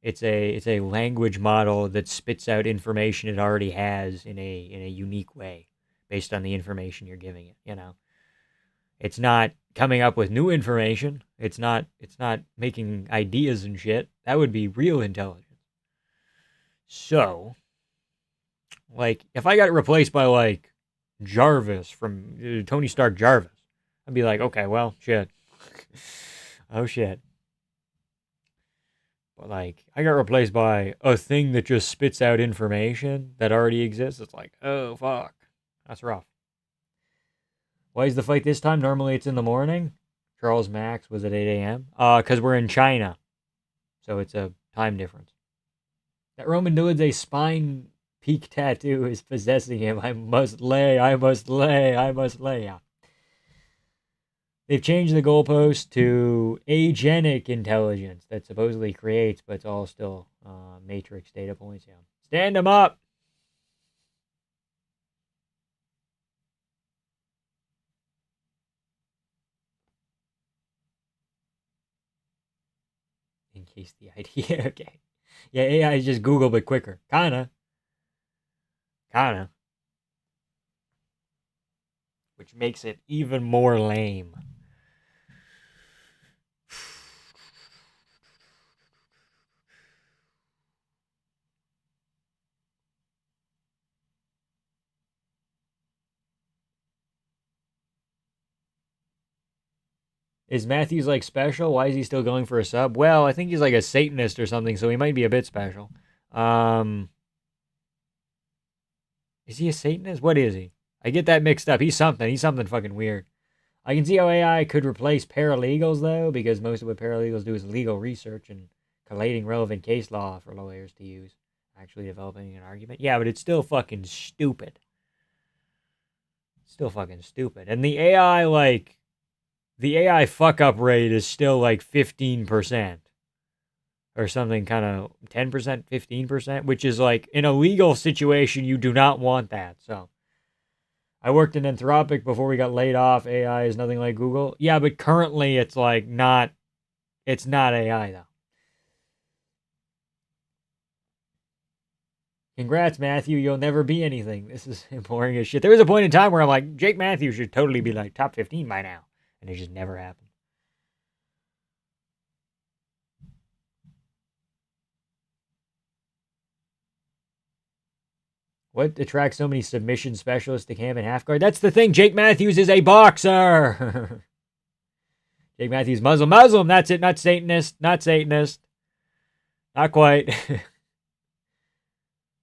A: It's a language model that spits out information it already has in a unique way based on the information you're giving it, you know. It's not coming up with new information. It's not making ideas and shit. That would be real intelligence. So, like if I got replaced by like Jarvis from Tony Stark Jarvis, I'd be like, okay, well, shit. Oh shit. But like, I got replaced by a thing that just spits out information that already exists. It's like, oh fuck, that's rough. Why is the fight this time? Normally it's in the morning. Charles Max was at 8 a.m. Because we're in China, so it's a time difference. That Roman Nudze spine peak tattoo is possessing him. I must lay. Yeah. They've changed the goalpost to agenic intelligence that supposedly creates, but it's all still matrix data points. Yeah. Stand them up. In case the idea. Okay. Yeah, AI is just Google, but quicker. Kinda. Which makes it even more lame. Is Matthews like special? Why is he still going for a sub? Well, I think he's like a Satanist or something, so he might be a bit special. Is he a Satanist? What is he? I get that mixed up. He's something. He's something fucking weird. I can see how AI could replace paralegals, though, because most of what paralegals do is legal research and collating relevant case law for lawyers to use. Actually developing an argument. Yeah, but it's still fucking stupid. Still fucking stupid. And the AI, like, the AI fuck up rate is still like 15% or something, kind of 10%, 15%, which is like in a legal situation, you do not want that. So I worked in Anthropic before we got laid off. AI is nothing like Google. Yeah, but currently it's like not, it's not AI though. Congrats, Matthew. You'll never be anything. This is boring as shit. There was a point in time where I'm like, Jake Matthews should totally be like top 15 by now. And it just never happened. What attracts so many submission specialists to camp and half guard? That's the thing. Jake Matthews is a boxer. Jake Matthews, Muslim. That's it. Not Satanist. Not quite.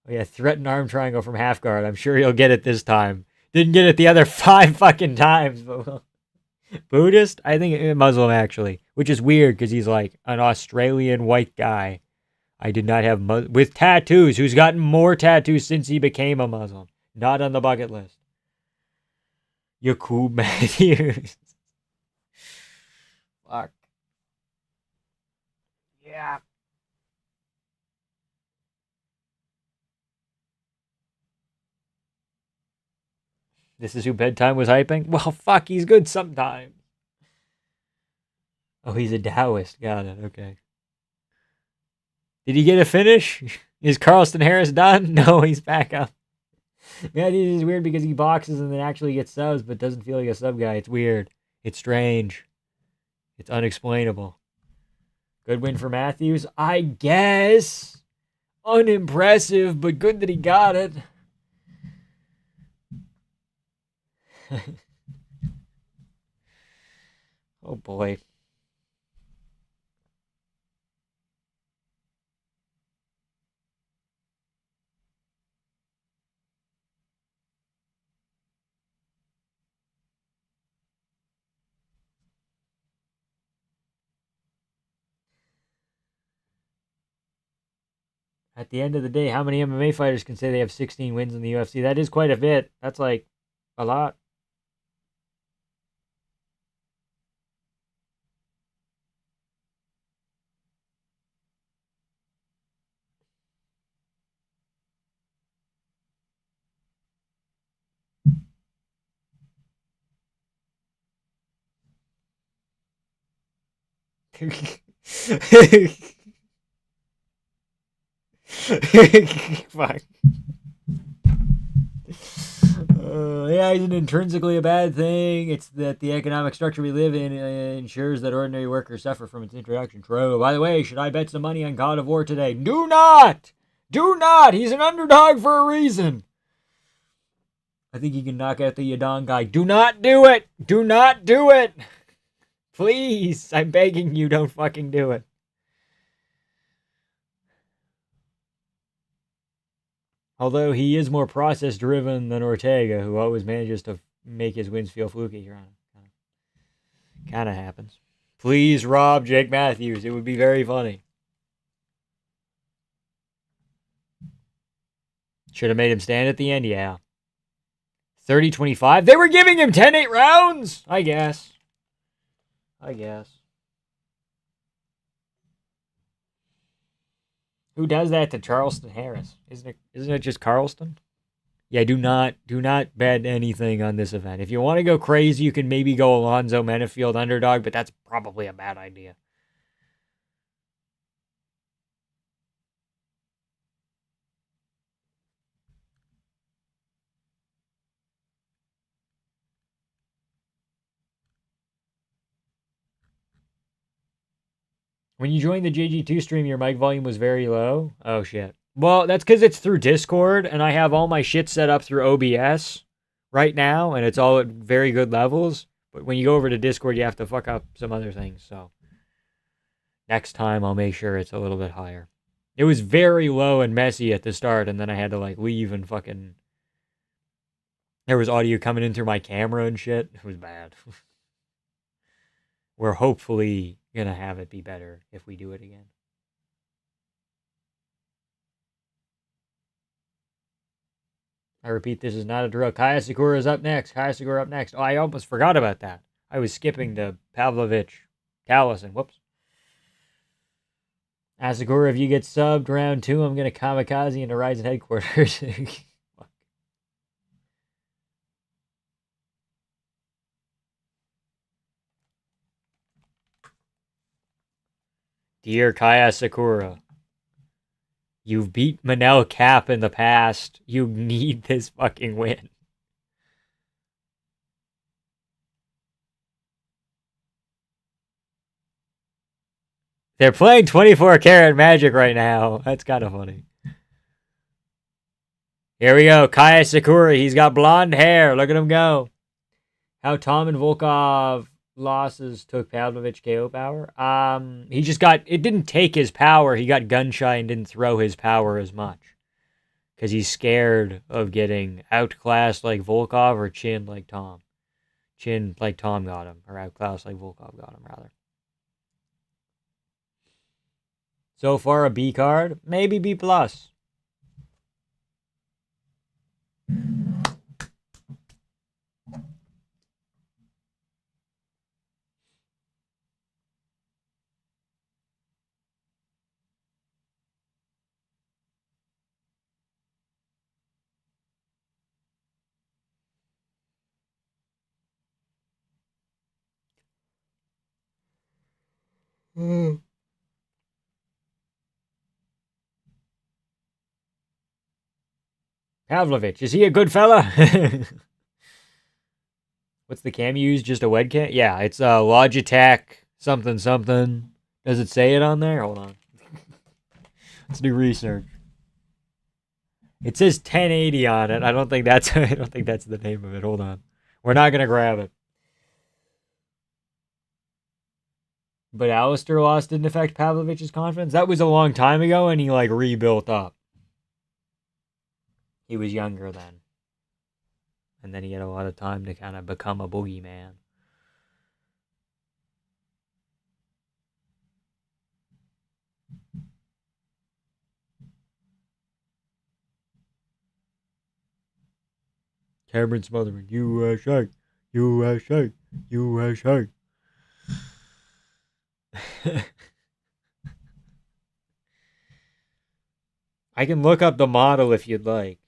A: Oh yeah, threaten arm triangle from half guard. I'm sure he'll get it this time. Didn't get it the other 5 fucking times. Buddhist? I think Muslim, actually. Which is weird because he's like an Australian white guy. I did not have with tattoos, who's gotten more tattoos since he became a Muslim. Not on the bucket list. Yaqub Matthews. Fuck. Yeah. This is who Bedtime was hyping? Well, fuck, he's good sometimes. Oh, he's a Taoist. Got it. Okay. Did he get a finish? Is Carlston Harris done? No, he's back up. Man, it is weird because he boxes and then actually gets subs, but doesn't feel like a sub guy. It's weird. It's strange. It's unexplainable. Good win for Matthews, I guess. Unimpressive, but good that he got it. Oh boy. At the end of the day, how many MMA fighters can say they have 16 wins in the UFC? That is quite a bit. That's like a lot. Fuck. AI isn't intrinsically a bad thing. It's that the economic structure we live in ensures that ordinary workers suffer from its introduction. True. By the way, should I bet some money on God of War today? Do not! Do not! He's an underdog for a reason. I think he can knock out the Yadong guy. Do not do it! Do not do it! Please, I'm begging you, don't fucking do it. Although he is more process driven than Ortega, who always manages to make his wins feel fluky. Kind of happens. Please rob Jake Matthews. It would be very funny. Should have made him stand at the end, yeah. 30-25. They were giving him 10-8 rounds? I guess. Who does that to Charleston Harris? Isn't it just Carlston? Yeah, do not bet anything on this event. If you want to go crazy, you can maybe go Alonzo Menafield underdog, but that's probably a bad idea. When you joined the JG2 stream, your mic volume was very low. Oh, shit. Well, that's because it's through Discord, and I have all my shit set up through OBS right now, and it's all at very good levels. But when you go over to Discord, you have to fuck up some other things. So next time, I'll make sure it's a little bit higher. It was very low and messy at the start, and then I had to like leave and fucking. There was audio coming in through my camera and shit. It was bad. We're hopefully gonna have it be better if we do it again. I repeat, this is not a drill. Kaya Sakura is up next. Oh, I almost forgot about that. I was skipping to Pavlovich Callison. Whoops. Asakura, if you get subbed round 2, I'm going to kamikaze into Ryzen headquarters. Dear Kaya Sakura, you've beat Manel Cap in the past. You need this fucking win. They're playing 24 karat Magic right now. That's kind of funny. Here we go. Kaya Sakura. He's got blonde hair. Look at him go. How Tom and Volkov losses took Pavlovich KO power. He just got, it didn't take his power. He got gun shy and didn't throw his power as much. Because he's scared of getting outclassed like Volkov or chin like Tom. Chin like Tom got him. Or outclassed like Volkov got him, rather. So far, a B card. Maybe B+. Pavlovich, is he a good fella? What's the cam you use? Just a webcam? Yeah, it's Logitech something something. Does it say it on there? Hold on. Let's do research. It says 1080 on it. I don't think that's the name of it. Hold on. We're not gonna grab it. But Alistair loss didn't affect Pavlovich's confidence. That was a long time ago, and he like rebuilt up. He was younger then, and then he had a lot of time to kind of become a boogeyman. Cameron Smotherman, USA, USA, USA. I can look up the model if you'd like.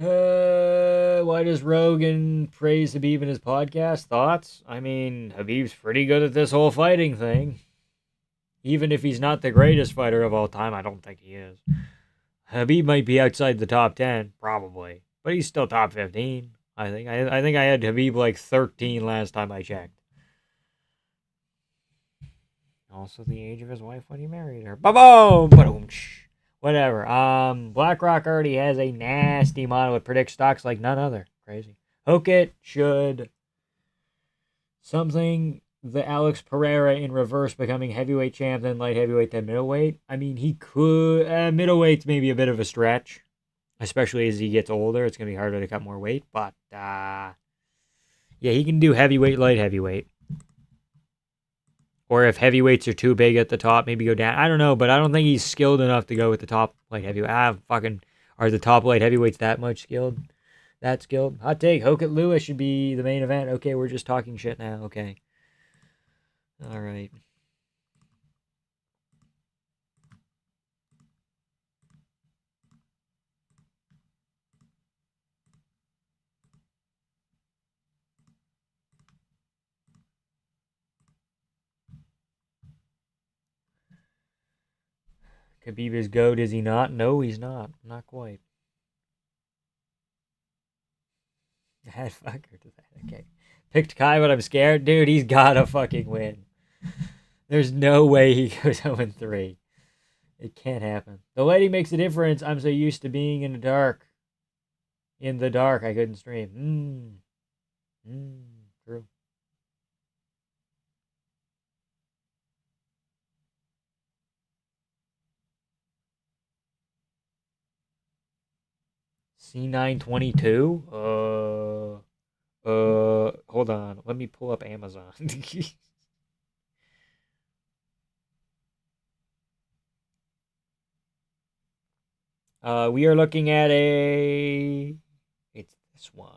A: Why does Rogan praise Habib in his podcast? Thoughts? I mean, Habib's pretty good at this whole fighting thing. Even if he's not the greatest fighter of all time, I don't think he is. Habib might be outside the top 10, probably, but he's still top 15. I think. I think I had Habib like 13 last time I checked. Also, the age of his wife when he married her. Ba-boom! Ba-boom! Whatever. BlackRock already has a nasty model that predicts stocks like none other. Crazy. Hokit should something the Alex Pereira in reverse becoming heavyweight champ, then light heavyweight, then middleweight. I mean, he could. Middleweight's maybe a bit of a stretch, especially as he gets older. It's going to be harder to cut more weight, but yeah, he can do heavyweight, light heavyweight. Or if heavyweights are too big at the top, maybe go down. I don't know, but I don't think he's skilled enough to go with the top light heavyweight. Are the top light heavyweights that much skilled? That skilled? Hot take. Hokit Lewis should be the main event. Okay, we're just talking shit now. Okay. All right. Khabib is GOAT, is he not? No, he's not. Not quite. That fucker to that. Okay. Picked Kai, but I'm scared. Dude, he's gotta fucking win. There's no way he goes 0-3. It can't happen. The lighting makes a difference. I'm so used to being in the dark. In the dark, I couldn't stream. True. C922? Hold on. Let me pull up Amazon. We are looking at it's this one.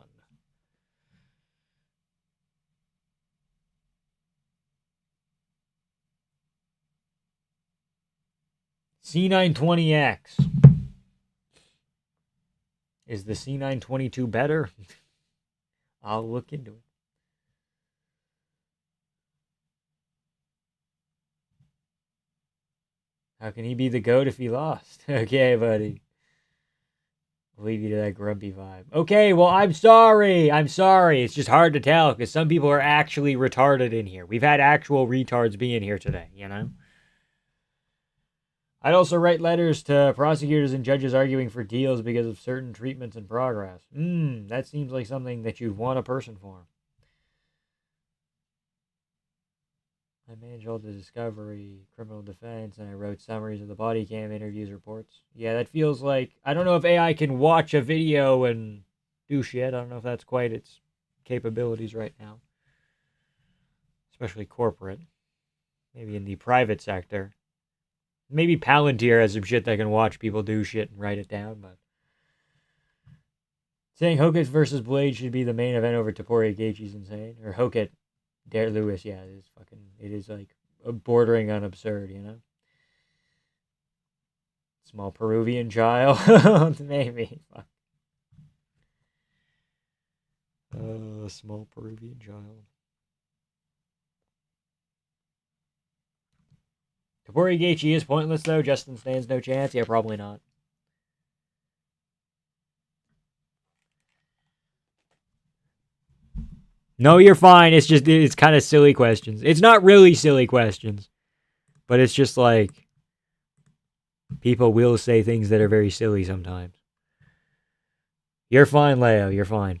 A: C920X. Is the C922 better? I'll look into it. How can he be the GOAT if he lost? Okay, buddy. I'll leave you to that grumpy vibe. Okay, well, I'm sorry. I'm sorry. It's just hard to tell because some people are actually retarded in here. We've had actual retards be in here today, you know? I'd also write letters to prosecutors and judges arguing for deals because of certain treatments in progress. That seems like something that you'd want a person for. I manage all the discovery, criminal defense, and I wrote summaries of the body cam interviews reports. Yeah, that feels like I don't know if AI can watch a video and do shit. I don't know if that's quite its capabilities right now, especially corporate. Maybe in the private sector. Maybe Palantir has some shit that can watch people do shit and write it down, but saying Hokit versus Blade should be the main event over Topuria Gaethje's insane. Or Hokit, Dare Lewis, yeah, it is like bordering on absurd, you know? Small Peruvian child, maybe. Fuck. Small Peruvian child. Topuria Gaethje is pointless though. Justin stands no chance. Yeah, probably not. No, you're fine. It's kind of silly questions. It's not really silly questions, but it's just like people will say things that are very silly sometimes. You're fine, Leo. You're fine.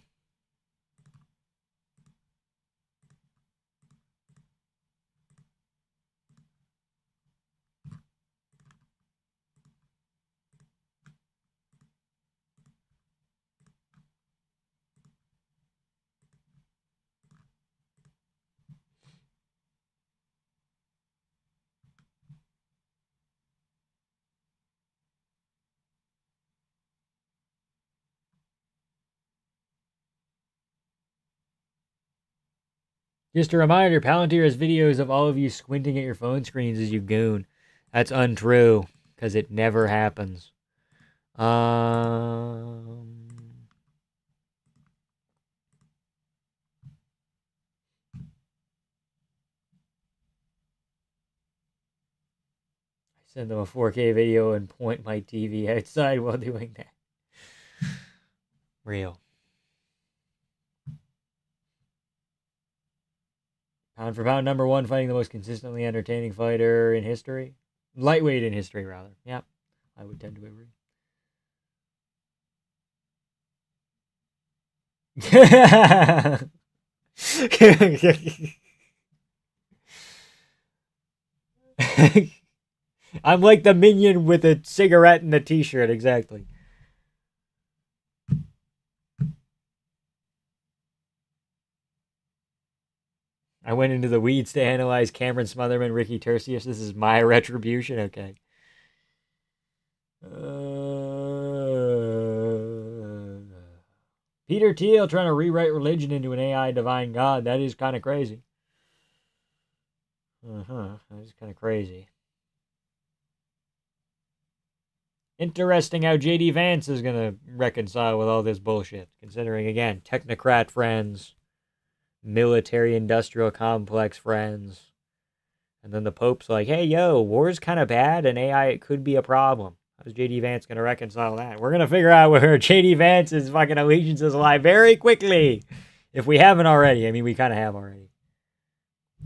A: Just a reminder, Palantir has videos of all of you squinting at your phone screens as you goon. That's untrue, because it never happens. I send them a 4K video and point my TV outside while doing that. Real. Pound for pound, number one, fighting the most consistently entertaining fighter in history. Lightweight in history, rather. Yep, I would tend to agree. I'm like the minion with a cigarette and a t-shirt, exactly. I went into the weeds to analyze Cameron Smotherman, Ricky Tercius. This is my retribution. Okay. Peter Thiel trying to rewrite religion into an AI divine god. That is kind of crazy. That is kind of crazy. Interesting how JD Vance is going to reconcile with all this bullshit. Considering, again, technocrat friends, military industrial complex friends. And then the Pope's like, hey, yo, war's kind of bad and AI, it could be a problem. How's JD Vance going to reconcile that? We're going to figure out where JD Vance's fucking allegiances lie very quickly. If we haven't already. I mean, we kind of have already.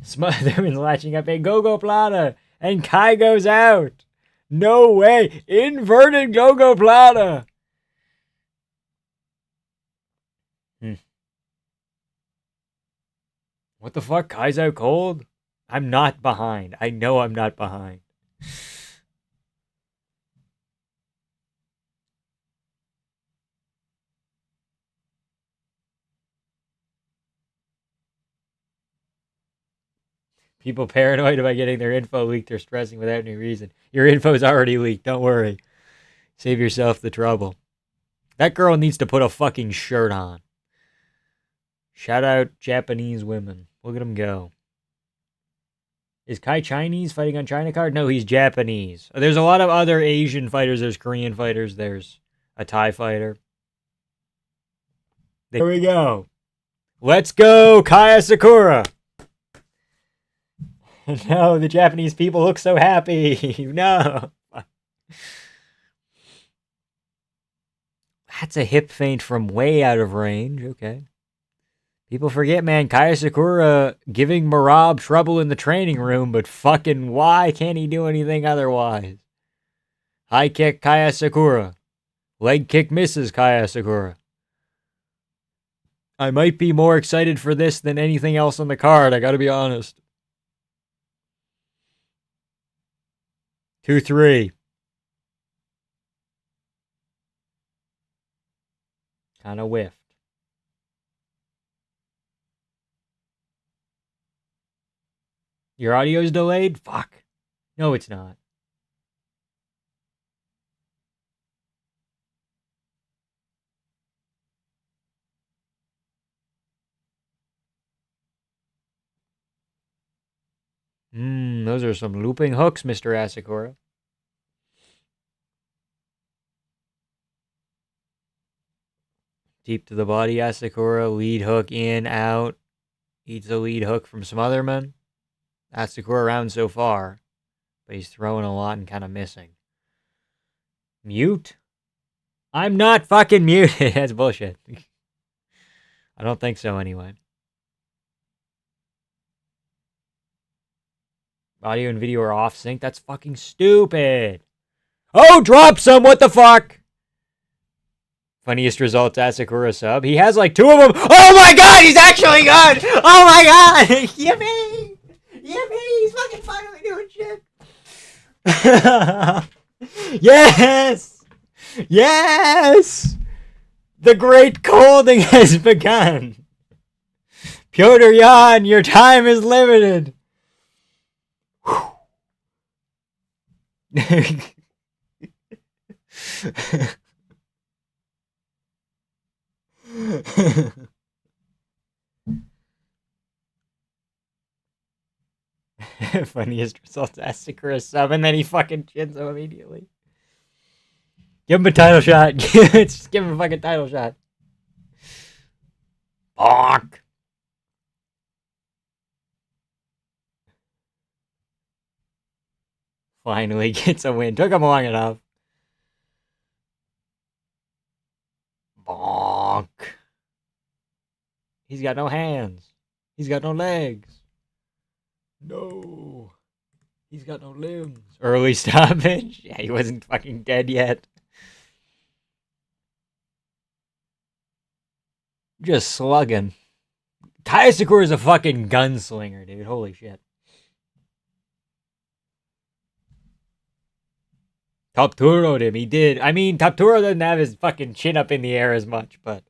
A: Smotherman's latching up a Gogo Plata. And Kai goes out. No way. Inverted Gogo Plata. What the fuck? Kai's out cold? I'm not behind. I know I'm not behind. People paranoid about getting their info leaked or stressing without any reason. Your info's already leaked. Don't worry. Save yourself the trouble. That girl needs to put a fucking shirt on. Shout out Japanese women. Look at them go. Is Kai Chinese fighting on China card? No, he's Japanese. There's a lot of other Asian fighters. There's Korean fighters. There's a Thai fighter. There we go. Let's go, Kaya Sakura. No, the Japanese people look so happy. No. That's a hip feint from way out of range. Okay. People forget, man, Kaya Sakura giving Marab trouble in the training room, but fucking why can't he do anything otherwise? High kick Kaya Sakura. Leg kick misses Kaya Sakura. I might be more excited for this than anything else on the card, I gotta be honest. 2-3. Kind of whiffed. Your audio's delayed? Fuck. No, it's not. Those are some looping hooks, Mr. Asakura. Deep to the body, Asakura. Lead hook in, out. Eats a lead hook from Smotherman. Asakura round so far. But he's throwing a lot and kind of missing. Mute? I'm not fucking muted. That's bullshit. I don't think so anyway. Audio and video are off sync. That's fucking stupid. Oh, drop some. What the fuck? Funniest results, Asakura sub. He has like 2 of them. Oh my god, he's actually good. Oh my god. Yippee. Yippee. He's fucking finally doing shit. Yes. Yes. The great colding has begun. Pyotr Yan, your time is limited. Funniest results, Asakura sub, and then he fucking chins him immediately. Give him a title shot. Just give him a fucking title shot. Fuck. Finally gets a win. Took him long enough. Bonk. He's got no hands. He's got no legs. No. He's got no limbs. Early stoppage. Yeah, he wasn't fucking dead yet. Just slugging. Asakura is a fucking gunslinger, dude. Holy shit. Top-turo'd him. He did. I mean, Top-turo doesn't have his fucking chin up in the air as much, but...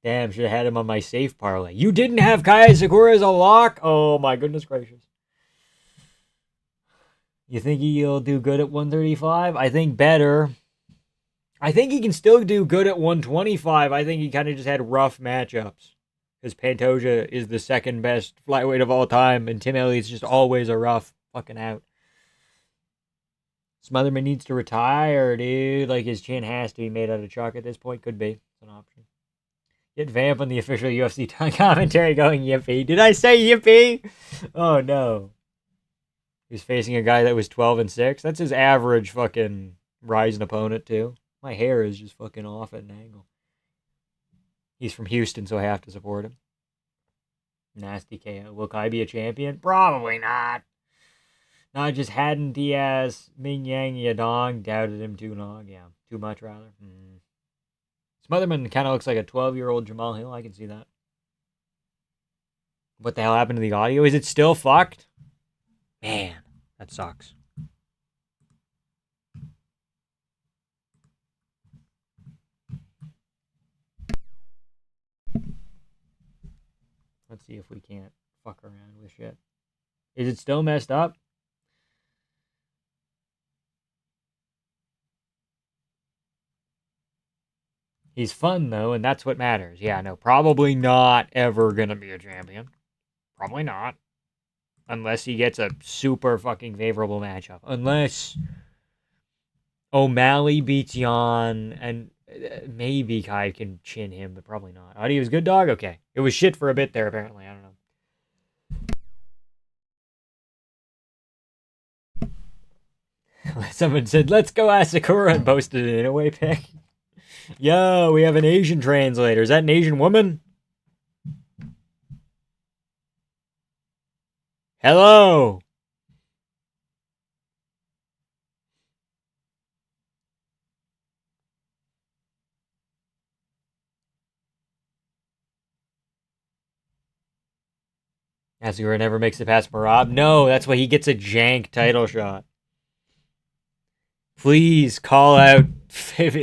A: Damn, should have had him on my safe parlay. You didn't have Kai Asakura as a lock? Oh my goodness gracious. You think he'll do good at 135? I think better. I think he can still do good at 125. I think he kind of just had rough matchups. Because Pantoja is the second best flyweight of all time, and Tim Elliott's just always a rough fucking out. Smotherman needs to retire, dude. Like, his chin has to be made out of chalk at this point. Could be. It's an option. Get Vamp on the official UFC commentary going, yippee. Did I say yippee? Oh, no. He's facing a guy that was 12-6. That's his average fucking rising opponent, too. My hair is just fucking off at an angle. He's from Houston, so I have to support him. Nasty KO. Will Kai be a champion? Probably not. No, I just hadn't Diaz, Ming Yang, Yadong. Doubted him too long. Yeah, too much, rather. Smotherman kind of looks like a 12-year-old Jamal Hill. I can see that. What the hell happened to the audio? Is it still fucked? Man, that sucks. Let's see if we can't fuck around with shit. Is it still messed up? He's fun, though, and that's what matters. Yeah, no, probably not ever gonna be a champion. Probably not. Unless he gets a super fucking favorable matchup. Unless O'Malley beats Jan, and maybe Kai can chin him, but probably not. Audio's good, dog? Okay. It was shit for a bit there, apparently. I don't know. Someone said, let's go Asakura, and posted an in-away pic. Yo, we have an Asian translator. Is that an Asian woman? Hello. Asura never makes it past Marab. No, that's why he gets a jank title shot. Please call out.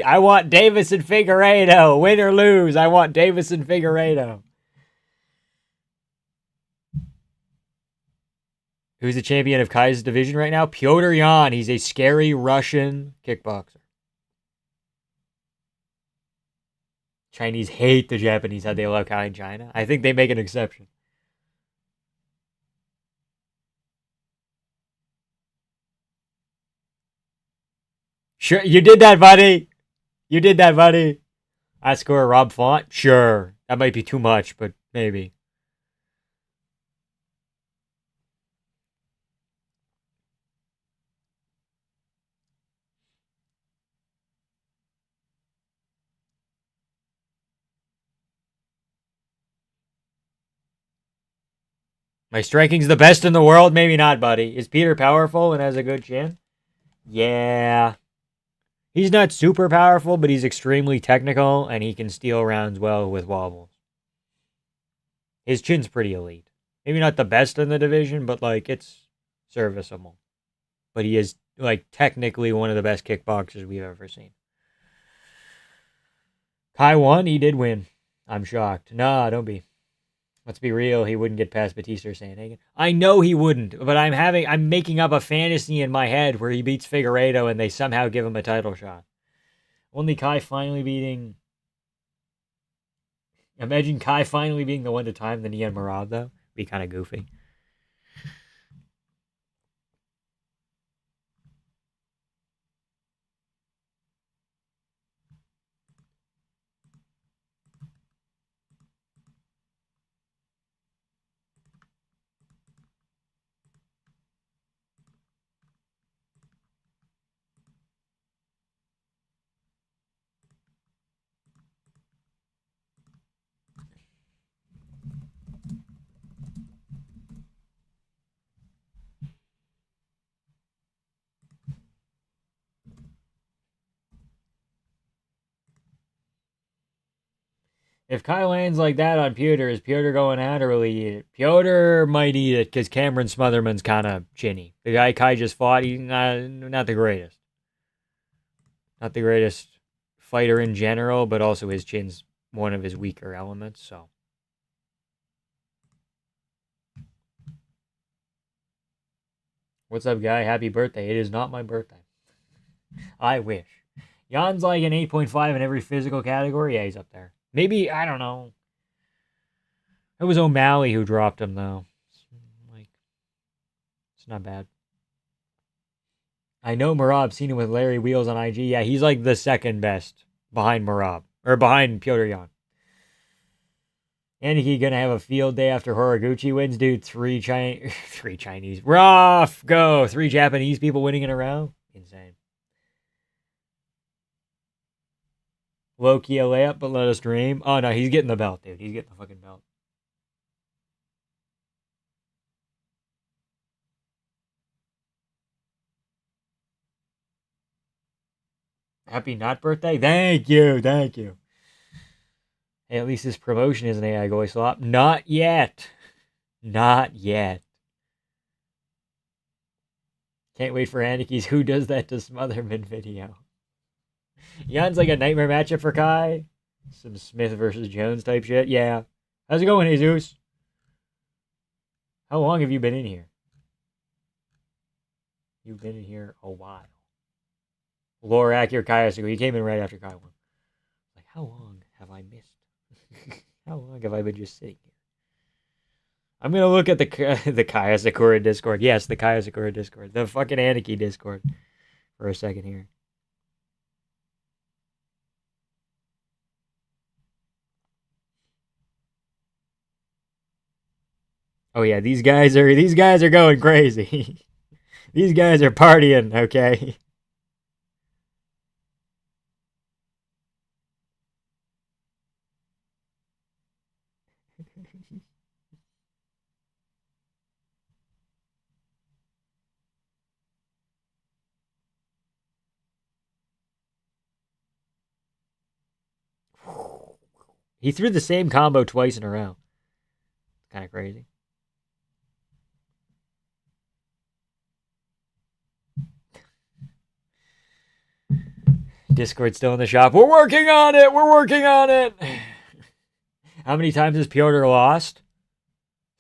A: I want Davis and Figueiredo. Win or lose, I want Davis and Figueiredo. Who's the champion of Kai's division right now? Pyotr Yan. He's a scary Russian kickboxer. Chinese hate the Japanese how they allow Kai in China. I think they make an exception. Sure, you did that, buddy. You did that, buddy. I score Rob Font? Sure. That might be too much, but maybe. My striking's the best in the world? Maybe not, buddy. Is Peter powerful and has a good chin? Yeah. He's not super powerful, but he's extremely technical and he can steal rounds well with wobbles. His chin's pretty elite. Maybe not the best in the division, but like it's serviceable. But he is like technically one of the best kickboxers we've ever seen. Kai won, he did win. I'm shocked. Nah, don't be. Let's be real, he wouldn't get past Batista or Sandhagen. I know he wouldn't, but I'm making up a fantasy in my head where he beats Figueiredo and they somehow give him a title shot. Only Kai finally beating. Imagine Kai finally being the one to time the Nian Marab, though. Be kind of goofy. If Kai lands like that on Pewter, is Pewter going out or will he eat it? Pewter might eat it because Cameron Smotherman's kind of chinny. The guy Kai just fought, he's not the greatest. Not the greatest fighter in general, but also his chin's one of his weaker elements, so. What's up, guy? Happy birthday. It is not my birthday. I wish. Jan's like an 8.5 in every physical category. Yeah, he's up there. Maybe, I don't know. It was O'Malley who dropped him, though. Like, it's not bad. I know Marab, seen him with Larry Wheels on IG. Yeah, he's like the second best behind Marab. Or behind Pyotr Yan. And he gonna have a field day after Horiguchi wins, dude. Three Chinese. Rough! Go! 3 Japanese people winning in a row? Insane. Low-key a layup, but let us dream. Oh, no, he's getting the belt, dude. He's getting the fucking belt. Happy not birthday? Thank you, thank you. Hey, at least this promotion is an AI goalie swap. Not yet. Not yet. Can't wait for Aniki's Who Does That to Smotherman video. Jan's like a nightmare matchup for Kai. Some Smith versus Jones type shit. Yeah. How's it going, Jesus? How long have you been in here? You've been in here a while. Lorak or Kayasugo. He came in right after Kai won. Like, how long have I missed? How long have I been just sitting here? I'm gonna look at the Kaya Sakura Discord. Yes, the Kaya Sakura Discord. The fucking Aniki Discord. For a second here. Oh yeah, these guys are going crazy. These guys are partying, okay? He threw the same combo twice in a row. Kind of crazy. Discord still in the shop. We're working on it. We're working on it. How many times has Piotr lost?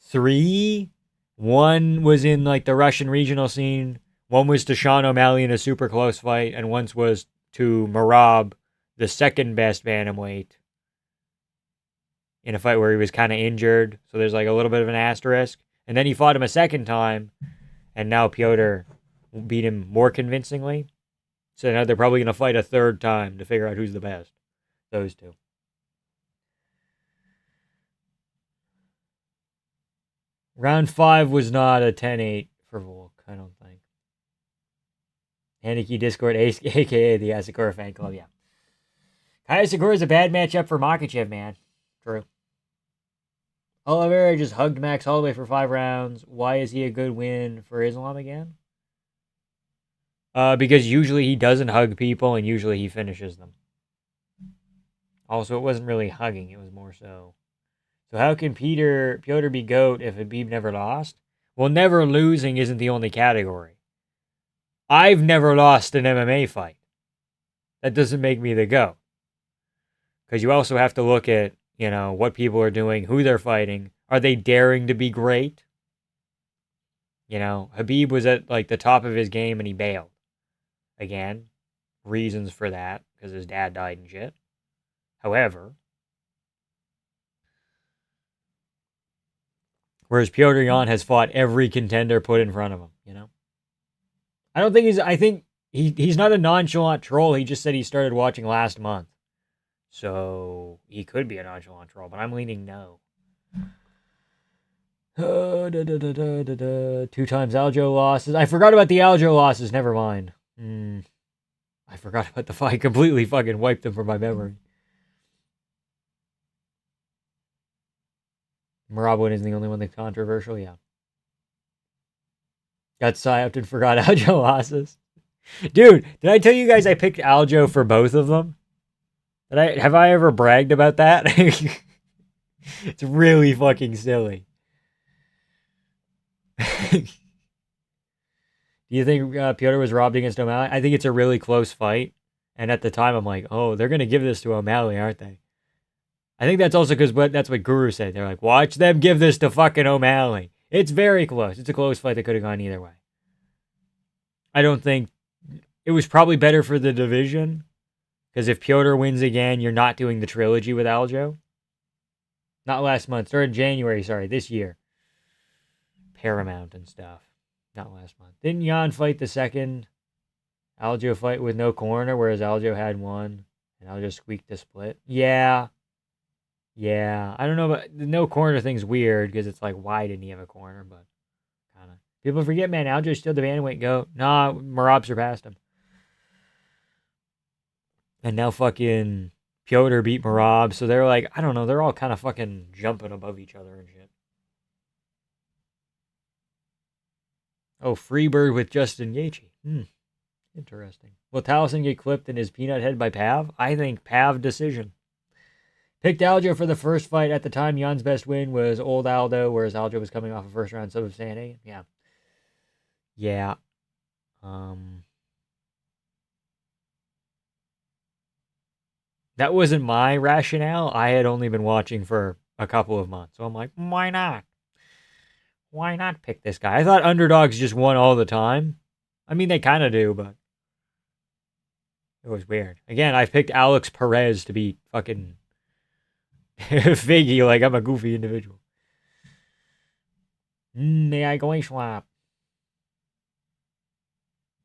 A: 3. One was in like the Russian regional scene. One was to Sean O'Malley in a super close fight, and once was to Merab, the second best bantamweight, in a fight where he was kind of injured. So there's like a little bit of an asterisk. And then he fought him a second time, and now Piotr beat him more convincingly. So now they're probably going to fight a third time to figure out who's the best. Those two. Round 5 was not a 10-8 for Volk, I don't think. Haneke Discord, a.k.a. the Asakura fan club, yeah. Kaya Sakura is a bad matchup for Makachev, man. True. Oliveira just hugged Max Holloway for 5 rounds. Why is he a good win for Islam again? Because usually he doesn't hug people, and usually he finishes them. Also, it wasn't really hugging. It was more so. So how can Piotr be GOAT if Habib never lost? Well, never losing isn't the only category. I've never lost an MMA fight. That doesn't make me the GOAT. Because you also have to look at, what people are doing, who they're fighting. Are they daring to be great? Habib was at like the top of his game and he bailed. Again, reasons for that, because his dad died and shit. However, whereas Piotr Jan has fought every contender put in front of him, I think he's not a nonchalant troll. He just said he started watching last month. So he could be a nonchalant troll, but I'm leaning no. 2 times Aljo losses. I forgot about the Aljo losses. Never mind. I forgot about the fight. Completely fucking wiped them from my memory. Merab isn't the only one that's controversial, yeah. Got psyoped and forgot Aljo losses. Dude, did I tell you guys I picked Aljo for both of them? Have I ever bragged about that? It's really fucking silly. Do you think Piotr was robbed against O'Malley? I think it's a really close fight. And at the time, I'm like, oh, they're going to give this to O'Malley, aren't they? I think that's also because that's what Guru said. They're like, watch them give this to fucking O'Malley. It's very close. It's a close fight that could have gone either way. I don't think... It was probably better for the division. Because if Piotr wins again, you're not doing the trilogy with Aljo. Not last month. Started January, this year. Paramount and stuff. Not last month. Didn't Jan fight the second Aljo fight with no corner, whereas Aljo had one, and Aljo squeaked the split? Yeah. I don't know, but the no corner thing's weird, because it's like, why didn't he have a corner? But, kind of. People forget, man, Aljo's still the bantamweight GOAT. Nah, Merab surpassed him. And now fucking Piotr beat Merab, so they're like, I don't know, they're all kind of fucking jumping above each other and shit. Oh, Freebird with Justin Gaethje. Interesting. Will Taliesin get clipped in his peanut head by Pav? I think Pav decision. Picked Aljo for the first fight. At the time, Jan's best win was old Aldo, whereas Aljo was coming off a first round sub of Sandy. Yeah. That wasn't my rationale. I had only been watching for a couple of months. So I'm like, why not? Why not pick this guy? I thought underdogs just won all the time. I mean, they kind of do, but it was weird. Again, I picked Alex Perez to beat fucking Figgy like I'm a goofy individual. I going swap.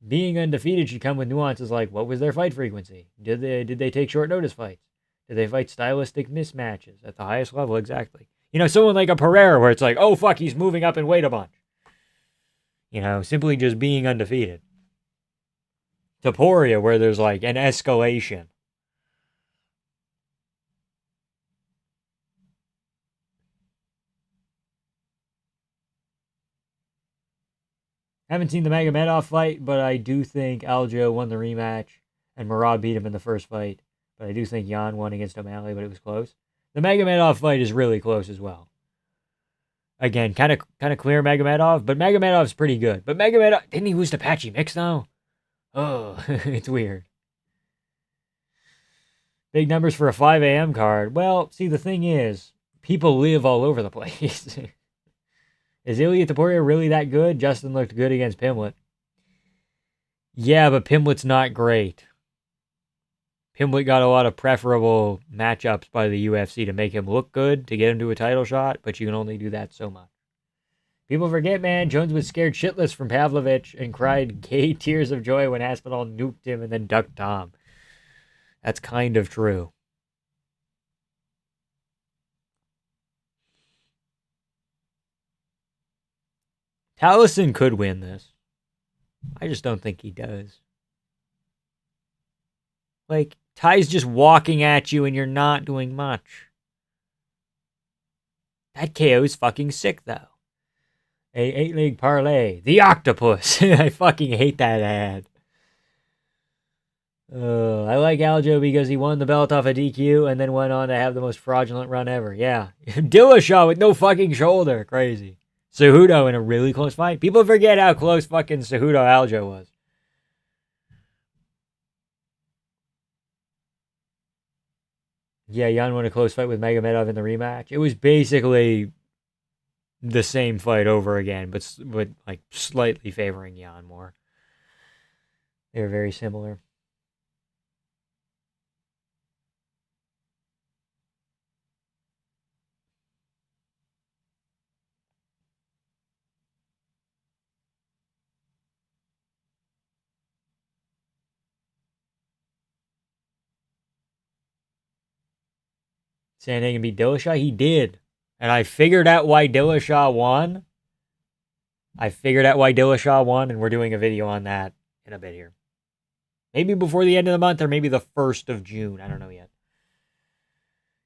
A: Being undefeated should come with nuances like, what was their fight frequency? Did they take short notice fights? Did they fight stylistic mismatches at the highest level? Exactly. Someone like a Pereira where it's like, oh, fuck, he's moving up in weight a bunch. Simply just being undefeated. Taporia, where there's like an escalation. Haven't seen the Magomedov fight, but I do think Aljo won the rematch and Merab beat him in the first fight. But I do think Jan won against O'Malley, but it was close. The Magomedov fight is really close as well. Again, kind of clear Magomedov, but Magomedov's pretty good. But Magomedov, didn't he lose to Patchy Mix though? Oh, it's weird. Big numbers for a 5 a.m. card. Well, see, the thing is, people live all over the place. Is Ilya Taporia really that good? Justin looked good against Pimlet. Yeah, but Pimlet's not great. Pimlet got a lot of preferable matchups by the UFC to make him look good, to get him to a title shot, but you can only do that so much. People forget, man, Jones was scared shitless from Pavlovich and cried gay tears of joy when Aspinall nuked him and then ducked Tom. That's kind of true. Taliesin could win this. I just don't think he does. Like, Ty's just walking at you and you're not doing much. That KO is fucking sick, though. A 8-leg parlay. The octopus. I fucking hate that ad. I like Aljo because he won the belt off a DQ and then went on to have the most fraudulent run ever. Yeah. Dillashaw with no fucking shoulder. Crazy. Cejudo in a really close fight. People forget how close fucking Cejudo Aljo was. Yeah, Jan won a close fight with Magomedov in the rematch. It was basically the same fight over again, but like slightly favoring Jan more. They were very similar. Sandhagen beat Dillashaw? He did. And I figured out why Dillashaw won. And we're doing a video on that in a bit here. Maybe before the end of the month, or maybe the 1st of June. I don't know yet.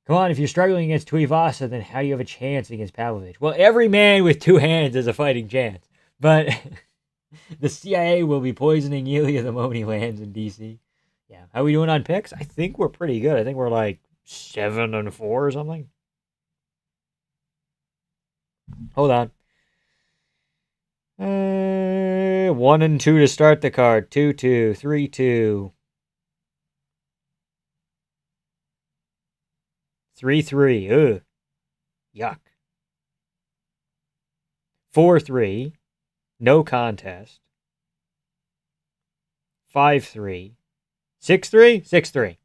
A: Come on, if you're struggling against Tuivasa, then how do you have a chance against Pavlovich? Well, every man with 2 hands has a fighting chance. But the CIA will be poisoning Ilya the moment he lands in DC. Yeah. How are we doing on picks? I think we're pretty good. I think we're like 7-4 or something. Hold on. 1 and 2 to start the card. 2-2, 3-2, 3-3. Ugh, yuck. 4-3, no contest. 5-3, 6-3, 6-3,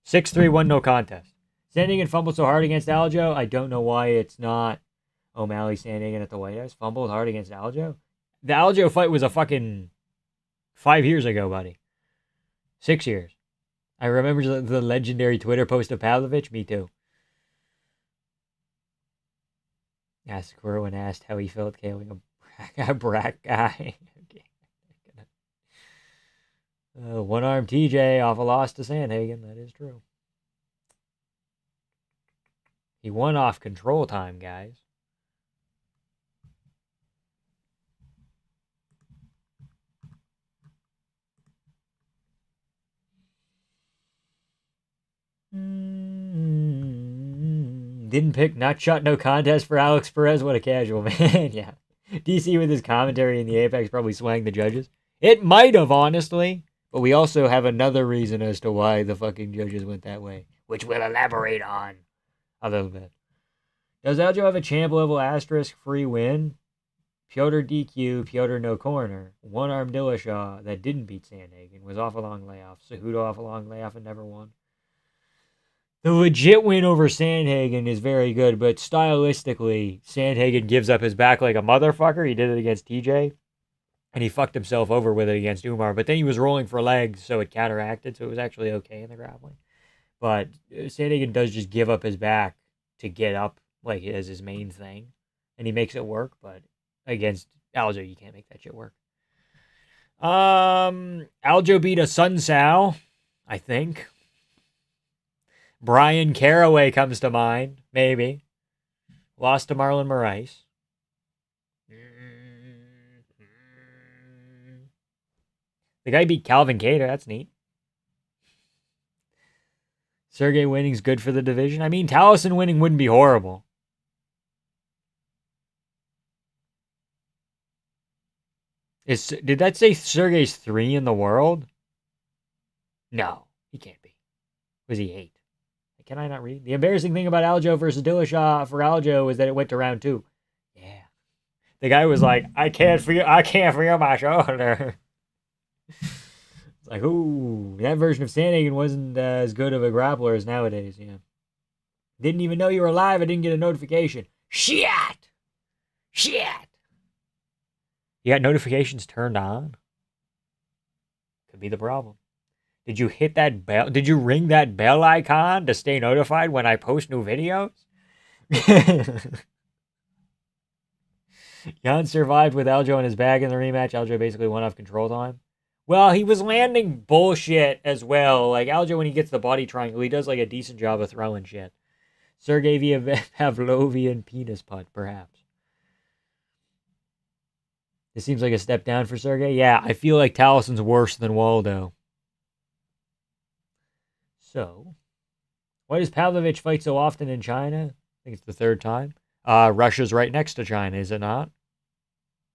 A: 6-3. 1 no contest. Sandhagen fumbled so hard against Aljo. I don't know why it's not O'Malley Sandhagen at the White House. Fumbled hard against Aljo. The Aljo fight was a fucking 5 years ago, buddy. 6 years. I remember the legendary Twitter post of Pavlovich. Me too. Asked Corwin asked how he felt KOing a brat guy. One-arm TJ off a loss to Sandhagen. That is true. He won off control time, guys. Didn't pick Not Shot No Contest for Alex Perez. What a casual, man. Yeah. DC with his commentary in the Apex probably swang the judges. It might have, honestly. But we also have another reason as to why the fucking judges went that way, which we'll elaborate on a little bit. Does Aljo have a champ level asterisk free win? Piotr DQ, Piotr no corner. One-arm Dillashaw that didn't beat Sandhagen was off a long layoff. Cejudo off a long layoff and never won. The legit win over Sandhagen is very good, but stylistically, Sandhagen gives up his back like a motherfucker. He did it against TJ, and he fucked himself over with it against Umar. But then he was rolling for legs, so it counteracted, so it was actually okay in the grappling. But Sandhagen does just give up his back to get up, like, as his main thing, and he makes it work, but against Aljo, you can't make that shit work. Aljo beat a Sun Sao, I think. Brian Caraway comes to mind, maybe. Lost to Marlon Moraes. The guy beat Calvin Kattar, that's neat. Sergey winning's good for the division. I mean, Taliesin winning wouldn't be horrible. Did that say Sergey's 3 in the world? No, he can't be. Was he 8? Can I not read? The embarrassing thing about Aljo versus Dillashaw for Aljo is that it went to round 2. Yeah. The guy was like, I can't feel my shoulder. It's like, ooh, that version of Sandhagen wasn't as good of a grappler as nowadays, yeah. Didn't even know you were alive. I didn't get a notification. Shit! You got notifications turned on? Could be the problem. Did you hit that bell? Did you ring that bell icon to stay notified when I post new videos? Jan survived with Aljo in his bag in the rematch. Aljo basically won off control time. Well, he was landing bullshit as well. Like, Aljo, when he gets the body triangle, he does, like, a decent job of throwing shit. Sergey via Pavlovian penis putt, perhaps. This seems like a step down for Sergey. Yeah, I feel like Talison's worse than Waldo. So, why does Pavlovich fight so often in China? I think it's the 3rd time. Russia's right next to China, is it not?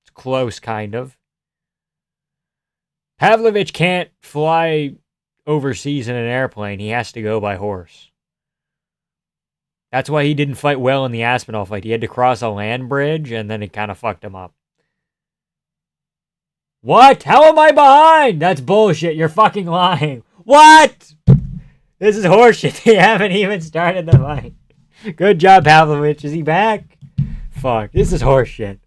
A: It's close, kind of. Pavlovich can't fly overseas in an airplane. He has to go by horse. That's why he didn't fight well in the Aspinall fight. He had to cross a land bridge, and then it kind of fucked him up. What? How am I behind? That's bullshit. You're fucking lying. What? This is horseshit. They haven't even started the fight. Good job, Pavlovich. Is he back? Fuck. This is horseshit.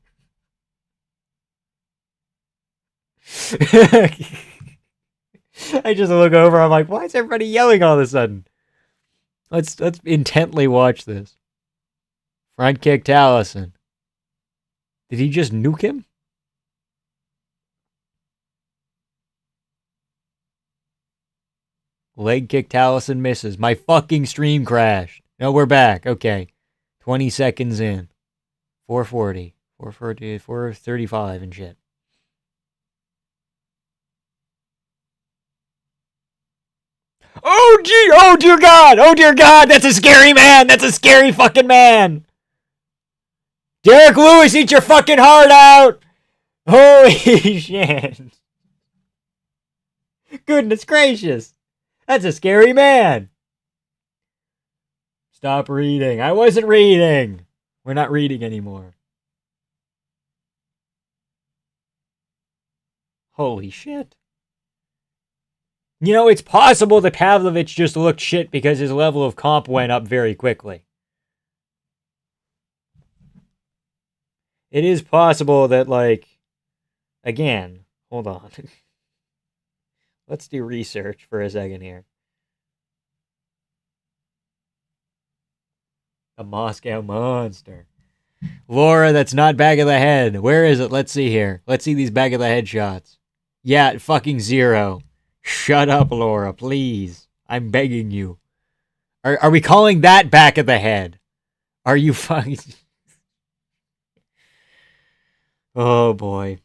A: I just look over. I'm like, why is everybody yelling all of a sudden? Let's intently watch this. Front kick Taliesin. Did he just nuke him? Leg kick Taliesin misses. My fucking stream crashed. No, we're back. Okay. 20 seconds in. 440. 440, 435 and shit. Oh, gee. Oh, dear God. Oh, dear God. That's a scary man. That's a scary fucking man. Derek Lewis, eat your fucking heart out. Holy shit. Goodness gracious. That's a scary man. Stop reading. I wasn't reading. We're not reading anymore. Holy shit. You know, it's possible that Pavlovich just looked shit because his level of comp went up very quickly. It is possible that, like, again, hold on. Let's do research for a second here. The Moscow Monster. Laura, that's not back of the head. Where is it? Let's see here. Let's see these back of the head shots. Yeah, fucking 0. Shut up, Laura, please. I'm begging you. Are we calling that back of the head? Are you fucking... Oh, boy.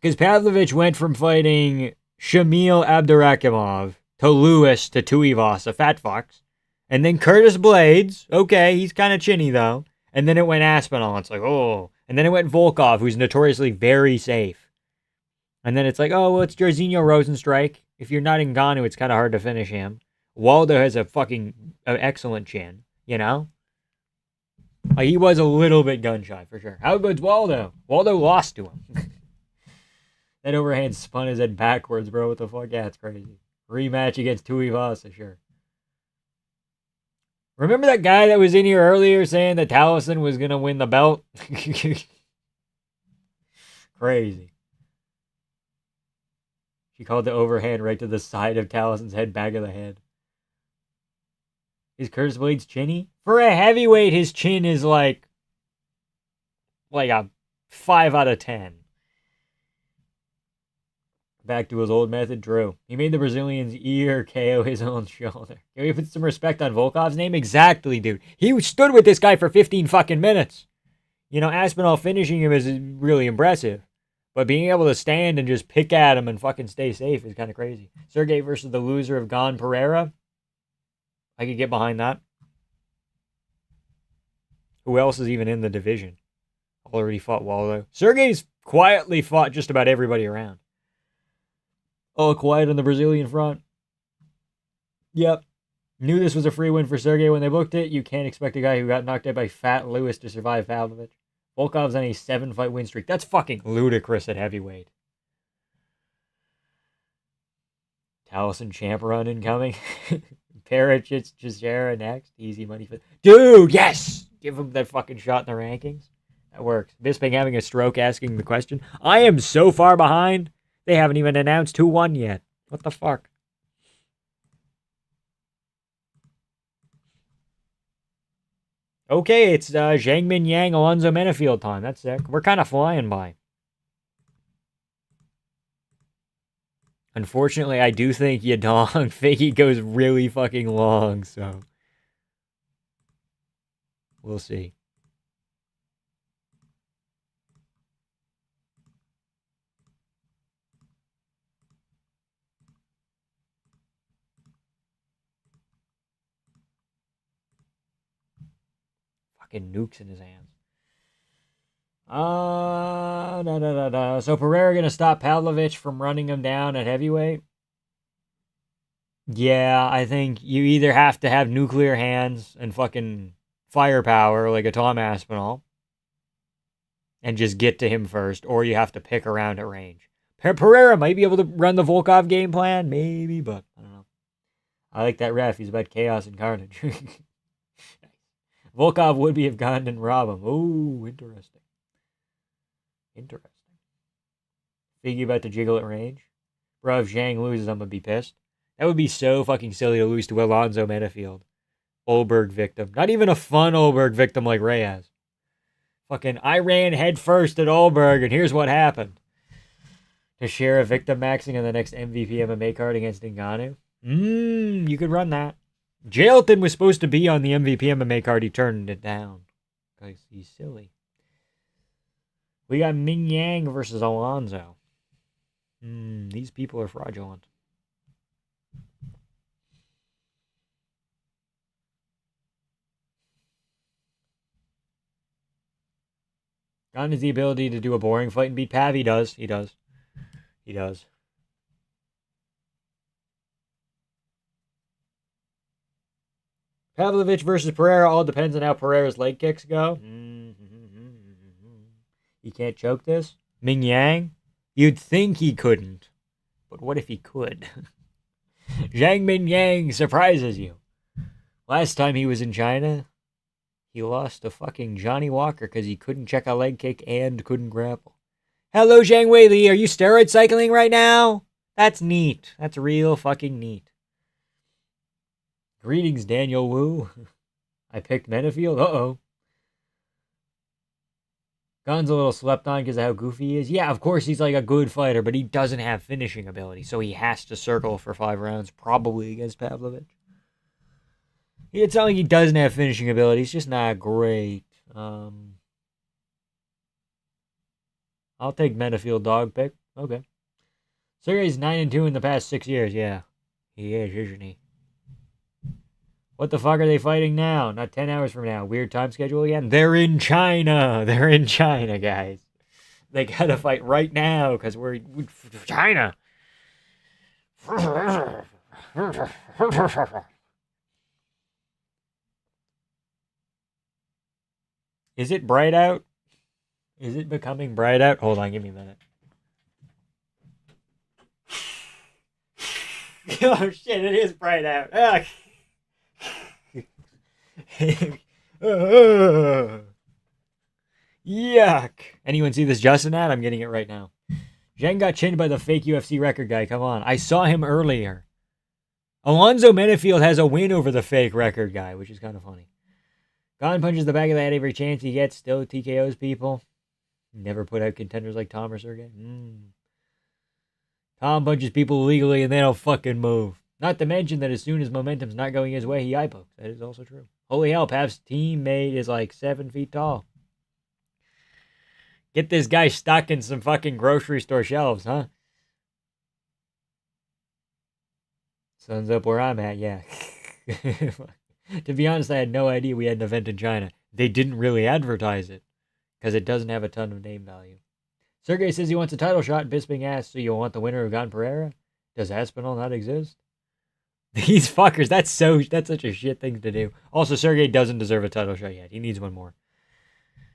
A: Because Pavlovich went from fighting Shamil Abdurakhimov to Lewis to Tuivasa, fat fucks. And then Curtis Blades. Okay, he's kind of chinny, though. And then it went Aspinall. It's like, oh. And then it went Volkov, who's notoriously very safe. And then it's like, oh, well, it's Jairzinho Rosenstrike. If you're not in Ngannou, it's kind of hard to finish him. Waldo has a fucking excellent chin, you know? He was a little bit gun-shy, for sure. How good's Waldo? Waldo lost to him. That overhand spun his head backwards, bro. What the fuck? Yeah, it's crazy. Rematch against Tuivasa, sure. Remember that guy that was in here earlier saying that Taliesin was going to win the belt? Crazy. She called the overhand right to the side of Talison's head, back of the head. Is Curtis Blades chinny? For a heavyweight, his chin is like a 5 out of 10. Back to his old method, Drew. He made the Brazilian's ear KO his own shoulder. Can we put some respect on Volkov's name? Exactly, dude. He stood with this guy for 15 fucking minutes. You know, Aspinall finishing him is really impressive. But being able to stand and just pick at him and fucking stay safe is kind of crazy. Sergey versus the loser of Gon Pereira. I could get behind that. Who else is even in the division? Already fought Waldo. Sergey's quietly fought just about everybody around. Oh, quiet on the Brazilian front. Yep. Knew this was a free win for Sergey when they booked it. You can't expect a guy who got knocked out by Fat Lewis to survive Pavlovich. Volkov's on a 7-fight win streak. That's fucking ludicrous at heavyweight. Taliesin champ run incoming. Perich, Gisera next. Easy money for... Dude, yes! Give him that fucking shot in the rankings. That works. Bisping having a stroke asking the question. I am so far behind. They haven't even announced who won yet. What the fuck? Okay, it's Zhang Min Yang, Alonzo Menafield time. That's sick. We're kind of flying by. Unfortunately, I do think Yadong Figgy goes really fucking long, so we'll see. Fucking nukes in his hands. So Pereira gonna stop Pavlovich from running him down at heavyweight? Yeah, I think you either have to have nuclear hands and fucking firepower like a Tom Aspinall and just get to him first, or you have to pick around at range. Pereira might be able to run the Volkov game plan, maybe, but I don't know. I like that ref. He's about chaos and carnage. Volkov would be if Gon didn't rob him. Ooh, interesting. Interesting. Figgy about to jiggle at range. Bro, if Zhang loses, I'm going to be pissed. That would be so fucking silly to lose to Alonzo Menafield. Olberg victim. Not even a fun Olberg victim like Reyes. Fucking, I ran head first at Olberg, and here's what happened. To share a victim maxing on the next MVP MMA card against Ngannou. You could run that. Jailton was supposed to be on the MVP MMA card. He turned it down. Because he's silly. We got Ming Yang versus Alonzo. These people are fraudulent. Gon has the ability to do a boring fight and beat Pav. He does. He does. He does. Pavlovich versus Pereira all depends on how Pereira's leg kicks go. He can't choke this. Ming Yang? You'd think he couldn't. But what if he could? Zhang Min Yang surprises you. Last time he was in China, he lost to fucking Johnny Walker because he couldn't check a leg kick and couldn't grapple. Hello, Zhang Weili. Are you steroid cycling right now? That's neat. That's real fucking neat. Greetings, Daniel Wu. I picked Menafield. Uh-oh. Gon's a little slept on because of how goofy he is. Yeah, of course he's like a good fighter, but he doesn't have finishing ability, so he has to circle for 5 rounds, probably against Pavlovich. It's not like he doesn't have finishing ability. He's just not great. I'll take Menafield dog pick. Okay. Sergey's 9-2 in the past 6 years. Yeah, he is, isn't he? What the fuck are they fighting now? Not 10 hours from now. Weird time schedule again? They're in China. They're in China, guys. They gotta fight right now because we're China. Is it bright out? Is it becoming bright out? Hold on, give me a minute. Oh shit, it is bright out. Ah. Yuck. Anyone see this Justin ad? I'm getting it right now. Zhang got chinned by the fake UFC record guy. Come on. I saw him earlier. Alonzo Menafield has a win over the fake record guy, which is kind of funny. Gon punches the back of the head every chance he gets. Still TKOs people. Never put out contenders like Tom or Sergey. Tom punches people illegally and they don't fucking move. Not to mention that as soon as momentum's not going his way, he eye pokes. That is also true. Holy hell, Pav's teammate is like 7 feet tall. Get this guy stuck in some fucking grocery store shelves, huh? Sun's up where I'm at, yeah. To be honest, I had no idea we had an event in China. They didn't really advertise it because it doesn't have a ton of name value. Sergey says he wants a title shot, and Bisping asks, so you'll want the winner of Gon Pereira? Does Aspinall not exist? These fuckers, that's such a shit thing to do. Also, Sergey doesn't deserve a title shot yet. He needs one more.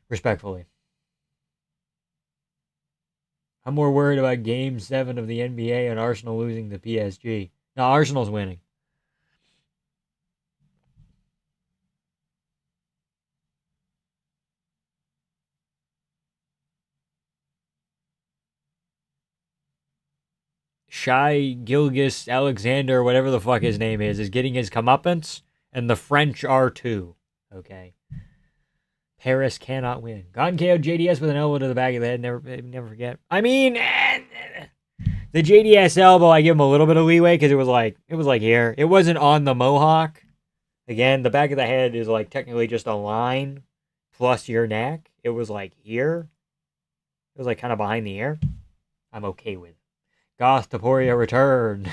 A: Respectfully. I'm more worried about Game 7 of the NBA and Arsenal losing to PSG. No, Arsenal's winning. Shai Gilgis Alexander, whatever the fuck his name is getting his comeuppance, and the French are too. Okay. Paris cannot win. Gon KO'd JDS with an elbow to the back of the head. Never forget. I mean, the JDS elbow, I give him a little bit of leeway because it was like here. It wasn't on the mohawk. Again, the back of the head is like technically just a line plus your neck. It was like here. It was like kind of behind the ear. I'm okay with. Goth Taporia return.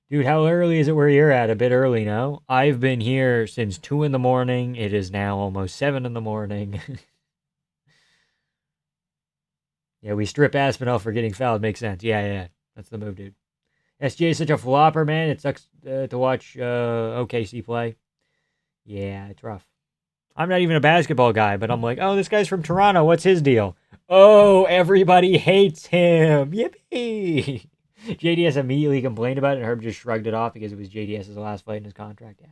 A: Dude, how early is it where you're at? A bit early now. I've been here since 2 in the morning. It is now almost 7 in the morning. Yeah, we strip Aspinall for getting fouled. Makes sense. Yeah. That's the move, dude. SJ is such a flopper, man. It sucks to watch OKC play. Yeah, it's rough. I'm not even a basketball guy, but I'm like, oh, this guy's from Toronto. What's his deal? Oh, everybody hates him. Yippee. JDS immediately complained about it, and Herb just shrugged it off because it was JDS's last fight in his contract. Yeah.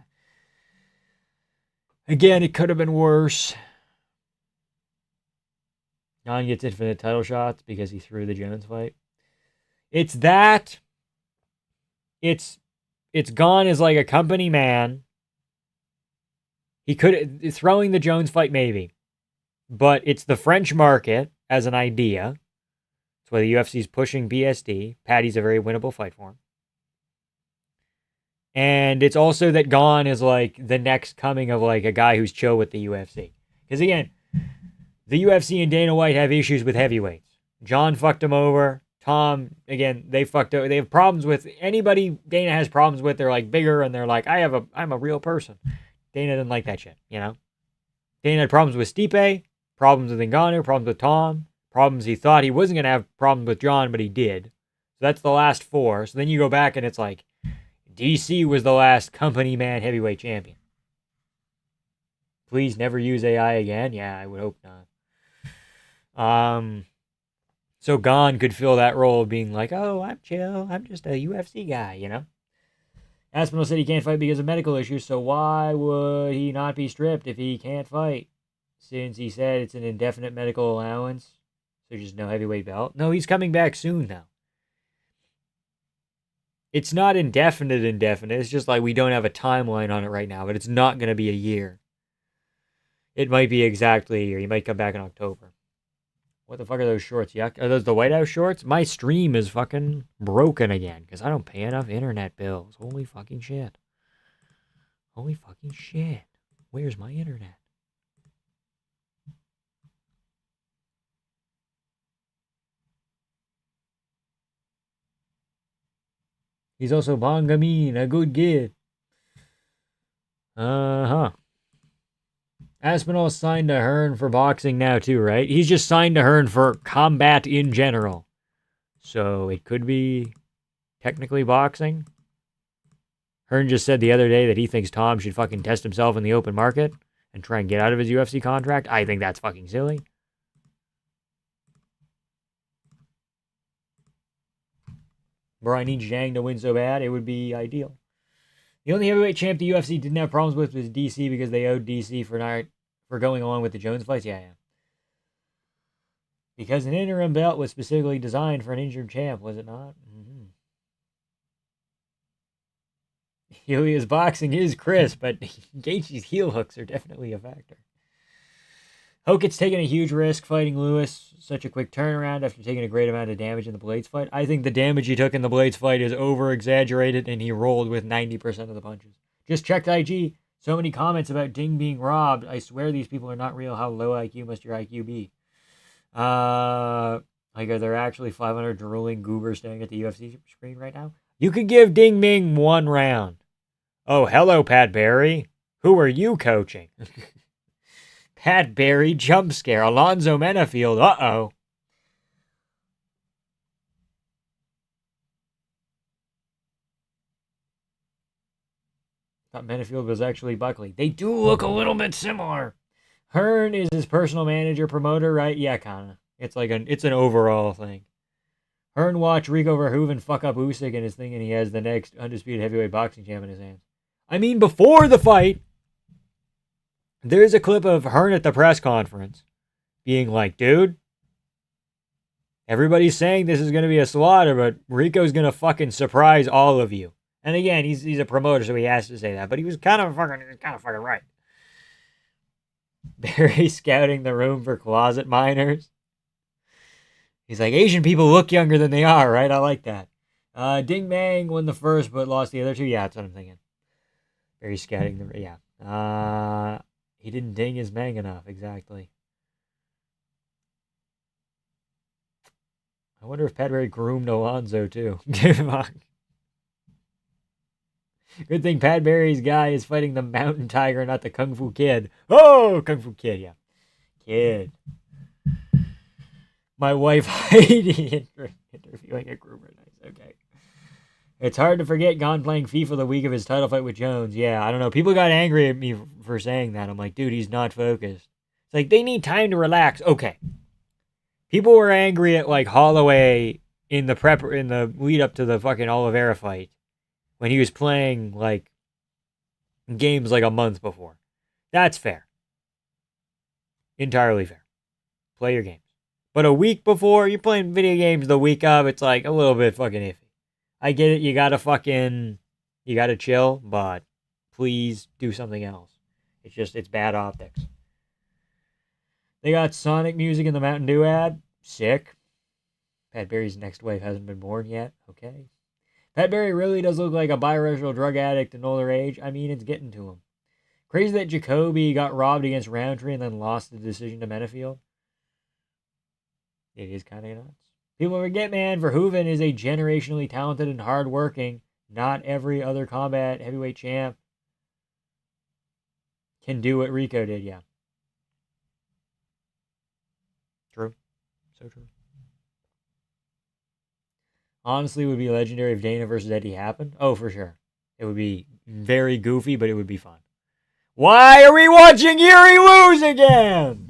A: Again, it could have been worse. Gon gets infinite title shots because he threw the Jones fight. It's that. It's Gon as like a company man. He could throwing the Jones fight maybe, but it's the French market as an idea. That's why the UFC's pushing BSD. Patty's a very winnable fight for him. And it's also that Gon is like the next coming of like a guy who's chill with the UFC. Because again, the UFC and Dana White have issues with heavyweights. John fucked him over. Tom, again, they fucked over. They have problems with anybody Dana has problems with. They're like bigger and they're like, I'm a real person. Dana didn't like that shit, you know? Dana had problems with Stipe, problems with Ngannou, problems with Tom, problems he thought he wasn't going to have problems with John, but he did. So that's the last 4. So then you go back and it's like, DC was the last company man heavyweight champion. Please never use AI again. Yeah, I would hope not. So Gon could fill that role of being like, oh, I'm chill. I'm just a UFC guy, you know? Aspinall said he can't fight because of medical issues, so why would he not be stripped if he can't fight? Since he said it's an indefinite medical allowance, so just no heavyweight belt. No, he's coming back soon now. It's not indefinite. It's just like we don't have a timeline on it right now, but it's not going to be a year. It might be exactly a year. He might come back in October. What the fuck are those shorts? Yuck. Are those the White House shorts? My stream is fucking broken again because I don't pay enough internet bills. Holy fucking shit. Where's my internet? He's also Bongamin, a good kid. Uh-huh. Aspinall signed to Hearn for boxing now too, right? He's just signed to Hearn for combat in general. So it could be technically boxing. Hearn just said the other day that he thinks Tom should fucking test himself in the open market and try and get out of his UFC contract. I think that's fucking silly. Bro, I need Zhang to win so bad, it would be ideal. The only heavyweight champ the UFC didn't have problems with was DC because they owed DC for going along with the Jones fights. Yeah. Because an interim belt was specifically designed for an injured champ, was it not? Mm-hmm. Helia's boxing is crisp, but Gaethje's heel hooks are definitely a factor. Hokett's taking a huge risk fighting Lewis. Such a quick turnaround after taking a great amount of damage in the Blades fight. I think the damage he took in the Blades fight is over-exaggerated, and he rolled with 90% of the punches. Just checked IG. So many comments about Ding being robbed. I swear these people are not real. How low IQ must your IQ be? Like, are there actually 500 drooling goobers staring at the UFC screen right now? You could give Ding Ming 1 round. Oh, hello, Pat Barry. Who are you coaching? Pat Barry jump scare. Alonzo Menafield. Uh-oh. Thought Menafield was actually Buckley. They do look a little bit similar. Hearn is his personal manager, promoter, right? Yeah, kinda. It's like it's an overall thing. Hearn watched Rico Verhoeven fuck up Usyk and is thinking he has the next undisputed heavyweight boxing champ in his hands. I mean, before the fight, there's a clip of Hearn at the press conference being like, dude, everybody's saying this is going to be a slaughter, but Rico's going to fucking surprise all of you. And again, he's a promoter, so he has to say that, but he was kind of fucking right. Barry scouting the room for closet miners. He's like, Asian people look younger than they are, right? I like that. Ding Mang won the first, but lost the other 2. Yeah, that's what I'm thinking. Barry scouting the... Yeah. He didn't ding his Mang enough, exactly. I wonder if Pat Barry groomed Alonzo, too. Good thing Pat Barry's guy is fighting the Mountain Tiger, not the Kung Fu Kid. Oh, Kung Fu Kid, yeah. Kid. My wife Heidi interviewing a groomer. Nice, okay. It's hard to forget Gon playing FIFA the week of his title fight with Jones. Yeah, I don't know. People got angry at me for saying that. I'm like, dude, he's not focused. It's like, they need time to relax. Okay. People were angry at, like, Holloway in the lead up to the fucking Oliveira fight when he was playing, like, games like a month before. That's fair. Entirely fair. Play your games. But a week before, you're playing video games the week of, it's like a little bit fucking iffy. I get it, you gotta chill, but please do something else. It's bad optics. They got Sonic music in the Mountain Dew ad. Sick. Pat Barry's next wife hasn't been born yet. Okay. Pat Barry really does look like a biracial drug addict in older age. I mean, it's getting to him. Crazy that Jacoby got robbed against Roundtree and then lost the decision to Menafield. It is kind of nuts. People forget, man, Verhoeven is a generationally talented and hardworking. Not every other combat heavyweight champ can do what Rico did, yeah. True. So true. Honestly, it would be legendary if Dana versus Eddie happened. Oh, for sure. It would be very goofy, but it would be fun. Why are we watching Yuri lose again?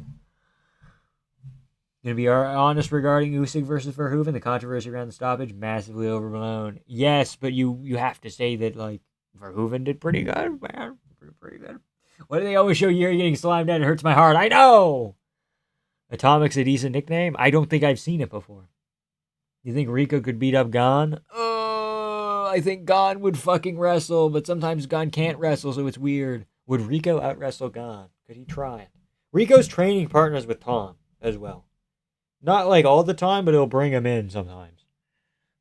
A: Gonna be honest regarding Usyk versus Verhoeven. The controversy around the stoppage, massively overblown. Yes, but you have to say that, like, Verhoeven did pretty good, man. Pretty good. Why do they always show Yuri getting slimed out? It hurts my heart. I know! Atomic's a decent nickname. I don't think I've seen it before. You think Rico could beat up Gon? I think Gon would fucking wrestle, but sometimes Gon can't wrestle, so it's weird. Would Rico out-wrestle Gon? Could he try it? Rico's training partners with Tom as well. Not like all the time, but he'll bring them in sometimes.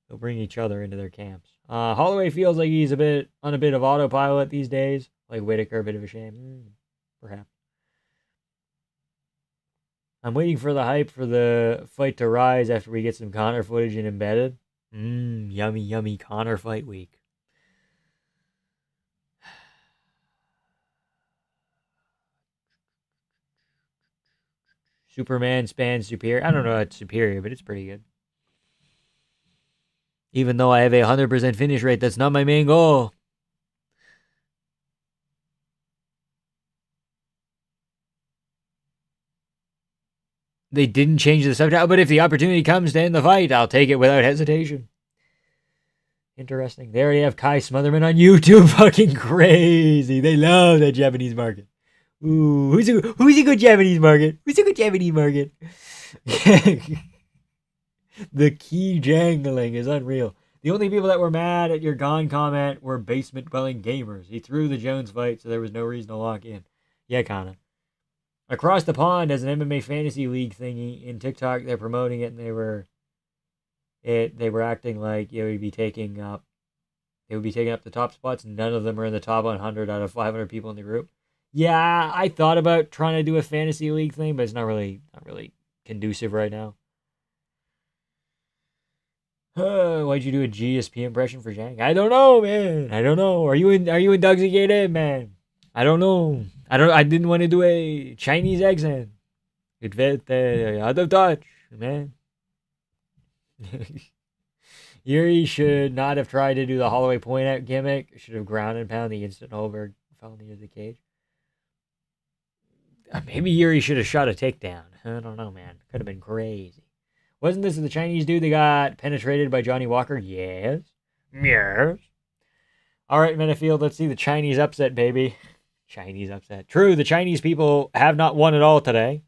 A: They'll bring each other into their camps. Holloway feels like he's on a bit of autopilot these days. Like Whitaker, a bit of a shame. Perhaps. I'm waiting for the hype for the fight to rise after we get some Connor footage in Embedded. Yummy, yummy Connor fight week. Superman spans superior. I don't know how it's superior, but it's pretty good. Even though I have a 100% finish rate, that's not my main goal. They didn't change the subtitle, but if the opportunity comes to end the fight, I'll take it without hesitation. Interesting. They already have Kai Smotherman on YouTube. Fucking crazy. They love that Japanese market. Ooh, who's a good Japanese market? Who's a good Japanese market? The key jangling is unreal. The only people that were mad at your Gon comment were basement-dwelling gamers. He threw the Jones fight, so there was no reason to lock in. Yeah, kinda. Across the pond as an MMA fantasy league thingy in TikTok, they're promoting it, and they were acting like, yeah, we'd be taking up They would be taking up the top spots. None of them are in the top 100 out of 500 people in the group. Yeah, I thought about trying to do a fantasy league thing, but it's not really conducive right now. Why'd you do a GSP impression for Zhang? I don't know, man. I don't know. Are you in Dogsy Gate, man? I don't know. I didn't want to do a Chinese accent. It felt out of touch, man. Yuri should not have tried to do the Holloway point out gimmick. Should have ground and pound the instant Holberg fell near the cage. Maybe Yuri should have shot a takedown. I don't know, man. Could have been crazy. Wasn't this the Chinese dude that got penetrated by Johnny Walker? Yes. Yes. All right, Minifield, let's see the Chinese upset, baby. Chinese upset. True, the Chinese people have not won at all today.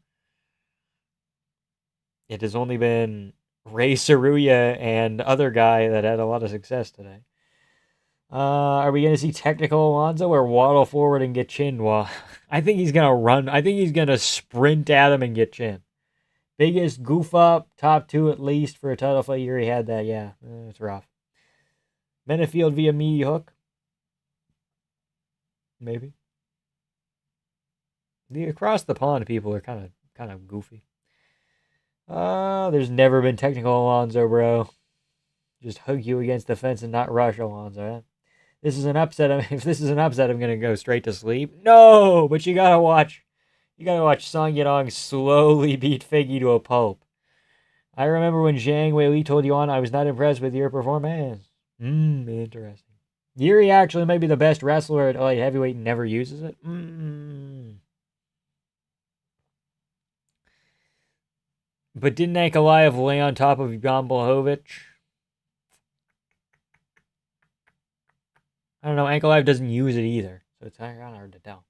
A: It has only been Ray Saruya and other guy that had a lot of success today. Are we going to see technical Alonzo or waddle forward and get chinned? Well, I think he's going to run. I think he's going to sprint at him and get chinned. Biggest goof up, top 2 at least for a title fight year. He had that, yeah. It's rough. Benefield via meaty hook. Maybe. The across the pond people are kind of goofy. There's never been technical Alonzo, bro. Just hug you against the fence and not rush Alonzo. Eh? This is an upset. If this is an upset, I'm gonna go straight to sleep. No, but you gotta watch. You gotta watch Song Yadong slowly beat Figgy to a pulp. I remember when Zhang Weili told you on, I was not impressed with your performance. Interesting. Yuri actually might be the best wrestler at light heavyweight and never uses it. But didn't Ankalaev lay on top of Jan Blachowicz? I don't know. Ankalaev doesn't use it either, so it's kind of hard to tell.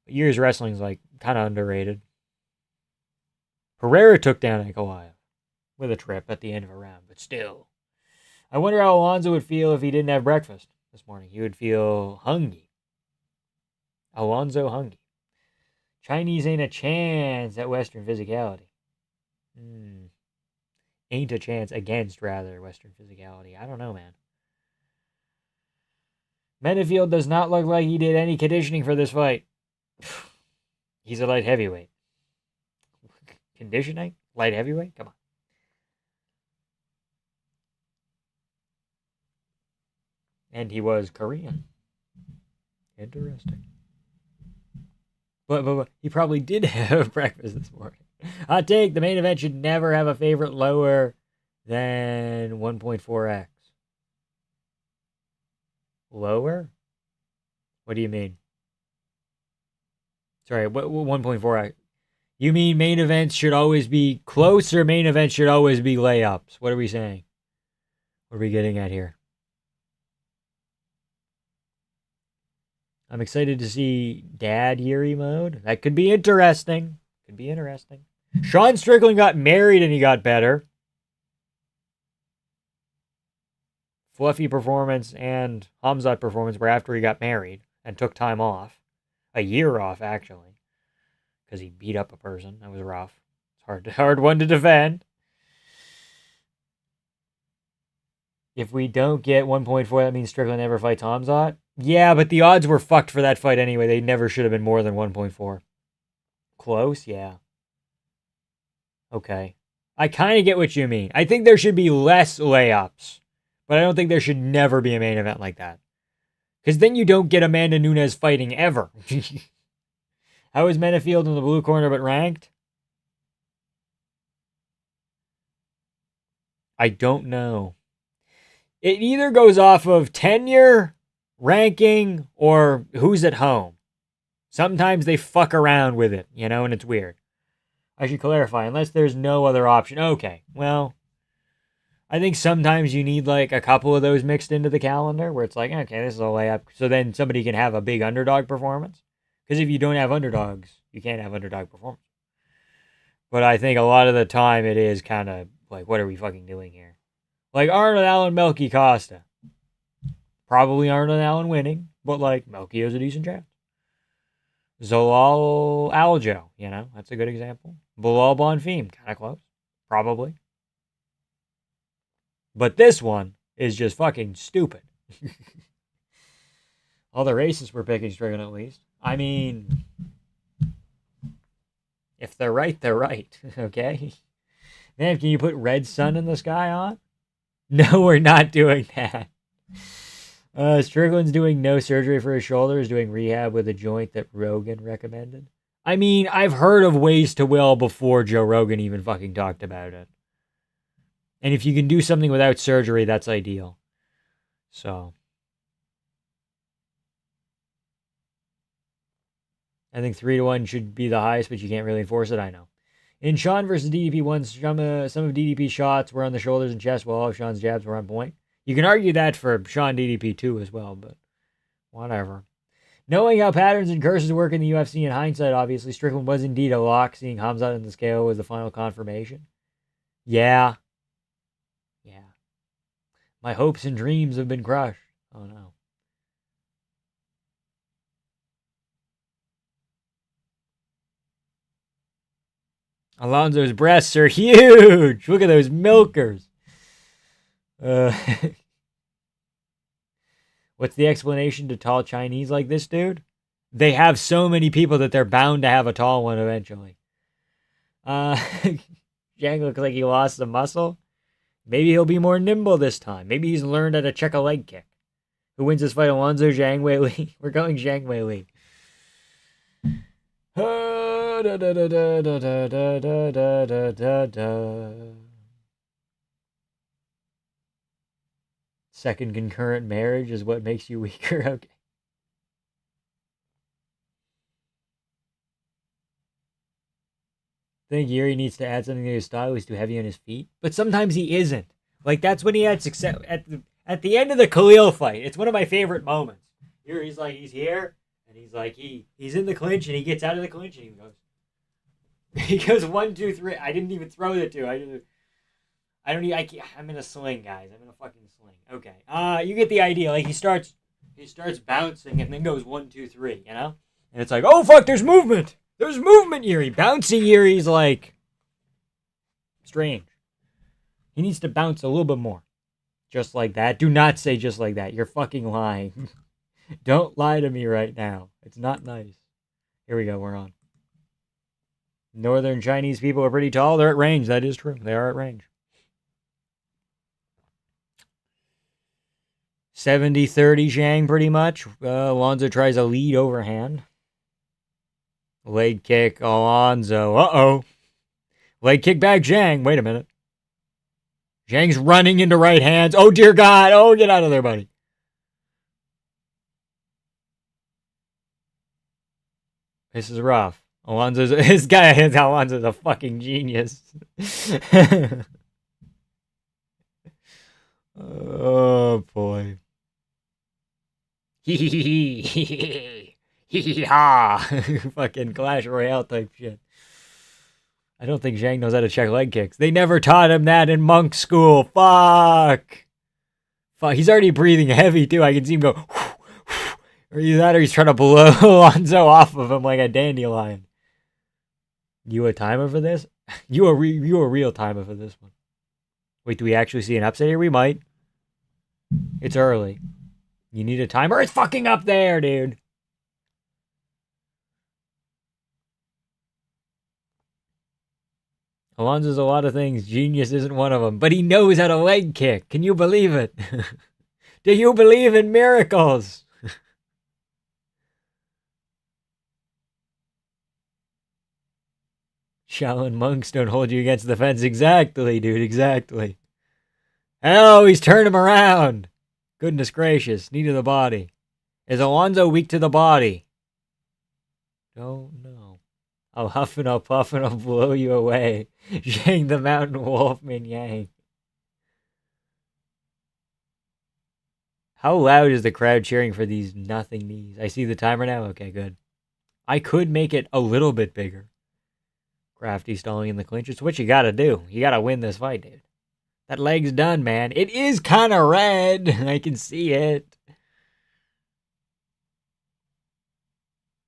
A: But Yuri's wrestling's like kind of underrated. Pereira took down Ankalaev with a trip at the end of a round, but still. I wonder how Alonzo would feel if he didn't have breakfast this morning. He would feel hungry. Alonzo hungry. Chinese ain't a chance at Western physicality. Ain't a chance against, rather, Western physicality. I don't know, man. Menefield does not look like he did any conditioning for this fight. He's a light heavyweight. Conditioning? Light heavyweight? Come on. And he was Korean. Interesting. But he probably did have breakfast this morning. Hot take, the main event should never have a favorite lower than 1.4x. Lower? What do you mean? Sorry, what 1.4x? You mean main events should always be close or main events should always be layups? What are we saying? What are we getting at here? I'm excited to see Dad Yuri mode. That could be interesting. Sean Strickland got married and he got better. Fluffy performance and Hamzat performance were after he got married and took time off. A year off, actually. Because he beat up a person. That was rough. It's hard one to defend. If we don't get 1.4, that means Strickland never fights Hamzat. Yeah, but the odds were fucked for that fight anyway. They never should have been more than 1.4. Close? Yeah. Okay. I kind of get what you mean. I think there should be less layups. But I don't think there should never be a main event like that. Because then you don't get Amanda Nunes fighting ever. How is Menefield in the blue corner but ranked? I don't know. It either goes off of tenure, ranking, or who's at home. Sometimes they fuck around with it, and it's weird. I should clarify, unless there's no other option. Okay, well, I think sometimes you need like a couple of those mixed into the calendar where it's like, okay, this is a layup. So then somebody can have a big underdog performance. Because if you don't have underdogs, you can't have underdog performance. But I think a lot of the time it is kind of like, what are we fucking doing here? Like Arnold Allen, Melky Costa. Probably Arnold Allen winning, but like Melky has a decent chance. Zalal Aljo, that's a good example. Bilal Bonfim, kind of close. Probably. But this one is just fucking stupid. All the racists were picking Strickland at least. I mean, if they're right, they're right. Okay? Man, can you put red sun in the sky on? No, we're not doing that. Strickland's doing no surgery for his shoulder, is doing rehab with a joint that Rogan recommended. I mean, I've heard of ways to will before Joe Rogan even fucking talked about it. And if you can do something without surgery, that's ideal. So, I think 3-1 should be the highest, but you can't really enforce it. I know. In Sean versus DDP1, some of DDP's shots were on the shoulders and chest, while all of Sean's jabs were on point. You can argue that for Sean DDP2 as well, but whatever. Knowing how patterns and curses work in the UFC in hindsight, obviously, Strickland was indeed a lock. Seeing Hamzat in the scale was the final confirmation. Yeah. My hopes and dreams have been crushed. Oh, no. Alonzo's breasts are huge. Look at those milkers. What's the explanation to tall Chinese like this dude? They have so many people that they're bound to have a tall one eventually. Zhang looks like he lost some muscle. Maybe he'll be more nimble this time. Maybe he's learned how to check a leg kick. Who wins this fight? Alonzo, Zhang Weili? We're going Zhang Weili. Second concurrent marriage is what makes you weaker. Okay. I think Yuri needs to add something to his style. He's too heavy on his feet. But sometimes he isn't. Like, that's when he had success. At the end of the Khalil fight, it's one of my favorite moments. Yuri's like, he's here, and he's like, he's in the clinch, and he gets out of the clinch, and he goes 1, 2, 3. I didn't even throw the 2. I'm in a sling, guys. I'm in a fucking sling. Okay. You get the idea. Like, he starts bouncing and then goes 1, 2, 3, you know? And it's like, oh fuck, there's movement! There's movement, Yuri! Bouncing Yuri's like strange. He needs to bounce a little bit more. Just like that. Do not say just like that. You're fucking lying. Don't lie to me right now. It's not nice. Here we go, we're on. Northern Chinese people are pretty tall. They're at range. That is true. They are at range. 70-30 Zhang, pretty much. Alonzo tries a lead overhand. Leg kick, Alonzo. Uh-oh. Leg kick back, Zhang. Wait a minute. Zhang's running into right hands. Oh, dear God. Oh, get out of there, buddy. This is rough. Alonzo's a fucking genius. Oh, boy. Ha! Fucking Clash Royale type shit. I don't think Zhang knows how to check leg kicks. They never taught him that in monk school. Fuck. He's already breathing heavy, too. I can see him go. Or either that or he's trying to blow Alonzo off of him like a dandelion. You a timer for this? You a real timer for this one. Wait, do we actually see an upset here? We might. It's early. You need a timer? It's fucking up there, dude. Alonzo's a lot of things. Genius isn't one of them. But he knows how to leg kick. Can you believe it? Do you believe in miracles? Shaolin monks don't hold you against the fence. Exactly, dude. Exactly. Oh, he's turned him around. Goodness gracious. Knee to the body. Is Alonzo weak to the body? Don't know. I'll huff and I'll puff and I'll blow you away. Zhang the mountain wolf, Min Yang. How loud is the crowd cheering for these nothing knees? I see the timer now. Okay, good. I could make it a little bit bigger. Crafty stalling in the clinch. It's what you gotta do. You gotta win this fight, dude. That leg's done, man. It is kind of red. I can see it.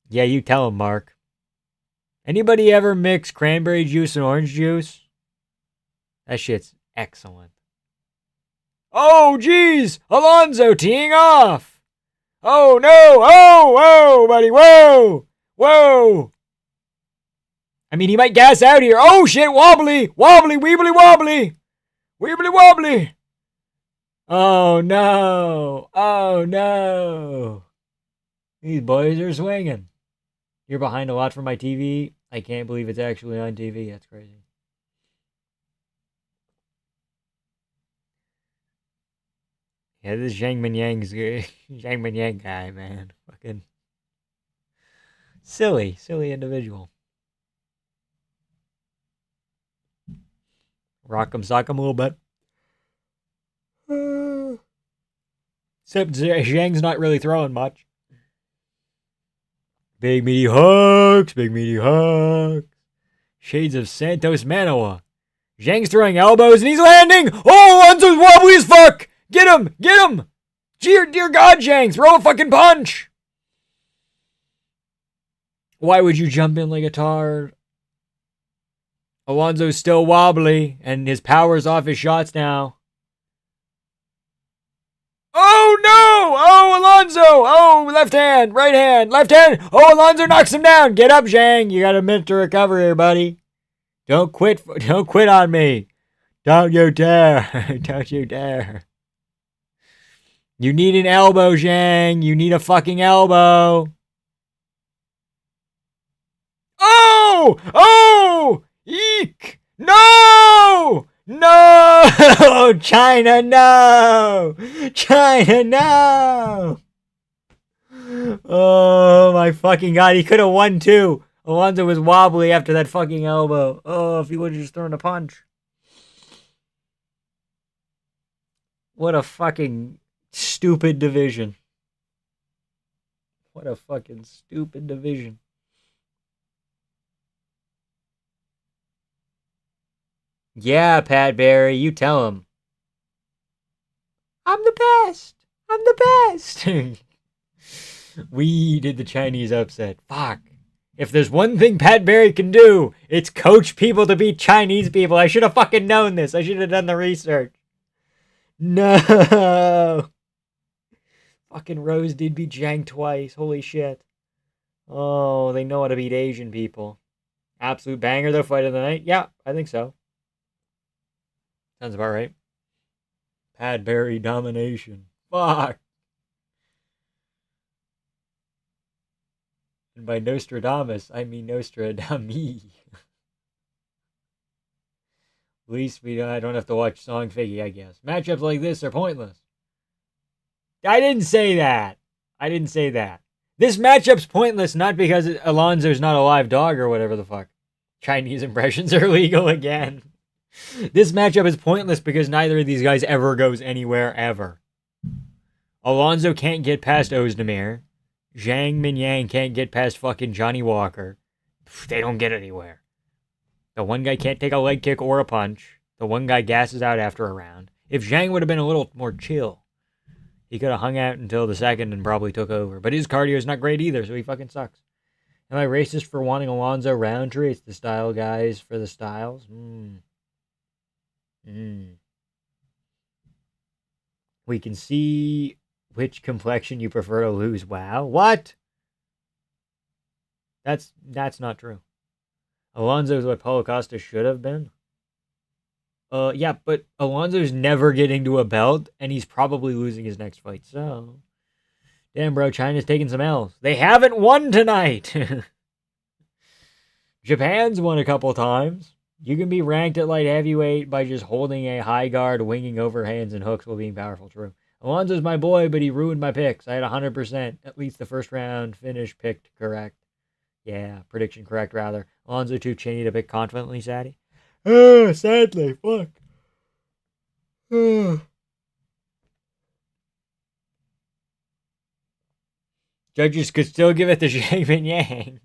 A: Yeah, you tell him, Mark. Anybody ever mix cranberry juice and orange juice? That shit's excellent. Oh, geez! Alonso teeing off! Oh, no! Oh, whoa, buddy, whoa! Whoa! I mean, he might gas out here. Oh, shit, wobbly! Wobbly, weebly, wobbly! Weebly, wobbly! Oh, no! Oh, no! These boys are swinging. You're behind a lot from my TV. I can't believe it's actually on TV. That's crazy. Yeah, this Zhang Minyang's Zhang Minyang guy, man. Fucking silly individual. Rock him, sock him a little bit. Except Zhang's not really throwing much. Big meaty hooks, big meaty hooks. Shades of Santos Manoa. Zhang's throwing elbows and he's landing. Oh, Alonso's wobbly as fuck. Get him, get him. Dear God, Zhang, throw a fucking punch. Why would you jump in like a tard? Alonso's still wobbly and his power's off his shots now. Oh no! Oh, Alonso! Oh, left hand, right hand, left hand. Oh, Alonso knocks him down. Get up, Zhang. You got a minute to recover here, buddy. Don't quit on me. Don't you dare. Don't you dare. You need an elbow, Zhang. You need a fucking elbow. Oh! Oh! Eek! No! No! China, no! China, no! Oh my fucking God, he could have won too. Alonso was wobbly after that fucking elbow. Oh, if he would have just thrown a punch. What a fucking stupid division. What a fucking stupid division. Yeah, Pat Barry, you tell him. I'm the best. I'm the best. We did the Chinese upset. Fuck. If there's one thing Pat Barry can do, it's coach people to beat Chinese people. I should have fucking known this. I should have done the research. No. Fucking Rose did beat Zhang twice. Holy shit. Oh, they know how to beat Asian people. Absolute banger, though, fight of the night? Yeah, I think so. Sounds about right. Pat Barry domination. Fuck. And by Nostradamus, I mean Nostradami. At least I don't have to watch Song Figgy, I guess. Matchups like this are pointless. I didn't say that. I didn't say that. This matchup's pointless not because Alonso's not a live dog or whatever the fuck. Chinese impressions are legal again. This matchup is pointless because neither of these guys ever goes anywhere ever. Alonso can't get past Ozdemir. Zhang Minyang can't get past fucking Johnny Walker. They don't get anywhere. The one guy can't take a leg kick or a punch. The one guy gasses out after a round. If Zhang would have been a little more chill, he could have hung out until the second and probably took over. But his cardio is not great either, so he fucking sucks. Am I racist for wanting Alonso Roundtree? It's the style guys for the styles. We can see which complexion you prefer to lose. Wow. What? That's not true. Alonso's what Paulo Costa should have been. Yeah, but Alonso's never getting to a belt, and he's probably losing his next fight. So, damn, bro, China's taking some L's. They haven't won tonight. Japan's won a couple times. You can be ranked at light heavyweight by just holding a high guard, winging overhands and hooks while being powerful. True. Alonso's my boy, but he ruined my picks. I had 100%, at least the first round finish picked correct. Yeah, prediction correct, rather. Alonso too chinny to pick confidently, Sadie. Sadly, fuck. Judges could still give it to Zhang Yang.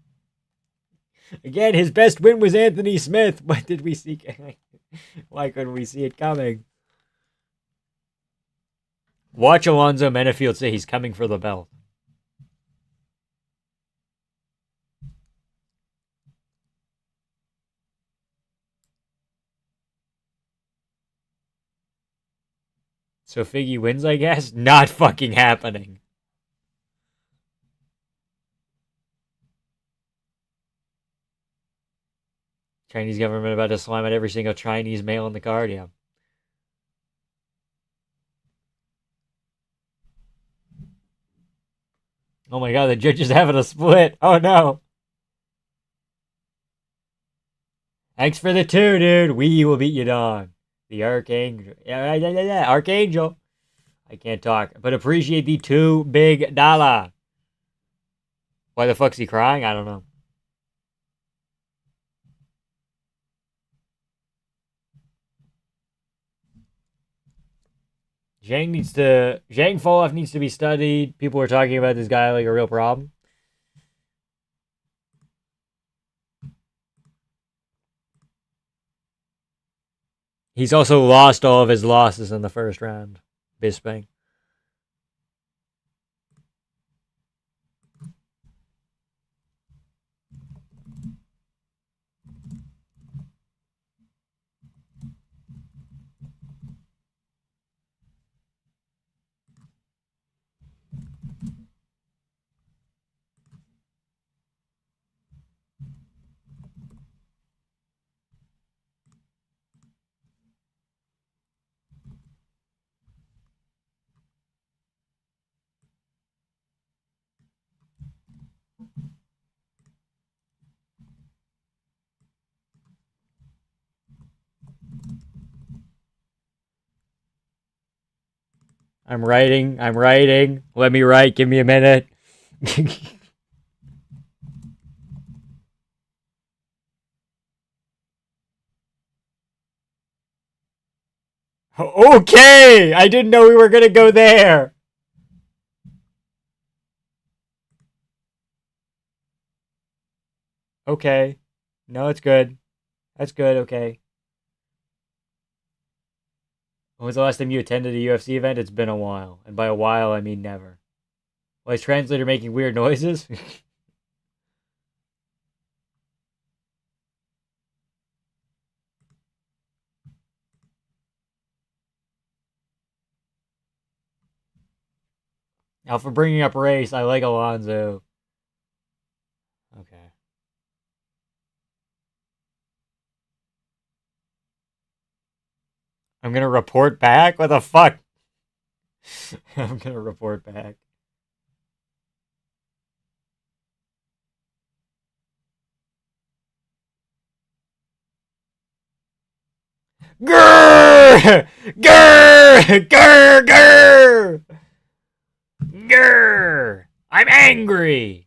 A: Again, his best win was Anthony Smith. What did we see? Why couldn't we see it coming? Watch Alonzo Menafield say he's coming for the belt. So Figgy wins, I guess? Not fucking happening. Chinese government about to slime at every single Chinese male in the card, yeah. Oh my god, the judge is having a split. Oh no. Thanks for the 2, dude. We will beat you, dog. The Archangel. Yeah, Archangel. I can't talk, but appreciate the $2 big. Why the fuck's he crying? I don't know. Zhang Falloff needs to be studied. People were talking about this guy like a real problem. He's also lost all of his losses in the first round. Bisping. I'm writing. Let me write. Give me a minute. Okay! I didn't know we were gonna go there. Okay. No, it's good. That's good, okay. When was the last time you attended a UFC event? It's been a while. And by a while, I mean never. Why is translator making weird noises? Now, for bringing up race, I like Alonzo. Okay. I'm gonna report back? What the fuck? I'm gonna report back. Grrr! Grrr! Grrr! Grrr! Grrr! I'm angry!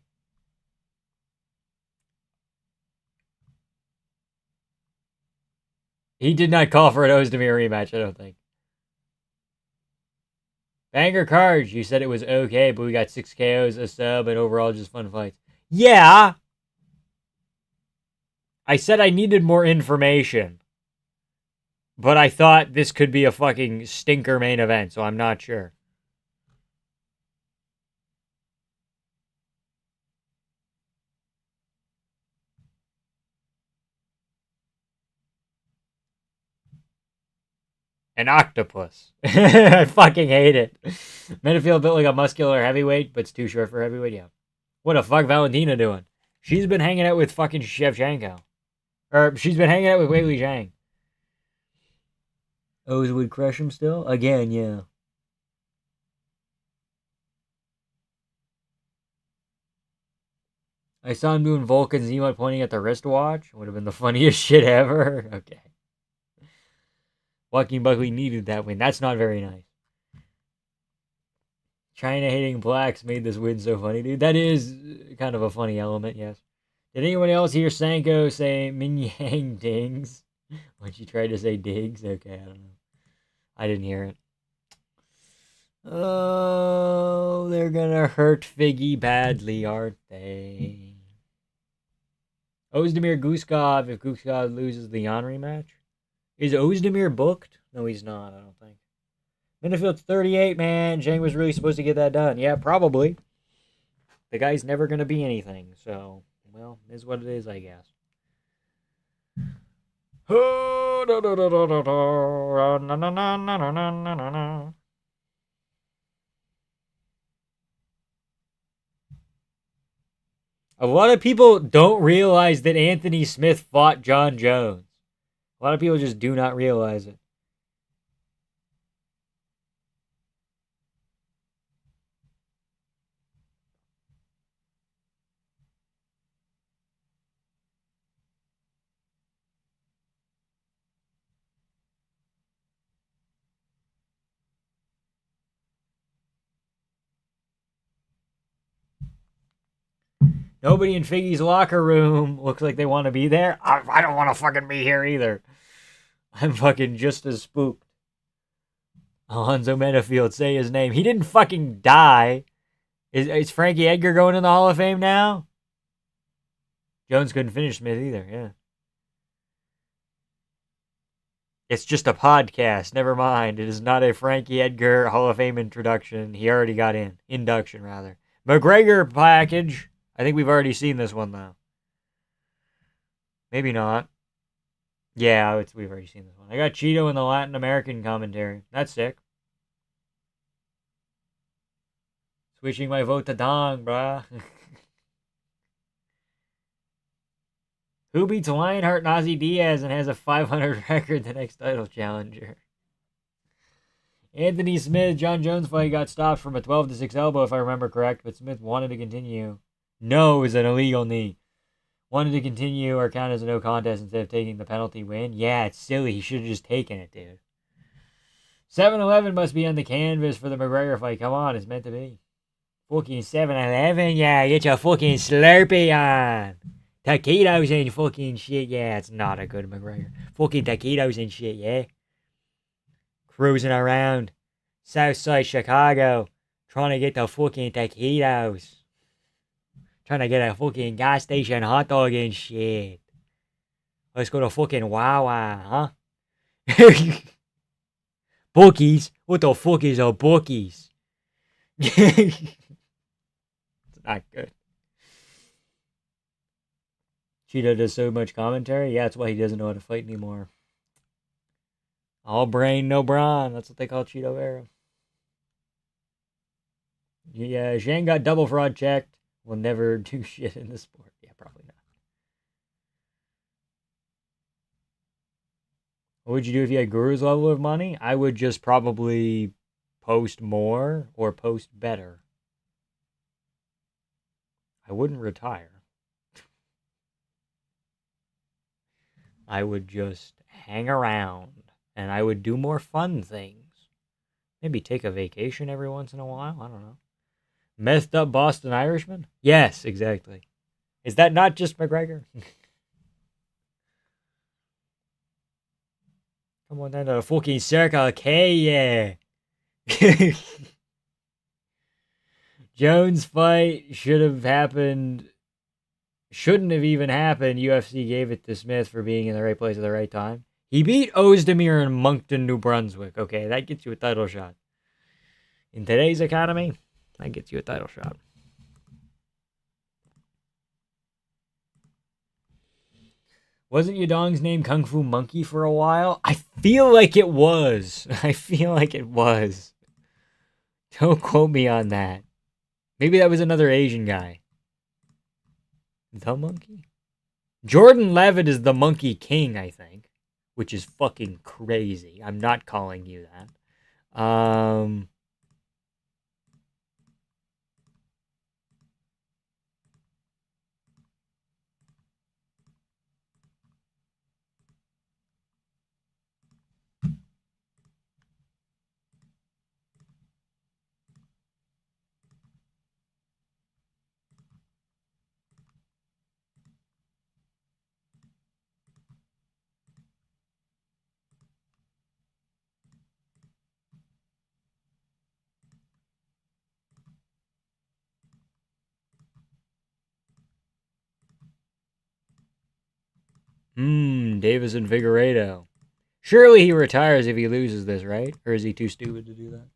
A: He did not call for an Ozdemir rematch, I don't think. Banger cards. You said it was okay, but we got 6 KOs, a sub, and overall just fun fights. Yeah! I said I needed more information. But I thought this could be a fucking stinker main event, so I'm not sure. An octopus. I fucking hate it. Made it feel a bit like a muscular heavyweight, but it's too short for heavyweight, yeah. What the fuck Valentina doing? She's been hanging out with fucking Shevchenko. Or she's been hanging out with Weili Zhang. O's would crush him still? Again, yeah. I saw him doing Vulcan's emote pointing at the wristwatch. Would have been the funniest shit ever. Okay. Joaquin Buckley needed that win. That's not very nice. China hating blacks made this win so funny, dude. That is kind of a funny element, yes. Did anyone else hear Sanko say Min Yang dings when she tried to say digs? Okay, I don't know. I didn't hear it. Oh, they're gonna hurt Figgy badly, aren't they? Ozdemir Guskov if Guskov loses the Yan rematch. Is Ozdemir booked? No, he's not, I don't think. Minifield's 38, man. Zhang was really supposed to get that done. Yeah, probably. The guy's never going to be anything, so, well, is what it is, I guess. A lot of people don't realize that Anthony Smith fought John Jones. A lot of people just do not realize it. Nobody in Figgy's locker room looks like they want to be there. I don't want to fucking be here either. I'm fucking just as spooked. Alonzo Menafield, say his name. He didn't fucking die. Is Frankie Edgar going in the Hall of Fame now? Jones couldn't finish Smith either, yeah. It's just a podcast. Never mind. It is not a Frankie Edgar Hall of Fame introduction. He already got in. Induction, rather. McGregor package. I think we've already seen this one, though. Maybe not. Yeah, we've already seen this one. I got Cheeto in the Latin American commentary. That's sick. Switching my vote to Dong, brah. Who beats Lionheart Nazi Diaz and has a 500 record, the next title challenger? Anthony Smith, John Jones fight got stopped from a 12-6 elbow, if I remember correct, but Smith wanted to continue. No, it was an illegal knee. Wanted to continue or count as a no contest instead of taking the penalty win. Yeah, it's silly. He should have just taken it, dude. 7-Eleven must be on the canvas for the McGregor fight. Come on, it's meant to be. Fucking 7-Eleven, yeah, get your fucking Slurpee on. Taquitos and fucking shit, yeah, it's not a good McGregor. Fucking taquitos and shit, yeah. Cruising around Southside Chicago, trying to get the fucking taquitos. Trying to get a fucking gas station hot dog and shit. Let's go to fucking Wawa, huh? Bookies? What the fuck is a bookies? It's not good. Cheeto does so much commentary. Yeah, that's why he doesn't know how to fight anymore. All brain, no brawn. That's what they call Cheeto era. Yeah, Shane got double fraud checked. Will never do shit in the sport. Yeah, probably not. What would you do if you had Guru's level of money? I would just probably post more or post better. I wouldn't retire. I would just hang around and I would do more fun things. Maybe take a vacation every once in a while. I don't know. Methed up Boston Irishman? Yes, exactly. Is that not just McGregor? Come on down to the fucking Circle K, yeah. Jones fight should have happened. Shouldn't have even happened. UFC gave it to Smith for being in the right place at the right time. He beat Ozdemir in Moncton, New Brunswick. Okay, that gets you a title shot. In today's economy, that gets you a title shot. Wasn't Yadong's name Kung Fu Monkey for a while? I feel like it was. Don't quote me on that. Maybe that was another Asian guy. The Monkey? Jordan Levitt is the Monkey King, I think. Which is fucking crazy. I'm not calling you that. Davis and Figueiredo. Surely he retires if he loses this, right? Or is he too stupid to do that?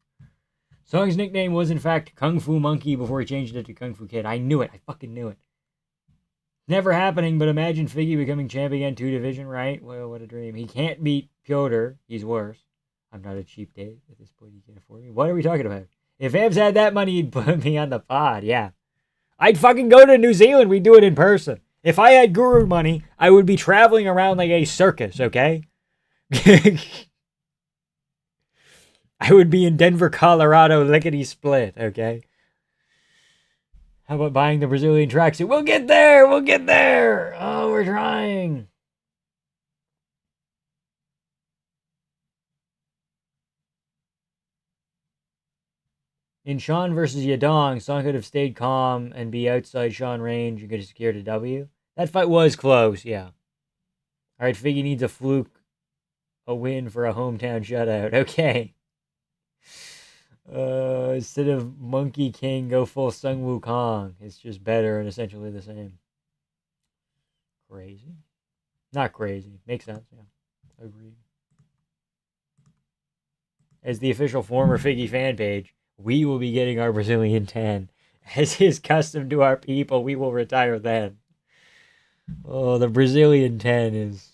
A: Song's nickname was in fact Kung Fu Monkey before he changed it to Kung Fu Kid. I knew it. I fucking knew it. Never happening, but imagine Figgy becoming champ again, 2 division, right? Well, what a dream. He can't beat Piotr. He's worse. I'm not a cheap date. At this point, he can't afford me. What are we talking about? If Abs had that money, he'd put me on the pod. Yeah. I'd fucking go to New Zealand. We'd do it in person. If I had guru money, I would be traveling around like a circus, okay? I would be in Denver, Colorado, lickety split, okay? How about buying the Brazilian tracksuit? We'll get there! We'll get there! Oh, we're trying. In Sean versus Yadong, Song could have stayed calm and be outside Sean range and could have secured a W. That fight was close, yeah. All right, Figgy needs a fluke, a win for a hometown shutout. Okay. Instead of Monkey King, go full Sung Wukong. It's just better and essentially the same. Crazy. Not crazy. Makes sense, yeah. Agreed. As the official former Figgy fan page, we will be getting our Brazilian 10. As is custom to our people, we will retire then. Oh, the Brazilian 10 is...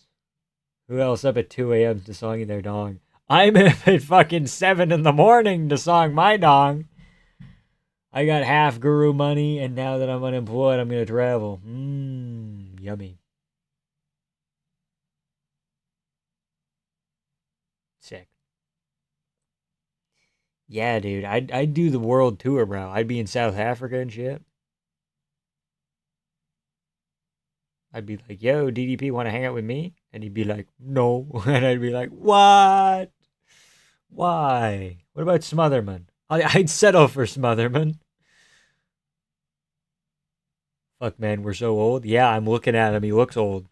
A: Who else up at 2 a.m. to songing their dong? I'm up at fucking 7 in the morning to song my dong. I got half guru money, and now that I'm unemployed, I'm going to travel. Yummy. Sick. Yeah, dude. I'd do the world tour, bro. I'd be in South Africa and shit. I'd be like, yo, DDP, want to hang out with me? And he'd be like, no. And I'd be like, what? Why? What about Smotherman? I'd settle for Smotherman. Fuck, man, we're so old. Yeah, I'm looking at him. He looks old.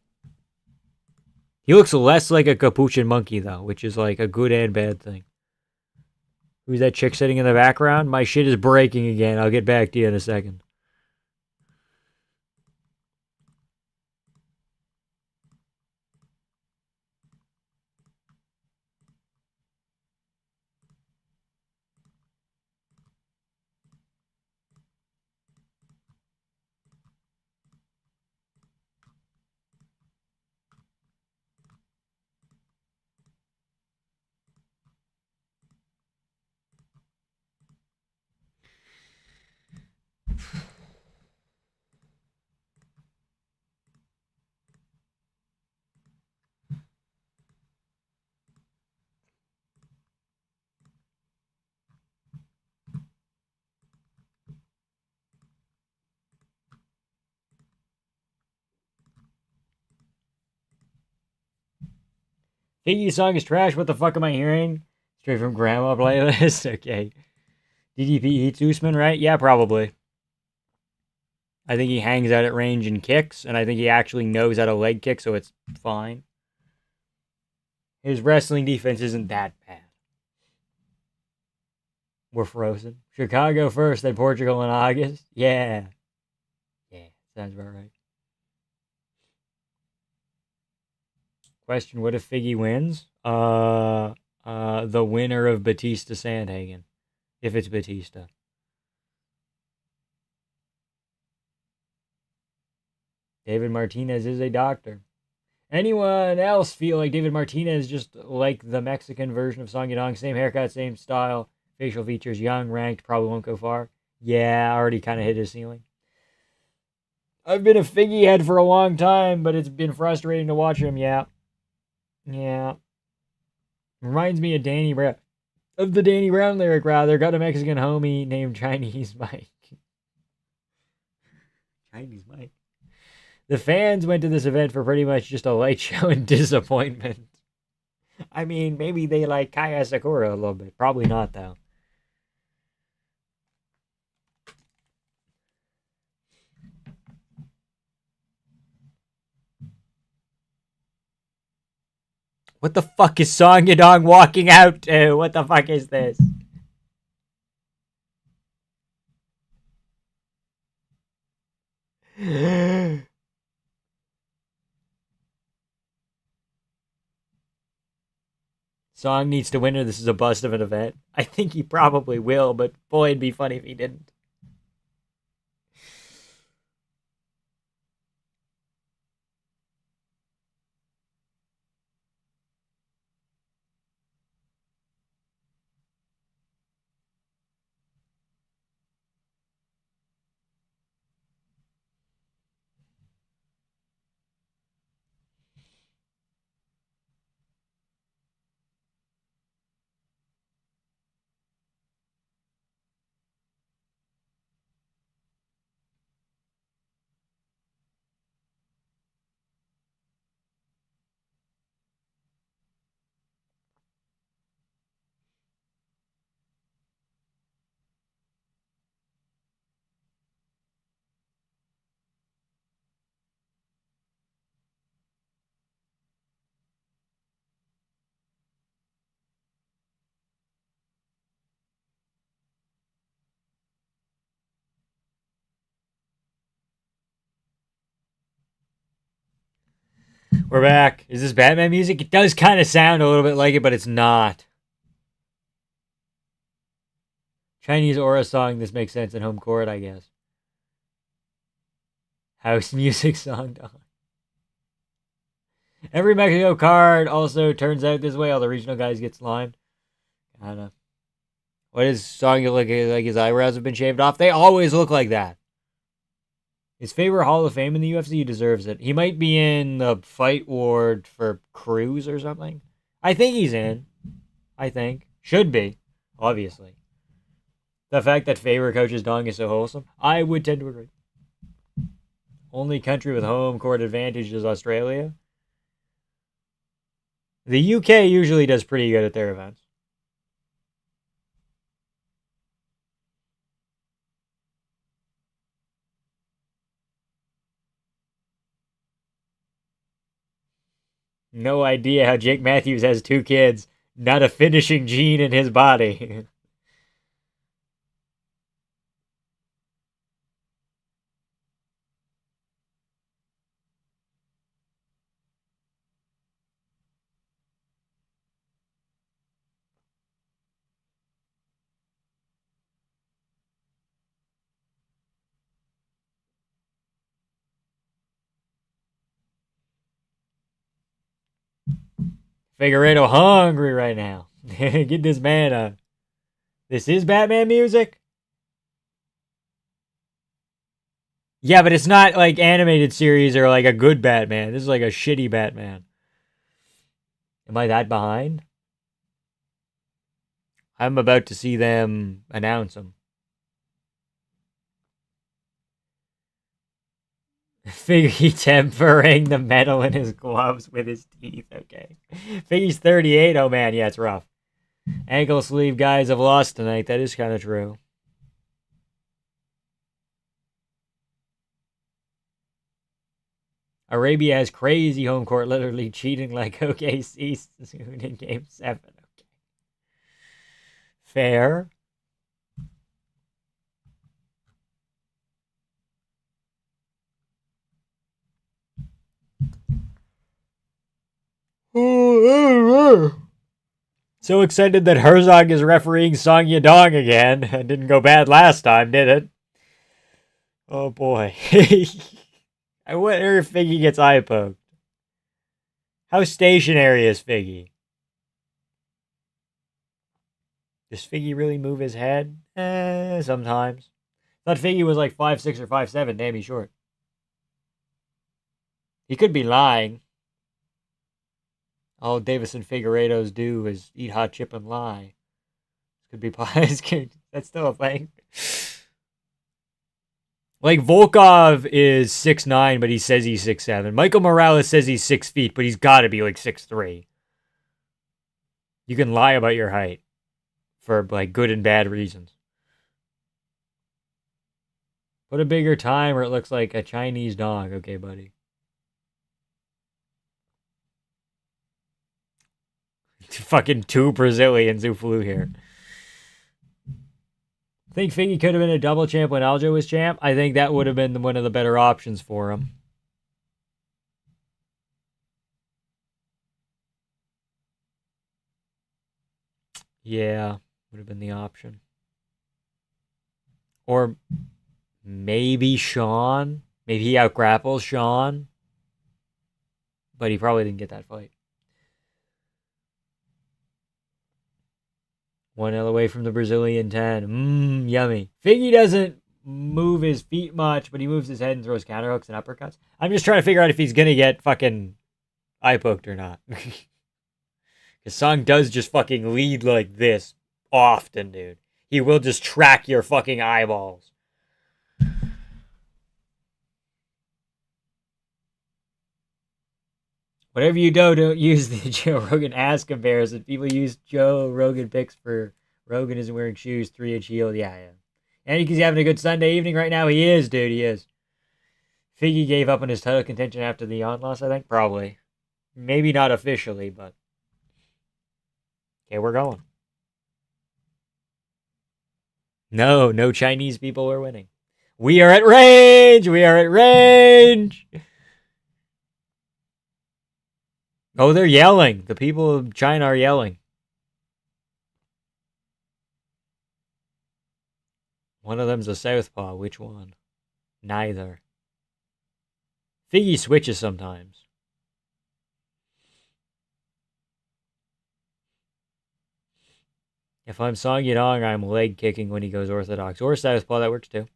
A: He looks less like a capuchin monkey, though, which is like a good and bad thing. Who's that chick sitting in the background? My shit is breaking again. I'll get back to you in a second. Figgy's song is trash. What the fuck am I hearing? Straight from Grandma playlist. Okay. DDP eats Usman, right? Yeah, probably. I think he hangs out at range and kicks, and I think he actually knows how to leg kick, so it's fine. His wrestling defense isn't that bad. We're frozen. Chicago first, then Portugal in August. Yeah. Yeah, sounds about right. Question, what if Figgy wins? The winner of Batista Sandhagen. If it's Batista. David Martinez is a doctor. Anyone else feel like David Martinez just like the Mexican version of Song Yadong? Same haircut, same style, facial features, young, ranked, probably won't go far. Yeah, already kind of hit his ceiling. I've been a Figgy head for a long time, but it's been frustrating to watch him. Yeah. Yeah. Reminds me of Danny Brown. Of the Danny Brown lyric, rather. Got a Mexican homie named Chinese Mike. Chinese Mike. The fans went to this event for pretty much just a light show and disappointment. I mean, maybe they like Kaya Sakura a little bit. Probably not, though. What the fuck is Song Yadong walking out to? What the fuck is this? Song needs to win or this is a bust of an event. I think he probably will, but boy, it'd be funny if he didn't. We're back. Is this Batman music? It does kind of sound a little bit like it, but it's not. Chinese aura song. This makes sense in home court, I guess. House music song. Every Mexico card also turns out this way. All the regional guys get slimed. Kinda. What is song look like? His eyebrows have been shaved off. They always look like that. His favorite Hall of Fame in the UFC, he deserves it. He might be in the fight ward for Cruz or something. I think he's in. I think. Should be. Obviously. The fact that favorite coach's dong is so wholesome, I would tend to agree. Only country with home court advantage is Australia. The UK usually does pretty good at their events. No idea how Jake Matthews has 2 kids, not a finishing gene in his body. Figueiredo hungry right now. Get this man a... This is Batman music? Yeah, but it's not like animated series or like a good Batman. This is like a shitty Batman. Am I that behind? I'm about to see them announce him. Figgy tempering the metal in his gloves with his teeth. Okay. Figgy's 38. Oh man, yeah, it's rough. Ankle sleeve guys have lost tonight. That is kind of true. Arabia has crazy home court, literally cheating like OKC soon in Game 7. Okay. Fair. So excited that Herzog is refereeing Song Yadong again. It didn't go bad last time, did it? Oh boy. I wonder if Figgy gets eye poked. How stationary is Figgy? Does Figgy really move his head? Sometimes. Thought Figgy was like 5'6" or 5'7". Damn, he's short. He could be lying. All Davison Figueiredo's do is eat hot chip and lie. Could be that's still a thing. Like Volkov is 6'9", but he says he's 6'7". Michael Morales says he's 6 feet, but he's got to be like 6'3". You can lie about your height for like good and bad reasons. Put a bigger time or it looks like a Chinese dog. Okay, buddy. Fucking 2 Brazilians who flew here. Think Figgy could have been a double champ when Aljo was champ? I think that would have been one of the better options for him. Yeah, would have been the option. Or maybe Sean. Maybe he outgrapples Sean. But he probably didn't get that fight. 1L away from the Brazilian 10. Yummy. Figgy doesn't move his feet much, but he moves his head and throws counterhooks and uppercuts. I'm just trying to figure out if he's going to get fucking eye poked or not. Because Song does just fucking lead like this often, dude. He will just track your fucking eyeballs. Whatever you do, don't use the Joe Rogan ass comparison. People use Joe Rogan picks for Rogan isn't wearing shoes, 3-inch heel. Yeah. And he's having a good Sunday evening right now. He is, dude. He is. Figgy gave up on his title contention after the Yon loss, I think. Probably. Maybe not officially, but. Okay, we're going. No Chinese people are winning. We are at range! We are at range! Oh, they're yelling. The people of China are yelling. One of them's a southpaw. Which one? Neither. Figgy switches sometimes. If I'm Song Yadong, I'm leg kicking when he goes orthodox. Or southpaw, that works too.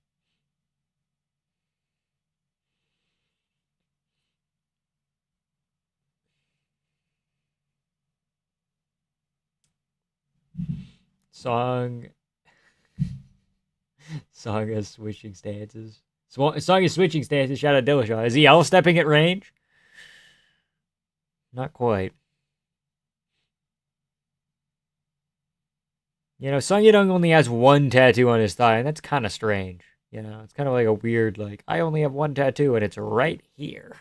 A: Song is switching stances. Song is switching stances. Shout out Dillashaw. Is he elf stepping at range? Not quite. You know, Song Yadong only has one tattoo on his thigh, and that's kind of strange. You know, it's kind of like a weird, like, I only have one tattoo, and it's right here.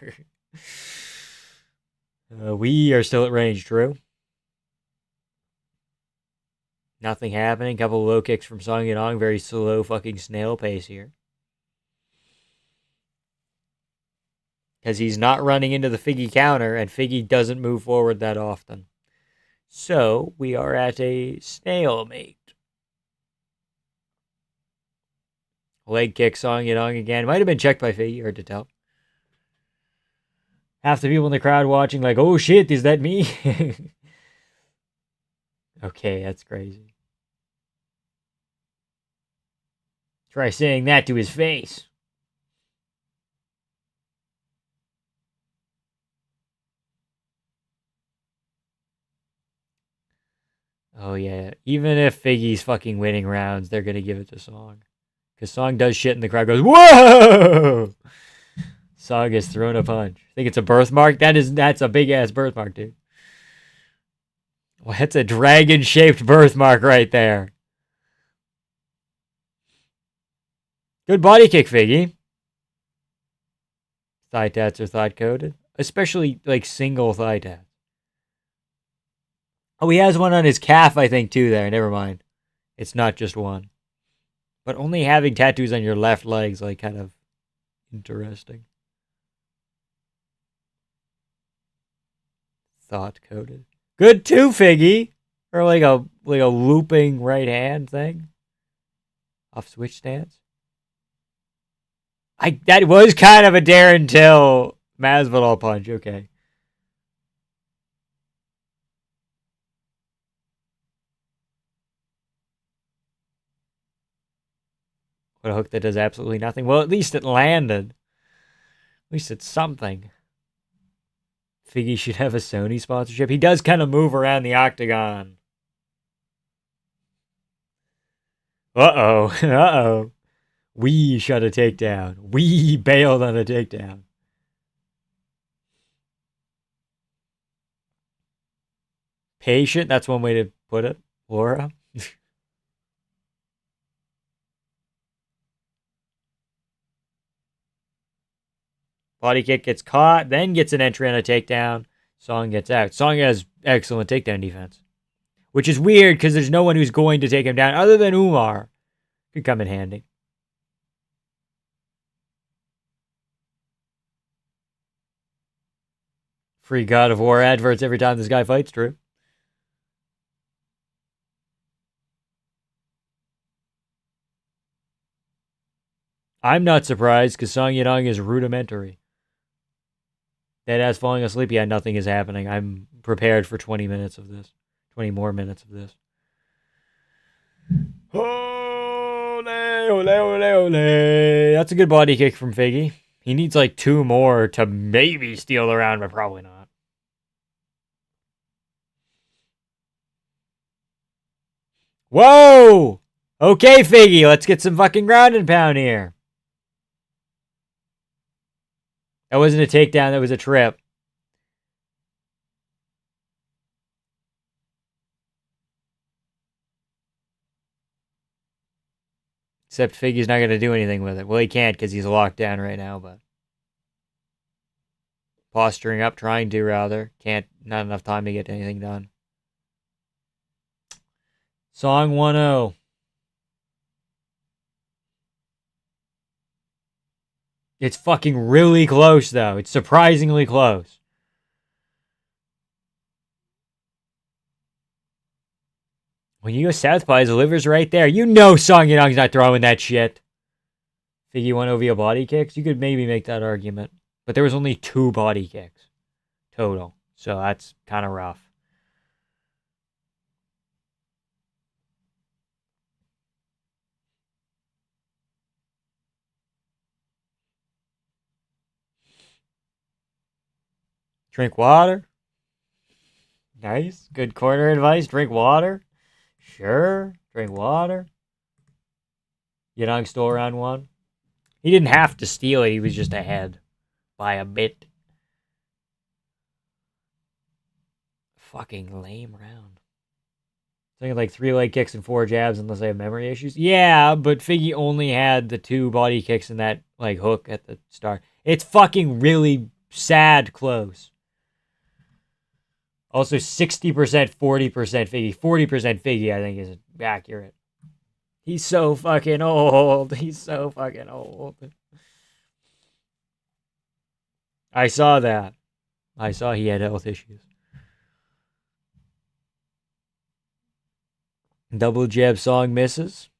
A: We are still at range, true. Nothing happening. Couple low kicks from Song Yadong. Very slow fucking snail pace here. Because he's not running into the Figgy counter, and Figgy doesn't move forward that often. So, we are at a stalemate. Leg kick Song Yadong again. Might have been checked by Figgy, hard to tell. Half the people in the crowd watching like, oh shit, is that me? Okay, that's crazy. Try saying that to his face. Oh yeah, even if Figgy's fucking winning rounds, they're gonna give it to Song. Because Song does shit and the crowd goes, whoa! Song has thrown a punch. I think it's a birthmark. That's a big ass birthmark, dude. Well, that's a dragon shaped birthmark right there. Good body kick, Figgy. Thigh tats are thought coded, especially like single thigh tats. Oh, he has one on his calf, I think, too. There, never mind. It's not just one. But only having tattoos on your left leg's like kind of interesting. Thought coded. Good too, Figgy. Or like a looping right hand thing. Off switch stance. That was kind of a Darren Till Masvidal punch. Okay. What a hook that does absolutely nothing. Well, at least it landed. At least it's something. Figgy should have a Sony sponsorship. He does kind of move around the octagon. Uh-oh. Uh-oh. We shot a takedown. We bailed on a takedown. Patient, that's one way to put it. Laura. Body kick gets caught, then gets an entry on a takedown. Song gets out. Song has excellent takedown defense. Which is weird because there's no one who's going to take him down other than Umar. Could come in handy. Free God of War adverts every time this guy fights, Drew. I'm not surprised because Song Yadong is rudimentary. Dead ass falling asleep. Yeah, nothing is happening. I'm prepared for 20 minutes of this. 20 more minutes of this. Ole, ole, ole, ole. That's a good body kick from Figgy. He needs like two more to maybe steal the round, but probably not. Whoa! Okay, Figgy, let's get some fucking ground and pound here. That wasn't a takedown, that was a trip. Except Figgy's not going to do anything with it. Well, he can't because he's locked down right now, but. Posturing up, trying to, rather. Can't, not enough time to get anything done. Song 1-0. It's fucking really close, though. It's surprisingly close. When you go southpaw, his liver's right there. You know Song Yadong's not throwing that shit. Figgy won OVO body kicks. You could maybe make that argument. But there was only 2 body kicks total. So that's kind of rough. Drink water. Nice. Good corner advice. Drink water. Sure. Drink water. Yadong stole round 1. He didn't have to steal it. He was just ahead by a bit. Fucking lame round. Something like 3 leg kicks and 4 jabs unless I have memory issues. Yeah, but Figgy only had the 2 body kicks and that like hook at the start. It's fucking really sad close. Also 60%, 40% Figgy. 40% Figgy, I think, is accurate. He's so fucking old. He's so fucking old. I saw that. I saw he had health issues. Double jab Song misses.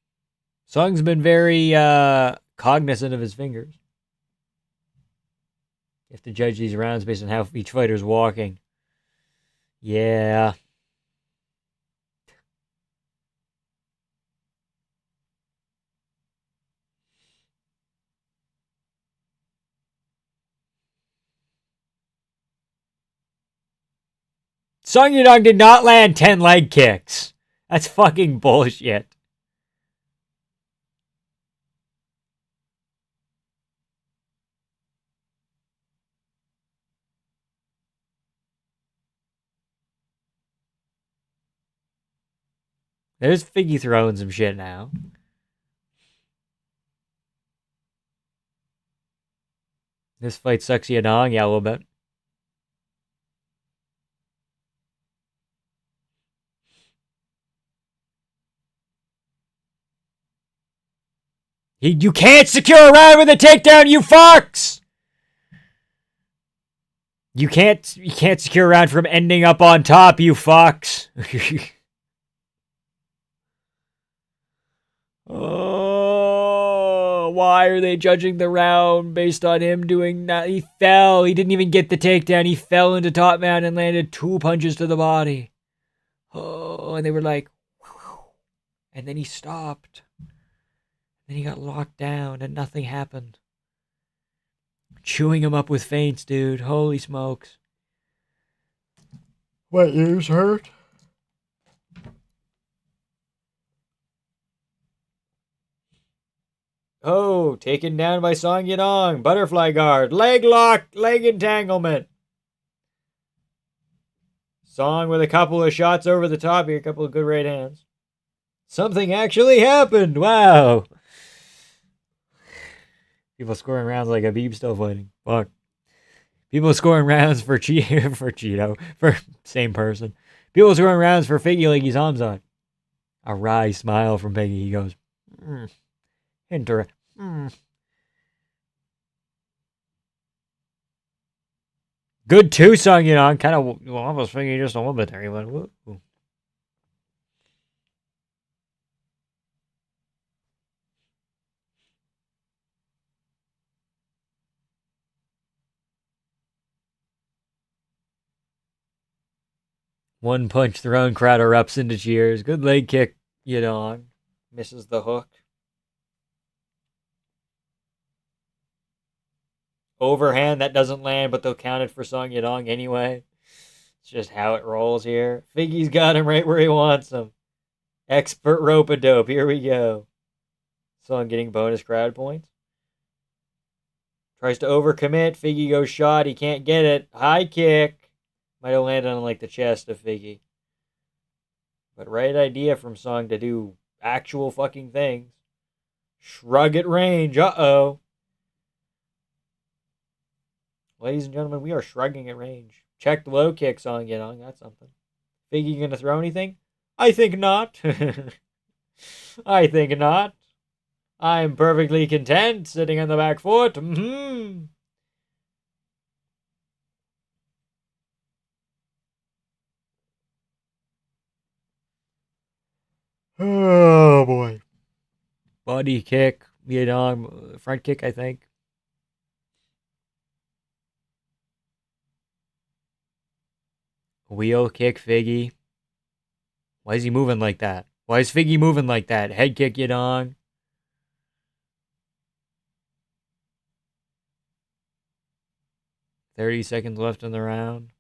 A: Song's been very cognizant of his fingers. You have to judge these rounds based on how each fighter's walking. Yeah. Song Yadong did not land 10 leg kicks. That's fucking bullshit. There's Figgy throwing some shit now. This fight sucks Yadong, yeah, a little bit. You can't secure a round with a takedown, you fucks! You can't secure a round from ending up on top, you fucks. Oh, why are they judging the round based on him doing that? He fell. He didn't even get the takedown. He fell into top mount and landed 2 punches to the body. Oh, and they were like, whew. And then he stopped. Then he got locked down and nothing happened. Chewing him up with feints, dude. Holy smokes. My ears hurt. Oh, taken down by Song Yadong. Butterfly guard. Leg lock. Leg entanglement. Song with a couple of shots over the top here. A couple of good right hands. Something actually happened. Wow. People scoring rounds like Habib still fighting. Fuck. People scoring rounds for Cheeto. For same person. People scoring rounds for Figgy like he's Hamzat. A wry smile from Peggy. He goes, Good too, Song Yadong. Kind of almost Figgy just a little bit there. He went, woo. One punch thrown, crowd erupts into cheers. Good leg kick, Yadong. Misses the hook. Overhand, that doesn't land, but they'll count it for Song Yadong anyway. It's just how it rolls here. Figgy's got him right where he wants him. Expert rope-a-dope. Here we go. Song getting bonus crowd points. Tries to overcommit. Figgy goes shot. He can't get it. High kick. Might have landed on like the chest of Figgy. But right idea from Song to do actual fucking things. Shrug at range. Uh-oh. Ladies and gentlemen, we are shrugging at range. Check the low kick, Song Yadong. That's something. Figgy gonna throw anything? I think not. I think not. I'm perfectly content sitting on the back foot. Oh boy. Body kick, Yadong, front kick, I think. Wheel kick, Figgy. Why is he moving like that? Why is Figgy moving like that? Head kick, Yadong. 30 seconds left in the round.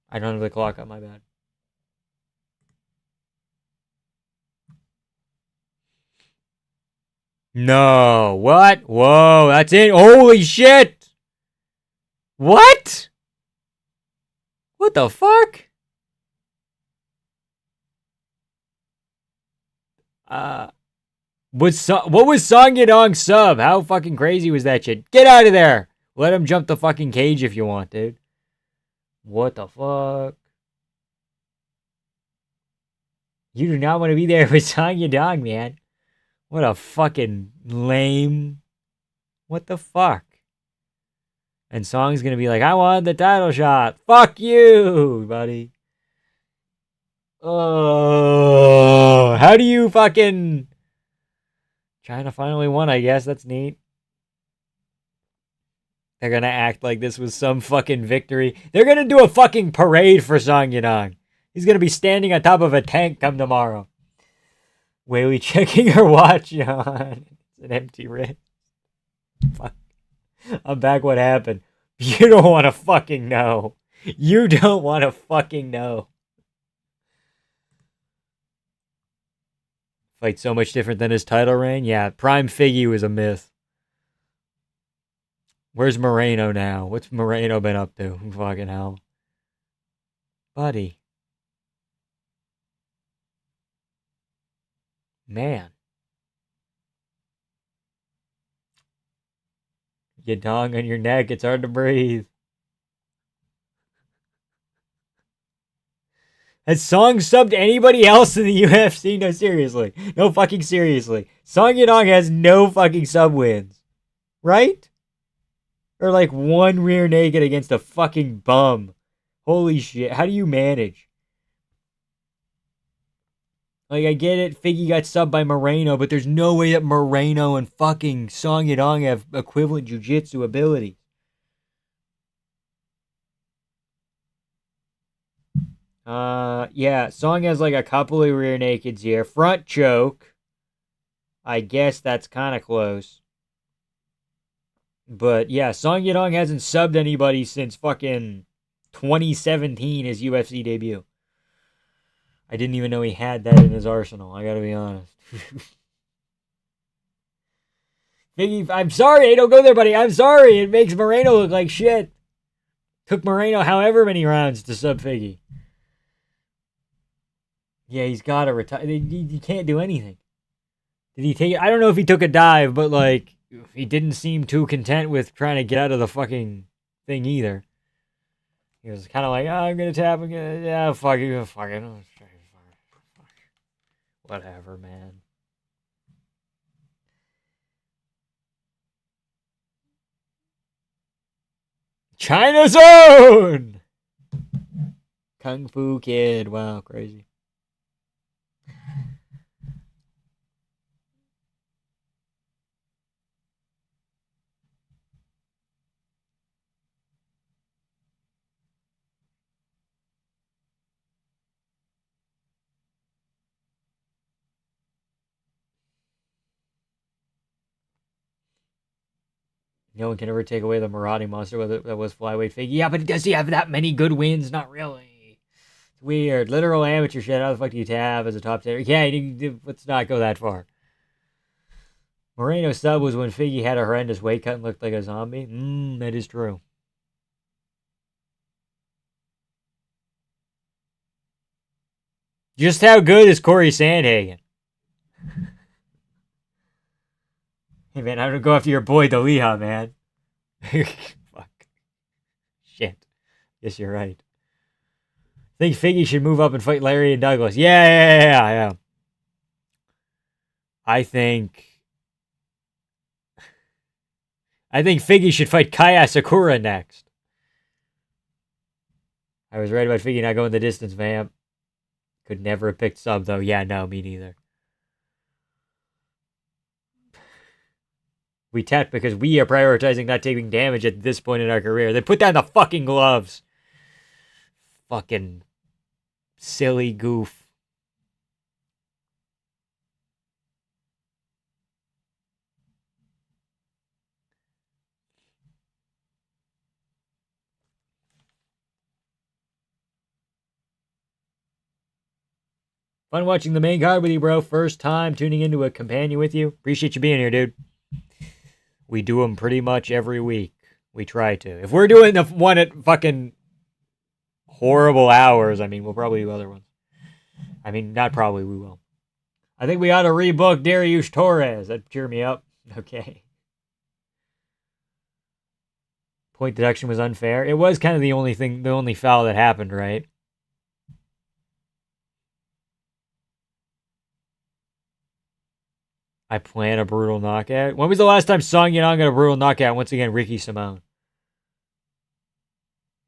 A: I don't have the clock on, my bad. No. What? Whoa, that's it. Holy shit. What? What the fuck? Uh, what was Song Yadong's sub? How fucking crazy was that shit? Get out of there. Let him jump the fucking cage if you want, dude. What the fuck? You do not want to be there with Song Yadong, man. What a fucking lame. What the fuck? And Song's gonna be like, I want the title shot. Fuck you, buddy. Oh, how do you fucking. China finally won, I guess. That's neat. They're gonna act like this was some fucking victory. They're gonna do a fucking parade for Song Yadong. He's gonna be standing on top of a tank come tomorrow. Whaley checking her watch on. It's an empty wrist. Fuck. I'm back. What happened? You don't want to fucking know. You don't want to fucking know. Fight so much different than his title reign? Yeah, Prime Figgy was a myth. Where's Moreno now? What's Moreno been up to? Fucking hell. Buddy. Man. You dong on your neck. It's hard to breathe. Has Song subbed anybody else in the UFC? No, seriously. No fucking seriously. Song Yadong has no fucking sub wins. Right? Or like one rear naked against a fucking bum. Holy shit. How do you manage? Like, I get it, Figgy got subbed by Moreno, but there's no way that Moreno and fucking Song Yadong have equivalent jiu-jitsu ability. Yeah, Song has like a couple of rear nakeds here. Front choke. I guess that's kind of close. But yeah, Song Yadong hasn't subbed anybody since fucking 2017, his UFC debut. I didn't even know he had that in his arsenal. I gotta be honest. Figgy, I'm sorry. Hey, don't go there, buddy. I'm sorry. It makes Moreno look like shit. Took Moreno however many rounds to sub Figgy. Yeah, he's got to retire. He can't do anything. Did he take it? I don't know if he took a dive, but like, he didn't seem too content with trying to get out of the fucking thing either. He was kind of like, oh, I'm gonna tap. Yeah, fuck you, fuck it. Whatever, man. China Zone! Kung Fu Kid. Wow, crazy. No one can ever take away the marauding monster that was flyweight Figgy. Yeah, but does he have that many good wins? Not really. It's weird. Literal amateur shit. How the fuck do you tab as a top 10? Yeah, let's not go that far. Moreno sub was when Figgy had a horrendous weight cut and looked like a zombie. That is true. Just how good is Corey Sandhagen? Hey, man, I'm gonna go after your boy, Daliha, man. Fuck. Shit. Guess you're right. I think Figgy should move up and fight Larry and Douglas. Yeah. I think Figgy should fight Kaya Sakura next. I was right about Figgy not going the distance, vamp. Could never have picked sub, though. Yeah, no, me neither. We tapped because we are prioritizing not taking damage at this point in our career. Then put down the fucking gloves. Fucking silly goof. Fun watching the main card with you, bro. First time tuning into a companion with you. Appreciate you being here, dude. We do them pretty much every week. We try to. If we're doing the one at fucking horrible hours, I mean, we'll probably do other ones. I mean, not probably, we will. I think we ought to rebook Darius Torres. That'd cheer me up. Okay. Point deduction was unfair. It was kind of the only foul that happened, right? I plan a brutal knockout. When was the last time Song Yadong got a brutal knockout? Once again, Ricky Simone.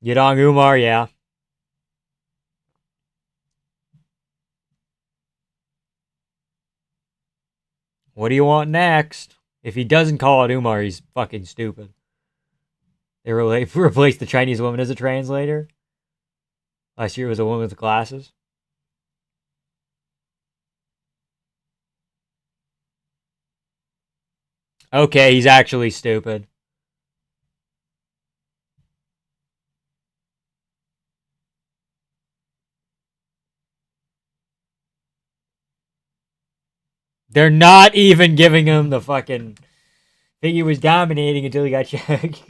A: Yadong Umar, yeah. What do you want next? If he doesn't call it Umar, he's fucking stupid. They replaced the Chinese woman as a translator. Last year it was a woman with glasses. Okay, he's actually stupid. They're not even giving him the fucking thing. He was dominating until he got checked.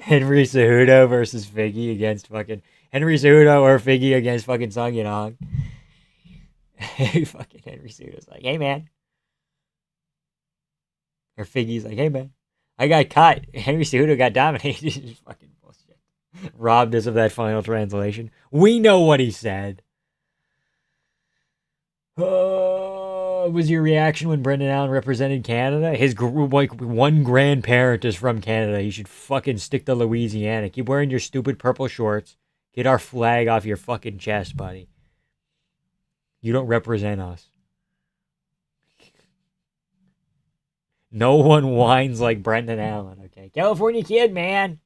A: Henry Cejudo versus Figgy against fucking Henry Cejudo or Figgy against fucking Song Yadong. Fucking Henry Cejudo's like, hey man. Or Figgy's like, hey man. I got caught. Henry Cejudo got dominated. Fucking bullshit. Robbed us of that final translation. We know what he said. Was your reaction when Brendan Allen represented Canada? His one grandparent is from Canada. You should fucking stick to Louisiana. Keep wearing your stupid purple shorts. Get our flag off your fucking chest, buddy. You don't represent us. No one whines like Brendan Allen, okay? California kid, man.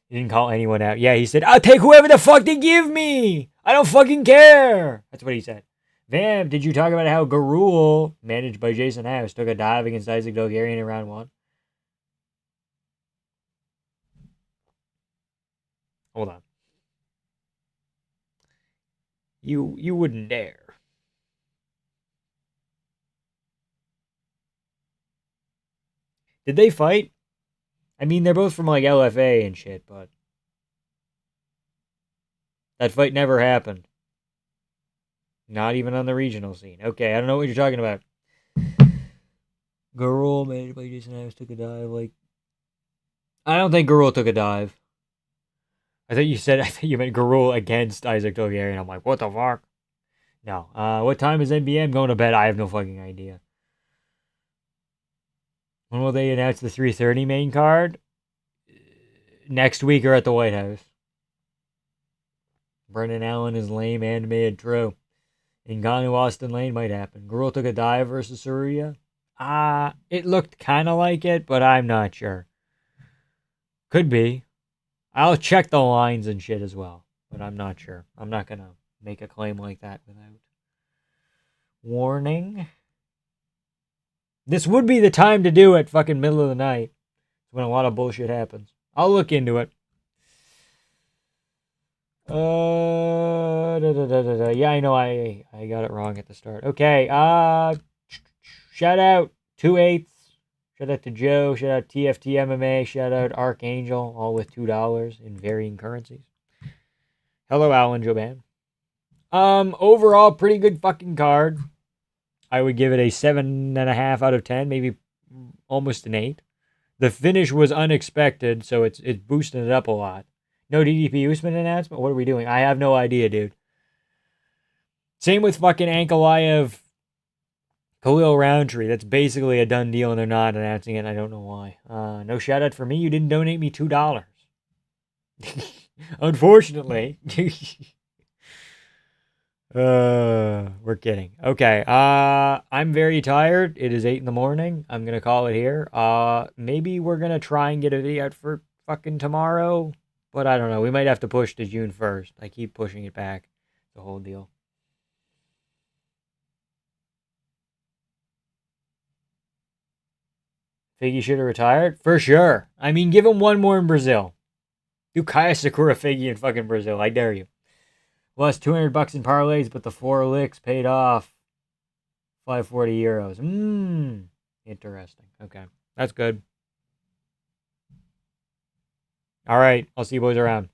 A: He didn't call anyone out. Yeah, he said, I'll take whoever the fuck they give me. I don't fucking care. That's what he said. Vamp, did you talk about how Garul, managed by Jason House, took a dive against Isaac Dogarian in round 1? Hold on. You wouldn't dare. Did they fight? I mean, they're both from like LFA and shit, but that fight never happened. Not even on the regional scene. Okay, I don't know what you're talking about. Garul made by Jason House took a dive. Like, I don't think Garul took a dive. I thought you meant Garul against Isaac Dogarian. I'm like, what the fuck? No. What time is NBA? I'm going to bed. I have no fucking idea. When will they announce the 3:30 main card? Next week or at the White House. Brendan Allen is lame and mid. True. Ngannou Austin Lane might happen. Garul took a dive versus Saruya. It looked kind of like it, but I'm not sure. Could be. I'll check the lines and shit as well, but I'm not sure. I'm not going to make a claim like that without warning. This would be the time to do it, fucking middle of the night. It's when a lot of bullshit happens. I'll look into it. Yeah, I know I got it wrong at the start. Okay, shout out 2/8. Shout out to Joe. Shout out TFT MMA. Shout out Archangel, all with $2 in varying currencies. Hello, Alan Joban. Overall, pretty good fucking card. I would give it a 7.5 out of 10, maybe almost an 8. The finish was unexpected, so it's boosting it up a lot. No DDP Usman announcement? What are we doing? I have no idea, dude. Same with fucking Ankalaev, Khalil Roundtree. That's basically a done deal, and they're not announcing it. I don't know why. No shout out for me. You didn't donate me $2. Unfortunately. We're kidding. Okay. I'm very tired. It is 8 in the morning. I'm gonna call it here. Maybe we're gonna try and get a video out for fucking tomorrow, but I don't know. We might have to push to June 1st. I keep pushing it back. The whole deal. Figgy should have retired for sure. I mean, give him one more in Brazil. Do Kaya Sakura Figgy in fucking Brazil. I dare you. Lost 200 bucks in parlays, but the 4 licks paid off 540 euros. Interesting. Okay. That's good. All right. I'll see you boys around.